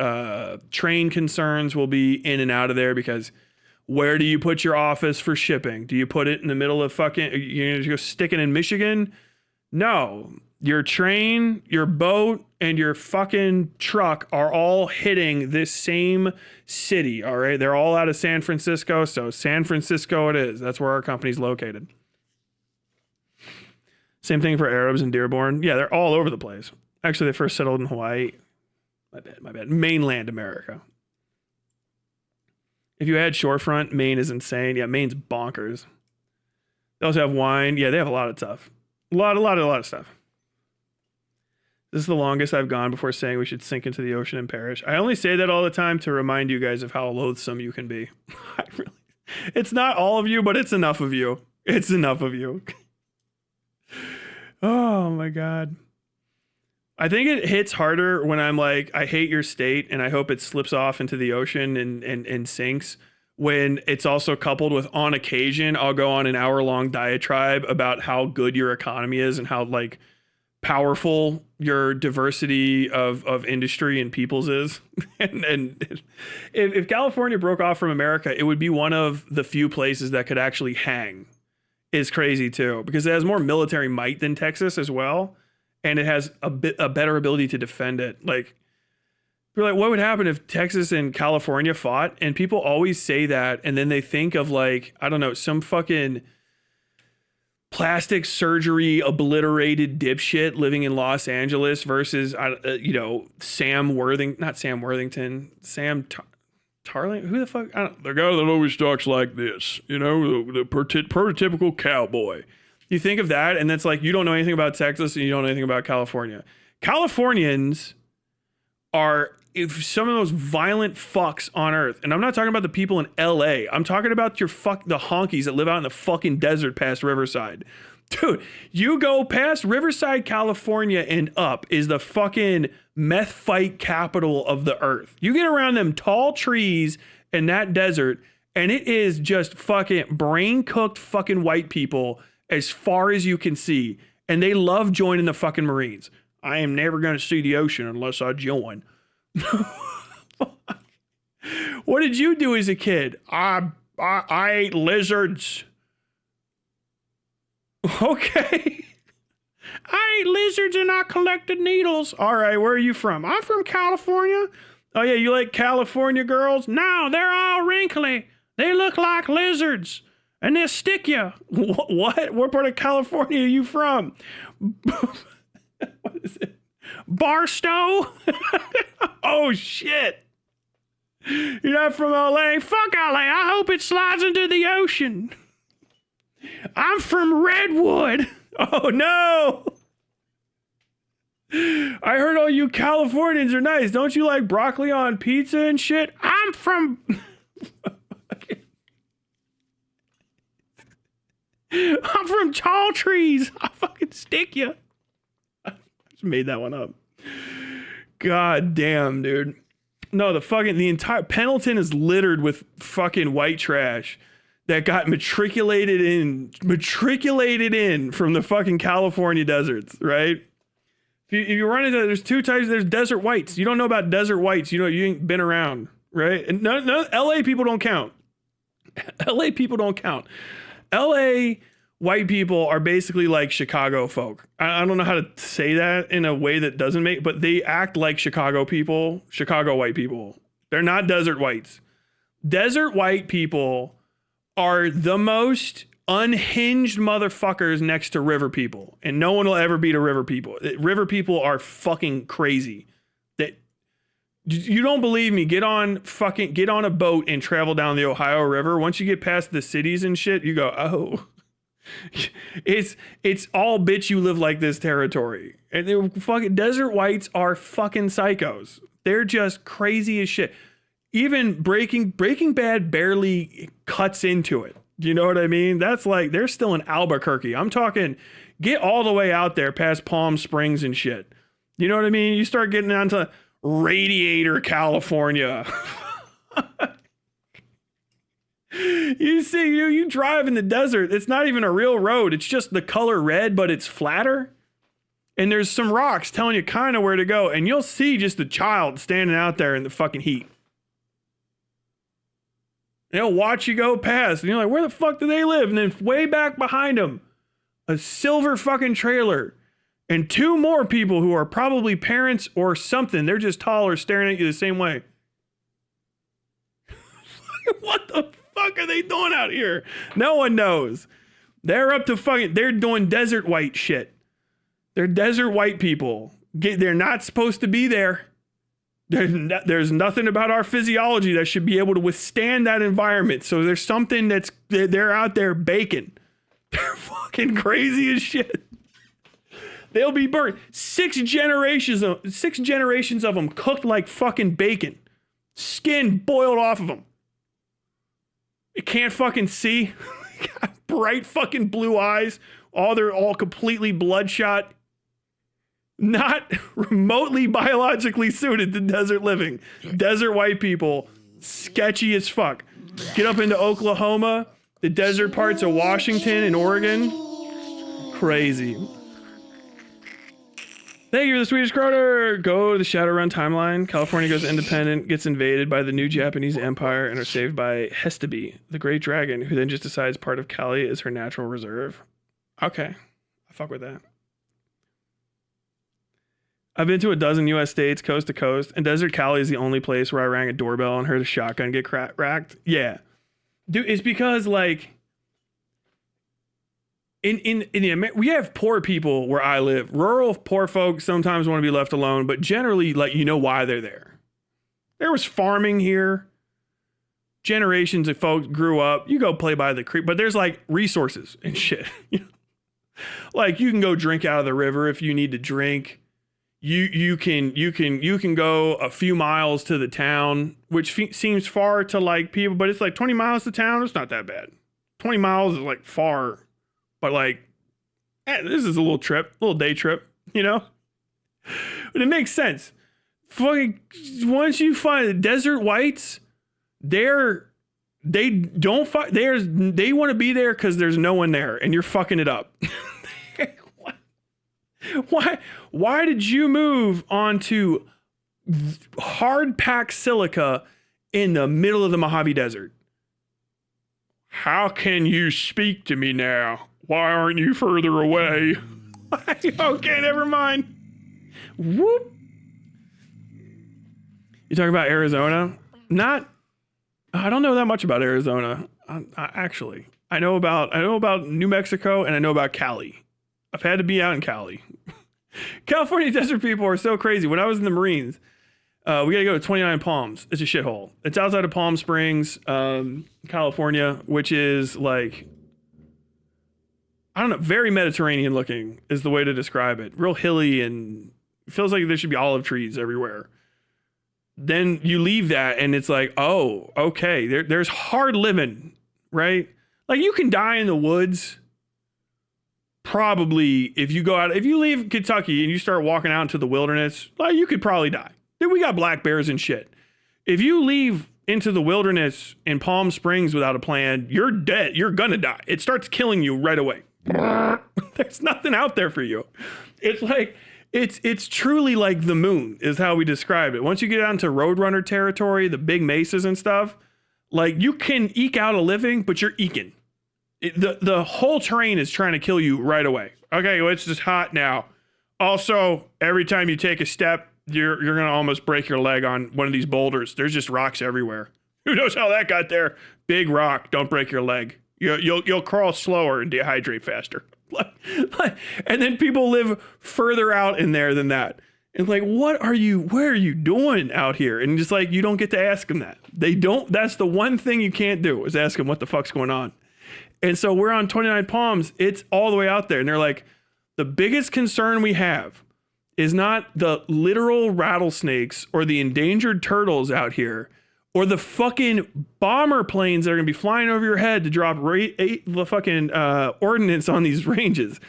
train concerns will be in and out of there, because where do you put your office for shipping? Do you put it in the middle of fucking, you're gonna go stick it in Michigan? No. Your train, your boat, and your fucking truck are all hitting this same city, all right? They're all out of San Francisco, so San Francisco it is. That's where our company's located. Same thing for Arabs in Dearborn. Yeah, they're all over the place. Actually, they first settled in Hawaii. My bad. Mainland America. If you add shorefront, Maine is insane. Yeah, Maine's bonkers. They also have wine. Yeah, they have a lot of stuff. A lot of stuff. This is the longest I've gone before saying we should sink into the ocean and perish. I only say that all the time to remind you guys of how loathsome you can be. It's not all of you, but it's enough of you. It's enough of you. Oh my God. I think it hits harder when I'm like, I hate your state and I hope it slips off into the ocean and sinks. When it's also coupled with, on occasion, I'll go on an hour-long diatribe about how good your economy is and how like powerful your diversity of industry and peoples is. and if California broke off from America, it would be one of the few places that could actually hang. Is crazy too, because it has more military might than Texas as well. And it has a better ability to defend it. Like, you're like, what would happen if Texas and California fought? And people always say that, and then they think of like, I don't know, some fucking plastic surgery obliterated dipshit living in Los Angeles versus, Sam Tarling, who the fuck? The guy that always talks like this, the prototypical cowboy. You think of that, and it's like, you don't know anything about Texas and you don't know anything about California. Californians are some of the most violent fucks on earth. And I'm not talking about the people in LA. I'm talking about the honkies that live out in the fucking desert past Riverside. Dude, you go past Riverside, California and up is the fucking meth fight capital of the earth. You get around them tall trees in that desert and it is just fucking brain cooked fucking white people as far as you can see. And they love joining the fucking Marines. I am never going to see the ocean unless I join. What did you do as a kid? I ate lizards. Okay. I ate lizards and I collected needles. All right, where are you from? I'm from California. Oh yeah, you like California girls? No, they're all wrinkly. They look like lizards and they'll stick you. What? What part of California are you from? What is it? Barstow? Oh shit. You're not from LA? Fuck LA. I hope it slides into the ocean. I'm from Redwood. Oh no. I heard all you Californians are nice. Don't you like broccoli on pizza and shit? I'm from Tall Trees. I'll fucking stick you. I just made that one up. God damn, dude. No, the entire Pendleton is littered with fucking white trash that got matriculated in from the fucking California deserts, right? If you run into, there's two types. There's desert whites. You don't know about desert whites. You ain't been around, right? And no, LA people don't count. LA people don't count. LA white people are basically like Chicago folk. I don't know how to say that in a way that doesn't make, but they act like Chicago people, Chicago white people. They're not desert whites. Desert white people are the most unhinged motherfuckers next to river people. And no one will ever beat a river people. River people are fucking crazy. That you don't believe me, get on a boat and travel down the Ohio River. Once you get past the cities and shit, you go, oh. It's all bitch you live like this territory. And they fucking desert whites are fucking psychos. They're just crazy as shit. Even Breaking Bad barely cuts into it. Do you know what I mean? That's like they're still in Albuquerque. I'm talking get all the way out there past Palm Springs and shit. You know what I mean? You start getting down to Radiator, California. You see, you drive in the desert. It's not even a real road. It's just the color red, but it's flatter. And there's some rocks telling you kind of where to go. And you'll see just a child standing out there in the fucking heat. They'll watch you go past. And you're like, where the fuck do they live? And then way back behind them, a silver fucking trailer. And two more people who are probably parents or something. They're just taller staring at you the same way. What the fuck are they doing out here? No one knows. They're up to they're doing desert white shit. They're desert white people. They're not supposed to be there. There's nothing about our physiology that should be able to withstand that environment. So there's something they're out there baking. They're fucking crazy as shit. They'll be burned. 6 generations of them cooked like fucking bacon. Skin boiled off of them. You can't fucking see. Bright fucking blue eyes. They're all completely bloodshot. Not remotely biologically suited to desert living. Desert white people. Sketchy as fuck. Get up into Oklahoma, the desert parts of Washington and Oregon. Crazy. Thank you for the Swedish Croner. Go to the Shadowrun timeline. California goes independent, gets invaded by the new Japanese empire, and are saved by Hesteby, the great dragon, who then just decides part of Cali is her natural reserve. Okay. I fuck with that. I've been to a dozen U.S. states, coast to coast, and Desert Cali is the only place where I rang a doorbell and heard a shotgun get racked. Yeah. Dude, it's because, like, we have poor people where I live. Rural poor folks sometimes want to be left alone, but generally, like, you know why they're there. There was farming here. Generations of folks grew up. You go play by the creek, but there's, like, resources and shit. Like, you can go drink out of the river if you need to drink. You can go a few miles to the town, which seems far to like people, but it's like 20 miles to town. It's not that bad. 20 miles is like far, but like, this is a little day trip, you know? But it makes sense. Fucking, once you find the desert whites, they want to be there because there's no one there and you're fucking it up. Why did you move onto hard packed silica in the middle of the Mojave Desert? How can you speak to me now? Why aren't you further away? Okay, never mind. Whoop. You talking about Arizona? I don't know that much about Arizona. Actually, I know about New Mexico and I know about Cali. I've had to be out in Cali. California desert people are so crazy. When I was in the Marines, we got to go to 29 Palms. It's a shithole. It's outside of Palm Springs, California, which is like, I don't know, very Mediterranean looking is the way to describe it. Real hilly and it feels like there should be olive trees everywhere. Then you leave that and it's like, oh, okay, there's hard living, right? Like you can die in the woods. Probably if you leave Kentucky and you start walking out into the wilderness, like you could probably die. Dude, we got black bears and shit. If you leave into the wilderness in Palm Springs without a plan, you're dead. You're gonna die. It starts killing you right away. There's nothing out there for you. It's like, it's truly like the moon is how we describe it. Once you get out into Roadrunner territory, the big mesas and stuff, like you can eke out a living, but you're eking. The whole terrain is trying to kill you right away. Okay, well, it's just hot now. Also, every time you take a step, you're gonna almost break your leg on one of these boulders. There's just rocks everywhere. Who knows how that got there? Big rock. Don't break your leg. You'll crawl slower and dehydrate faster. And then people live further out in there than that. And like, where are you doing out here? And just like, you don't get to ask them that. They don't. That's the one thing you can't do is ask them what the fuck's going on. And so we're on 29 Palms. It's all the way out there. And they're like, the biggest concern we have is not the literal rattlesnakes or the endangered turtles out here or the fucking bomber planes that are going to be flying over your head to drop the fucking ordnance on these ranges.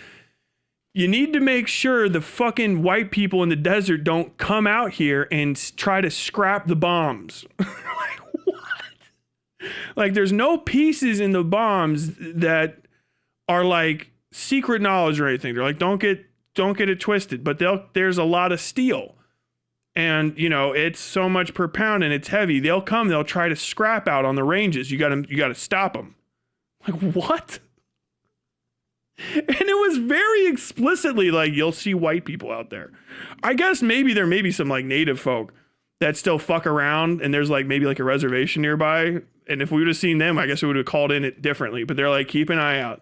You need to make sure the fucking white people in the desert don't come out here and try to scrap the bombs. Like, there's no pieces in the bombs that are like secret knowledge or anything. They're like, don't get it twisted. But there's a lot of steel, and you know it's so much per pound and it's heavy. They'll try to scrap out on the ranges. You got to stop them. Like, what? And it was very explicitly like, you'll see white people out there. I guess maybe there may be some like native folk that still fuck around, and there's like maybe like a reservation nearby. And if we would have seen them, I guess we would have called in it differently. But they're like, keep an eye out.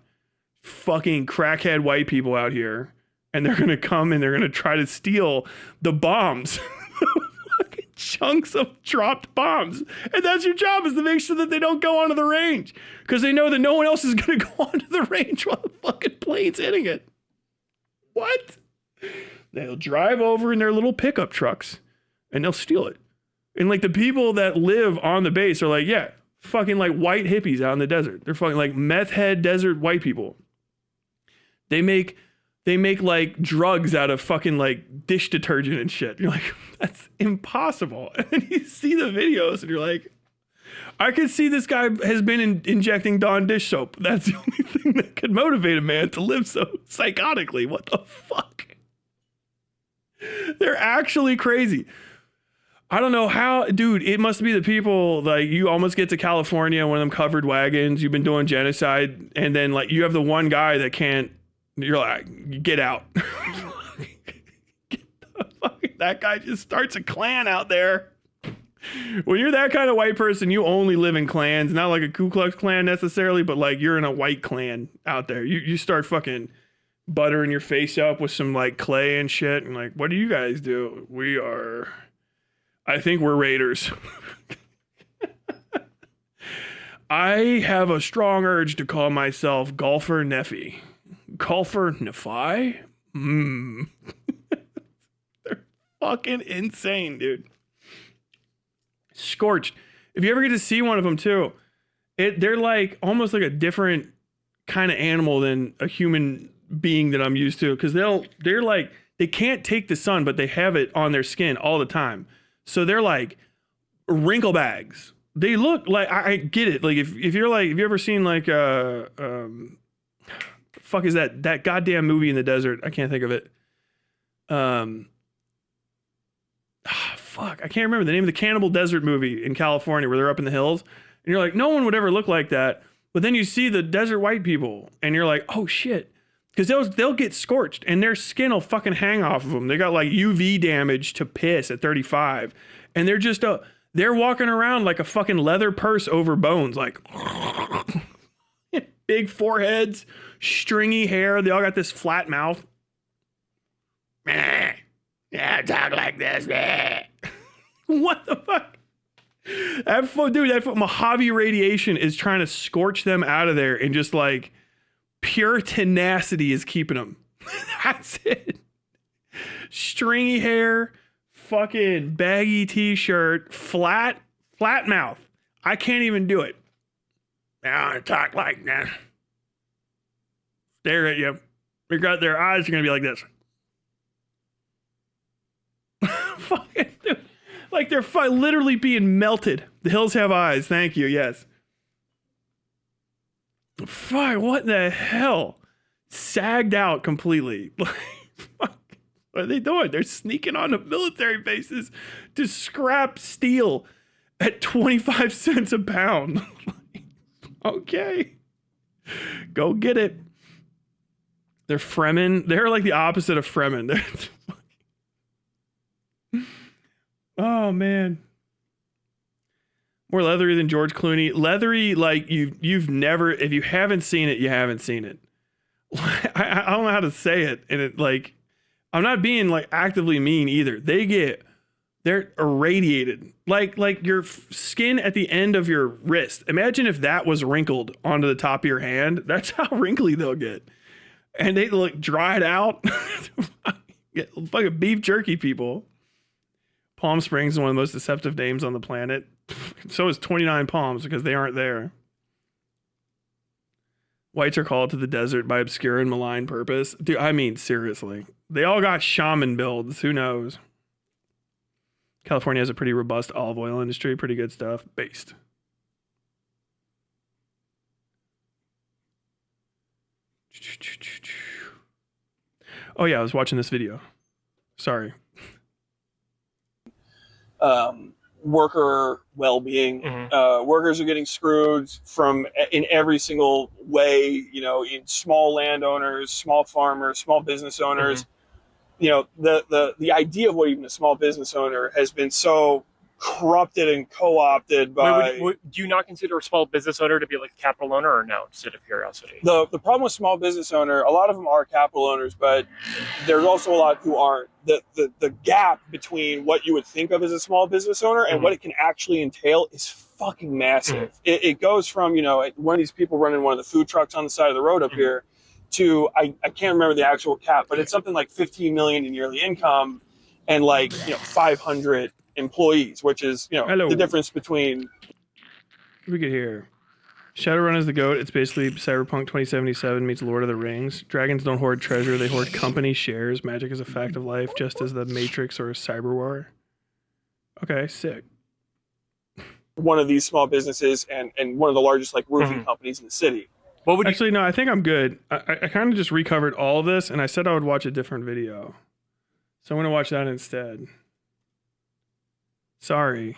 Fucking crackhead white people out here. And they're going to come and they're going to try to steal the bombs. Fucking chunks of dropped bombs. And that's your job, is to make sure that they don't go onto the range. Because they know that no one else is going to go onto the range while the fucking plane's hitting it. What? They'll drive over in their little pickup trucks and they'll steal it. And like the people that live on the base are like, yeah, fucking like white hippies out in the desert. They're fucking like meth head desert white people. They make like drugs out of fucking like dish detergent and shit. You're like, that's impossible. And then you see the videos and you're like, I could see this guy has been injecting Dawn dish soap. That's the only thing that could motivate a man to live so psychotically. What the fuck? They're actually crazy. I don't know how, dude, it must be the people, like, you almost get to California, one of them covered wagons, you've been doing genocide, and then, like, you have the one guy that can't, you're like, get out. That guy just starts a clan out there. When you're that kind of white person, you only live in clans, not like a Ku Klux Klan necessarily, but, like, you're in a white clan out there. You start fucking buttering your face up with some, like, clay and shit, and, like, what do you guys do? I think we're raiders. I have a strong urge to call myself Golfer Neffy. Golfer Neffy? They're fucking insane, dude. Scorched. If you ever get to see one of them too, they're like almost like a different kind of animal than a human being that I'm used to, because they're like, they can't take the sun, but they have it on their skin all the time. So they're like wrinkle bags. They look like, I get it. Like if you're like, have you ever seen like fuck is that goddamn movie in the desert? I can't think of it. Fuck, I can't remember the name of the Cannibal Desert movie in California where they're up in the hills. And you're like, no one would ever look like that. But then you see the desert white people and you're like, oh shit. Because they'll get scorched and their skin will fucking hang off of them. They got like UV damage to piss at 35. And they're just, they're walking around like a fucking leather purse over bones. Like, big foreheads, stringy hair. They all got this flat mouth. Yeah, talk like this. What the fuck? That Mojave radiation is trying to scorch them out of there, and just like pure tenacity is keeping them. That's it. Stringy hair, fucking baggy t-shirt, flat mouth. I can't even do it. I don't talk like that. Stare at you. Their eyes are gonna be like this. Fucking dude. Like they're literally being melted. The hills have eyes. Thank you. Yes. Fuck. What the hell? Sagged out completely. Fuck. What are they doing? They're sneaking onto military bases to scrap steel at 25 cents a pound. Okay. Go get it. They're Fremen. They're like the opposite of Fremen. Oh man. More leathery than George Clooney. Leathery, like you've never, if you haven't seen it, you haven't seen it. I don't know how to say it. And it like, I'm not being like actively mean either. They're irradiated. Like your skin at the end of your wrist. Imagine if that was wrinkled onto the top of your hand. That's how wrinkly they'll get. And they look dried out. Fucking beef jerky people. Palm Springs is one of the most deceptive names on the planet. So is 29 Palms because they aren't there. Whites are called to the desert by obscure and malign purpose. Dude, I mean, seriously. They all got shaman builds. Who knows? California has a pretty robust olive oil industry. Pretty good stuff. Based. Oh yeah, I was watching this video. Sorry. Worker well-being. Workers are getting screwed in every single way, in small landowners, small farmers, small business owners. The idea of what even a small business owner has been so corrupted and co-opted by... Do you not consider a small business owner to be like a capital owner, or no, just out of curiosity? The problem with small business owner, a lot of them are capital owners, but there's also a lot who aren't. The gap between what you would think of as a small business owner and what it can actually entail is fucking massive. It goes from, one of these people running one of the food trucks on the side of the road up here, to I can't remember the actual cap, but it's something like 15 million in yearly income and like 500 employees, which is the difference between. We could hear Shadowrun is the GOAT. It's basically Cyberpunk 2077 meets Lord of the Rings. Dragons don't hoard treasure, they hoard company shares. Magic is a fact of life, just as the Matrix or Cyber War. Okay, sick. One of these small businesses and one of the largest like roofing companies in the city. What would Actually, no, I think I'm good. I kind of just recovered all of this, and I said I would watch a different video. So I'm going to watch that instead. Sorry.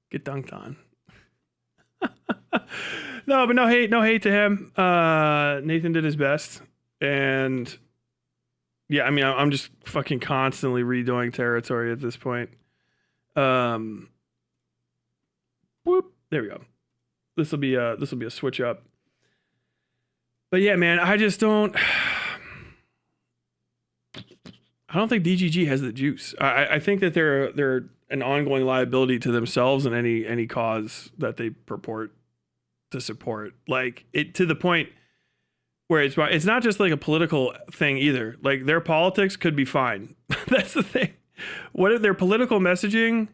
Get dunked on. No, but no hate to him. Nathan did his best. And yeah, I mean, I'm just fucking constantly redoing territory at this point. Whoop, there we go. This will be a switch up. But yeah, man, I just don't think DGG has the juice. I think that they're an ongoing liability to themselves and any cause that they purport to support. Like it to the point where it's not just like a political thing either. Like their politics could be fine. That's the thing. What if their political messaging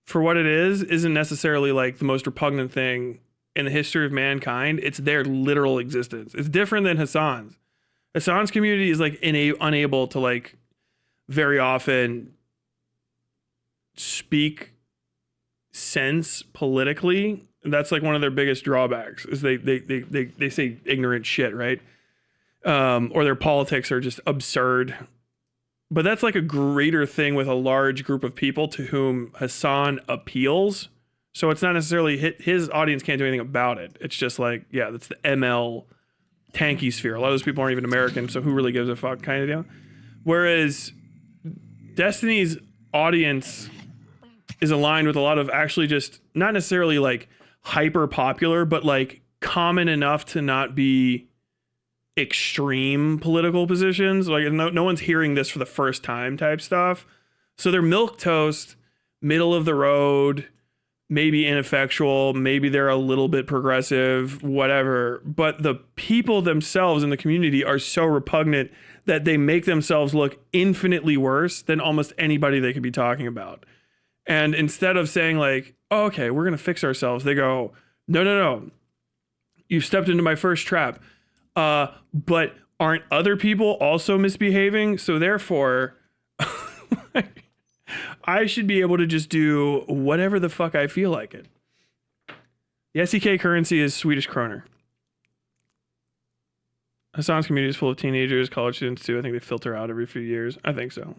for what it is isn't necessarily like the most repugnant thing in the history of mankind. It's their literal existence. It's different than Hassan's. Hassan's community is like unable to like very often speak sense politically. That's like one of their biggest drawbacks is they say ignorant shit, right? Or their politics are just absurd. But that's like a greater thing with a large group of people to whom Hassan appeals. So it's not necessarily his audience can't do anything about it. It's just like, yeah, that's the ML tanky sphere. A lot of those people aren't even American, so who really gives a fuck kind of deal. Whereas Destiny's audience is aligned with a lot of actually just not necessarily like hyper popular, but like common enough to not be extreme political positions. Like no one's hearing this for the first time type stuff. So they're milquetoast, middle of the road, maybe ineffectual, maybe they're a little bit progressive, whatever. But the people themselves in the community are so repugnant that they make themselves look infinitely worse than almost anybody they could be talking about. And instead of saying like, oh, okay, we're going to fix ourselves, they go, no. You've stepped into my first trap. But aren't other people also misbehaving? So therefore, I should be able to just do whatever the fuck I feel like it. The SEK currency is Swedish kroner. Hassan's community is full of teenagers, college students too. I think they filter out every few years. I think so.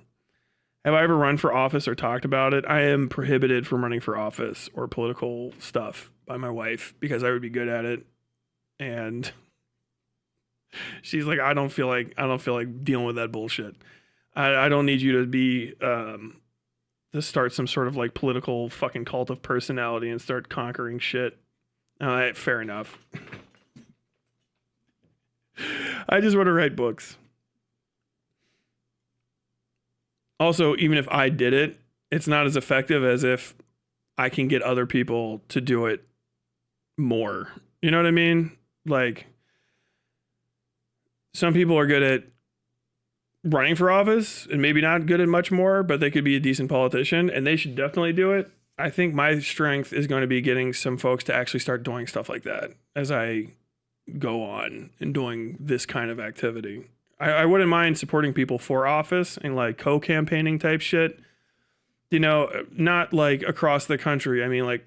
Have I ever run for office or talked about it? I am prohibited from running for office or political stuff by my wife because I would be good at it. And she's like, I don't feel like dealing with that bullshit. I don't need you to be to start some sort of like political fucking cult of personality and start conquering shit. Fair enough. I just want to write books. Also, even if I did it, it's not as effective as if I can get other people to do it more. You know what I mean? Like, some people are good at running for office and maybe not good at much more, but they could be a decent politician and they should definitely do it. I think my strength is going to be getting some folks to actually start doing stuff like that as I go on and doing this kind of activity. I wouldn't mind supporting people for office and like co-campaigning type shit. You know, not like across the country. I mean, like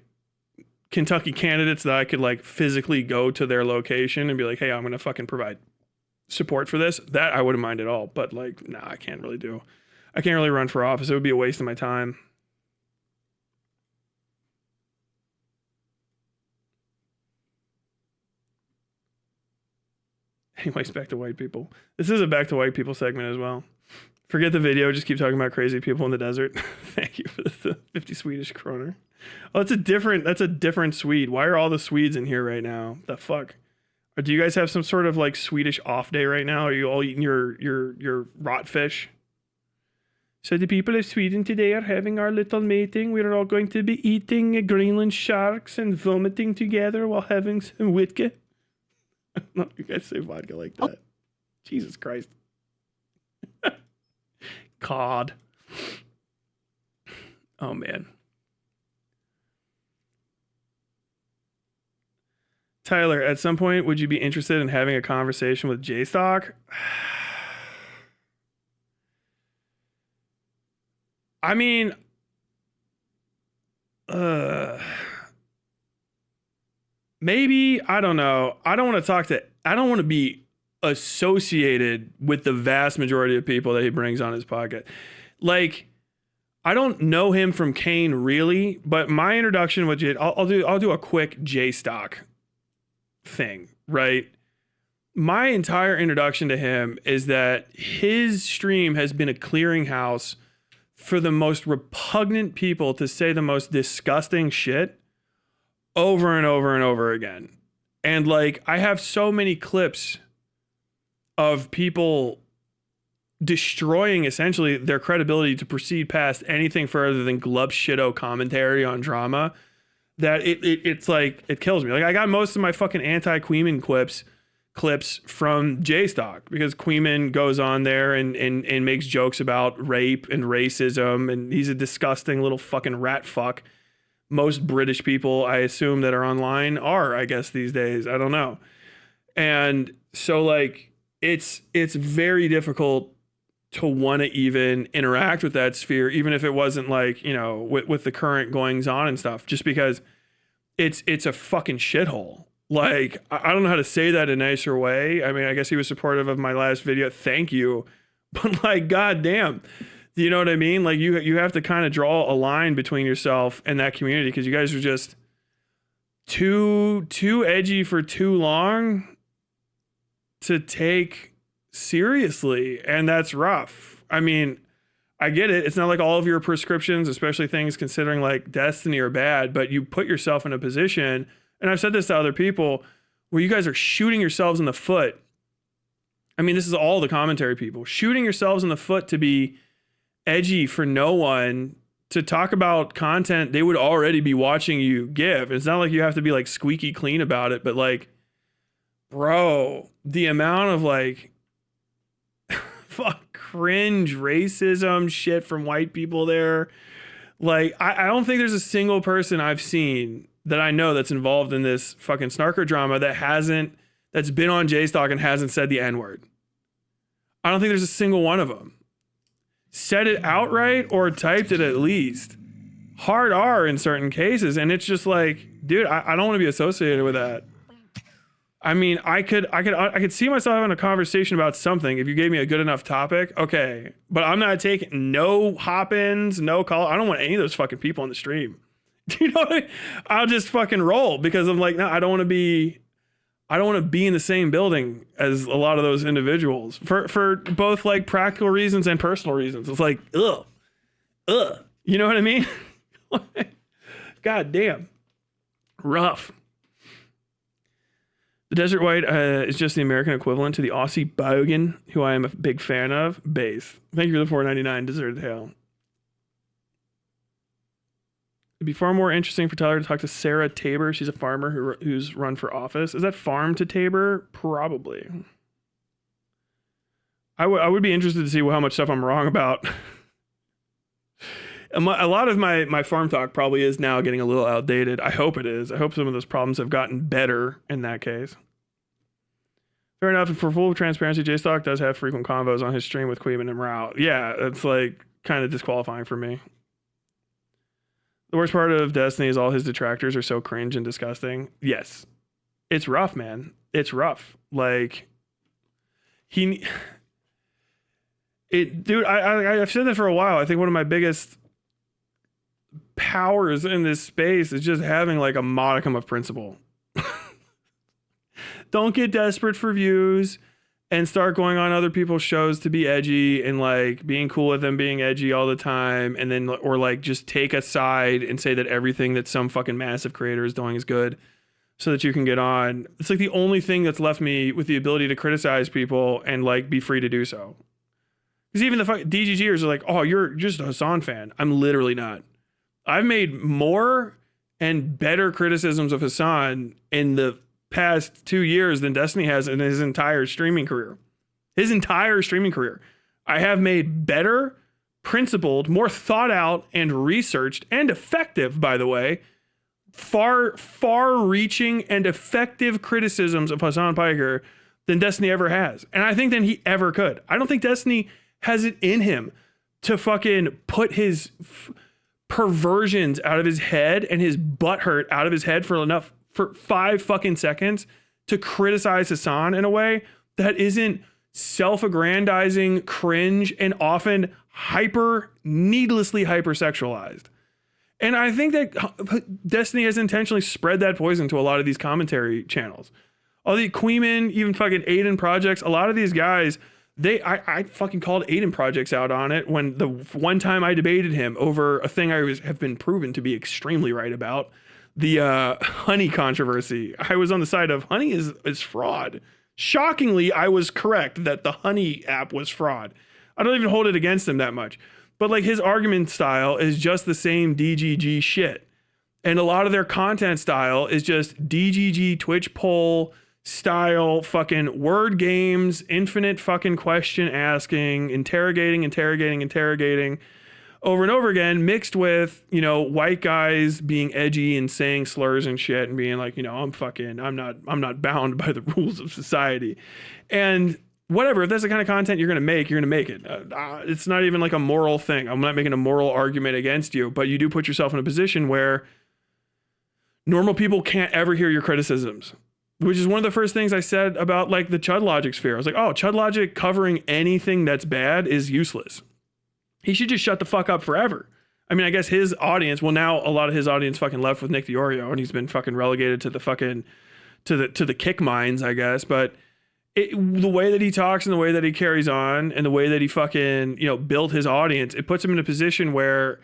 Kentucky candidates that I could like physically go to their location and be like, hey, I'm going to fucking provide support for this. That I wouldn't mind at all. But like, nah, I can't really run for office. It would be a waste of my time. Anyways, back to white people. This is a back to white people segment as well. Forget the video. Just keep talking about crazy people in the desert. Thank you for the 50 Swedish kroner. Oh, that's a different Swede. Why are all the Swedes in here right now? The fuck? Or do you guys have some sort of like Swedish off day right now? Are you all eating your rot fish? So the people of Sweden today are having our little meeting. We're all going to be eating Greenland sharks and vomiting together while having some witke. No, you guys say vodka like that. Jesus Christ. Cod. Oh, man. Tyler, at some point, would you be interested in having a conversation with J-Stock? I mean, maybe, I don't know. I don't want to be associated with the vast majority of people that he brings on his podcast. Like, I don't know him from Kane really, but my introduction with Jay, I'll do a quick J-Stock thing, right? My entire introduction to him is that his stream has been a clearinghouse for the most repugnant people to say the most disgusting shit over and over and over again. And like, I have so many clips of people destroying essentially their credibility to proceed past anything further than glub shitto commentary on drama that it's like, it kills me. Like, I got most of my fucking anti-Queeman clips from J-Stock because Queeman goes on there and makes jokes about rape and racism, and he's a disgusting little fucking rat fuck. Most British people, I assume, that are online are, I guess, these days. I don't know. And so, like, it's very difficult to want to even interact with that sphere, even if it wasn't like, you know, with the current goings on and stuff, just because it's a fucking shithole. Like, I don't know how to say that in a nicer way. I mean, I guess he was supportive of my last video. Thank you. But like, goddamn, you know what I mean? Like, you have to kind of draw a line between yourself and that community because you guys are just too edgy for too long to take seriously, and that's rough. I mean, I get it. It's not like all of your prescriptions, especially things considering like Destiny, are bad, but you put yourself in a position, and I've said this to other people, where you guys are shooting yourselves in the foot. I mean, this is all the commentary people shooting yourselves in the foot to be edgy for no one, to talk about content they would already be watching you give. It's not like you have to be like squeaky clean about it, but like, bro, the amount of like fuck cringe racism shit from white people there. Like, I don't think there's a single person I've seen that I know that's involved in this fucking snarker drama that's been on J-Stock and hasn't said the N-word. I don't think there's a single one of them. Said it outright or typed it at least. Hard R in certain cases. And it's just like, dude, I don't want to be associated with that. I mean, I could see myself having a conversation about something if you gave me a good enough topic. Okay. But I'm not taking no hop-ins, no call. I don't want any of those fucking people on the stream. Do you know what I mean? I'll just fucking roll because I'm like, no, I don't want to be in the same building as a lot of those individuals for both like practical reasons and personal reasons. It's like, ugh. You know what I mean? God damn. Rough. The Desert White is just the American equivalent to the Aussie Bogan, who I am a big fan of. Base. Thank you for the $4.99 Deserted Hail. It'd be far more interesting for Tyler to talk to Sarah Tabor. She's a farmer who's run for office. Is that Farm to Tabor? Probably. I would be interested to see how much stuff I'm wrong about. A lot of my farm talk probably is now getting a little outdated. I hope it is. I hope some of those problems have gotten better in that case. Fair enough. For full transparency, J-Stock does have frequent convos on his stream with Queeman and Rao. Yeah, it's like kind of disqualifying for me. The worst part of Destiny is all his detractors are so cringe and disgusting. Yes. It's rough, man. It's rough. Like, dude, I've said that for a while. I think one of my biggest powers in this space is just having like a modicum of principle. Don't get desperate for views and start going on other people's shows to be edgy and like being cool with them being edgy all the time, and then or like just take a side and say that everything that some fucking massive creator is doing is good so that you can get on. It's like the only thing that's left me with the ability to criticize people and like be free to do so. Because even the DGGers are like, oh, you're just a Hassan fan. I'm literally not. I've made more and better criticisms of Hassan in the past 2 years than Destiny has in his entire streaming career. I have made better, principled, more thought out and researched and effective, by the way, far reaching and effective criticisms of Hassan Piker than Destiny ever has. And I think than he ever could. I don't think Destiny has it in him to fucking put his perversions out of his head and his butthurt out of his head for 5 fucking seconds to criticize Hassan in a way that isn't self-aggrandizing, cringe, and often needlessly hypersexualized. And I think that Destiny has intentionally spread that poison to a lot of these commentary channels. All the Queeman, even fucking Aiden projects, a lot of these guys, I fucking called Aiden projects out on it when the one time I debated him over a thing have been proven to be extremely right about, the honey controversy. I was on the side of honey is fraud. Shockingly, I was correct that the honey app was fraud. I don't even hold it against him that much. But like his argument style is just the same DGG shit. And a lot of their content style is just DGG Twitch poll style fucking word games, infinite fucking question asking, interrogating over and over again, mixed with, white guys being edgy and saying slurs and shit and being like, I'm not bound by the rules of society. And whatever, if that's the kind of content you're going to make it. It's not even like a moral thing. I'm not making a moral argument against you, but you do put yourself in a position where normal people can't ever hear your criticisms, which is one of the first things I said about like the Chud Logic sphere. I was like, oh, Chud Logic covering anything that's bad is useless. He should just shut the fuck up forever. I mean, I guess his audience, well, now a lot of his audience fucking left with Nick DiOrio, and he's been fucking relegated to the fucking, to the kick mines, I guess. But the way that he talks and the way that he carries on and the way that he fucking, built his audience, it puts him in a position where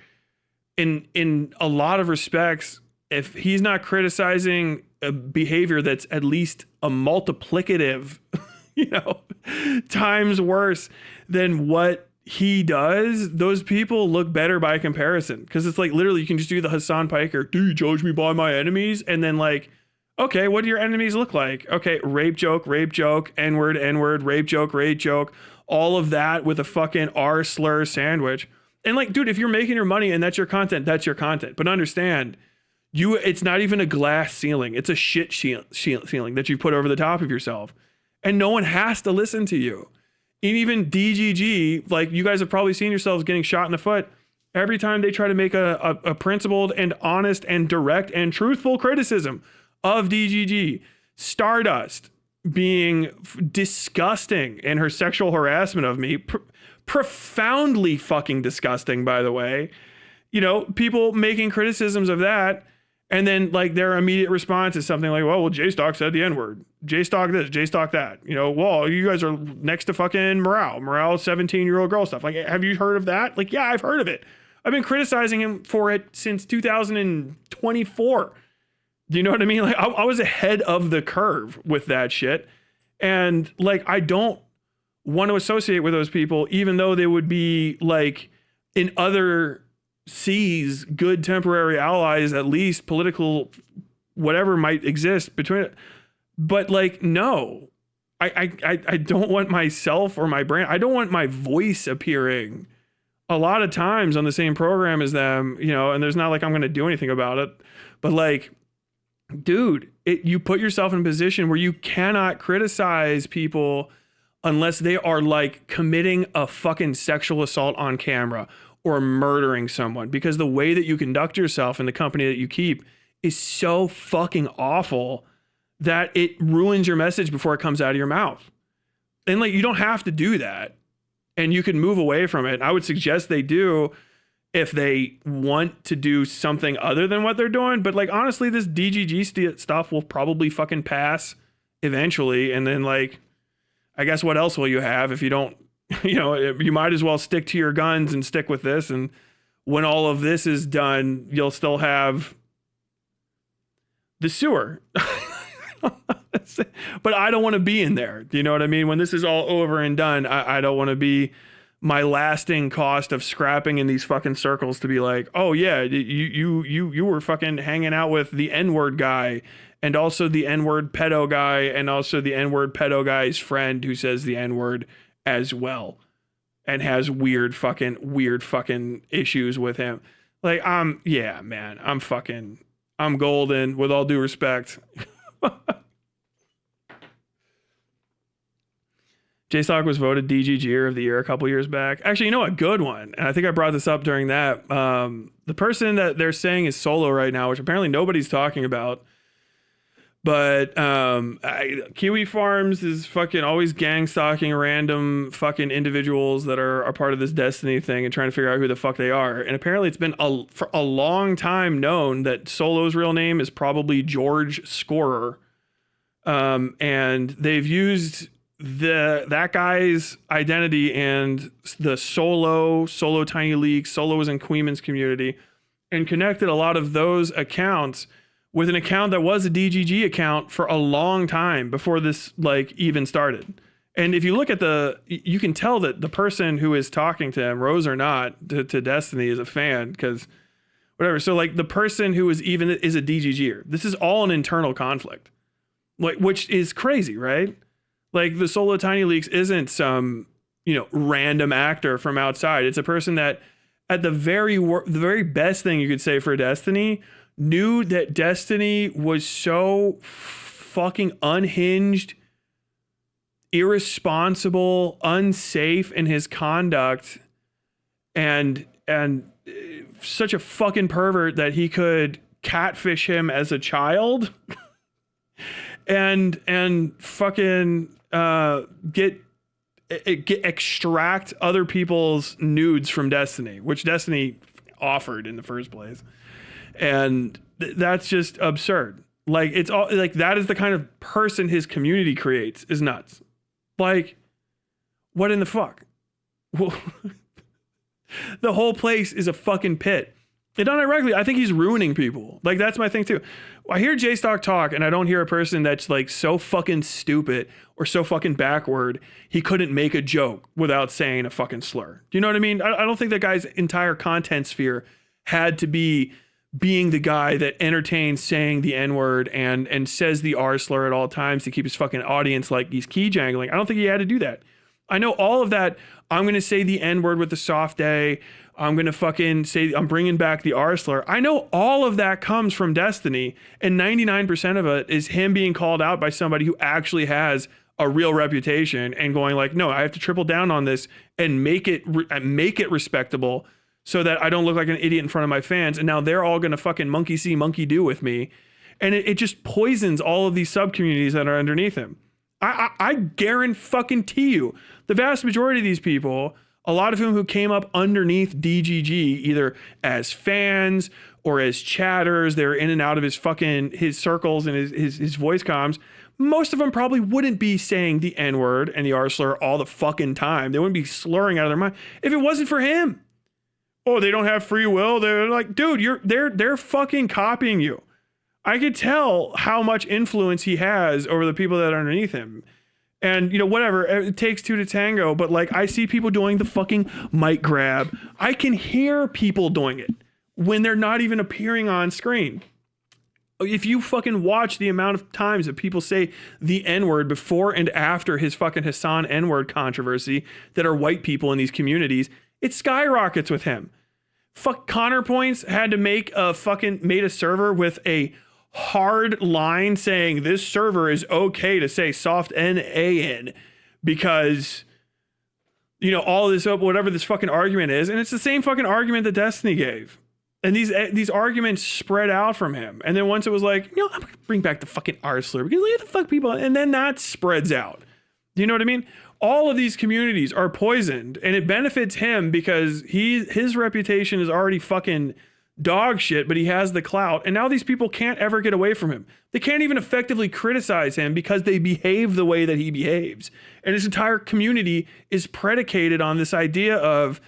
in a lot of respects, if he's not criticizing a behavior that's at least a multiplicative, times worse than what he does, those people look better by comparison. Because it's like literally you can just do the Hassan Piker, do you judge me by my enemies? And then like, okay, what do your enemies look like? Okay, rape joke, N-word, rape joke, all of that with a fucking R slur sandwich. And like, dude, if you're making your money and that's your content, that's your content. But understand, it's not even a glass ceiling. It's a shit ceiling that you put over the top of yourself. And no one has to listen to you. And even DGG, like you guys have probably seen yourselves getting shot in the foot every time they try to make a principled and honest and direct and truthful criticism of DGG. Stardust being disgusting in her sexual harassment of me, profoundly fucking disgusting, by the way. People making criticisms of that, and then like their immediate response is something like, well, J-Stock said the N-word. J-Stock this, J-Stock that. Well, you guys are next to fucking Morale 17-year-old girl stuff. Like, have you heard of that? Like, yeah, I've heard of it. I've been criticizing him for it since 2024. Do you know what I mean? Like, I was ahead of the curve with that shit. And like, I don't want to associate with those people, even though they would be like in other sees good temporary allies, at least political, whatever might exist between it. But like, no, I don't want myself or my brand. I don't want my voice appearing a lot of times on the same program as them, and there's not like I'm going to do anything about it. But like, dude, you put yourself in a position where you cannot criticize people unless they are like committing a fucking sexual assault on camera or murdering someone, because the way that you conduct yourself in the company that you keep is so fucking awful that it ruins your message before it comes out of your mouth. And like, you don't have to do that, and you can move away from it. I would suggest they do if they want to do something other than what they're doing. But like, honestly, this DGG stuff will probably fucking pass eventually. And then like, I guess what else will you have if you don't, you might as well stick to your guns and stick with this. And when all of this is done, you'll still have the sewer. But I don't want to be in there. Do you know what I mean? When this is all over and done, I don't want to be my lasting cost of scrapping in these fucking circles to be like, oh yeah, you were fucking hanging out with the N-word guy and also the N-word pedo guy, and also the N-word pedo guy's friend who says the N-word as well and has weird fucking issues with him. Like, yeah, man, I'm golden, with all due respect. J-Stock was voted DGG of the year a couple years back. Actually, you know, a good one. And I think I brought this up during that. The person that they're saying is Solo right now, which apparently nobody's talking about. But Kiwi Farms is fucking always gang stalking random fucking individuals that are part of this Destiny thing and trying to figure out who the fuck they are. And apparently it's been for a long time known that Solo's real name is probably George Scorer. And they've used that guy's identity and the Solo Tiny Leaks, Solo was in Queeman's community, and connected a lot of those accounts with an account that was a DGG account for a long time before this like even started. And if you look at you can tell that the person who is talking to him, Rose or not, to Destiny, is a fan, because whatever. So like the person who is a DGGer. This is all an internal conflict, like, which is crazy, right? Like the Solo Tiny Leaks isn't some, random actor from outside. It's a person that at the very best thing you could say for Destiny, knew that Destiny was so fucking unhinged, irresponsible, unsafe in his conduct, and such a fucking pervert that he could catfish him as a child and fucking extract other people's nudes from Destiny, which Destiny offered in the first place. And that's just absurd. Like, it's all like, that is the kind of person his community creates, is nuts. Like, what in the fuck? Well, the whole place is a fucking pit. And done directly, I think he's ruining people. Like, that's my thing too. I hear J-Stock talk and I don't hear a person that's like so fucking stupid or so fucking backward he couldn't make a joke without saying a fucking slur. Do you know what I mean? I don't think that guy's entire content sphere had to be being the guy that entertains saying the N-word and says the R slur at all times to keep his fucking audience like he's key jangling. I don't think he had to do that. I know all of that. I'm going to say the N-word with the soft A. I'm going to fucking say I'm bringing back the R slur. I know all of that comes from Destiny, and 99% of it is him being called out by somebody who actually has a real reputation and going like, no, I have to triple down on this and make it respectable, so that I don't look like an idiot in front of my fans. And now they're all going to fucking monkey see, monkey do with me. And it just poisons all of these sub communities that are underneath him. I guarantee you, the vast majority of these people, a lot of whom who came up underneath DGG, either as fans or as chatters, they're in and out of his circles and his voice comms. Most of them probably wouldn't be saying the N-word and the R slur all the fucking time. They wouldn't be slurring out of their mind if it wasn't for him. Oh, they don't have free will. They're like, dude, they're fucking copying you. I could tell how much influence he has over the people that are underneath him. And, whatever, it takes two to tango. But like, I see people doing the fucking mic grab. I can hear people doing it when they're not even appearing on screen. If you fucking watch the amount of times that people say the N-word before and after his fucking Hassan N-word controversy that are white people in these communities, it skyrockets with him. Fuck, Connor Points had to made a server with a hard line saying this server is okay to say soft N-A-N because, all this, whatever this fucking argument is. And it's the same fucking argument that Destiny gave. And these arguments spread out from him. And then once it was like, I'm going to bring back the fucking R slur because look at the fuck people. And then that spreads out. Do you know what I mean? All of these communities are poisoned, and it benefits him because his reputation is already fucking dog shit, but he has the clout. And now these people can't ever get away from him. They can't even effectively criticize him because they behave the way that he behaves. And his entire community is predicated on this idea of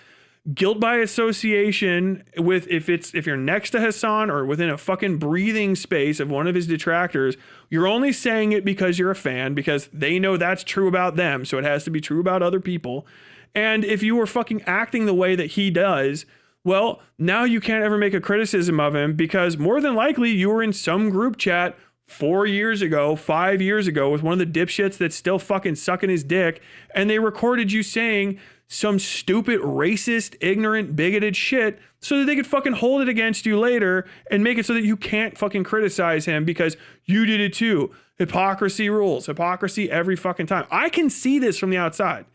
guilt by association with if you're next to Hassan or within a fucking breathing space of one of his detractors, you're only saying it because you're a fan, because they know that's true about them, so it has to be true about other people. And if you were fucking acting the way that he does, well, now you can't ever make a criticism of him because more than likely you were in some group chat 4 years ago, 5 years ago with one of the dipshits that's still fucking sucking his dick, and they recorded you saying some stupid, racist, ignorant, bigoted shit so that they could fucking hold it against you later and make it so that you can't fucking criticize him because you did it too. Hypocrisy rules. Hypocrisy every fucking time. I can see this from the outside.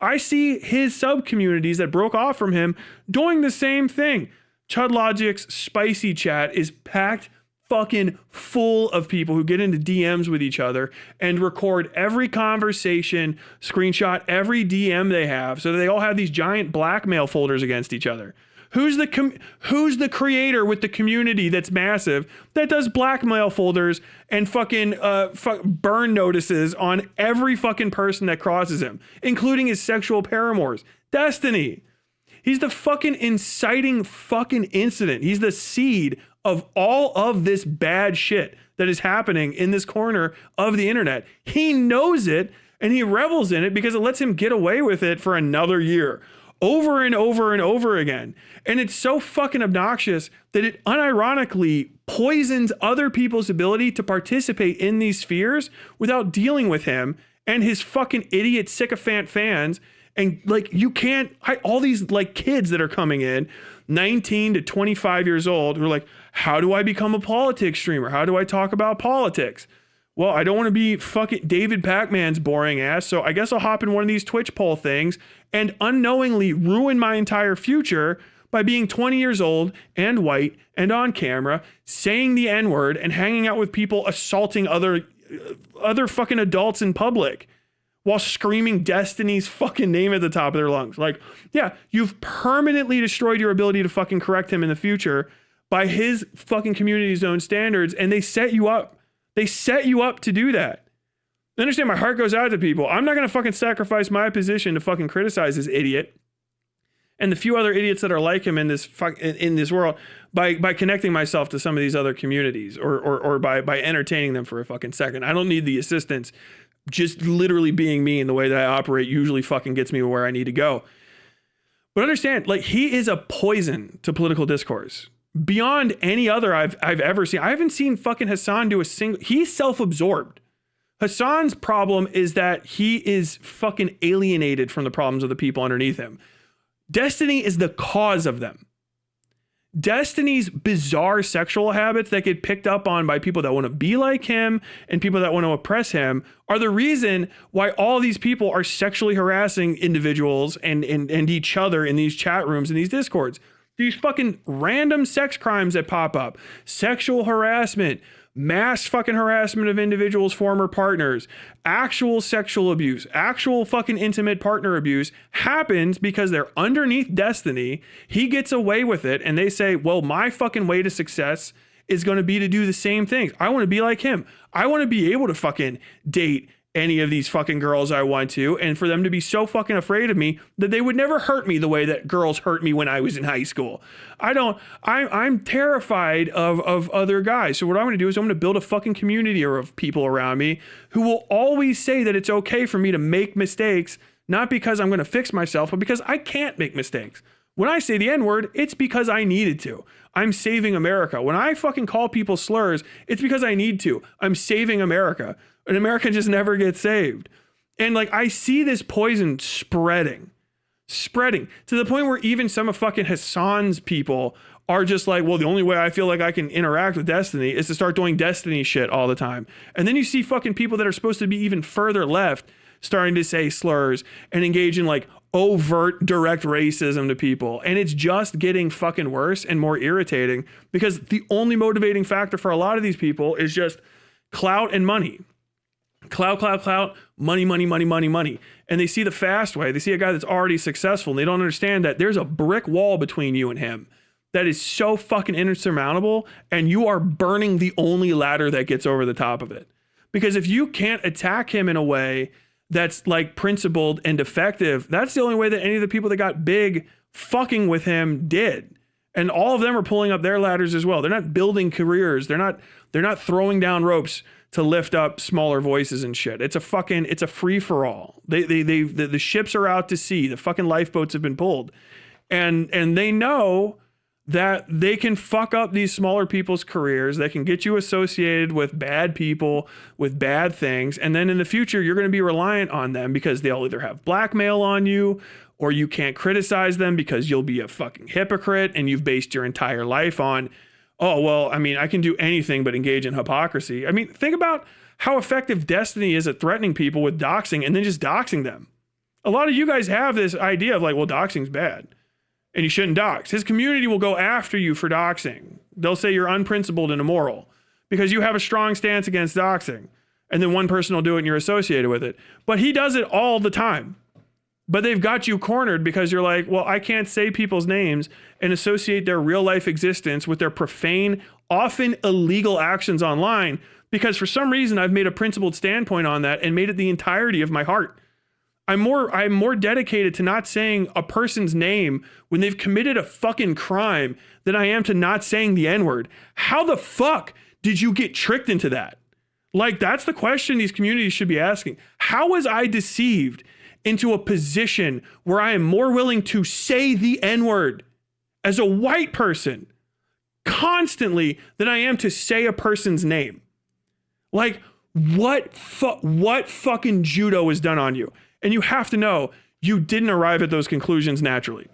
I see his sub-communities that broke off from him doing the same thing. Chud Logic's spicy chat is packed fucking full of people who get into DMs with each other and record every conversation, screenshot every DM they have, so that they all have these giant blackmail folders against each other. Who's the creator with the community that's massive that does blackmail folders and fucking burn notices on every fucking person that crosses him, including his sexual paramours? Destiny. He's the fucking inciting fucking incident. He's the seed of all of this bad shit that is happening in this corner of the internet. He knows it and he revels in it because it lets him get away with it for another year, over and over and over again. And it's so fucking obnoxious that it unironically poisons other people's ability to participate in these spheres without dealing with him and his fucking idiot sycophant fans. And like, you can't, all these like kids that are coming in, 19 to 25 years old, who are like, how do I become a politics streamer? How do I talk about politics? Well, I don't want to be fucking David Pac-Man's boring ass, so I guess I'll hop in one of these Twitch poll things and unknowingly ruin my entire future by being 20 years old and white and on camera, saying the N-word and hanging out with people assaulting other fucking adults in public while screaming Destiny's fucking name at the top of their lungs. Like, yeah, you've permanently destroyed your ability to fucking correct him in the future by his fucking community's own standards, and they set you up. They set you up to do that. Understand, my heart goes out to people. I'm not going to fucking sacrifice my position to fucking criticize this idiot and the few other idiots that are like him in this world by connecting myself to some of these other communities or by entertaining them for a fucking second. I don't need the assistance. Just literally being me in the way that I operate usually fucking gets me where I need to go. But understand, like, he is a poison to political discourse beyond any other I've ever seen. I haven't seen fucking Hassan do a single. He's self-absorbed. Hassan's problem is that he is fucking alienated from the problems of the people underneath him. Destiny is the cause of them. Destiny's bizarre sexual habits that get picked up on by people that want to be like him and people that want to oppress him are the reason why all these people are sexually harassing individuals and each other in these chat rooms and these discords. These fucking random sex crimes that pop up, sexual harassment, mass fucking harassment of individuals' former partners, actual sexual abuse, actual fucking intimate partner abuse happens because they're underneath Destiny. He gets away with it and they say, well, my fucking way to success is going to be to do the same things. I want to be like him. I want to be able to fucking date any of these fucking girls I want to, and for them to be so fucking afraid of me that they would never hurt me the way that girls hurt me when I was in high school. I'm terrified of other guys. So what I'm going to do is I'm going to build a fucking community of people around me who will always say that it's okay for me to make mistakes, not because I'm going to fix myself, but because I can't make mistakes. When I say the N-word, it's because I needed to. I'm saving America. When I fucking call people slurs, it's because I need to. I'm saving America. And America just never gets saved. And like, I see this poison spreading to the point where even some of fucking Hassan's people are just like, well, the only way I feel like I can interact with Destiny is to start doing Destiny shit all the time. And then you see fucking people that are supposed to be even further left starting to say slurs and engage in like overt direct racism to people. And it's just getting fucking worse and more irritating because the only motivating factor for a lot of these people is just clout and money. Clout, money. And they see the fast way. They see a guy that's already successful and they don't understand that there's a brick wall between you and him that is so fucking insurmountable, and you are burning the only ladder that gets over the top of it. Because if you can't attack him in a way that's like principled and effective, that's the only way that any of the people that got big fucking with him did. And all of them are pulling up their ladders as well. They're not building careers. They're not throwing down ropes to lift up smaller voices and shit. It's a free for all. The ships are out to sea. The fucking lifeboats have been pulled. And they know that they can fuck up these smaller people's careers. They can get you associated with bad people, with bad things. And then in the future, you're going to be reliant on them because they'll either have blackmail on you, or you can't criticize them because you'll be a fucking hypocrite and you've based your entire life on, oh, well, I mean, I can do anything but engage in hypocrisy. I mean, think about how effective Destiny is at threatening people with doxing and then just doxing them. A lot of you guys have this idea of like, well, doxing's bad and you shouldn't dox. His community will go after you for doxing. They'll say you're unprincipled and immoral because you have a strong stance against doxing. And then one person will do it and you're associated with it. But he does it all the time. But they've got you cornered because you're like, well, I can't say people's names and associate their real life existence with their profane, often illegal actions online because for some reason I've made a principled standpoint on that and made it the entirety of my heart. I'm more dedicated to not saying a person's name when they've committed a fucking crime than I am to not saying the N-word. How the fuck did you get tricked into that? Like, that's the question these communities should be asking. How was I deceived into a position where I am more willing to say the N-word as a white person constantly than I am to say a person's name? Like, what fucking judo is done on you? And you have to know, you didn't arrive at those conclusions naturally.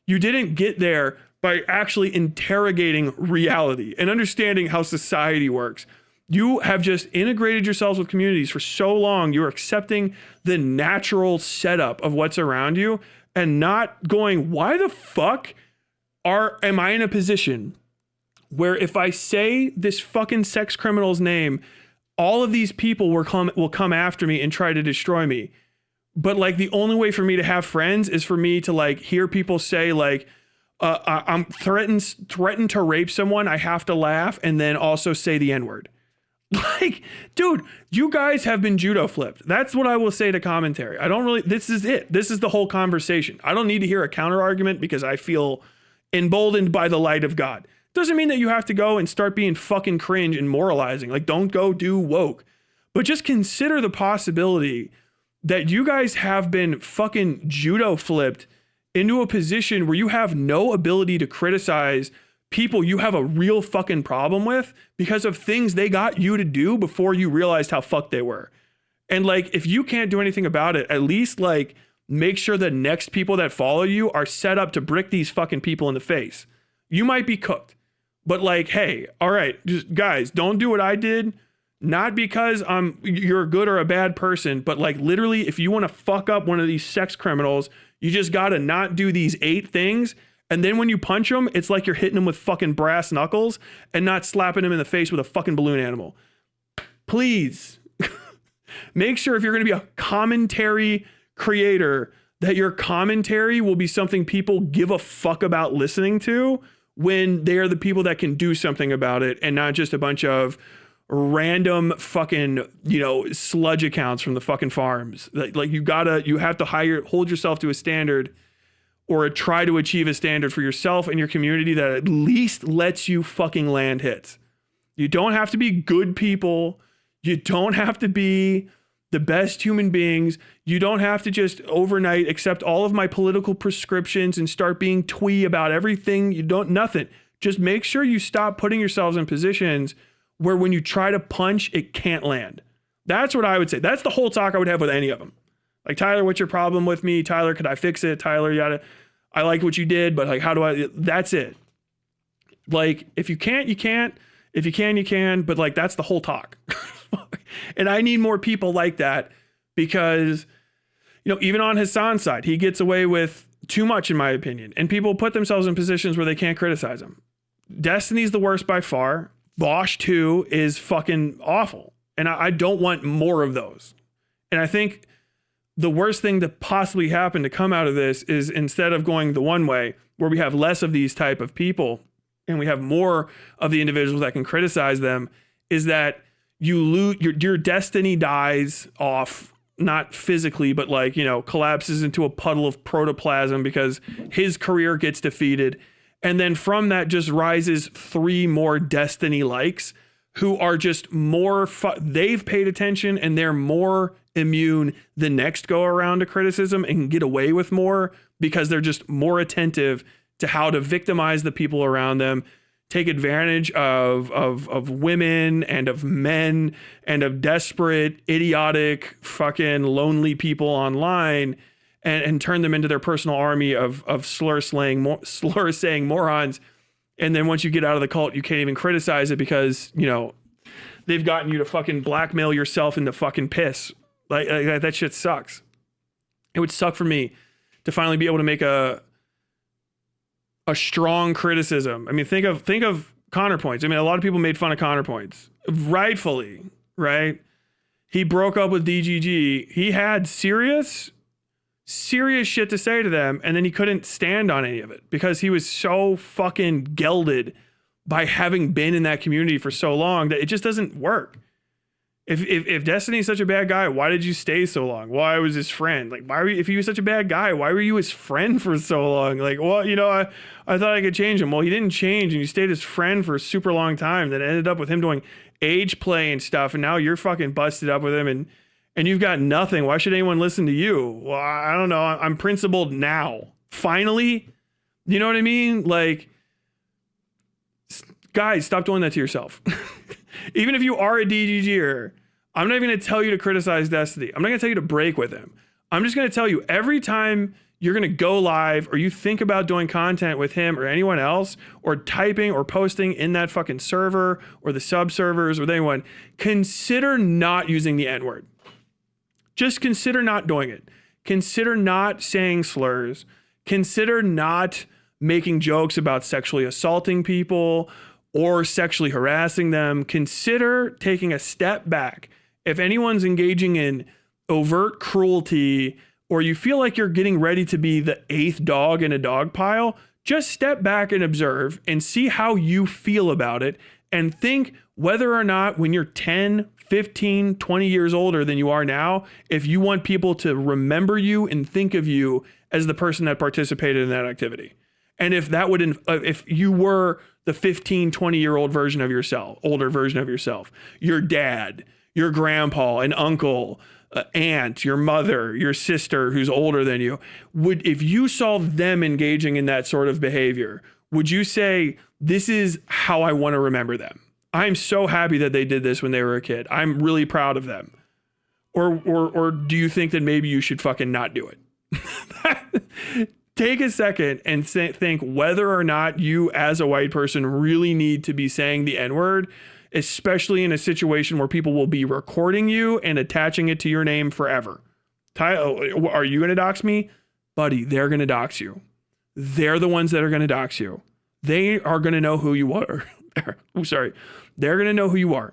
You didn't get there by actually interrogating reality and understanding how society works. You have just integrated yourselves with communities for so long. You're accepting the natural setup of what's around you and not going, why the fuck am I in a position where if I say this fucking sex criminal's name, all of these people will come after me and try to destroy me. But like the only way for me to have friends is for me to like hear people say like, I'm threatened to rape someone. I have to laugh and then also say the N-word. Like, dude, you guys have been judo flipped. That's what I will say to commentary. This is it. This is the whole conversation. I don't need to hear a counter argument because I feel emboldened by the light of God. Doesn't mean that you have to go and start being fucking cringe and moralizing. Like, don't go do woke, but just consider the possibility that you guys have been fucking judo flipped into a position where you have no ability to criticize people you have a real fucking problem with because of things they got you to do before you realized how fucked they were. And like, if you can't do anything about it, at least like make sure the next people that follow you are set up to brick these fucking people in the face. You might be cooked, but like, hey, all right, just guys, don't do what I did. Not because you're a good or a bad person, but like literally, if you want to fuck up one of these sex criminals, you just got to not do these 8 things. And then when you punch them, it's like you're hitting them with fucking brass knuckles and not slapping them in the face with a fucking balloon animal. Please make sure if you're going to be a commentary creator, that your commentary will be something people give a fuck about listening to when they are the people that can do something about it and not just a bunch of random fucking, sludge accounts from the fucking farms. Like you have to hold yourself to a standard or try to achieve a standard for yourself and your community that at least lets you fucking land hits. You don't have to be good people. You don't have to be the best human beings. You don't have to just overnight accept all of my political prescriptions and start being twee about everything. Nothing. Just make sure you stop putting yourselves in positions where when you try to punch, it can't land. That's what I would say. That's the whole talk I would have with any of them. Like, Tyler, what's your problem with me? Tyler, could I fix it? Tyler, I like what you did, but like, that's it. Like, if you can't, you can't. If you can, you can. But like, that's the whole talk. And I need more people like that because, even on Hassan's side, he gets away with too much, in my opinion. And people put themselves in positions where they can't criticize him. Destiny's the worst by far. Bosch 2 is fucking awful. And I don't want more of those. And I think the worst thing to possibly happen to come out of this is instead of going the one way where we have less of these type of people and we have more of the individuals that can criticize them, is that you lose your destiny dies off, not physically, but like, collapses into a puddle of protoplasm because his career gets defeated. And then from that just rises 3 more Destiny likes who are just more, they've paid attention and they're more immune the next go around to criticism and can get away with more because they're just more attentive to how to victimize the people around them, take advantage of women and of men and of desperate, idiotic, fucking lonely people online, and turn them into their personal army of slur-saying morons. And then once you get out of the cult, you can't even criticize it because, you know, they've gotten you to fucking blackmail yourself into fucking piss. Like that shit sucks. It would suck for me to finally be able to make a strong criticism. I mean, think of counterpoints. I mean, a lot of people made fun of counterpoints, rightfully, right? He broke up with DGG. He had serious shit to say to them, and then he couldn't stand on any of it because he was so fucking gelded by having been in that community for so long that it just doesn't work. If Destiny's such a bad guy, why did you stay so long? Well, I was his friend. Like, why were you, if he was such a bad guy, why were you his friend for so long? Like, well, you know, I thought I could change him. Well, he didn't change, and you stayed his friend for a super long time. That ended up with him doing age play and stuff, and now you're fucking busted up with him, and you've got nothing. Why should anyone listen to you? Well, I don't know. I'm principled now. Finally, you know what I mean? Like, guys, stop doing that to yourself. Even if you are a DGGer, I'm not even going to tell you to criticize Destiny. I'm not going to tell you to break with him. I'm just going to tell you every time you're going to go live or you think about doing content with him or anyone else or typing or posting in that fucking server or the sub servers with anyone, consider not using the N-word. Just consider not doing it. Consider not saying slurs. Consider not making jokes about sexually assaulting people or sexually harassing them. Consider taking a step back. If anyone's engaging in overt cruelty or you feel like you're getting ready to be the 8th dog in a dog pile, just step back and observe and see how you feel about it and think whether or not when you're 10, 15, 20 years older than you are now, if you want people to remember you and think of you as the person that participated in that activity. And if that would, if you were the 15, 20-year-old version of yourself, older version of yourself, your dad, your grandpa, an uncle, aunt, your mother, your sister who's older than you, if you saw them engaging in that sort of behavior, would you say, this is how I want to remember them? I'm so happy that they did this when they were a kid. I'm really proud of them. Or do you think that maybe you should fucking not do it? Take a second and think whether or not you as a white person really need to be saying the N-word, especially in a situation where people will be recording you and attaching it to your name forever. Are you going to dox me? Buddy, they're going to dox you. They're the ones that are going to dox you. They are going to know who you are. They're going to know who you are.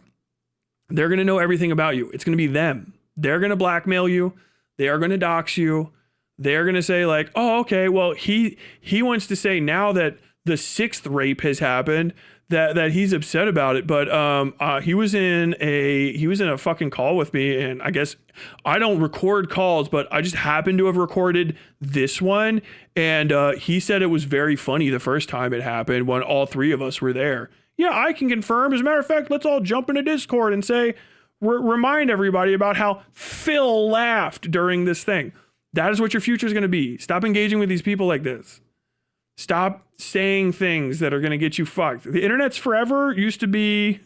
They're going to know everything about you. It's going to be them. They're going to blackmail you. They are going to dox you. They're going to say like, oh, okay, well, he wants to say now that the 6th rape has happened that he's upset about it. But he was in a fucking call with me, and I guess I don't record calls, but I just happened to have recorded this one. And he said it was very funny the first time it happened when all 3 of us were there. Yeah, I can confirm. As a matter of fact, let's all jump into Discord and say, remind everybody about how Phil laughed during this thing. That is what your future is going to be. Stop engaging with these people like this. Stop saying things that are going to get you fucked. The internet's forever used to be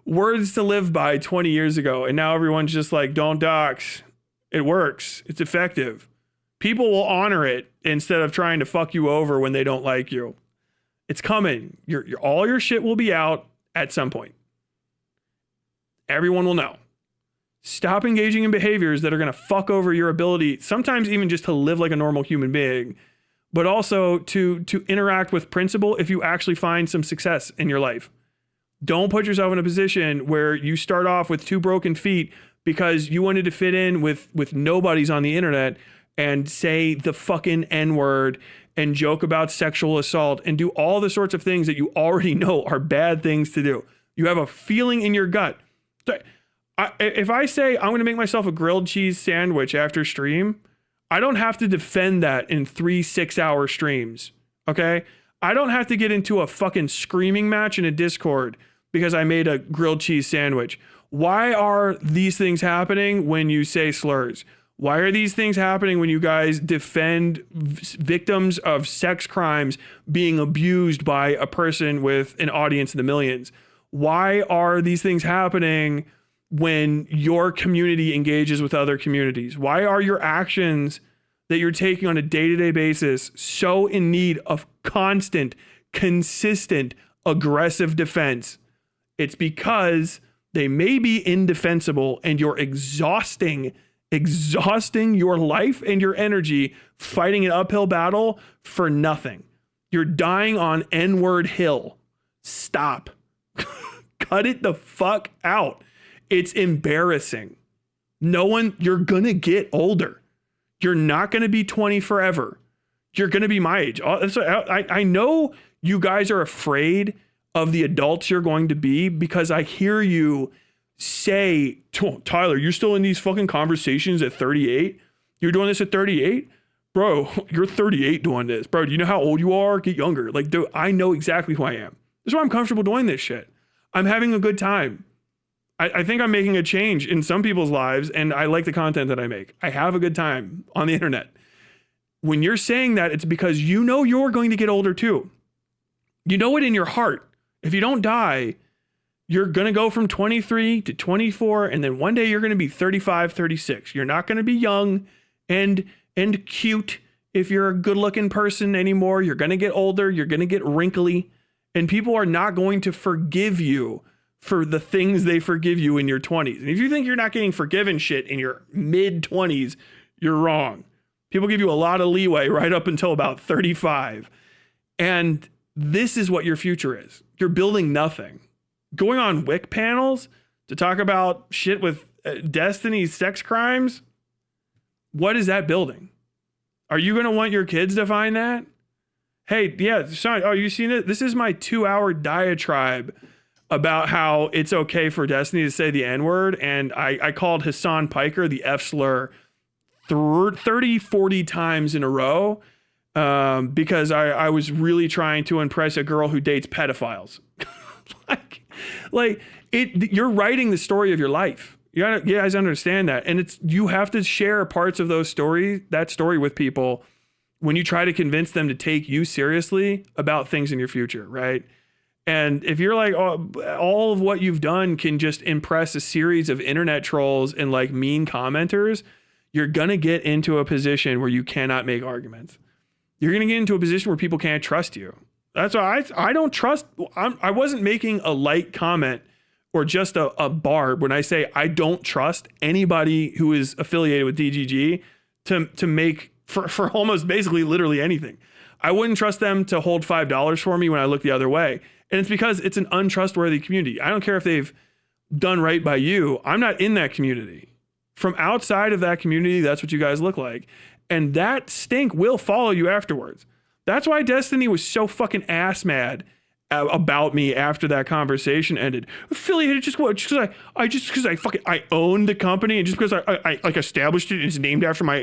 words to live by 20 years ago. And now everyone's just like, don't dox. It works. It's effective. People will honor it instead of trying to fuck you over when they don't like you. It's coming. All your shit will be out at some point. Everyone will know. Stop engaging in behaviors that are going to fuck over your ability, sometimes even just to live like a normal human being, but also to interact with principle if you actually find some success in your life. Don't put yourself in a position where you start off with 2 broken feet because you wanted to fit in with nobodies on the internet and say the fucking N-word and joke about sexual assault and do all the sorts of things that you already know are bad things to do. You have a feeling in your gut. If I say I'm going to make myself a grilled cheese sandwich after stream, I don't have to defend that in 3 6-hour streams. Okay? I don't have to get into a fucking screaming match in a Discord because I made a grilled cheese sandwich. Why are these things happening when you say slurs? Why are these things happening when you guys defend victims of sex crimes being abused by a person with an audience in the millions? Why are these things happening when your community engages with other communities? Why are your actions that you're taking on a day-to-day basis so in need of constant, consistent, aggressive defense? It's because they may be indefensible and you're exhausting your life and your energy fighting an uphill battle for nothing. You're dying on N-word hill. Stop. Cut it the fuck out. It's embarrassing. You're gonna get older. You're not gonna be 20 forever. You're gonna be my age. I know you guys are afraid of the adults you're going to be because I hear you say, Tyler, you're still in these fucking conversations at 38? You're doing this at 38? Bro, you're 38 doing this. Bro, do you know how old you are? Get younger. Like, dude, I know exactly who I am. This is why I'm comfortable doing this shit. I'm having a good time. I think I'm making a change in some people's lives, and I like the content that I make. I have a good time on the internet. When you're saying that, it's because you know you're going to get older too. You know it in your heart. If you don't die, you're going to go from 23 to 24, and then one day you're going to be 35, 36. You're not going to be young and cute if you're a good-looking person anymore. You're going to get older. You're going to get wrinkly, and people are not going to forgive you for the things they forgive you in your 20s. And if you think you're not getting forgiven shit in your mid-20s, you're wrong. People give you a lot of leeway right up until about 35. And this is what your future is. You're building nothing. Going on Wick panels to talk about shit with Destiny's sex crimes, what is that building? Are you going to want your kids to find that? Hey, yeah, Sean, oh, you seen it? This is my 2-hour diatribe about how it's okay for Destiny to say the N-word, and I called Hassan Piker the F slur 30, 40 times in a row because I was really trying to impress a girl who dates pedophiles. You're writing the story of your life. You guys understand that, and you have to share parts of that story with people when you try to convince them to take you seriously about things in your future, right? And if you're like, oh, all of what you've done can just impress a series of internet trolls and like mean commenters, you're gonna get into a position where you cannot make arguments. You're gonna get into a position where people can't trust you. That's why I don't trust. I wasn't making a light comment or just a barb when I say I don't trust anybody who is affiliated with DGG to make for almost basically literally anything. I wouldn't trust them to hold $5 for me when I look the other way. And it's because it's an untrustworthy community. I don't care if they've done right by you. I'm not in that community. From outside of that community, that's what you guys look like. And that stink will follow you afterwards. That's why Destiny was so fucking ass mad about me after that conversation ended. Affiliated just because I own the company, and just because I like established it, it's named after my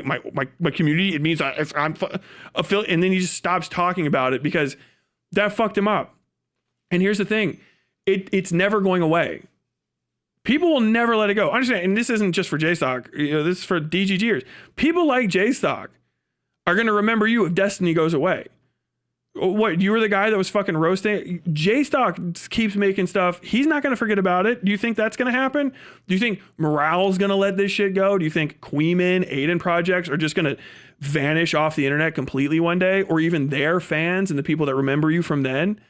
community, it means I'm affiliated. And then he just stops talking about it because that fucked him up. And here's the thing, it's never going away. People will never let it go. Understand, and this isn't just for JStock. This is for DGGers. People like JStock are going to remember you if Destiny goes away. What, you were the guy that was fucking roasting? JStock keeps making stuff. He's not going to forget about it. Do you think that's going to happen? Do you think Morale's going to let this shit go? Do you think Queeman, Aiden projects are just going to vanish off the internet completely one day? Or even their fans and the people that remember you from then?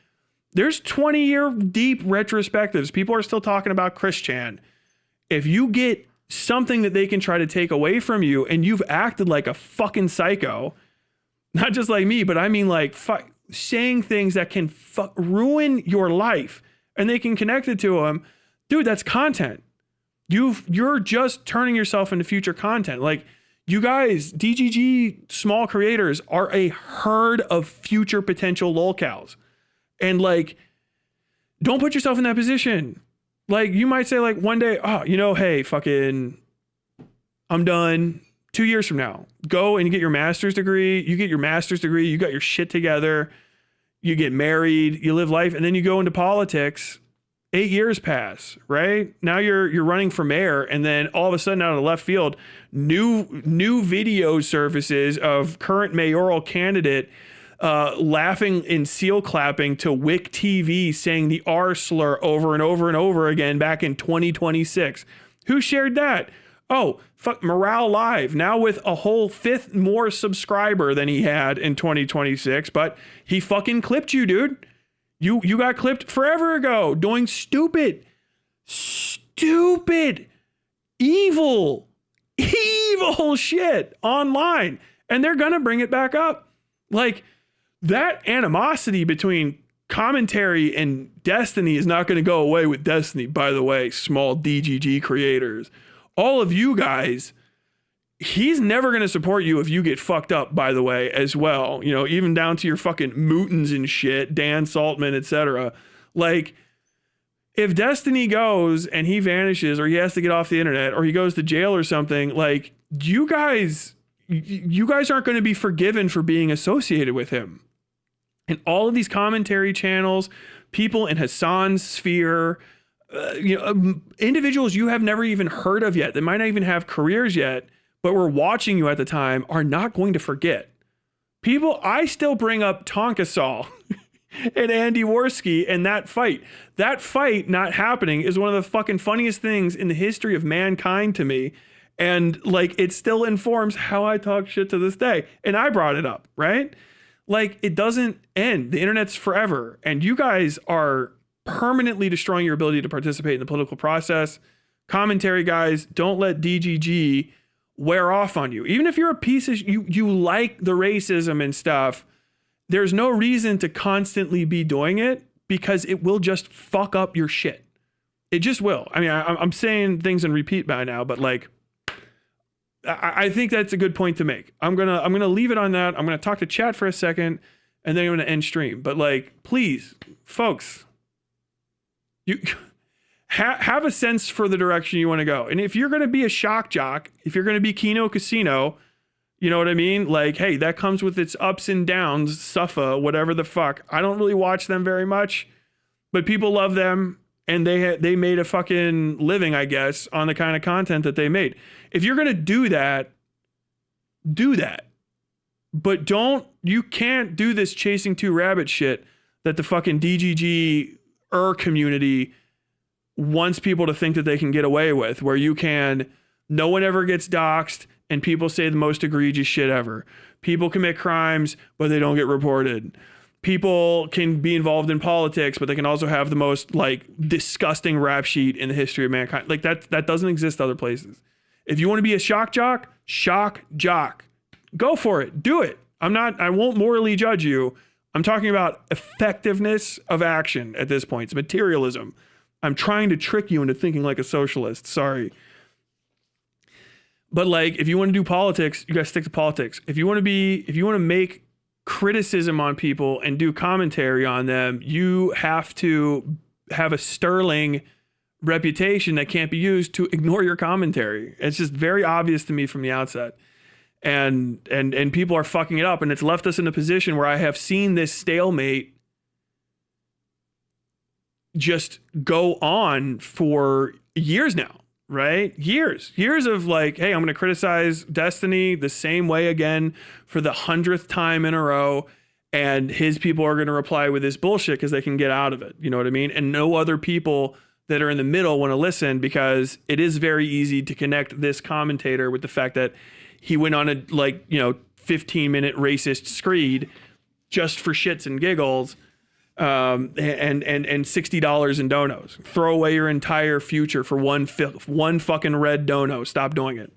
There's 20-year deep retrospectives. People are still talking about Chris Chan. If you get something that they can try to take away from you and you've acted like a fucking psycho, not just like me, but I mean like saying things that can ruin your life and they can connect it to them, dude, that's content. You're just turning yourself into future content. Like, you guys, DGG small creators are a herd of future potential lolcows. And like, don't put yourself in that position. Like, you might say like one day, oh, hey, fucking, I'm done. 2 years from now, go and get your master's degree. You get your master's degree. You got your shit together. You get married. You live life. And then you go into politics 8 years pass, right? Now you're running for mayor, and then all of a sudden out of left field, new video surfaces of current mayoral candidate laughing and seal clapping to WIC TV saying the R slur over and over and over again back in 2026. Who shared that? Oh, fuck, Morale Live, now with a whole 5th more subscriber than he had in 2026, but he fucking clipped you, dude. You got clipped forever ago doing stupid, evil shit online. And they're going to bring it back up. Like, that animosity between commentary and Destiny is not going to go away with Destiny, by the way, small DGG creators. All of you guys, he's never going to support you if you get fucked up, by the way, as well. You know, even down to your fucking Mootons and shit, Dan Saltman, etc. Like, if Destiny goes and he vanishes, or he has to get off the internet, or he goes to jail or something, like, you guys aren't going to be forgiven for being associated with him. And all of these commentary channels, people in Hassan's sphere, individuals you have never even heard of yet, that might not even have careers yet, but were watching you at the time, are not going to forget. People, I still bring up Tonka Saul and Andy Worski and that fight. That fight not happening is one of the fucking funniest things in the history of mankind to me. And like, it still informs how I talk shit to this day. And I brought it up, right? Like, it doesn't end. The internet's forever. And you guys are permanently destroying your ability to participate in the political process. Commentary guys, don't let DGG wear off on you. Even if you're a piece of you like the racism and stuff, there's no reason to constantly be doing it, because it will just fuck up your shit. It just will. I mean, I'm saying things in repeat by now, but like, I think that's a good point to make. I'm gonna leave it on that. I'm gonna talk to chat for a second, and then I'm gonna end stream. But like, please, folks, you have a sense for the direction you want to go. And if you're going to be a shock jock, if you're going to be Kino Casino, you know what I mean? Like, hey, that comes with its ups and downs, suffer, whatever the fuck. I don't really watch them very much, but people love them, and they made a fucking living, I guess, on the kind of content that they made. If you're going to do that, do that. But you can't do this chasing two rabbit shit that the fucking DGG community wants people to think that they can get away with, where no one ever gets doxxed and people say the most egregious shit ever. People commit crimes, but they don't get reported. People can be involved in politics, but they can also have the most like disgusting rap sheet in the history of mankind. Like that doesn't exist other places. If you want to be a shock jock, go for it. Do it. I won't morally judge you. I'm talking about effectiveness of action at this point. It's materialism. I'm trying to trick you into thinking like a socialist. Sorry. But like, if you want to do politics, you got to stick to politics. If you want to make criticism on people and do commentary on them, you have to have a sterling reputation that can't be used to ignore your commentary. It's just very obvious to me from the outset. And people are fucking it up, and it's left us in a position where I have seen this stalemate just go on for years now, right? Years of like, hey, I'm going to criticize Destiny the same way again for the 100th time in a row, and his people are going to reply with this bullshit because they can get out of it. You know what I mean? And no other people that are in the middle want to listen, because it is very easy to connect this commentator with the fact that he went on a 15-minute racist screed just for shits and giggles. And $60 in donos. Throw away your entire future for one fucking red dono. Stop doing it.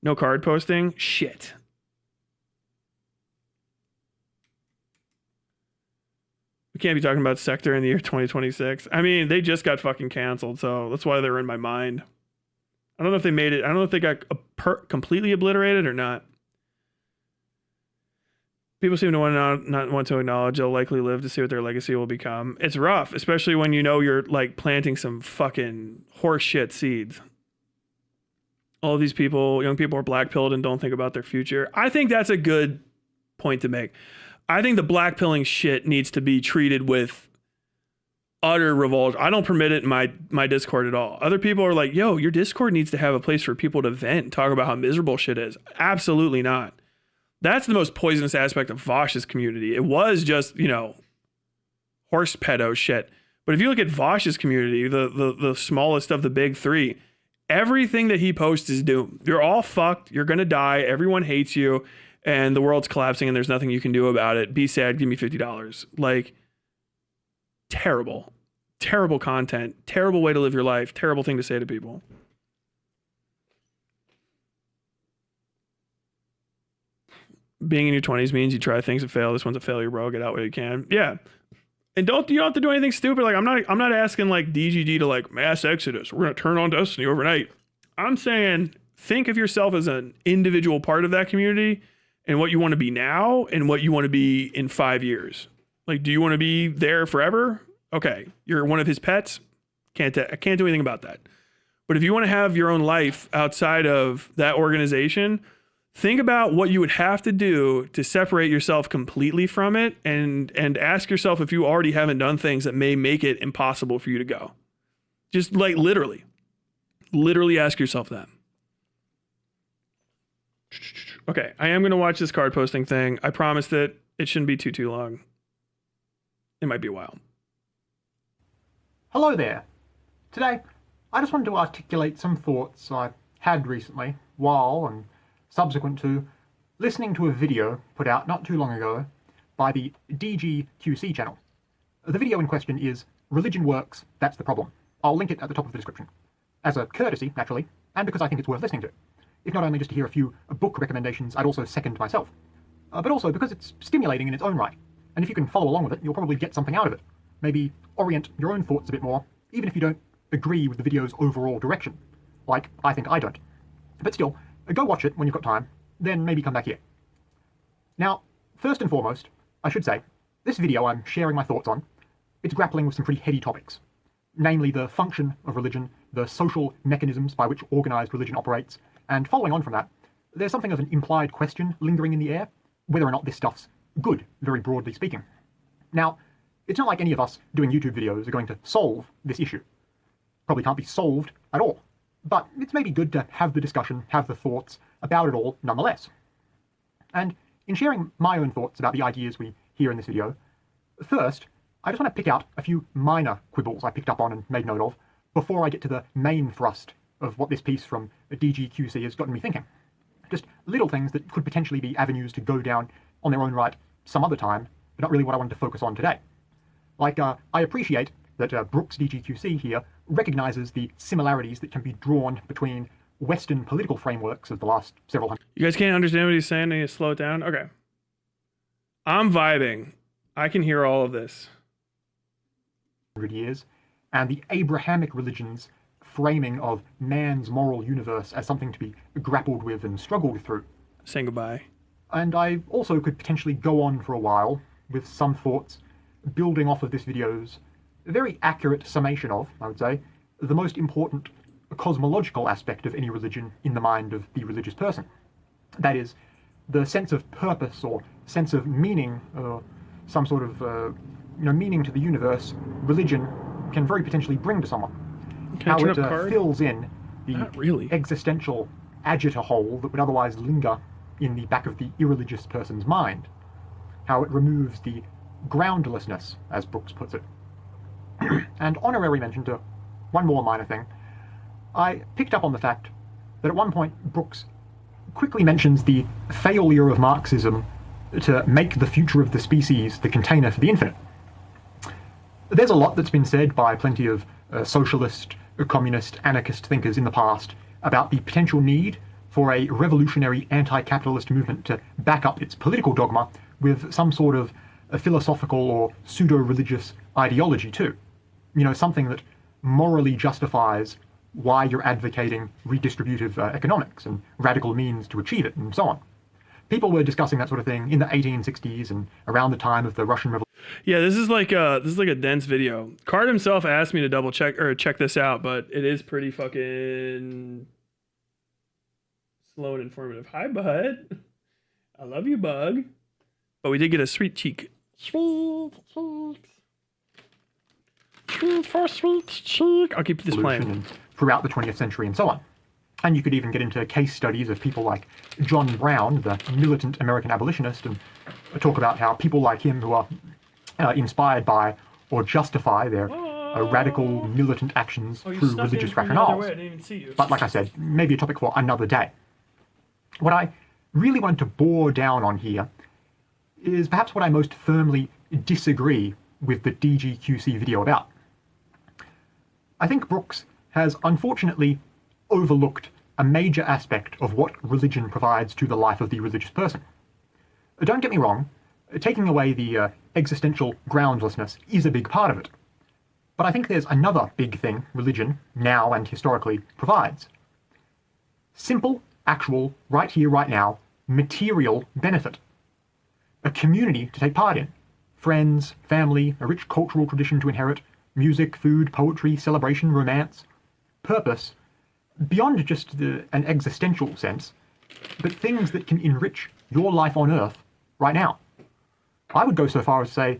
No card posting? Shit. We can't be talking about Sector in the year 2026. I mean, they just got fucking canceled, so that's why they're in my mind. I don't know if they made it. I don't know if they got completely obliterated or not. People seem to not want to acknowledge they'll likely live to see what their legacy will become. It's rough, especially when you know you're like planting some fucking horseshit seeds. All of these people, young people, are blackpilled and don't think about their future. I think that's a good point to make. I think the blackpilling shit needs to be treated with utter revulsion. I don't permit it in my Discord at all. Other people are like, yo, your Discord needs to have a place for people to vent and talk about how miserable shit is. Absolutely not. That's the most poisonous aspect of Vosh's community. It was just, horse pedo shit. But if you look at Vosh's community, the smallest of the big three, everything that he posts is doom. You're all fucked. You're going to die. Everyone hates you. And the world's collapsing and there's nothing you can do about it. Be sad. Give me $50. Like, terrible. Terrible content. Terrible way to live your life. Terrible thing to say to people. Being in your 20s means you try things that fail. This one's a failure, bro. Get out what you can. Yeah. And you don't have to do anything stupid. Like, I'm not asking like DGG to like mass exodus. We're going to turn on Destiny overnight. I'm saying think of yourself as an individual part of that community and what you want to be now and what you want to be in 5 years. Like, do you want to be there forever? Okay. You're one of his pets. I can't do anything about that. But if you want to have your own life outside of that organization, think about what you would have to do to separate yourself completely from it and ask yourself if you already haven't done things that may make it impossible for you to go. Just like literally ask yourself that. Okay, I am going to watch this card posting thing. I promise that it shouldn't be too long. It might be a while. Hello there. Today, I just wanted to articulate some thoughts I had recently while and subsequent to listening to a video put out not too long ago by the DGQC channel. The video in question is Religion Works, That's the Problem. I'll link it at the top of the description. As a courtesy, naturally, and because I think it's worth listening to. If not only just to hear a few book recommendations I'd also second myself, but also because it's stimulating in its own right. And if you can follow along with it, you'll probably get something out of it. Maybe orient your own thoughts a bit more, even if you don't agree with the video's overall direction. Like, I think I don't. But still, go watch it when you've got time, then maybe come back here. Now, first and foremost, I should say, this video I'm sharing my thoughts on, it's grappling with some pretty heady topics. Namely the function of religion, the social mechanisms by which organized religion operates, and following on from that, there's something of an implied question lingering in the air, whether or not this stuff's good, very broadly speaking. Now, it's not like any of us doing YouTube videos are going to solve this issue. Probably can't be solved at all. But it's maybe good to have the discussion, have the thoughts about it all nonetheless. And in sharing my own thoughts about the ideas we hear in this video, first, I just want to pick out a few minor quibbles I picked up on and made note of before I get to the main thrust of what this piece from DGQC has gotten me thinking. Just little things that could potentially be avenues to go down on their own right some other time, but not really what I wanted to focus on today. Like, I appreciate that Brooks DGQC here recognizes the similarities that can be drawn between Western political frameworks of the last several hundred. You guys can't understand what he's saying? I need to slow it down? Okay. I'm vibing. I can hear all of this. Years, and the Abrahamic religions framing of man's moral universe as something to be grappled with and struggled through. Saying goodbye. And I also could potentially go on for a while with some thoughts building off of this video's very accurate summation of, I would say, the most important cosmological aspect of any religion in the mind of the religious person. That is, the sense of purpose or sense of meaning, some sort of meaning to the universe, religion can very potentially bring to someone. How it fills in the existential agita hole that would otherwise linger in the back of the irreligious person's mind. How it removes the groundlessness, as Brooks puts it. And honorary mention to one more minor thing. I picked up on the fact that at one point Brooks quickly mentions the failure of Marxism to make the future of the species the container for the infinite. There's a lot that's been said by plenty of socialist, communist, anarchist thinkers in the past about the potential need for a revolutionary anti-capitalist movement to back up its political dogma with some sort of a philosophical or pseudo-religious ideology too. Something that morally justifies why you're advocating redistributive economics and radical means to achieve it, and so on. People were discussing that sort of thing in the 1860s and around the time of the Russian Revolution. Yeah, this is like a dense video. Card himself asked me to double check or check this out, but it is pretty fucking slow and informative. Hi, bud. I love you, bug. But we did get a sweet cheek. Sweet cheeks. for sweet cheek. I'll keep this playing. Throughout the 20th century and so on. And you could even get into case studies of people like John Brown, the militant American abolitionist, and talk about how people like him who are inspired by or justify their radical militant actions through religious rationales. But like I said, maybe a topic for another day. What I really want to bore down on here is perhaps what I most firmly disagree with the DGQC video about. I think Brooks has unfortunately overlooked a major aspect of what religion provides to the life of the religious person. Don't get me wrong, taking away the existential groundlessness is a big part of it. But I think there's another big thing religion, now and historically, provides. Simple, actual, right here, right now, material benefit. A community to take part in. Friends, family, a rich cultural tradition to inherit, music, food, poetry, celebration, romance, purpose, beyond just an existential sense, but things that can enrich your life on Earth right now. I would go so far as to say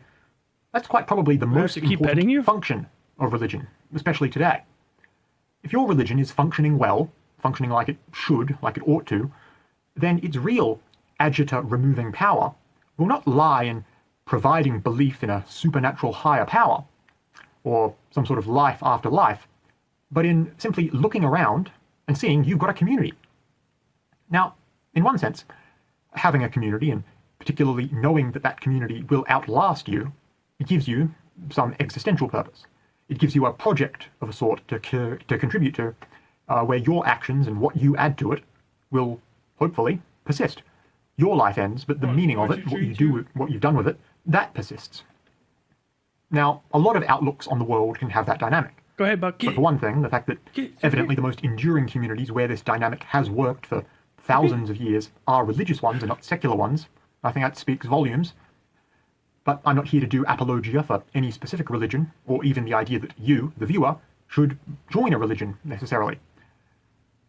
that's quite probably the most important function of religion, especially today. If your religion is functioning well, functioning like it should, like it ought to, then its real agita-removing power will not lie in providing belief in a supernatural higher power, or some sort of life after life, but in simply looking around and seeing you've got a community. Now, in one sense, having a community, and particularly knowing that that community will outlast you, it gives you some existential purpose. It gives you a project of a sort to contribute to, where your actions and what you add to it will hopefully persist. Your life ends, but the meaning of it, what you do, what you've done with it, that persists. Now, a lot of outlooks on the world can have that dynamic. Go ahead, Buck. But for one thing, the fact that evidently the most enduring communities where this dynamic has worked for thousands of years are religious ones and not secular ones, I think that speaks volumes. But I'm not here to do apologia for any specific religion, or even the idea that you, the viewer, should join a religion necessarily.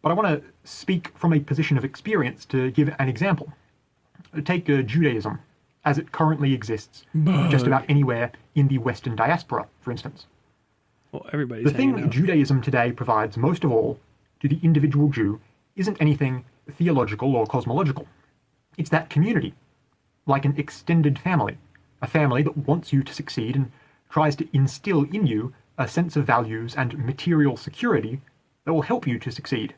But I want to speak from a position of experience to give an example. Take Judaism, as it currently exists just about anywhere in the Western diaspora, for instance. Well, everybody's the thing Judaism today provides most of all to the individual Jew isn't anything theological or cosmological. It's that community, like an extended family, a family that wants you to succeed and tries to instill in you a sense of values and material security that will help you to succeed.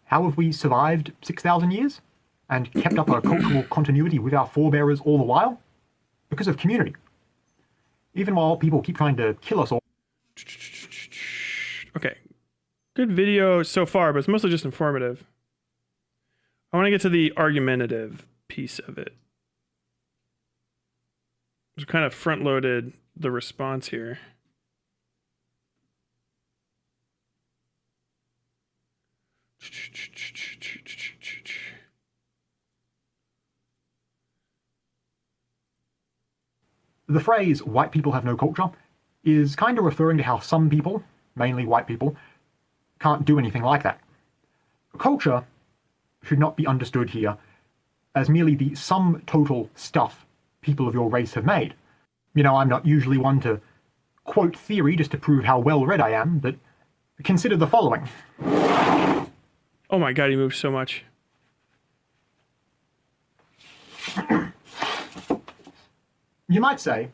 How have we survived 6,000 years and kept up a cultural continuity with our forebearers all the while? Because of community. Even while people keep trying to kill us all. Okay. Good video so far, but it's mostly just informative. I want to get to the argumentative piece of it. Just kind of front-loaded the response here. The phrase, white people have no culture, is kind of referring to how some people, mainly white people, can't do anything like that. Culture should not be understood here as merely the sum total stuff people of your race have made. You know, I'm not usually one to quote theory just to prove how well read I am, but consider the following. Oh my god, he moves so much. You might say,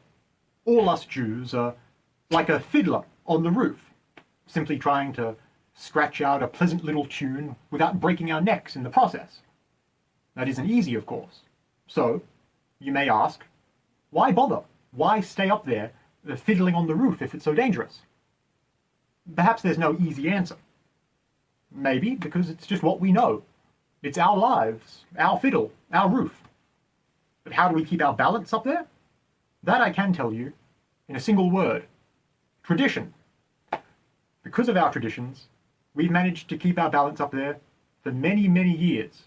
all us Jews are like a fiddler on the roof, simply trying to scratch out a pleasant little tune without breaking our necks in the process. That isn't easy, of course. So, you may ask, why bother? Why stay up there fiddling on the roof if it's so dangerous? Perhaps there's no easy answer. Maybe because it's just what we know. It's our lives, our fiddle, our roof. But how do we keep our balance up there? That I can tell you in a single word. Tradition. Because of our traditions, we've managed to keep our balance up there for many, many years.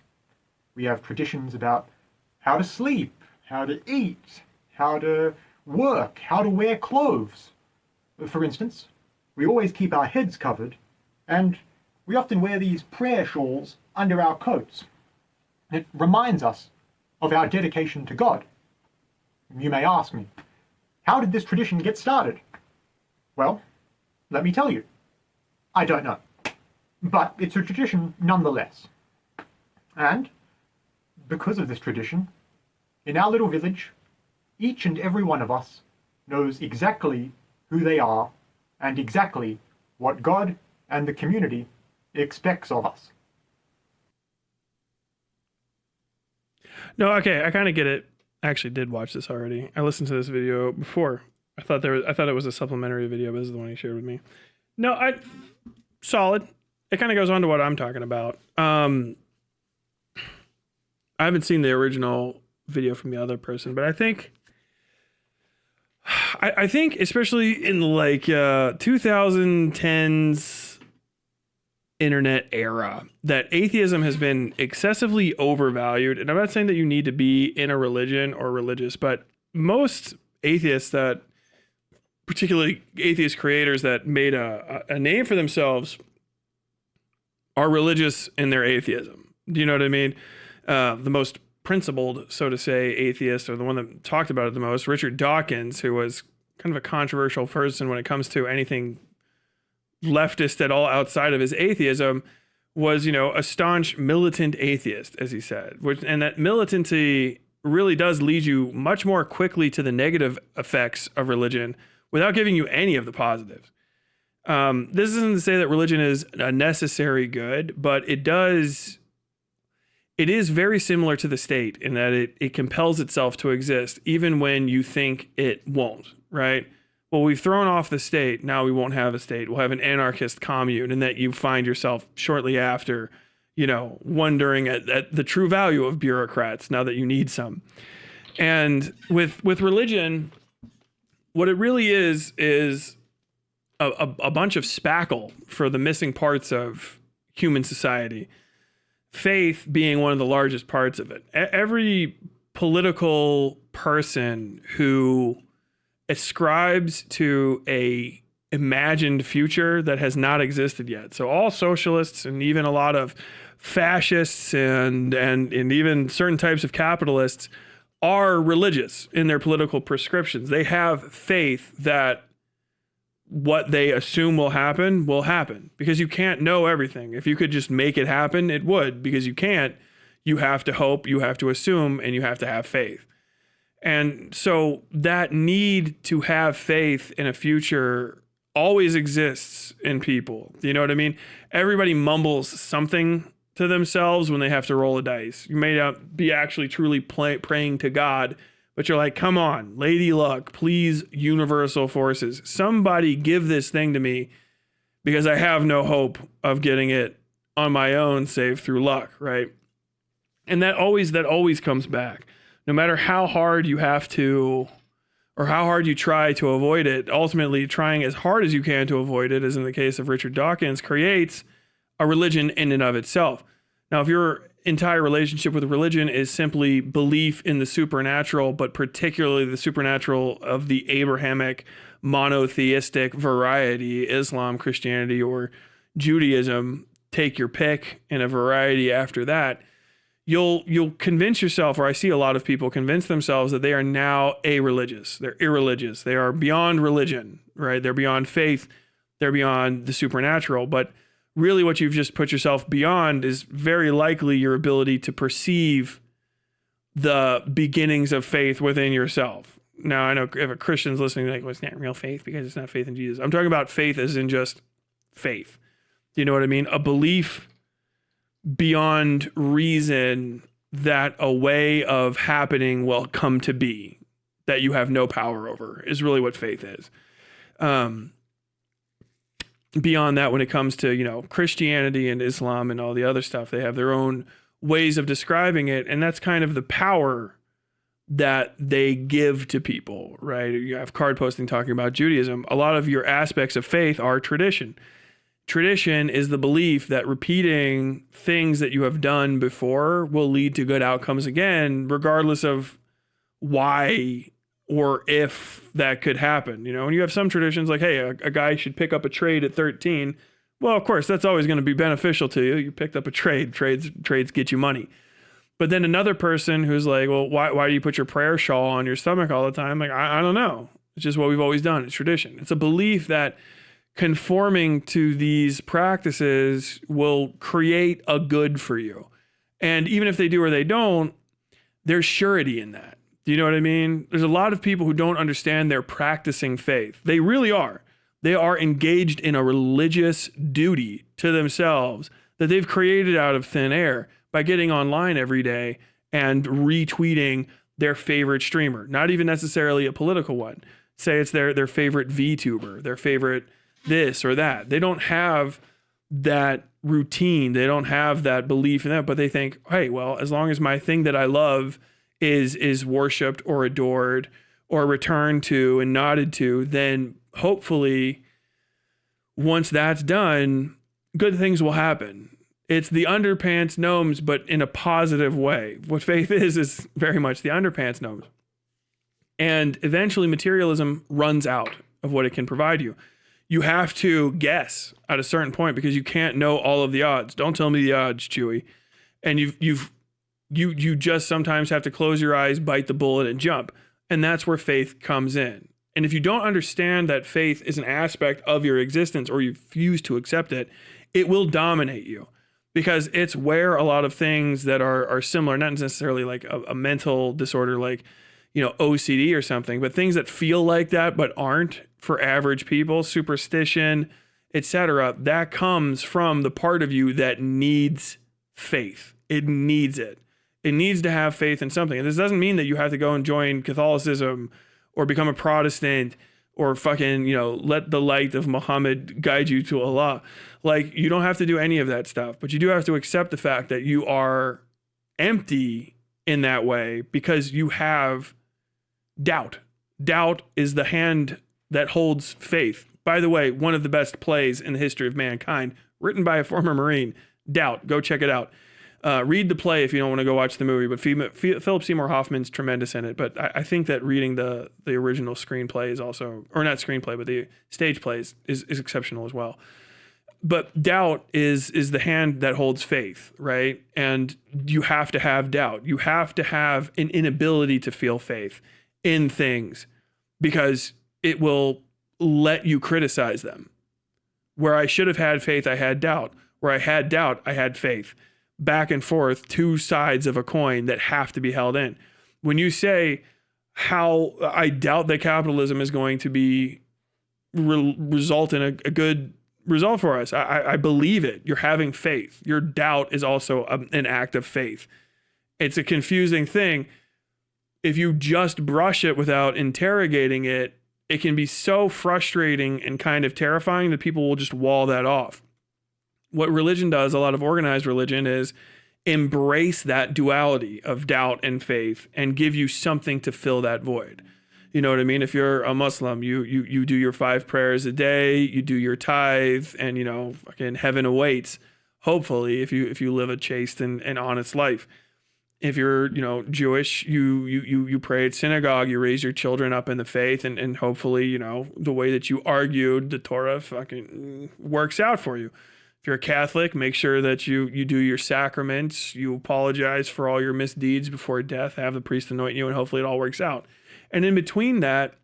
We have traditions about how to sleep, how to eat, how to work, how to wear clothes. For instance, we always keep our heads covered, and we often wear these prayer shawls under our coats. It reminds us of our dedication to God. You may ask me, how did this tradition get started? Well, let me tell you. I don't know. But it's a tradition nonetheless. And because of this tradition, in our little village, each and every one of us knows exactly who they are and exactly what God and the community expects of us. No, okay, I kind of get it. I actually did watch this already. I listened to this video before. I thought it was a supplementary video, but this is the one he shared with me. No, solid. It kind of goes on to what I'm talking about. I haven't seen the original video from the other person, but I think especially in like 2010s internet era, that atheism has been excessively overvalued. And I'm not saying that you need to be in a religion or religious, but most atheists, that particularly atheist creators that made a name for themselves, are religious in their atheism. Do you know what I mean? The most principled, so to say, atheist, or the one that talked about it the most, Richard Dawkins, who was kind of a controversial person when it comes to anything leftist at all outside of his atheism, was, a staunch militant atheist, as he said. And that militancy really does lead you much more quickly to the negative effects of religion without giving you any of the positives. This isn't to say that religion is a necessary good, but it is very similar to the state in that it compels itself to exist even when you think it won't, right? Well, we've thrown off the state. Now we won't have a state. We'll have an anarchist commune, and that you find yourself shortly after, wondering at the true value of bureaucrats now that you need some. And with religion, what it really is a bunch of spackle for the missing parts of human society. Faith being one of the largest parts of it. Every political person who ascribes to a imagined future that has not existed yet. So all socialists and even a lot of fascists and even certain types of capitalists are religious in their political prescriptions. They have faith that what they assume will happen because you can't know everything. If you could just make it happen, it would. Because you can't. You have to hope, you have to assume, and you have to have faith. And so that need to have faith in a future always exists in people. You know what I mean? Everybody mumbles something to themselves when they have to roll a dice. You may not be actually truly praying to God, but you're like, come on, lady luck, please, universal forces, somebody give this thing to me because I have no hope of getting it on my own, save through luck, right? And that always comes back. No matter how hard you have to, or how hard you try to avoid it, ultimately trying as hard as you can to avoid it, as in the case of Richard Dawkins, creates a religion in and of itself. Now, if your entire relationship with religion is simply belief in the supernatural, but particularly the supernatural of the Abrahamic monotheistic variety, Islam, Christianity, or Judaism, take your pick, and a variety after that, you'll convince yourself, or I see a lot of people convince themselves that they are now a-religious. They're irreligious. They are beyond religion, right? They're beyond faith. They're beyond the supernatural. But really what you've just put yourself beyond is very likely your ability to perceive the beginnings of faith within yourself. Now, I know if a Christian's listening, like, well, it's not real faith because it's not faith in Jesus. I'm talking about faith as in just faith. Do you know what I mean? A belief beyond reason that a way of happening will come to be that you have no power over is really what faith is. Beyond that, when it comes to, Christianity and Islam and all the other stuff, they have their own ways of describing it. And that's kind of the power that they give to people, right? You have card posting talking about Judaism. A lot of your aspects of faith are tradition. Tradition is the belief that repeating things that you have done before will lead to good outcomes again, regardless of why or if that could happen. And you have some traditions like, hey, a guy should pick up a trade at 13. Well, of course, that's always going to be beneficial to you. You picked up a trade. Trades get you money. But then another person who's like, well, why do you put your prayer shawl on your stomach all the time? Like, I don't know. It's just what we've always done. It's tradition. It's a belief that conforming to these practices will create a good for you. And even if they do or they don't, there's surety in that. Do you know what I mean? There's a lot of people who don't understand they're practicing faith. They really are. They are engaged in a religious duty to themselves that they've created out of thin air by getting online every day and retweeting their favorite streamer, not even necessarily a political one. Say it's their favorite VTuber, their favorite this or that. They don't have that routine. They don't have that belief in that, but they think, hey, well, as long as my thing that I love is worshipped or adored or returned to and nodded to, then hopefully once that's done, good things will happen. It's the underpants gnomes, but in a positive way. What faith is very much the underpants gnomes. And eventually materialism runs out of what it can provide you. You have to guess at a certain point because you can't know all of the odds. Don't tell me the odds, Chewy. And you just sometimes have to close your eyes, bite the bullet, and jump. And that's where faith comes in. And if you don't understand that faith is an aspect of your existence or you refuse to accept it, it will dominate you because it's where a lot of things that are similar, not necessarily like a mental disorder like, OCD or something, but things that feel like that but aren't for average people, superstition, etc., that comes from the part of you that needs faith. It needs it. It needs to have faith in something. And this doesn't mean that you have to go and join Catholicism or become a Protestant or fucking, let the light of Muhammad guide you to Allah. Like, you don't have to do any of that stuff, but you do have to accept the fact that you are empty in that way because you have doubt. Doubt is the hand that holds faith. By the way, one of the best plays in the history of mankind, written by a former Marine, Doubt. Go check it out. Read the play if you don't want to go watch the movie, but Philip Seymour Hoffman's tremendous in it. But I think that reading the original screenplay is also, or not screenplay, but the stage plays is exceptional as well. But doubt is the hand that holds faith, right? And you have to have doubt. You have to have an inability to feel faith in things because it will let you criticize them. Where I should have had faith, I had doubt. Where I had doubt, I had faith. Back and forth, two sides of a coin that have to be held in. When you say how I doubt that capitalism is going to be result in a good result for us, I believe it. You're having faith. Your doubt is also an act of faith. It's a confusing thing. If you just brush it without interrogating it, it can be so frustrating and kind of terrifying that people will just wall that off. What religion does, a lot of organized religion, is embrace that duality of doubt and faith and give you something to fill that void. You know what I mean? If you're a Muslim, you do your 5 prayers a day, you do your tithe, and fucking heaven awaits. Hopefully, if you live a chaste and honest life. If you're Jewish, you pray at synagogue, you raise your children up in the faith, and hopefully the way that you argued the Torah fucking works out for you. If you're a Catholic, make sure that you do your sacraments, you apologize for all your misdeeds before death, have the priest anoint you, and hopefully it all works out. And in between that,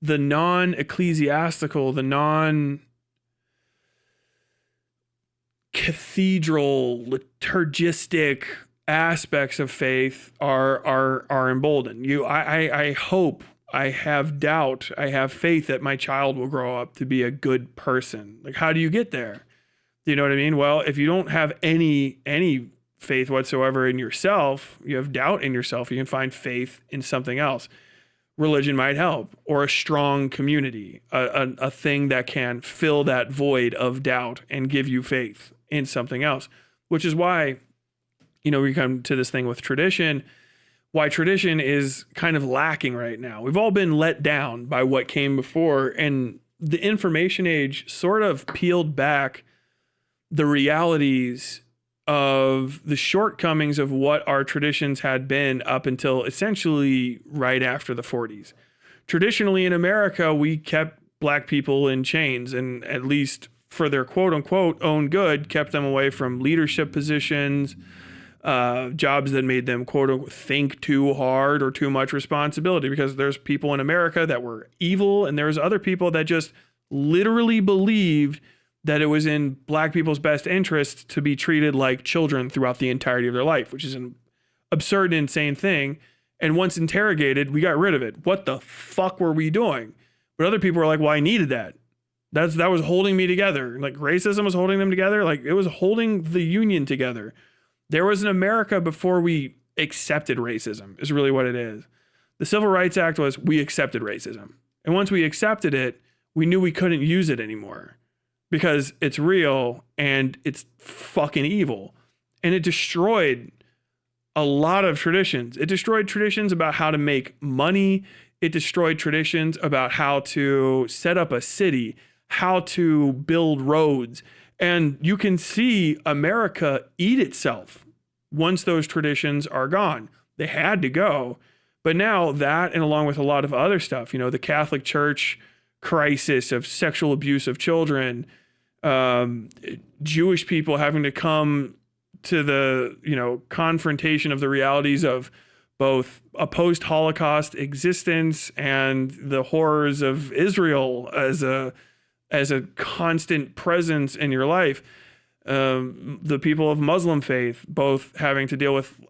the non-ecclesiastical, the non-cathedral, liturgistic aspects of faith are emboldened. I hope, I have doubt, I have faith that my child will grow up to be a good person. Like, how do you get there? Do you know what I mean? Well, if you don't have any faith whatsoever in yourself, you have doubt in yourself, you can find faith in something else. Religion might help, or a strong community, a thing that can fill that void of doubt and give you faith in something else, which is why, we come to this thing with tradition, why tradition is kind of lacking right now. We've all been let down by what came before, and the information age sort of peeled back the realities of the shortcomings of what our traditions had been up until essentially right after the 40s. Traditionally in America, we kept black people in chains, and at least for their quote unquote own good, kept them away from leadership positions, jobs that made them quote unquote think too hard or too much responsibility, because there's people in America that were evil and there's other people that just literally believed that it was in black people's best interest to be treated like children throughout the entirety of their life, which is an absurd and insane thing. And once interrogated, we got rid of it. What the fuck were we doing? But other people were like, well, I needed that. That was holding me together. Like racism was holding them together. Like it was holding the union together. There was an America before we accepted racism, is really what it is. The Civil Rights Act was we accepted racism. And once we accepted it, we knew we couldn't use it anymore because it's real and it's fucking evil. And it destroyed a lot of traditions. It destroyed traditions about how to make money. It destroyed traditions about how to set up a city, how to build roads. And you can see America eat itself once those traditions are gone. They had to go. But now that, and along with a lot of other stuff, the Catholic Church crisis of sexual abuse of children, Jewish people having to come to the, confrontation of the realities of both a post-Holocaust existence and the horrors of Israel as a constant presence in your life. The people of Muslim faith, both having to deal with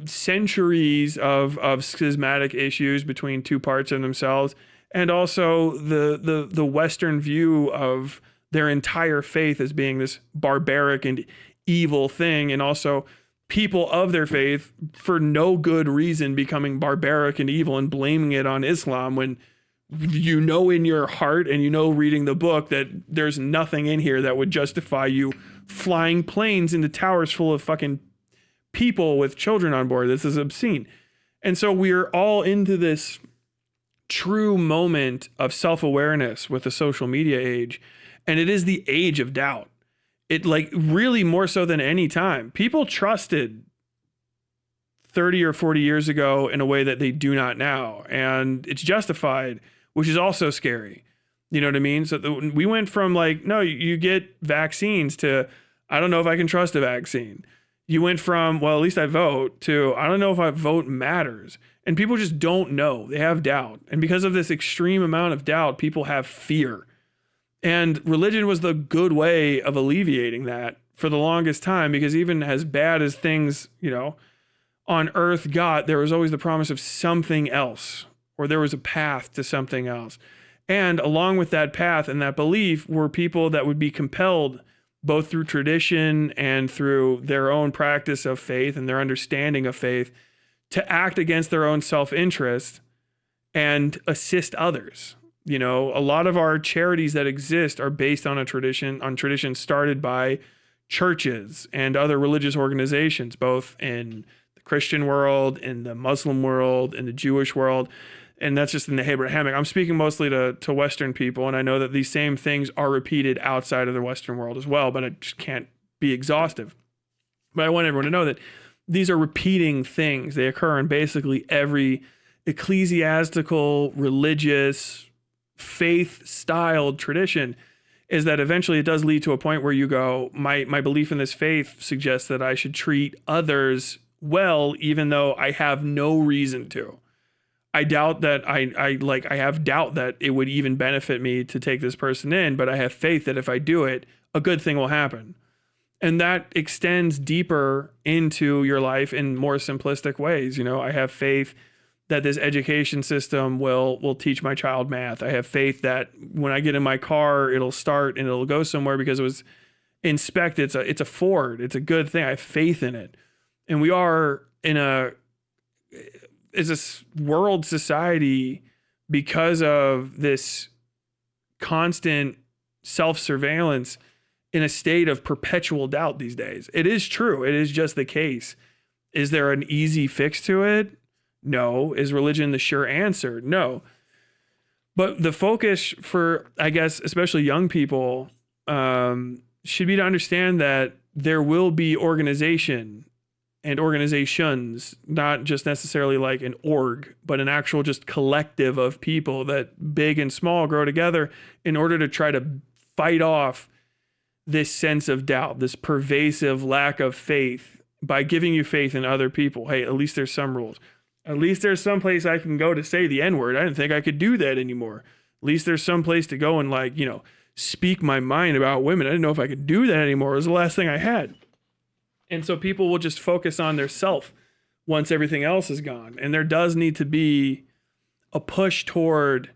centuries of schismatic issues between two parts of themselves, and also the Western view of their entire faith as being this barbaric and evil thing, and also people of their faith for no good reason becoming barbaric and evil and blaming it on Islam, when in your heart and reading the book that there's nothing in here that would justify you flying planes into towers full of fucking people with children on board. This is obscene. And so we're all into this true moment of self-awareness with the social media age, and it is the age of doubt. It really more so than any time. People trusted 30 or 40 years ago in a way that they do not now. And it's justified, which is also scary. You know what I mean? So we went from no, you get vaccines to, I don't know if I can trust a vaccine. You went from, well, at least I vote, to, I don't know if I vote matters. And people just don't know. They have doubt. And because of this extreme amount of doubt, people have fear. And religion was the good way of alleviating that for the longest time, because even as bad as things, on earth got, there was always the promise of something else, or there was a path to something else. And along with that path and that belief were people that would be compelled, both through tradition and through their own practice of faith and their understanding of faith, to act against their own self-interest and assist others. A lot of our charities that exist are based on tradition started by churches and other religious organizations, both in the Christian world, in the Muslim world, in the Jewish world. And that's just in the Abrahamic. I'm speaking mostly to Western people, and I know that these same things are repeated outside of the Western world as well, but I just can't be exhaustive. But I want everyone to know that these are repeating things. They occur in basically every ecclesiastical, religious, faith-styled tradition, is that eventually it does lead to a point where you go, my belief in this faith suggests that I should treat others well, even though I have no reason to. I doubt that I have doubt that it would even benefit me to take this person in, but I have faith that if I do it, a good thing will happen. And that extends deeper into your life in more simplistic ways. I have faith that this education system will teach my child math. I have faith that when I get in my car, it'll start and it'll go somewhere because it was inspected. It's a Ford. It's a good thing. I have faith in it. And we are is this world society, because of this constant self-surveillance, in a state of perpetual doubt these days. It is true. It is just the case. Is there an easy fix to it? No. Is religion the sure answer? No. But the focus for, I guess, especially young people, should be to understand that there will be organization and organizations, not just necessarily like an org, but an actual just collective of people that big and small grow together in order to try to fight off this sense of doubt, this pervasive lack of faith by giving you faith in other people. Hey, at least there's some rules. At least there's some place I can go to say the N-word. I didn't think I could do that anymore. At least there's some place to go and like, speak my mind about women. I didn't know if I could do that anymore. It was the last thing I had. And so people will just focus on their self once everything else is gone. And there does need to be a push toward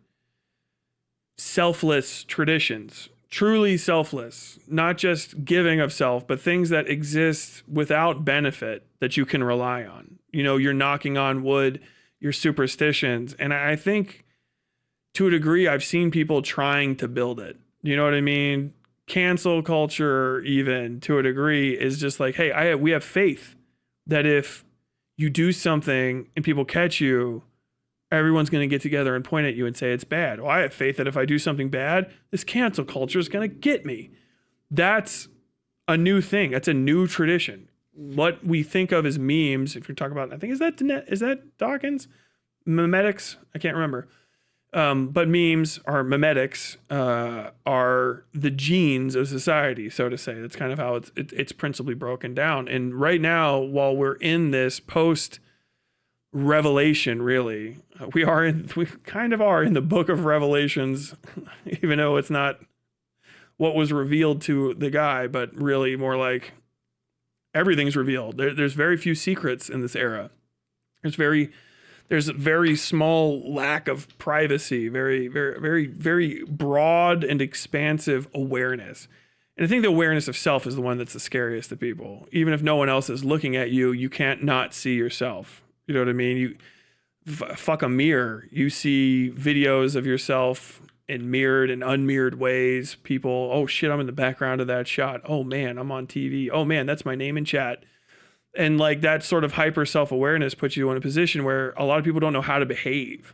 selfless traditions, truly selfless, not just giving of self, but things that exist without benefit that you can rely on. You're knocking on wood, your superstitions. And I think to a degree, I've seen people trying to build it. You know what I mean? Cancel culture, even to a degree, is just like, hey, we have faith that if you do something and people catch you, everyone's going to get together and point at you and say it's bad. Well, I have faith that if I do something bad, this cancel culture is going to get me. That's a new thing. That's a new tradition. What we think of as memes, if you're talking about, I think, is that Dawkins? Memetics? I can't remember. But memes or memetics are the genes of society, so to say. That's kind of how it's principally broken down. And right now, while we're in this post-revelation, really, we kind of are in the book of Revelations, even though it's not what was revealed to the guy, but really more like everything's revealed. There's very few secrets in this era. There's a very small lack of privacy, very, very, very, very broad and expansive awareness. And I think the awareness of self is the one that's the scariest to people. Even if no one else is looking at you, you can't not see yourself. You know what I mean? You fuck a mirror. You see videos of yourself in mirrored and unmirrored ways. People, oh shit, I'm in the background of that shot. Oh man, I'm on TV. Oh man, that's my name in chat. And like that sort of hyper self-awareness puts you in a position where a lot of people don't know how to behave,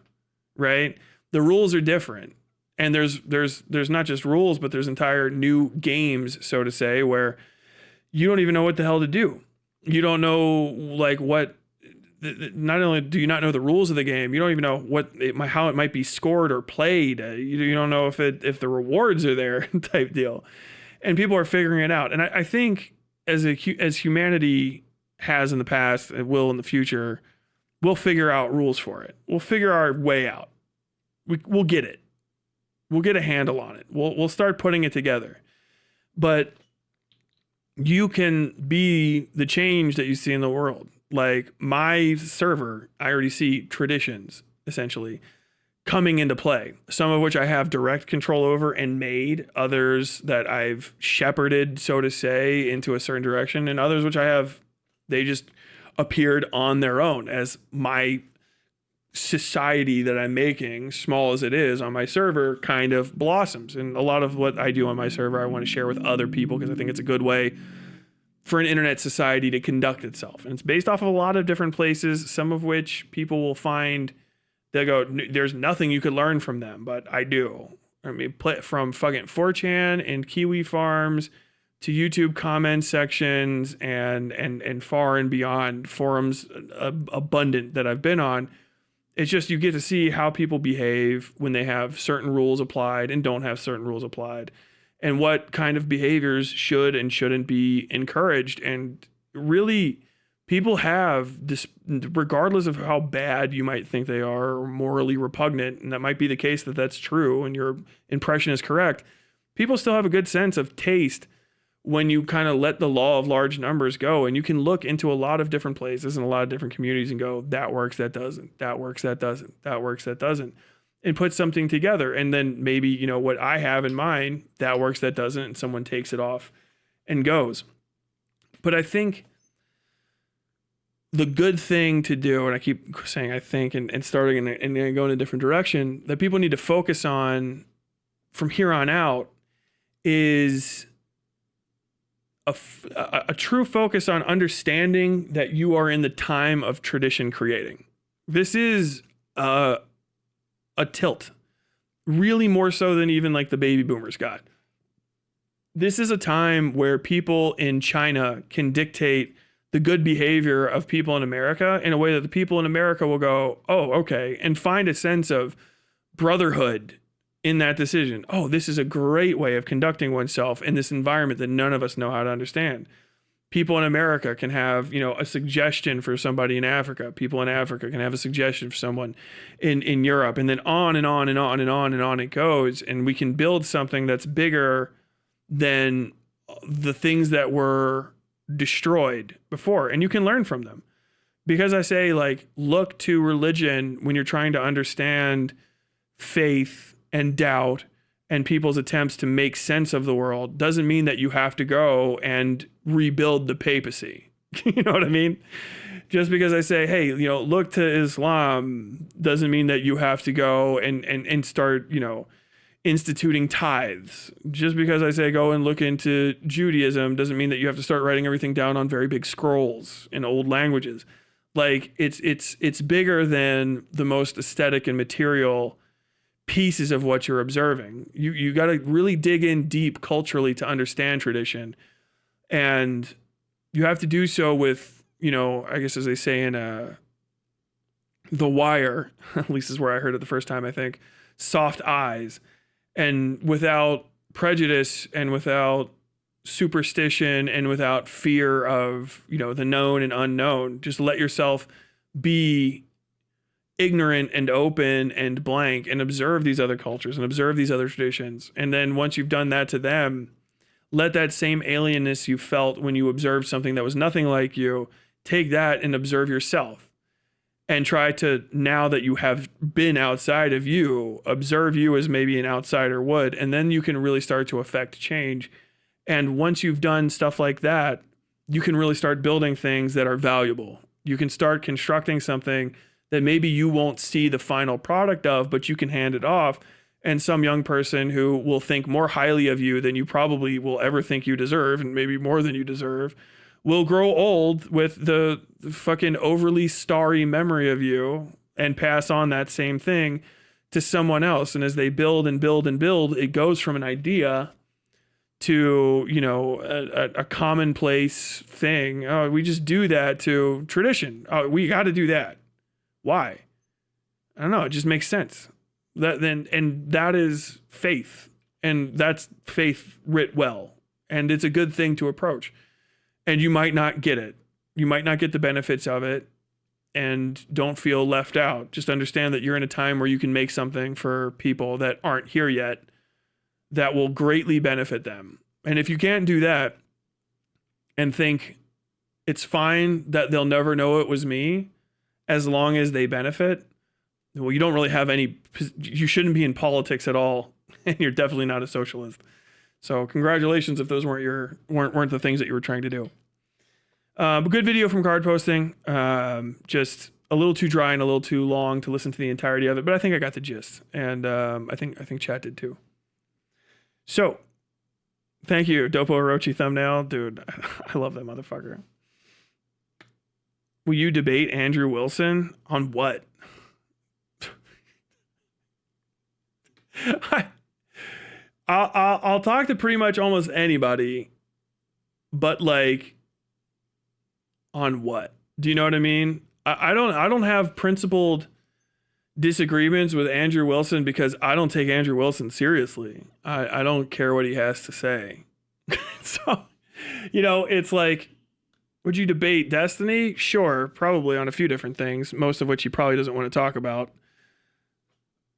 right? The rules are different. And there's not just rules, but there's entire new games, so to say, where you don't even know what the hell to do. You don't know like not only do you not know the rules of the game, you don't even know how it might be scored or played. You don't know if the rewards are there type deal. And people are figuring it out. And I think as humanity has in the past and will in the future, we'll figure out rules for it. We'll figure our way out. We'll get it. We'll get a handle on it. We'll start putting it together. But you can be the change that you see in the world. Like my server, I already see traditions essentially coming into play, some of which I have direct control over and made, others that I've shepherded, so to say, into a certain direction, and others which they just appeared on their own as my society that I'm making, small as it is on my server, kind of blossoms. And a lot of what I do on my server, I want to share with other people because I think it's a good way for an internet society to conduct itself. And it's based off of a lot of different places, some of which people will find, they'll go, there's nothing you could learn from them, but I do. I mean, from fucking 4chan and Kiwi farms to YouTube comment sections and far and beyond forums abundant that I've been on. It's just you get to see how people behave when they have certain rules applied and don't have certain rules applied, and what kind of behaviors should and shouldn't be encouraged. And really, people have this, regardless of how bad you might think they are or morally repugnant, and that might be the case that that's true and your impression is correct, people still have a good sense of taste when you kind of let the law of large numbers go. And you can look into a lot of different places and a lot of different communities and go, that works, that doesn't, that works, that doesn't, that works, that doesn't, and put something together. And then maybe, what I have in mind, that works, that doesn't, and someone takes it off and goes. But I think the good thing to do, and I keep saying I think and starting and going in a different direction, that people need to focus on from here on out is a true focus on understanding that you are in the time of tradition creating. This is a tilt, really more so than even like the baby boomers got. This is a time where people in China can dictate the good behavior of people in America in a way that the people in America will go, oh, okay, and find a sense of brotherhood in that decision. Oh, this is a great way of conducting oneself in this environment that none of us know how to understand. People in America can have, a suggestion for somebody in Africa. People in Africa can have a suggestion for someone in Europe, and then on and on and on and on and on it goes. And we can build something that's bigger than the things that were destroyed before. And you can learn from them. Because I say, like, look to religion when you're trying to understand faith and doubt and people's attempts to make sense of the world, doesn't mean that you have to go and rebuild the papacy. You know what I mean? Just because I say, hey, look to Islam, doesn't mean that you have to go and start, instituting tithes. Just because I say go and look into Judaism doesn't mean that you have to start writing everything down on very big scrolls in old languages. Like, it's bigger than the most aesthetic and material pieces of what you're observing. You got to really dig in deep culturally to understand tradition. And you have to do so with, I guess as they say in The Wire, at least is where I heard it the first time, I think, soft eyes, and without prejudice and without superstition and without fear of, the known and unknown. Just let yourself be ignorant and open and blank and observe these other cultures and observe these other traditions. And then once you've done that to them, let that same alienness you felt when you observed something that was nothing like you, take that and observe yourself. And try to, now that you have been outside of you, observe you as maybe an outsider would. And then you can really start to affect change. And once you've done stuff like that, you can really start building things that are valuable. You can start constructing something that maybe you won't see the final product of, but you can hand it off. And some young person who will think more highly of you than you probably will ever think you deserve, and maybe more than you deserve, will grow old with the fucking overly starry memory of you and pass on that same thing to someone else. And as they build and build and build, it goes from an idea to, a commonplace thing. Oh, we just do that, to tradition. Oh, we got to do that. Why? I don't know. It just makes sense. That is faith, and that's faith writ well, and it's a good thing to approach. And you might not get it. You might not get the benefits of it, and don't feel left out. Just understand that you're in a time where you can make something for people that aren't here yet that will greatly benefit them. And if you can't do that and think it's fine that they'll never know it was me, as long as they benefit, well, you don't really have you shouldn't be in politics at all, and you're definitely not a socialist. So congratulations if those weren't the things that you were trying to do. But good video from Card Posting. Just a little too dry and a little too long to listen to the entirety of it, but I think I got the gist, and I think chat did too. So, thank you, Dopo Orochi thumbnail, dude. I love that motherfucker. Will you debate Andrew Wilson on what? I'll talk to pretty much almost anybody, but like, on what? Do you know what I mean? I don't have principled disagreements with Andrew Wilson because I don't take Andrew Wilson seriously. I don't care what he has to say. So, it's like, would you debate Destiny? Sure, probably on a few different things, most of which he probably doesn't want to talk about.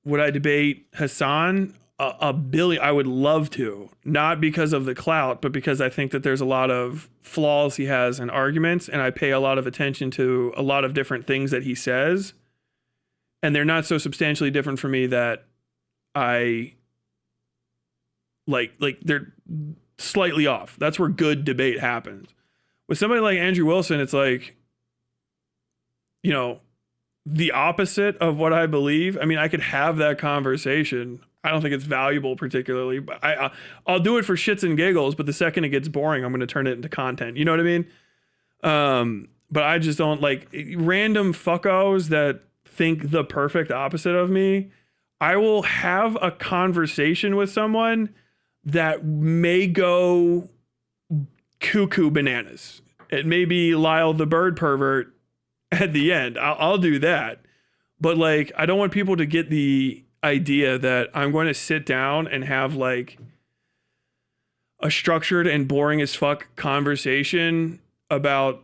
Would I debate Hassan? A billion. I would love to, not because of the clout, but because I think that there's a lot of flaws he has in arguments, and I pay a lot of attention to a lot of different things that he says, and they're not so substantially different for me that I like they're slightly off. That's where good debate happens. With somebody like Andrew Wilson, it's like, the opposite of what I believe. I mean, I could have that conversation. I don't think it's valuable particularly, but I'll do it for shits and giggles. But the second it gets boring, I'm going to turn it into content. You know what I mean? But I just don't like random fuckos that think the perfect opposite of me. I will have a conversation with someone that may go cuckoo bananas. It may be Lyle the bird pervert at the end. I'll do that. But like, I don't want people to get the idea that I'm going to sit down and have like a structured and boring as fuck conversation about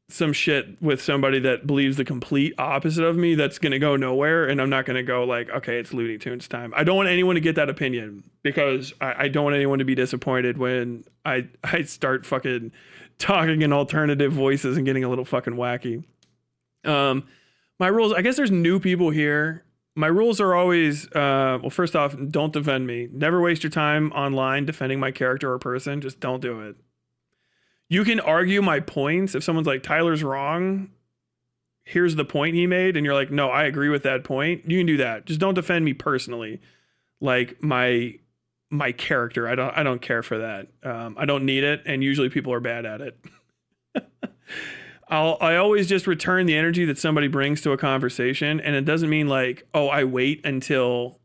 some shit with somebody that believes the complete opposite of me, that's going to go nowhere. And I'm not going to go like, okay, it's Looney Tunes time. I don't want anyone to get that opinion, because I don't want anyone to be disappointed when I start fucking talking in alternative voices and getting a little fucking wacky. My rules, I guess there's new people here. My rules are always, well, first off, don't defend me. Never waste your time online defending my character or person. Just don't do it. You can argue my points. If someone's like, Tyler's wrong, here's the point he made, and you're like, no, I agree with that point, you can do that. Just don't defend me personally, like my character. I don't care for that. I don't need it, and usually people are bad at it. I always just return the energy that somebody brings to a conversation, and it doesn't mean like, oh, I wait until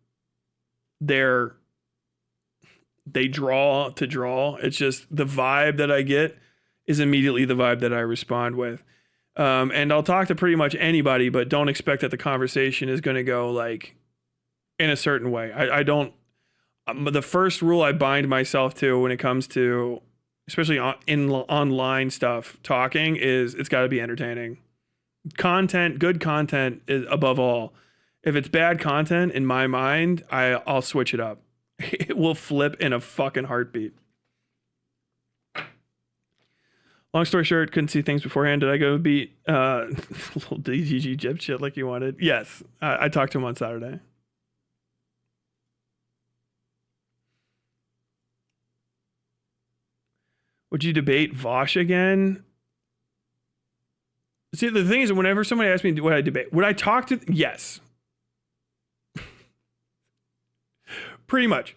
they draw to draw. It's just the vibe that I get is immediately the vibe that I respond with. And I'll talk to pretty much anybody, but don't expect that the conversation is going to go like in a certain way. I don't, the first rule I bind myself to when it comes to, especially in online stuff, talking, is it's got to be entertaining. Content, good content is above all. If it's bad content, in my mind, I'll switch it up. It will flip in a fucking heartbeat. Long story short, couldn't see things beforehand. Did I go beat little DGG jib shit like you wanted? Yes. I talked to him on Saturday. Would you debate Vosh again? See, the thing is, whenever somebody asks me would I debate, would I talk to? Yes. Pretty much.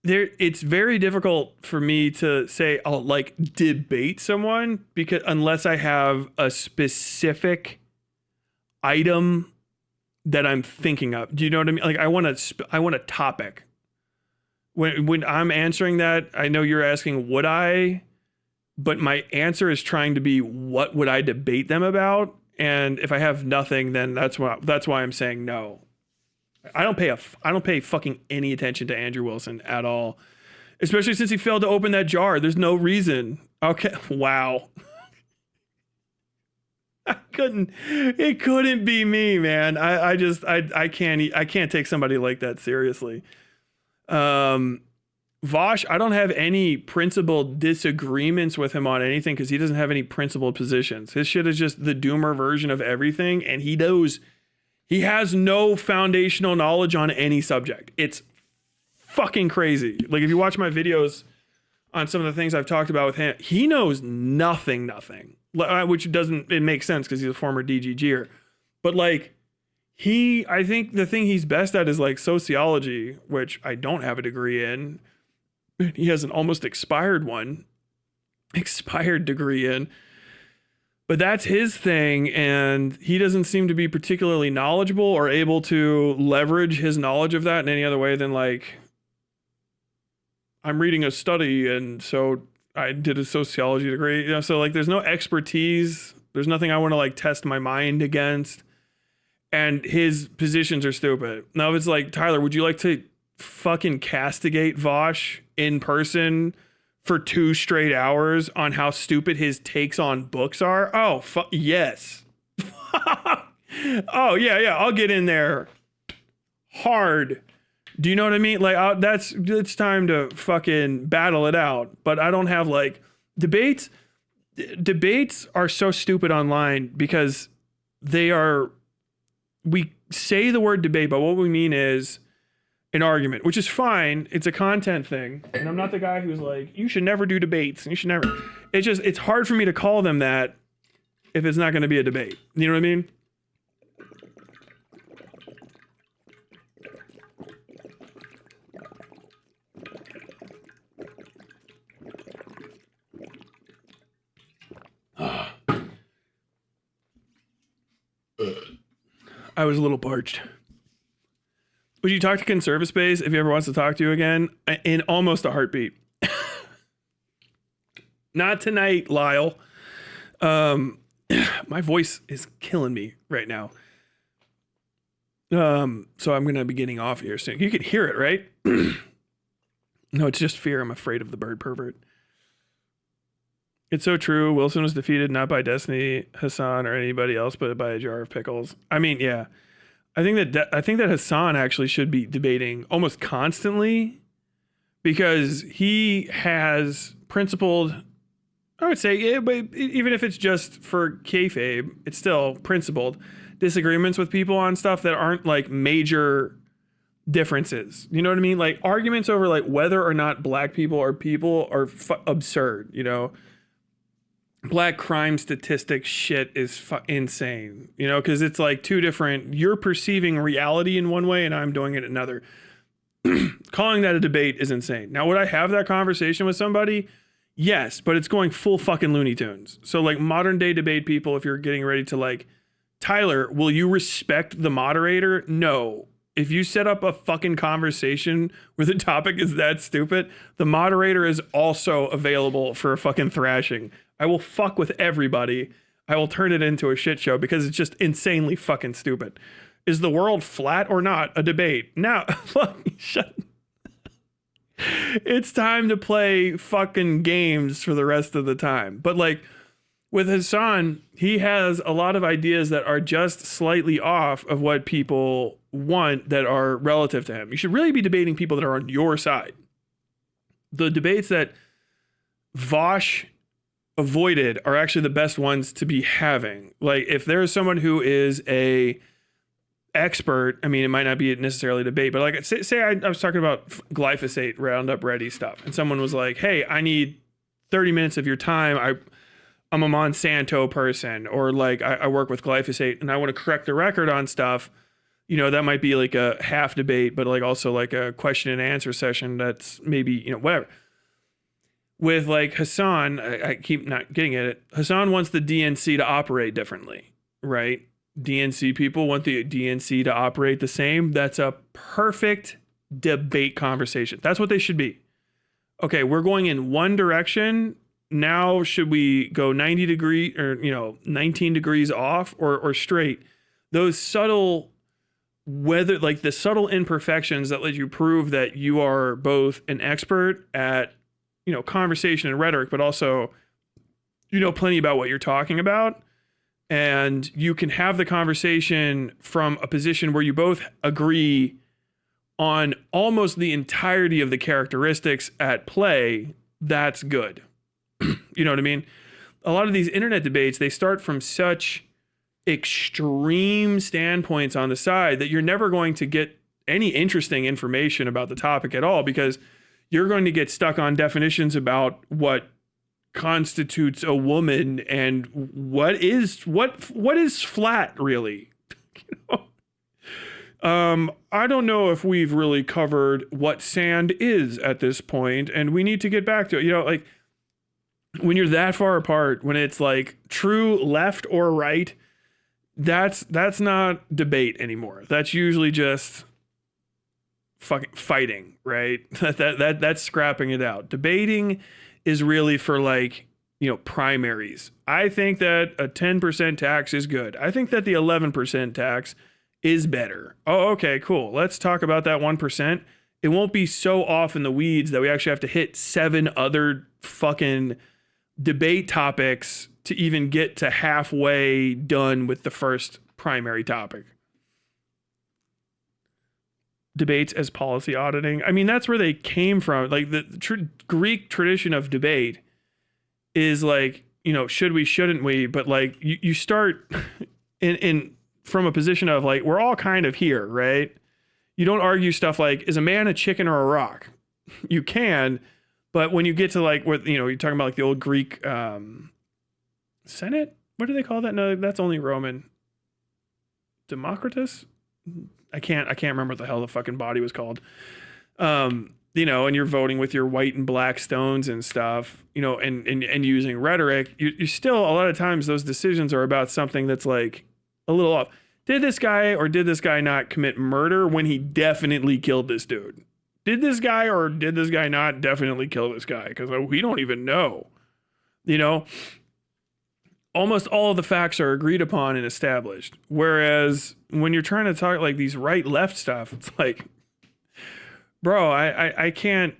It's very difficult for me to say I'll like debate someone, because unless I have a specific item that I'm thinking of. Do you know what I mean? Like I want a topic. When I'm answering that, I know you're asking would I, but my answer is trying to be what would I debate them about? And if I have nothing, then that's why I'm saying no. I don't pay fucking any attention to Andrew Wilson at all, especially since he failed to open that jar. There's no reason. Okay, wow. It couldn't be me, man. I can't take somebody like that seriously. Vosh, I don't have any principled disagreements with him on anything, because he doesn't have any principled positions. His shit is just the doomer version of everything, and he has no foundational knowledge on any subject. It's fucking crazy. Like if you watch my videos on some of the things I've talked about with him, he knows nothing, which it makes sense because he's a former DGGer. But like I think the thing he's best at is like sociology, which I don't have a degree in. He has an almost expired degree in. But that's his thing, and he doesn't seem to be particularly knowledgeable or able to leverage his knowledge of that in any other way than like, I'm reading a study and so I did a sociology degree. You know, so like there's no expertise. There's nothing I want to like test my mind against. And his positions are stupid. Now if it's like, Tyler, would you like to fucking castigate Vosh in person for 2 straight hours on how stupid his takes on books are? Oh, yes. Oh, yeah. I'll get in there hard. Do you know what I mean? Like, it's time to fucking battle it out. But I don't have like debates. Debates are so stupid online because we say the word debate, but what we mean is an argument, which is fine. It's a content thing. And I'm not the guy who's like, you should never do debates. You should never. It's hard for me to call them that if it's not going to be a debate. You know what I mean? I was a little parched. Would you talk to Conserve Space if he ever wants to talk to you again? In almost a heartbeat. Not tonight, Lyle. My voice is killing me right now. So I'm going to be getting off here soon. You can hear it, right? No, it's just fear. I'm afraid of the bird pervert. It's so true. Wilson was defeated not by Destiny, Hassan, or anybody else, but by a jar of pickles. I mean, yeah. I think that Hassan actually should be debating almost constantly because he has principled, I would say, yeah, but even if it's just for kayfabe, it's still principled disagreements with people on stuff that aren't like major differences. You know what I mean? Like arguments over like whether or not black people are absurd, you know? Black crime statistics shit is insane, you know, because it's like two different, you're perceiving reality in one way and I'm doing it another. Calling that a debate is insane. Now, would I have that conversation with somebody? Yes, but it's going full fucking Looney Tunes. So like modern day debate people, if you're getting ready to like, Tyler, will you respect the moderator? No. If you set up a fucking conversation where the topic is that stupid, the moderator is also available for a fucking thrashing. I will fuck with everybody. I will turn it into a shit show because it's just insanely fucking stupid. Is the world flat or not? A debate. Now, fuck, shut. It's time to play fucking games for the rest of the time. But like with Hassan, he has a lot of ideas that are just slightly off of what people want that are relative to him. You should really be debating people that are on your side. The debates that Vosh avoided are actually the best ones to be having. Like if there's someone who is a expert, I mean, it might not be necessarily a debate, but like say I was talking about glyphosate Roundup Ready stuff and someone was like, hey, I need 30 minutes of your time. I'm a Monsanto person, or like I work with glyphosate and I want to correct the record on stuff. You know, that might be like a half debate, but like also like a question and answer session that's maybe, you know, whatever. With like Hassan, I keep not getting at it. Hassan wants the DNC to operate differently, right? DNC people want the DNC to operate the same. That's a perfect debate conversation. That's what they should be. Okay, we're going in one direction. Now, should we go 90 degrees or, 19 degrees off or straight? Those subtle, whether like the subtle imperfections that let you prove that you are both an expert at, conversation and rhetoric, but also, plenty about what you're talking about. And you can have the conversation from a position where you both agree on almost the entirety of the characteristics at play. That's good. You know what I mean? A lot of these internet debates, they start from such extreme standpoints on the side that you're never going to get any interesting information about the topic at all, because you're going to get stuck on definitions about what constitutes a woman and what is flat, really. I don't know if we've really covered what sand is at this point, and we need to get back to it. Like when you're that far apart, when it's like true left or right, that's not debate anymore. That's usually just fucking fighting, right? That's scrapping it out. Debating is really for like, primaries. I think that a 10% tax is good. I think that the 11% tax is better. Oh, okay, cool. Let's talk about that 1%. It won't be so off in the weeds that we actually have to hit 7 other fucking debate topics to even get to halfway done with the first primary topic. Debates as policy auditing. I mean, that's where they came from. Like the Greek tradition of debate is like, should we, shouldn't we? But like you start in from a position of like, we're all kind of here, right? You don't argue stuff like, is a man a chicken or a rock? You can, but when you get to like what, you're talking about like the old Greek Senate, what do they call that? No, that's only Roman. Democritus? I can't remember what the hell the fucking body was called. And you're voting with your white and black stones and stuff, and using rhetoric. You still, a lot of times those decisions are about something that's like a little off. Did this guy or did this guy not commit murder when he definitely killed this dude? Did this guy or did this guy not definitely kill this guy? Because we don't even know, almost all of the facts are agreed upon and established. Whereas when you're trying to talk like these right-left stuff, it's like, bro, I can't.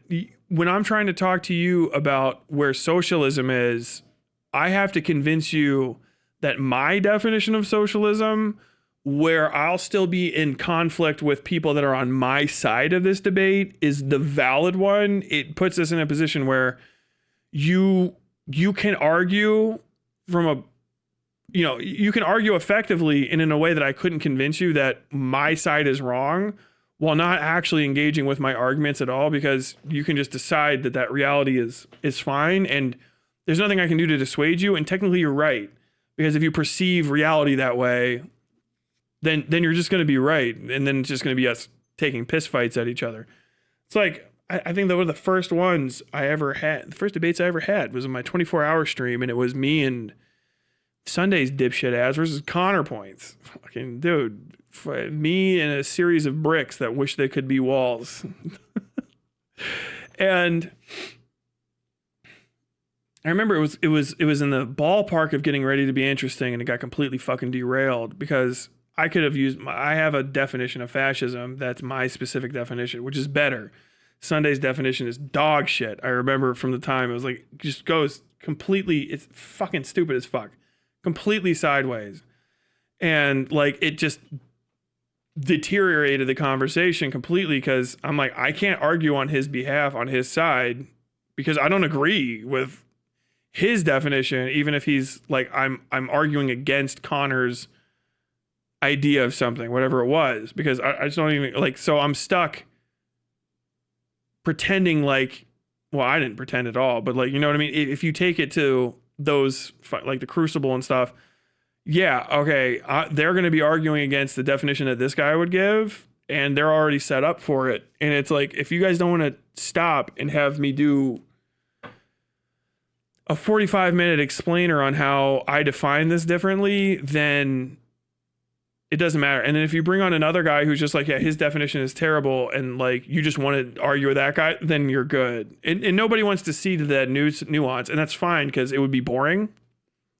When I'm trying to talk to you about where socialism is, I have to convince you that my definition of socialism, where I'll still be in conflict with people that are on my side of this debate, is the valid one. It puts us in a position where you can argue you can argue effectively and in a way that I couldn't convince you that my side is wrong, while not actually engaging with my arguments at all, because you can just decide that reality is fine, and there's nothing I can do to dissuade you. And technically you're right, because if you perceive reality that way, then you're just going to be right, and then it's just going to be us taking piss fights at each other. It's like, I think that one of the first ones I ever had, the first debates I ever had was in my 24-hour stream, and it was me and Sunday's dipshit ass versus Counterpoints. Fucking dude, me and a series of bricks that wish they could be walls. And I remember it was in the ballpark of getting ready to be interesting, and it got completely fucking derailed because I could have used I have a definition of fascism that's my specific definition, which is better. Sunday's definition is dog shit. I remember from the time it was like, just goes completely, it's fucking stupid as fuck. Completely sideways. And like, it just deteriorated the conversation completely, because I'm like, I can't argue on his behalf, on his side, because I don't agree with his definition, even if he's like, I'm arguing against Connor's idea of something, whatever it was, because I just don't even like, so I'm stuck pretending like, well, I didn't pretend at all, but like, you know what I mean? If you take it to those, like the Crucible and stuff, yeah, okay, they're going to be arguing against the definition that this guy would give, and they're already set up for it. And it's like, if you guys don't want to stop and have me do a 45-minute explainer on how I define this differently, then it doesn't matter. And then if you bring on another guy who's just like, yeah, his definition is terrible, and like you just want to argue with that guy, then you're good. And nobody wants to see that nuance, and that's fine, because it would be boring.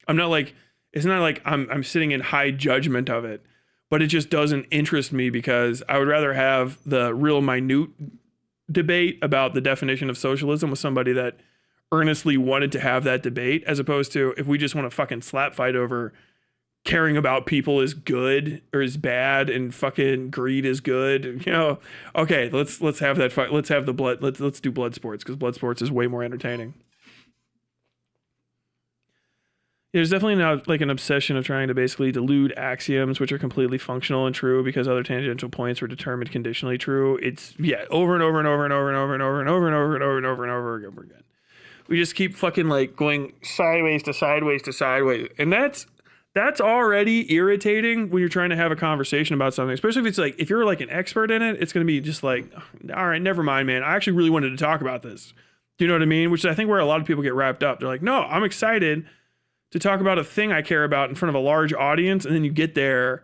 I'm not like, it's not like I'm sitting in high judgment of it, but it just doesn't interest me, because I would rather have the real minute debate about the definition of socialism with somebody that earnestly wanted to have that debate, as opposed to if we just want to fucking slap fight over caring about people is good or is bad, and fucking greed is good. You know, okay, let's have that fight. Let's have the blood. Let's do blood sports, because blood sports is way more entertaining. There's definitely now like an obsession of trying to basically delude axioms which are completely functional and true because other tangential points were determined conditionally true. It's over and over and over and over and over and over and over and over and over and over and over again. We just keep fucking like going sideways to sideways to sideways, and that's already irritating when you're trying to have a conversation about something, especially if it's like, if you're like an expert in it, it's going to be just like, all right, never mind, man. I actually really wanted to talk about this. Do you know what I mean? Which is, I think, where a lot of people get wrapped up. They're like, no, I'm excited to talk about a thing I care about in front of a large audience. And then you get there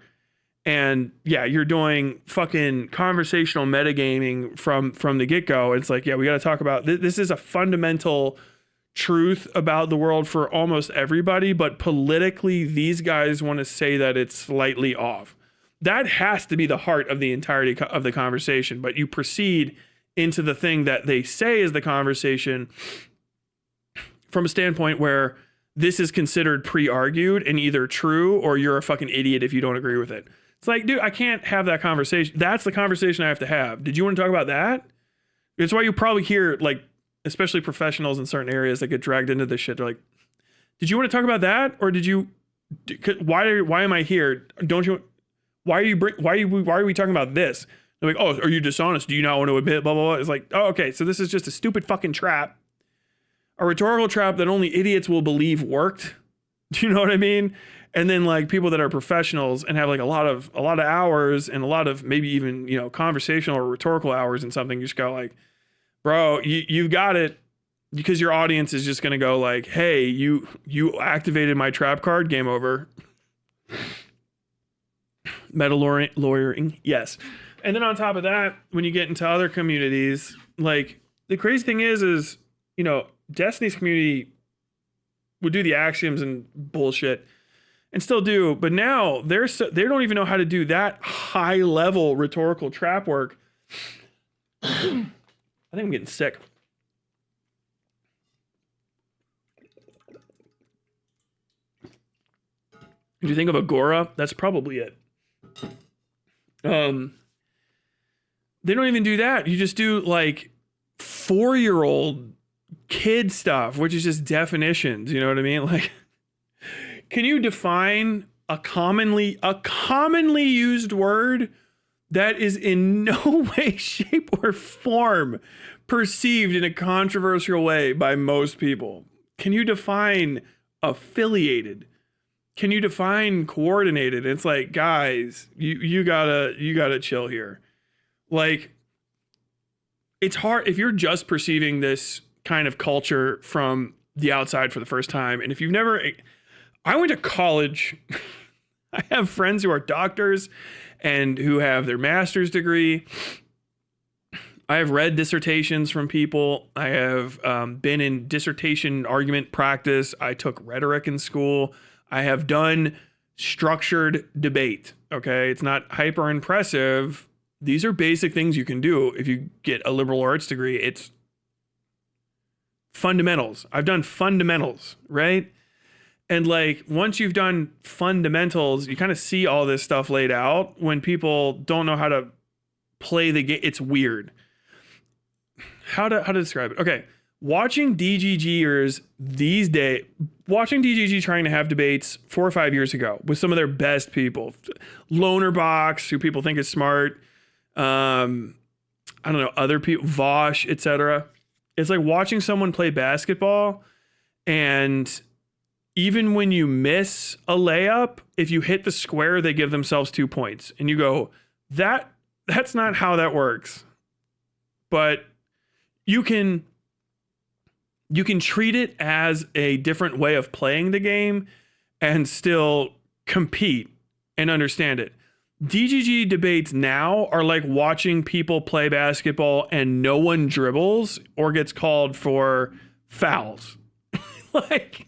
and yeah, you're doing fucking conversational metagaming from the get-go. It's like, yeah, we got to talk about this is a fundamental truth about the world for almost everybody, but politically these guys want to say that it's slightly off. That has to be the heart of the entirety of the conversation, but you proceed into the thing that they say is the conversation from a standpoint where this is considered pre-argued and either true or you're a fucking idiot if you don't agree with it. It's like, dude, I can't have that conversation. That's the conversation I have to have. Did you want to talk about that? It's why you probably hear, like, especially professionals in certain areas that get dragged into this shit. They're like, did you want to talk about that? Or did you, why am I here? Don't you, why are we talking about this? They're like, oh, are you dishonest? Do you not want to admit blah, blah, blah? It's like, oh, okay. So this is just a stupid fucking trap, a rhetorical trap that only idiots will believe worked. Do you know what I mean? And then like people that are professionals and have like a lot of hours and a lot of maybe even, you know, conversational or rhetorical hours in something, you just go like, bro, you've got it, because your audience is just going to go like, hey, you activated my trap card, game over. Meta lawyering, yes. And then on top of that, when you get into other communities, like the crazy thing is, you know, Destiny's community would do the axioms and bullshit and still do. But now they don't even know how to do that high level rhetorical trap work. I think I'm getting sick. Did you think of Agora? That's probably it. They don't even do that. You just do like 4-year-old kid stuff, which is just definitions. You know what I mean? Like, can you define a commonly used word that is in no way, shape, or form perceived in a controversial way by most people? Can you define affiliated? Can you define coordinated? It's like, guys, you gotta chill here. Like, it's hard if you're just perceiving this kind of culture from the outside for the first time. And if you've never, I went to college. I have friends who are doctors and who have their master's degree. I have read dissertations from people. I have been in dissertation argument practice. I took rhetoric in school. I have done structured debate. Okay. It's not hyper impressive. These are basic things you can do if you get a liberal arts degree. It's fundamentals. I've done fundamentals, right? And like, once you've done fundamentals, you kind of see all this stuff laid out. When people don't know how to play the game, it's weird. How to describe it? Okay. Watching DGGers these days, watching DGG trying to have debates 4 or 5 years ago with some of their best people, Lonerbox, who people think is smart, I don't know, other people, Vosh, etc. It's like watching someone play basketball, and even when you miss a layup, if you hit the square, they give themselves 2 points, and you go, that's not how that works. But you can treat it as a different way of playing the game and still compete and understand it. DGG debates now are like watching people play basketball and no one dribbles or gets called for fouls. like,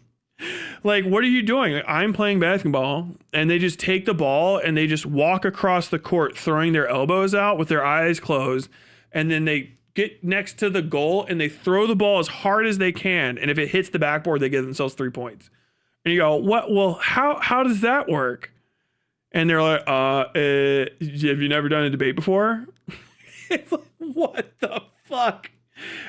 what are you doing? I'm playing basketball, and they just take the ball and they just walk across the court throwing their elbows out with their eyes closed, and then they get next to the goal and they throw the ball as hard as they can, and if it hits the backboard, they give themselves 3 points. And you go, what? Well, how does that work? And they're like, have you never done a debate before? It's like, what the fuck?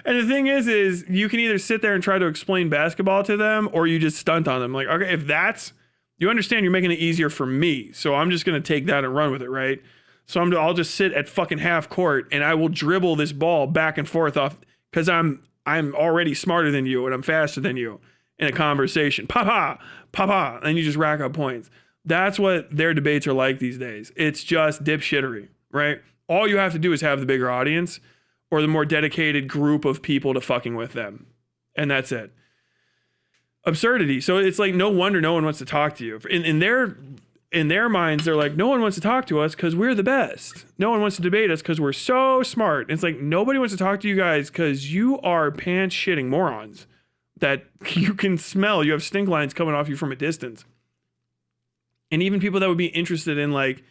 And the thing is you can either sit there and try to explain basketball to them, or you just stunt on them. Like, okay, if that's, you understand, you're making it easier for me, so I'm just going to take that and run with it, right? So I'll just sit at fucking half court and I will dribble this ball back and forth off, because I'm already smarter than you and I'm faster than you in a conversation. Papa, and you just rack up points. That's what their debates are like these days. It's just dipshittery, right? All you have to do is have the bigger audience or the more dedicated group of people to fucking with them. And that's it. Absurdity. So it's like, no wonder no one wants to talk to you. In their minds, they're like, no one wants to talk to us because we're the best. No one wants to debate us because we're so smart. And it's like, nobody wants to talk to you guys because you are pants shitting morons that you can smell. You have stink lines coming off you from a distance. And even people that would be interested in like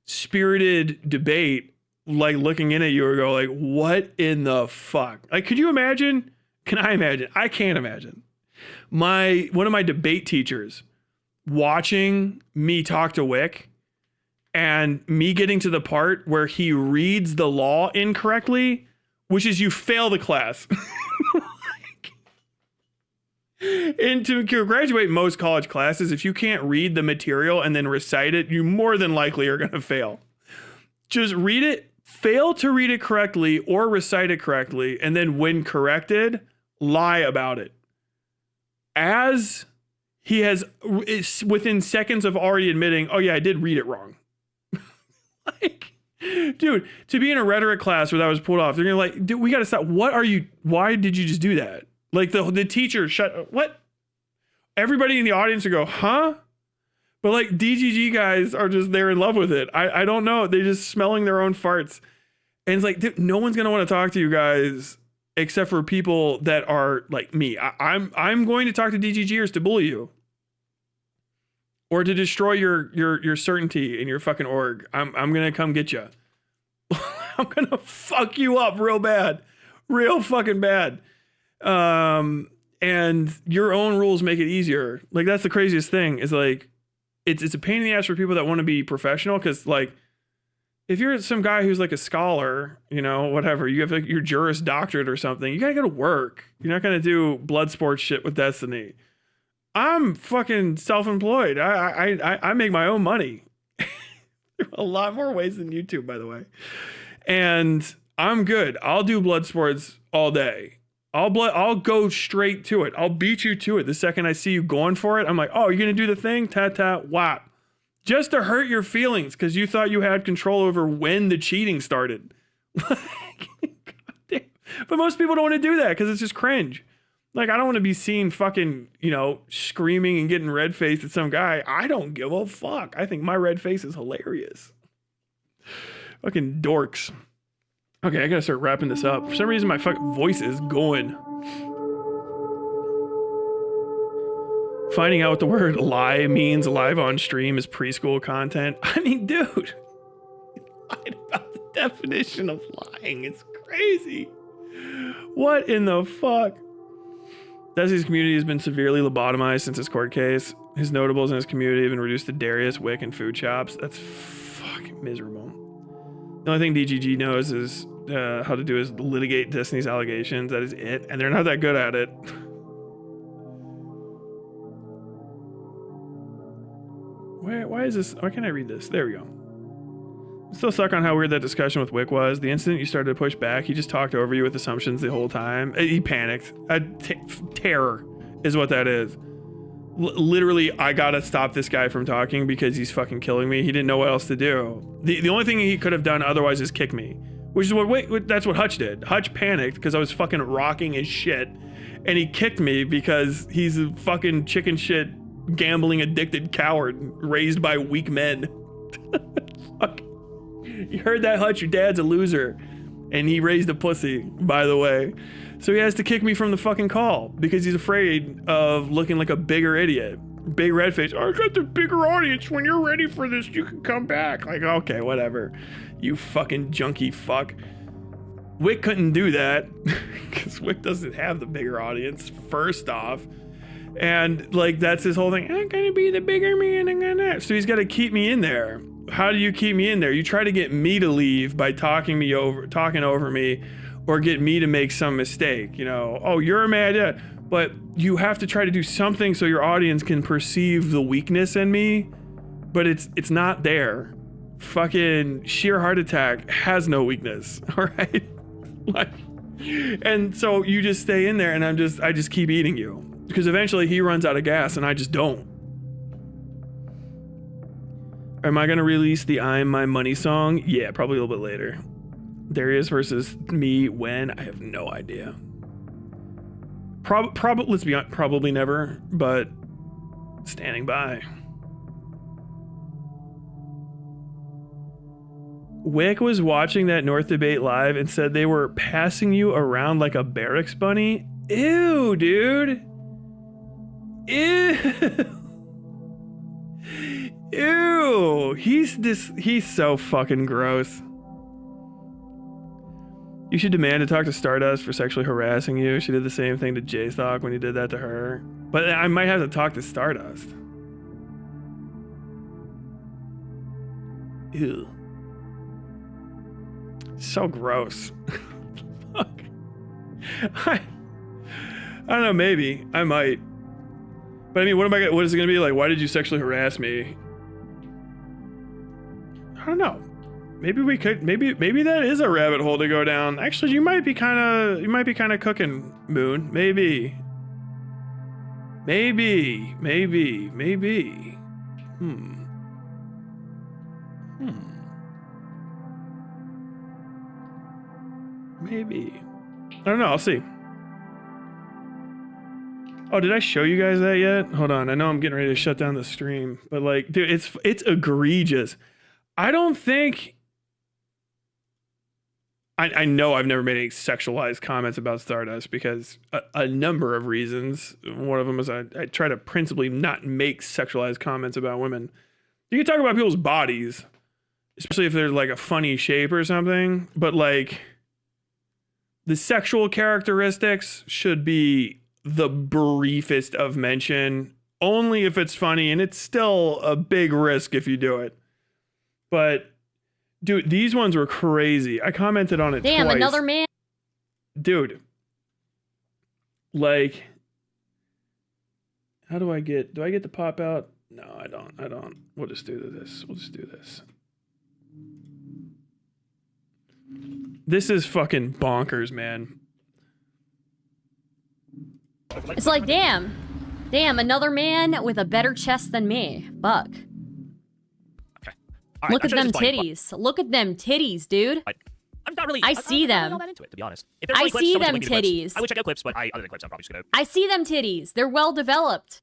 spirited debate, like looking in at you or go like, what in the fuck? Like, could you imagine? Can I imagine? I can't imagine. One of my debate teachers watching me talk to Wick and me getting to the part where he reads the law incorrectly, which is you fail the class. And to graduate most college classes, if you can't read the material and then recite it, you more than likely are going to fail. Just read it, fail to read it correctly or recite it correctly, and then when corrected, lie about it. As he has, within seconds of already admitting, oh yeah, I did read it wrong. Like, dude, to be in a rhetoric class where that was pulled off, they're gonna like, dude, we gotta stop. Why did you just do that? Like the teacher what? Everybody in the audience would go, huh? But like DGG guys are just, they're in love with it. I don't know. They're just smelling their own farts. And it's like, dude, no one's gonna want to talk to you guys except for people that are like me. I'm going to talk to DGGers to bully you. Or to destroy your certainty in your fucking org. I'm gonna come get you. I'm gonna fuck you up real bad. Real fucking bad. And your own rules make it easier. Like, that's the craziest thing, is like, it's a pain in the ass for people that want to be professional, because like, if you're some guy who's like a scholar, you know, whatever, you have like your Juris Doctorate or something, you gotta go to work. You're not gonna do blood sports shit with Destiny. I'm fucking self-employed. I make my own money. A lot more ways than YouTube, by the way. And I'm good. I'll do blood sports all day. I'll go straight to it. I'll beat you to it. The second I see you going for it, I'm like, oh, you're going to do the thing? Tat, whap. Just to hurt your feelings because you thought you had control over when the cheating started. God damn. But most people don't want to do that because it's just cringe. Like, I don't want to be seen fucking, you know, screaming and getting red-faced at some guy. I don't give a fuck. I think my red face is hilarious. Fucking dorks. Okay, I gotta start wrapping this up. For some reason, my fucking voice is going. Finding out what the word lie means live on stream is preschool content. I mean, dude. Lied about the definition of lying. It's crazy. What in the fuck? Desi's community has been severely lobotomized since his court case. His notables in his community have been reduced to Darius, Wick, and food shops. That's fucking miserable. The only thing DGG knows is how to do is litigate Destiny's allegations. That is it. And they're not that good at it. Why is this? Why can't I read this? There we go. I'm still stuck on how weird that discussion with Wick was. The instant you started to push back, he just talked over you with assumptions the whole time. He panicked. Terror is what that is. Literally, I gotta stop this guy from talking because he's fucking killing me. He didn't know what else to do. The only thing he could have done otherwise is kick me, which is that's what Hutch did. Hutch panicked because I was fucking rocking his shit, and he kicked me because he's a fucking chicken shit, gambling addicted coward raised by weak men. Fuck. You heard that, Hutch? Your dad's a loser. And he raised a pussy, by the way. So he has to kick me from the fucking call because he's afraid of looking like a bigger idiot. Big red face. I got the bigger audience. When you're ready for this, you can come back. Like, okay, whatever. You fucking junkie fuck. Wick couldn't do that because Wick doesn't have the bigger audience, first off. And like, that's his whole thing. I'm gonna be the bigger man. I'm gonna. So he's got to keep me in there. How do you keep me in there? You try to get me to leave by talking over me, or get me to make some mistake. You know, oh, you're mad, yeah. But you have to try to do something so your audience can perceive the weakness in me, but it's not there. Fucking sheer heart attack has no weakness, all right? Like, and so you just stay in there, and I just keep eating you because eventually he runs out of gas, and I just don't. Am I gonna release the "I'm My Money" song? Yeah, probably a little bit later. Darius versus me when? I have no idea. Let's be honest, probably never, but standing by. Wick was watching that North debate live and said they were passing you around like a barracks bunny. Ew, dude. Ew. Ew. He's so fucking gross. You should demand to talk to Stardust for sexually harassing you. She did the same thing to J-Stock when you did that to her. But I might have to talk to Stardust. Ew. So gross. Fuck. I don't know, maybe. I might. But I mean, what is it gonna be like? Why did you sexually harass me? I don't know. Maybe we could. Maybe that is a rabbit hole to go down. Actually, you might be kind of cooking, Moon. Maybe. Maybe. Maybe. I don't know. I'll see. Oh, did I show you guys that yet? Hold on. I know I'm getting ready to shut down the stream, but like, dude, it's egregious. I don't think I know I've never made any sexualized comments about Stardust because a number of reasons. One of them is I try to principally not make sexualized comments about women. You can talk about people's bodies, especially if they're like a funny shape or something, but like the sexual characteristics should be the briefest of mention, only if it's funny, and it's still a big risk if you do it. But dude, these ones were crazy. I commented on it twice. Damn, another man. Dude. Like, how do I get the pop out? No, I don't. We'll just do this. This is fucking bonkers, man. It's like, damn, another man with a better chest than me. Fuck. Right, Look at them titties. Look at them titties, dude. I'm not really. I see them. I'm not that into it, to be honest. I see them titties. I would check out clips, but other than clips, I'm probably just gonna. I see them titties. They're well developed.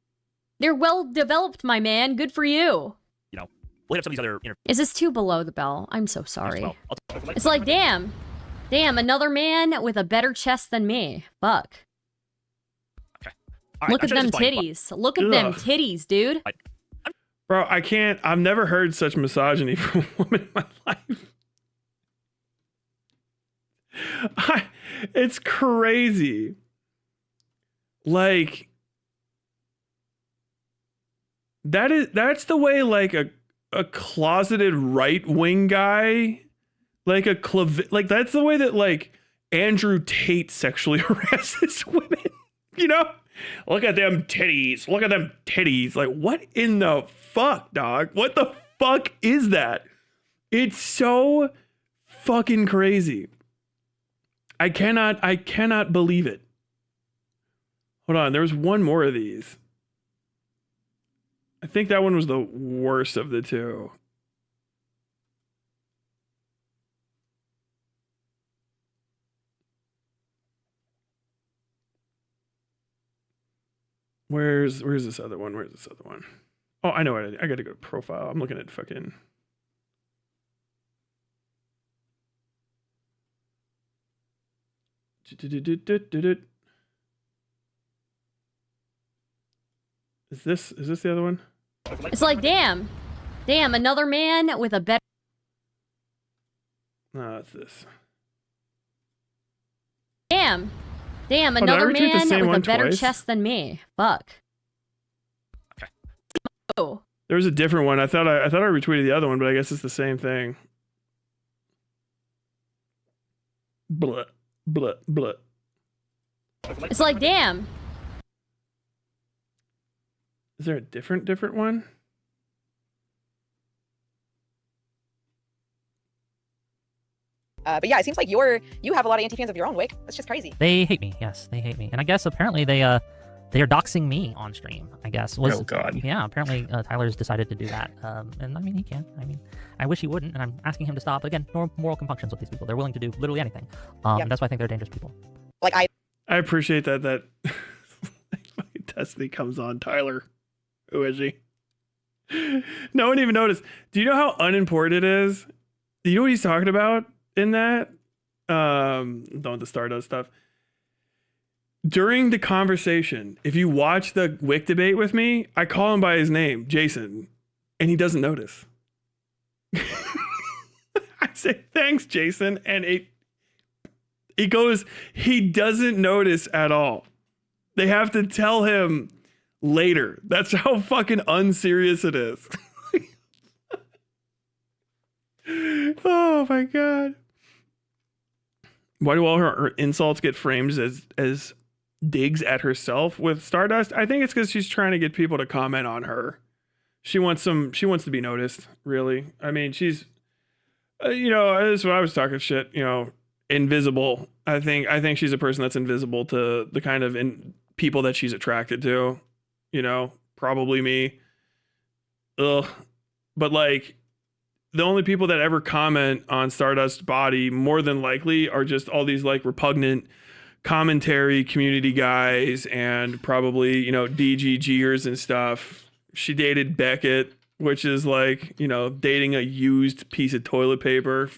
They're well developed, my man. Good for you. You know, we'll hit up some of these other. Is this too below the bell? I'm so sorry. Well, It's like, damn, another man with a better chest than me. Fuck. Okay. All right, Look at them titties. Look at them titties, dude. Bro, I've never heard such misogyny from a woman in my life. It's crazy. Like, that's the way like a closeted right-wing guy, like like that's the way that like Andrew Tate sexually harasses women, you know? Look at them titties. Look at them titties. Like, what in the fuck, dog? What the fuck is that? It's so fucking crazy. I cannot believe it. Hold on, there was one more of these. I think that one was the worst of the two. Where's this other one? Oh, I know what I got to go to profile. I'm looking at fucking. Is this the other one? It's like, damn, another man with a better. No, it's this. Damn, another man with a better twice? chest than me. Fuck. Okay. Oh. There was a different one. I thought I retweeted the other one, but I guess it's the same thing. Blah, blah, blah. It's like, damn. Is there a different one? But yeah, it seems like you have a lot of anti-fans of your own, Wick. That's just crazy. They hate me. Yes, they hate me. And I guess apparently they are doxing me on stream, I guess. Oh, God. Yeah, apparently Tyler's decided to do that. And I mean, he can. I mean, I wish he wouldn't, and I'm asking him to stop. Again, moral compunctions with these people. They're willing to do literally anything. Yep. That's why I think they're dangerous people. Like, I appreciate that fucking Destiny comes on. Tyler, who is he? No one even noticed. Do you know how unimportant it is? Do you know what he's talking about in that? Don't the Stardust stuff. During the conversation, if you watch the Wick debate with me, I call him by his name, Jason, and he doesn't notice. I say, thanks, Jason, and he goes, he doesn't notice at all. They have to tell him later. That's how fucking unserious it is. Oh my God. Why do all her insults get framed as digs at herself with Stardust? I think it's because she's trying to get people to comment on her. She wants to be noticed, really. I mean, she's, this is what I was talking shit, invisible. I think she's a person that's invisible to the kind of people that she's attracted to, probably me. Ugh. But like, the only people that ever comment on Stardust's body more than likely are just all these like repugnant commentary community guys and probably, DGGers and stuff. She dated Beckett, which is like, dating a used piece of toilet paper.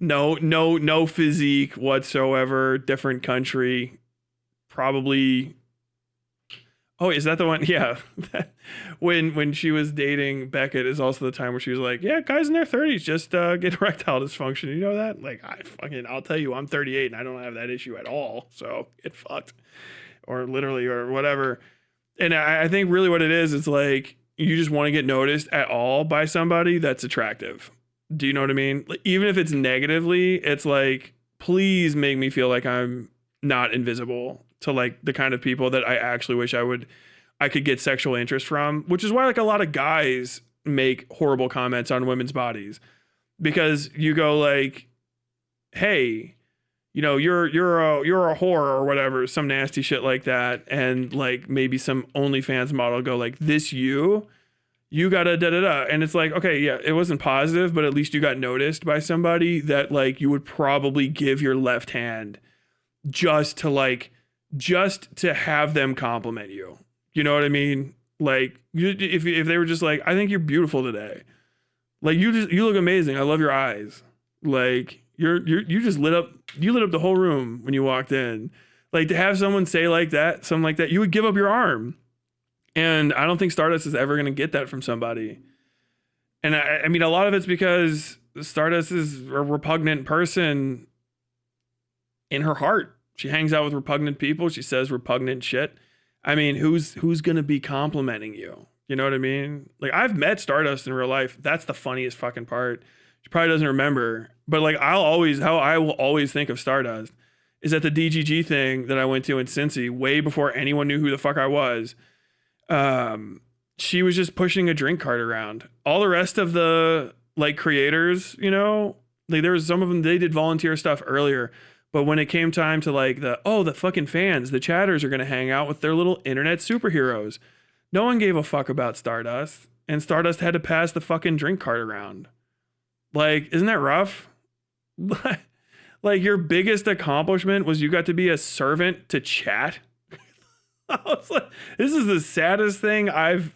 no physique whatsoever. Different country. Probably. Oh, is that the one? Yeah. when she was dating Beckett is also the time where she was like, yeah, guys in their 30s just get erectile dysfunction. You know that? Like, I'll tell you, I'm 38 and I don't have that issue at all. So get fucked. Or literally, or whatever. And I think really what it is like, you just want to get noticed at all by somebody that's attractive. Do you know what I mean? Like, even if it's negatively, it's like, please make me feel like I'm not invisible to like the kind of people that I actually wish I could get sexual interest from, which is why like a lot of guys make horrible comments on women's bodies, because you go like, hey, you know, you're a whore or whatever, some nasty shit like that. And like maybe some OnlyFans model go like, this you gotta da-da-da. And it's like, okay, yeah, it wasn't positive, but at least you got noticed by somebody that like you would probably give your left hand just to have them compliment you. You know what I mean? Like if they were just like, I think you're beautiful today. Like you look amazing. I love your eyes. Like you just lit up the whole room when you walked in. Like to have someone say something like that, you would give up your arm. And I don't think Stardust is ever going to get that from somebody. And I mean, a lot of it's because Stardust is a repugnant person in her heart. She hangs out with repugnant people. She says repugnant shit. I mean, who's going to be complimenting you? You know what I mean? Like, I've met Stardust in real life. That's the funniest fucking part. She probably doesn't remember. But like, how I will always think of Stardust is at the DGG thing that I went to in Cincy, way before anyone knew who the fuck I was. She was just pushing a drink cart around. All the rest of the like creators, you know, like there was some of them, they did volunteer stuff earlier. But when it came time to like the fucking fans, the chatters are going to hang out with their little internet superheroes. No one gave a fuck about Stardust, and Stardust had to pass the fucking drink cart around. Like, isn't that rough? Like your biggest accomplishment was you got to be a servant to chat. I was like, this is the saddest thing I've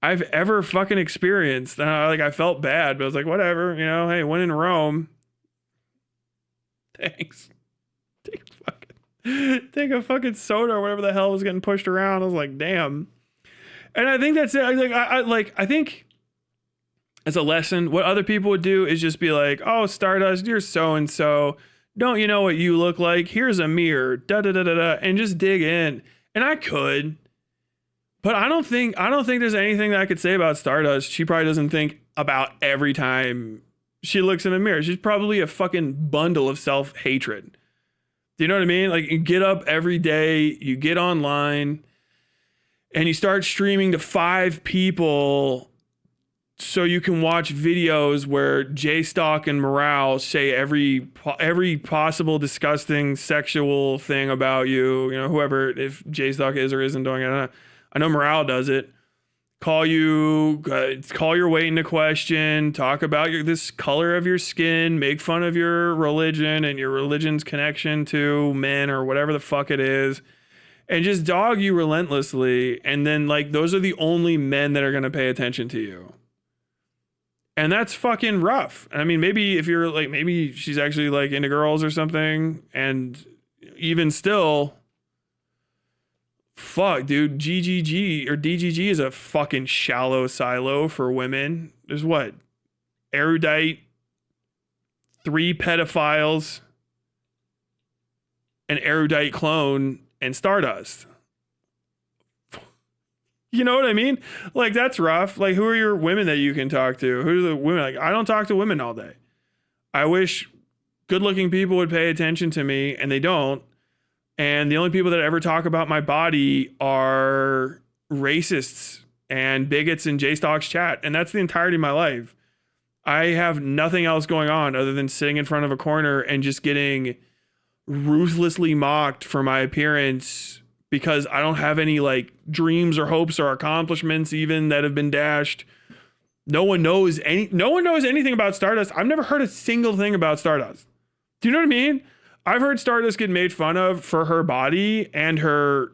ever fucking experienced. I felt bad, but I was like, whatever, you know, hey, when in Rome. Thanks. Take a fucking soda or whatever the hell was getting pushed around. I was like, damn. And I think that's it. I think as a lesson, what other people would do is just be like, oh, Stardust, you're so and so. Don't you know what you look like? Here's a mirror. Da da da da da, and just dig in. And I could, but I don't think there's anything that I could say about Stardust. She probably doesn't think about every time she looks in the mirror. She's probably a fucking bundle of self-hatred. Do you know what I mean? Like, you get up every day, you get online, and you start streaming to 5 people so you can watch videos where J-Stock and Morale say every possible disgusting sexual thing about you. You know, whoever, if J-Stock is or isn't doing it. I know Morale does it. Call your weight into question, talk about this color of your skin, make fun of your religion and your religion's connection to men or whatever the fuck it is, and just dog you relentlessly. And then like, those are the only men that are going to pay attention to you. And that's fucking rough. I mean, maybe if you're like, maybe she's actually like into girls or something. And even still, fuck, dude, GGG or DGG is a fucking shallow silo for women. There's what? Erudite, 3 pedophiles, an erudite clone, and Stardust. You know what I mean? Like, that's rough. Like, who are your women that you can talk to? Who are the women? Like, I don't talk to women all day. I wish good-looking people would pay attention to me, and they don't. And the only people that ever talk about my body are racists and bigots in J-Stock's chat. And that's the entirety of my life. I have nothing else going on other than sitting in front of a corner and just getting ruthlessly mocked for my appearance because I don't have any like dreams or hopes or accomplishments even that have been dashed. No one knows anything about Stardust. I've never heard a single thing about Stardust. Do you know what I mean? I've heard Stardust get made fun of for her body and her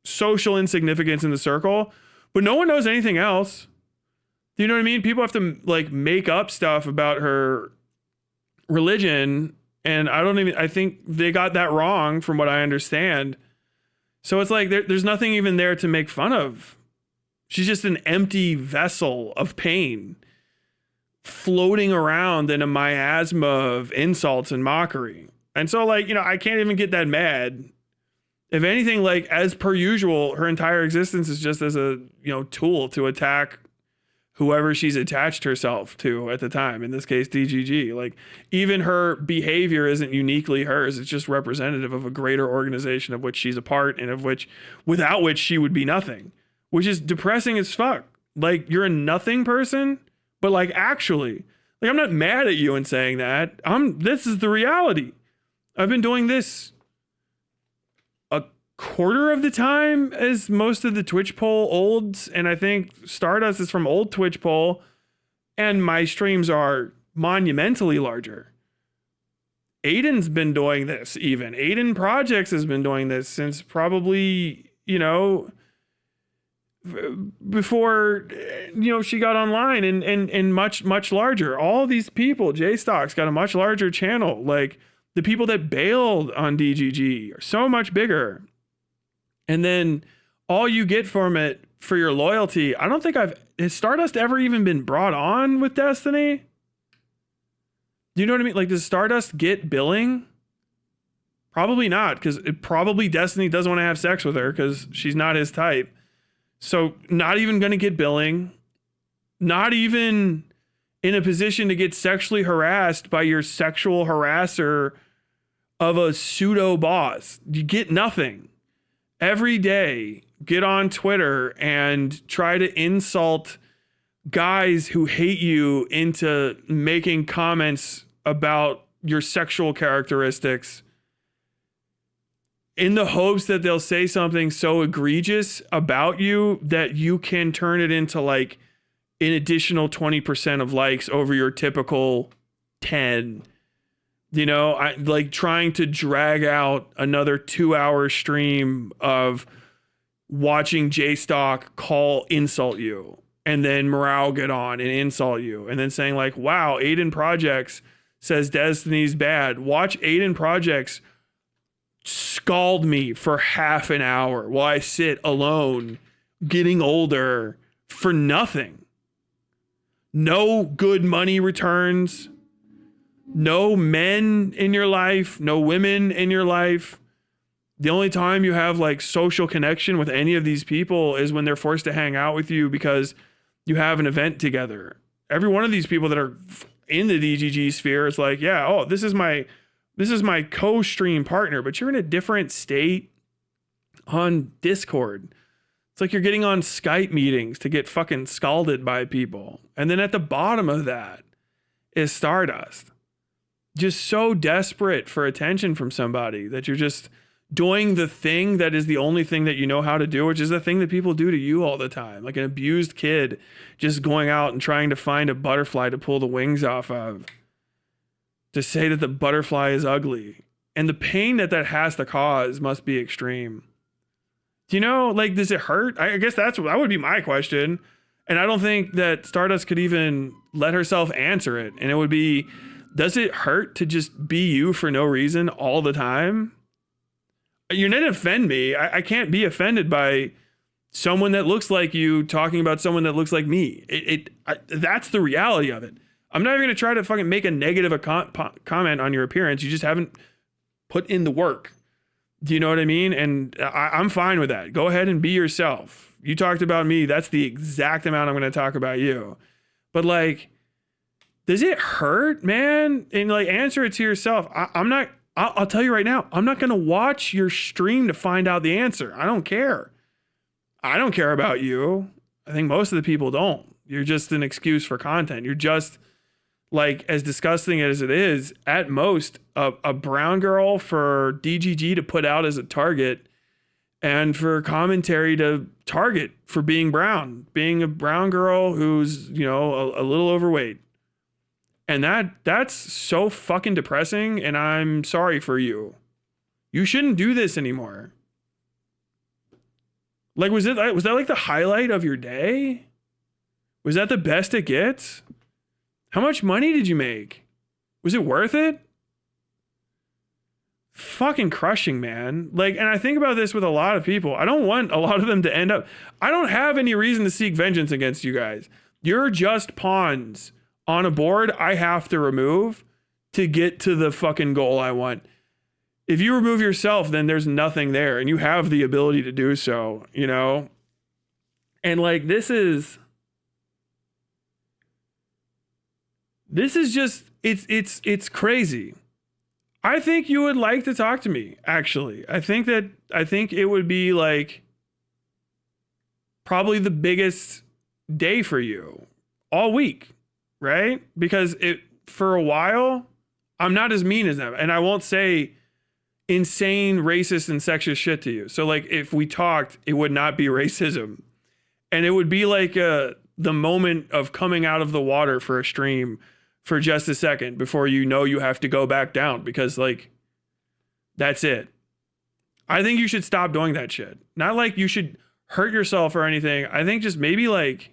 social insignificance in the circle, but no one knows anything else. Do you know what I mean? People have to like make up stuff about her religion, and I think they got that wrong from what I understand. So it's like there's nothing even there to make fun of. She's just an empty vessel of pain floating around in a miasma of insults and mockery. And so, like, you know, I can't even get that mad. If anything, like, as per usual, her entire existence is just as a, you know, tool to attack whoever she's attached herself to at the time. In this case, DGG. Like, even her behavior isn't uniquely hers. It's just representative of a greater organization of which she's a part and of which, without which she would be nothing, which is depressing as fuck. Like, you're a nothing person, but like, actually, like, I'm not mad at you in saying that. This is the reality. I've been doing this a quarter of the time as most of the Twitch poll olds, and I think Stardust is from old Twitch poll, and my streams are monumentally larger. Aiden's been doing this even. Aiden Projects has been doing this since probably, you know, before, you know, she got online, and much larger. All these people, J-Stock's got a much larger channel. Like, the people that bailed on DGG are so much bigger. And then all you get from it for your loyalty, I don't think has Stardust ever even been brought on with Destiny? Do you know what I mean? Like, does Stardust get billing? Probably not, because probably Destiny doesn't want to have sex with her because she's not his type. So not even going to get billing, not even in a position to get sexually harassed by your sexual harasser of a pseudo boss. You get nothing. Every day, get on Twitter and try to insult guys who hate you into making comments about your sexual characteristics in the hopes that they'll say something so egregious about you that you can turn it into like an additional 20% of likes over your typical 10. You know, I like trying to drag out another 2-hour stream of watching J-Stock insult you, and then Morale get on and insult you, and then saying like, wow, Aiden Projects says Destiny's bad. Watch Aiden Projects scald me for half an hour while I sit alone getting older for nothing. No good money returns. No men in your life, no women in your life. The only time you have like social connection with any of these people is when they're forced to hang out with you because you have an event together. Every one of these people that are in the DGG sphere is like, yeah, oh, this is my co-stream partner, but you're in a different state on Discord. It's like you're getting on Skype meetings to get fucking scalded by people. And then at the bottom of that is Stardust. Just so desperate for attention from somebody that you're just doing the thing that is the only thing that you know how to do, which is the thing that people do to you all the time. Like an abused kid just going out and trying to find a butterfly to pull the wings off of. To say that the butterfly is ugly. And the pain that has to cause must be extreme. Do you know, like, does it hurt? I guess that would be my question. And I don't think that Stardust could even let herself answer it. And it would be, does it hurt to just be you for no reason all the time? You're not offend me. I can't be offended by someone that looks like you talking about someone that looks like me. That's the reality of it. I'm not even going to try to fucking make a negative comment on your appearance. You just haven't put in the work. Do you know what I mean? And I'm fine with that. Go ahead and be yourself. You talked about me. That's the exact amount I'm going to talk about you. But like, does it hurt, man? And like, answer it to yourself. I'll tell you right now, I'm not going to watch your stream to find out the answer. I don't care. I don't care about you. I think most of the people don't. You're just an excuse for content. You're just, like, as disgusting as it is, at most, a brown girl for DGG to put out as a target and for commentary to target for being brown. Being a brown girl who's, you know, a little overweight. And that's so fucking depressing, and I'm sorry for you. You shouldn't do this anymore. Like, was that like the highlight of your day? Was that the best it gets? How much money did you make? Was it worth it? Fucking crushing, man. Like, and I think about this with a lot of people. I don't want a lot of them to end up. I don't have any reason to seek vengeance against you guys. You're just pawns on a board I have to remove to get to the fucking goal I want. If you remove yourself, then there's nothing there, and you have the ability to do so, you know? And like, this is just, it's crazy. I think you would like to talk to me, actually. I think it would be like probably the biggest day for you all week, right? Because for a while, I'm not as mean as them, and I won't say insane racist and sexist shit to you. So like, if we talked, it would not be racism, and it would be like the moment of coming out of the water for a stream for just a second before you know you have to go back down, because like, that's it. I think you should stop doing that shit. Not like you should hurt yourself or anything. I think just maybe like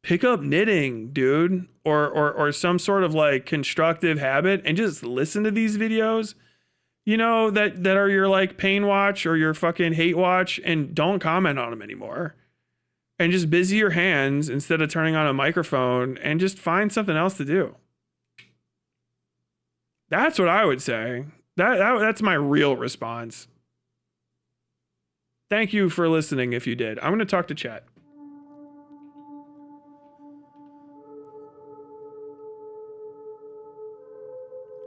pick up knitting, dude, or some sort of like constructive habit, and just listen to these videos, you know, that are your like pain watch or your fucking hate watch, and don't comment on them anymore. And just busy your hands instead of turning on a microphone, and just find something else to do. That's what I would say. That's my real response. Thank you for listening if you did. I'm going to talk to chat.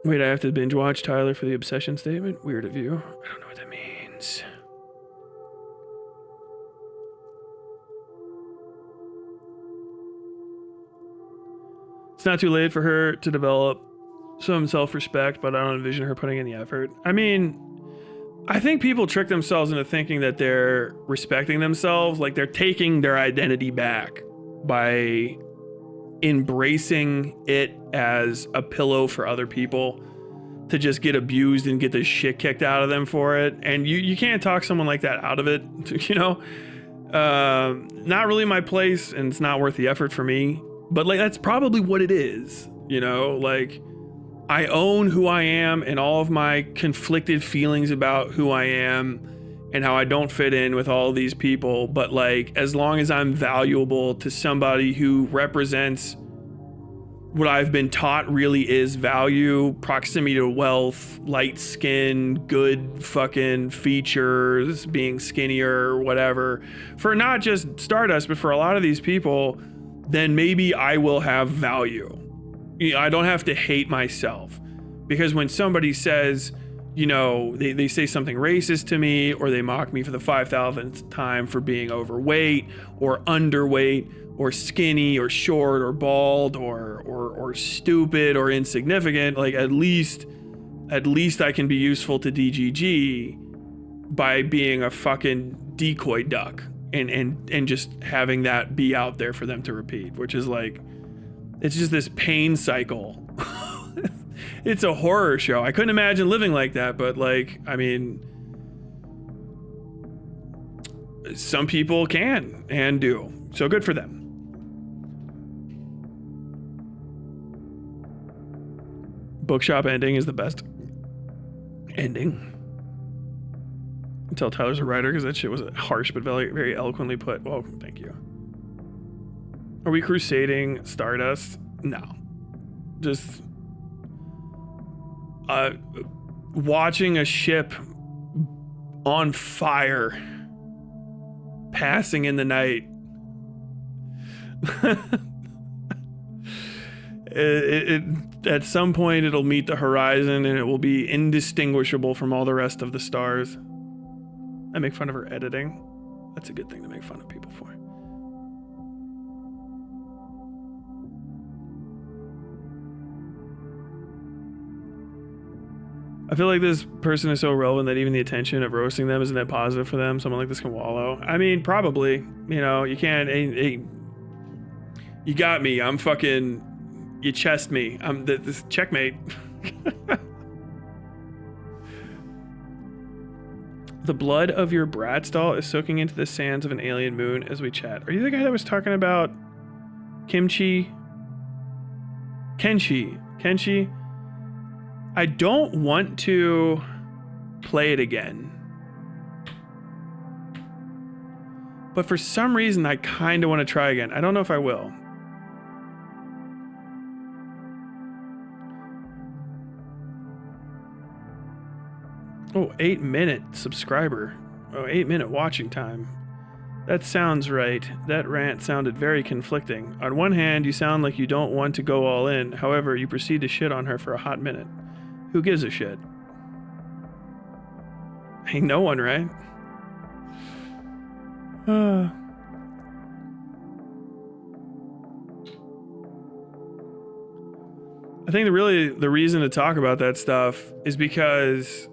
Wait, I have to binge watch Tyler for the obsession statement? Weird of you. I don't know what that means. It's not too late for her to develop some self-respect, but I don't envision her putting in the effort. I mean, I think people trick themselves into thinking that they're respecting themselves, like they're taking their identity back by embracing it as a pillow for other people to just get abused and get the shit kicked out of them for it. And you can't talk someone like that out of it, you know? Not really my place, and it's not worth the effort for me. But like, that's probably what it is, you know? Like, I own who I am and all of my conflicted feelings about who I am and how I don't fit in with all these people. But like, as long as I'm valuable to somebody who represents what I've been taught really is value, proximity to wealth, light skin, good fucking features, being skinnier, whatever, for not just Stardust, but for a lot of these people, then maybe I will have value. You know, I don't have to hate myself, because when somebody says, you know, they say something racist to me, or they mock me for the 5,000th time for being overweight or underweight or skinny or short or bald or stupid or insignificant, like at least I can be useful to DGG by being a fucking decoy duck. And just having that be out there for them to repeat, which is like, it's just this pain cycle. It's a horror show. I couldn't imagine living like that, but like, I mean, some people can and do, so good for them. Bookshop ending is the best ending. Tell Tyler's a writer, because that shit was harsh but very, very eloquently put. Well, thank you. Are we crusading Stardust? No. Just watching a ship on fire passing in the night. At some point it'll meet the horizon and it will be indistinguishable from all the rest of the stars. I make fun of her editing. That's a good thing to make fun of people for. I feel like this person is so relevant that even the attention of roasting them is a net positive for them. Someone like this can wallow. I mean, probably. You know, you can't. You got me. I'm fucking. You chest me. I'm this checkmate. The blood of your Bratz doll is soaking into the sands of an alien moon as we chat. Are you the guy that was talking about kimchi? Kenshi, I don't want to play it again. But for some reason, I kind of want to try again. I don't know if I will. Oh, 8-minute subscriber. Oh, 8-minute watching time. That sounds right. That rant sounded very conflicting. On one hand, you sound like you don't want to go all in. However, you proceed to shit on her for a hot minute. Who gives a shit? Ain't no one, right? I think the reason to talk about that stuff is because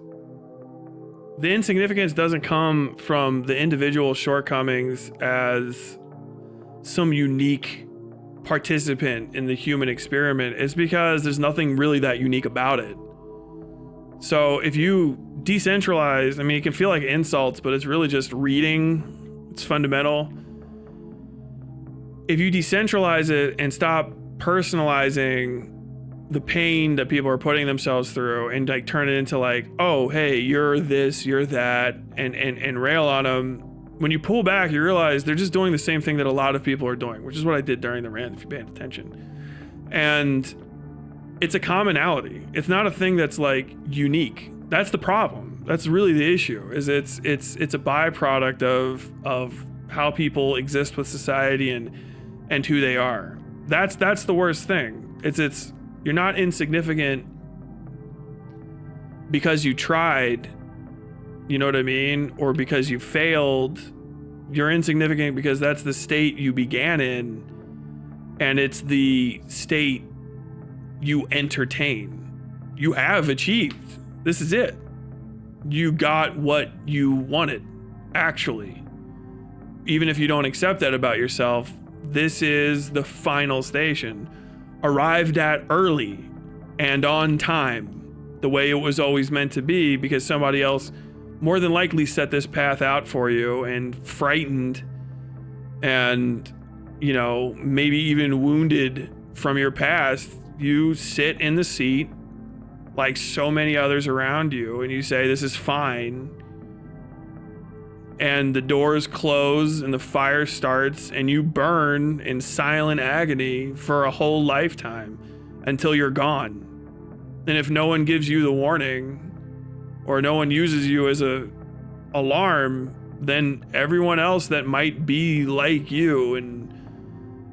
the insignificance doesn't come from the individual shortcomings as some unique participant in the human experiment. It's because there's nothing really that unique about it. So if you decentralize, I mean, it can feel like insults, but it's really just reading. It's fundamental. If you decentralize it and stop personalizing the pain that people are putting themselves through and like turn it into like, oh, hey, you're this, you're that, and rail on them, when you pull back, you realize they're just doing the same thing that a lot of people are doing, which is what I did during the rant, if you paid attention. And it's a commonality. It's not a thing that's like unique. That's the problem. That's really the issue, is it's a byproduct of how people exist with society and who they are. That's the worst thing. It's you're not insignificant because you tried, you know what I mean? Or because you failed. You're insignificant because that's the state you began in, and it's the state you entertain. You have achieved. This is it. You got what you wanted, actually. Even if you don't accept that about yourself, this is the final station. Arrived at early and on time, the way it was always meant to be, because somebody else more than likely set this path out for you, and frightened and, you know, maybe even wounded from your past, you sit in the seat like so many others around you and you say, this is fine. And the doors close and the fire starts and you burn in silent agony for a whole lifetime until you're gone. And if no one gives you the warning or no one uses you as a alarm, then everyone else that might be like you and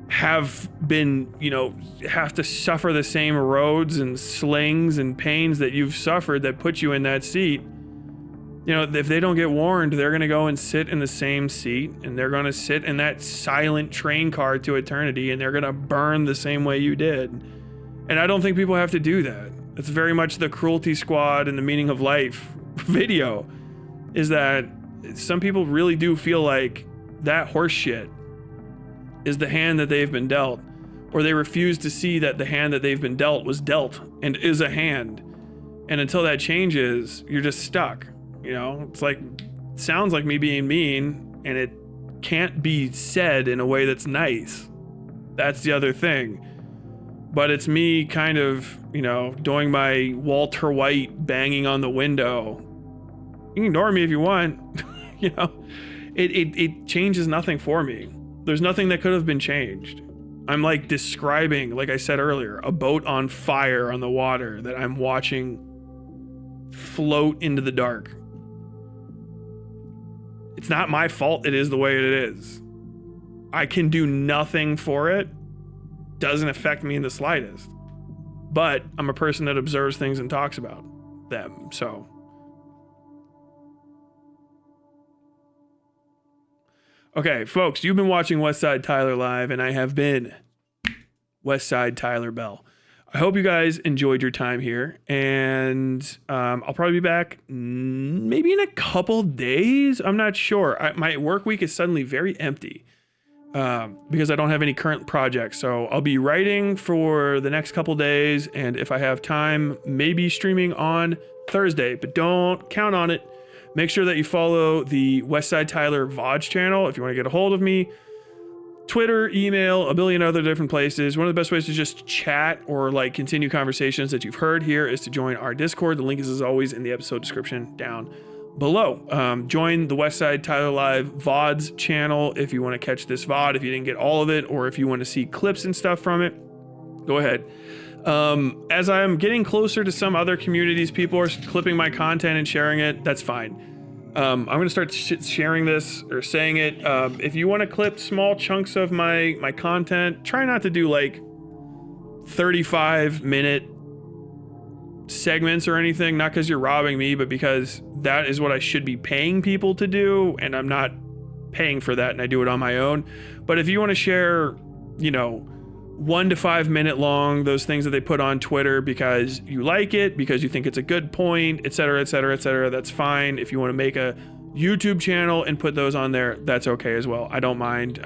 have been, you know, have to suffer the same roads and slings and pains that you've suffered that put you in that seat, you know, if they don't get warned, they're going to go and sit in the same seat and they're going to sit in that silent train car to eternity and they're going to burn the same way you did. And I don't think people have to do that. It's very much the Cruelty Squad and the Meaning of Life video, is that some people really do feel like that horse shit is the hand that they've been dealt, or they refuse to see that the hand that they've been dealt was dealt and is a hand. And until that changes, you're just stuck. You know, it's like, it sounds like me being mean, and it can't be said in a way that's nice. That's the other thing. But it's me kind of, you know, doing my Walter White banging on the window. You can ignore me if you want. You know, it changes nothing for me. There's nothing that could have been changed. I'm like describing, like I said earlier, a boat on fire on the water that I'm watching float into the dark. It's not my fault it is the way it is. I can do nothing for it. Doesn't affect me in the slightest. But I'm a person that observes things and talks about them, so. Okay, folks, you've been watching Westside Tyler Live, and I have been Westside Tyler Bell. I hope you guys enjoyed your time here, and I'll probably be back maybe in a couple days. I'm not sure. My work week is suddenly very empty because I don't have any current projects. So I'll be writing for the next couple days, and if I have time, maybe streaming on Thursday, but don't count on it. Make sure that you follow the Westside Tyler VOD channel if you want to get a hold of me. Twitter, email, a billion other different places. One of the best ways to just chat or like continue conversations that you've heard here is to join our Discord. The link is, as always, in the episode description down below. Join the Westside Tyler Live VODs channel if you want to catch this VOD, if you didn't get all of it, or if you want to see clips and stuff from it, go ahead. As I'm getting closer to some other communities, people are clipping my content and sharing it. That's fine. I'm going to start sharing this or saying it. If you want to clip small chunks of my content, try not to do like 35-minute segments or anything, not because you're robbing me, but because that is what I should be paying people to do, and I'm not paying for that, and I do it on my own. But if you want to share, 1 to 5 minute long, those things that they put on Twitter because you like it, because you think it's a good point, etc., etc., etc., that's fine. If you want to make a YouTube channel and put those on there, that's okay as well. I don't mind.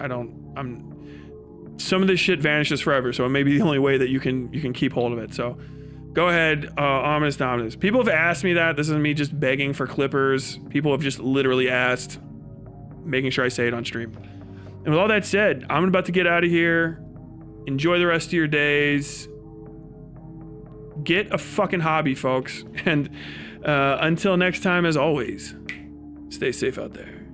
Some of this shit vanishes forever, so it may be the only way that you can keep hold of it. So go ahead, ominous dominus. People have asked me that. This isn't me just begging for clippers. People have just literally asked, making sure I say it on stream. And with all that said, I'm about to get out of here. Enjoy the rest of your days. Get a fucking hobby, folks. And until next time, as always, stay safe out there.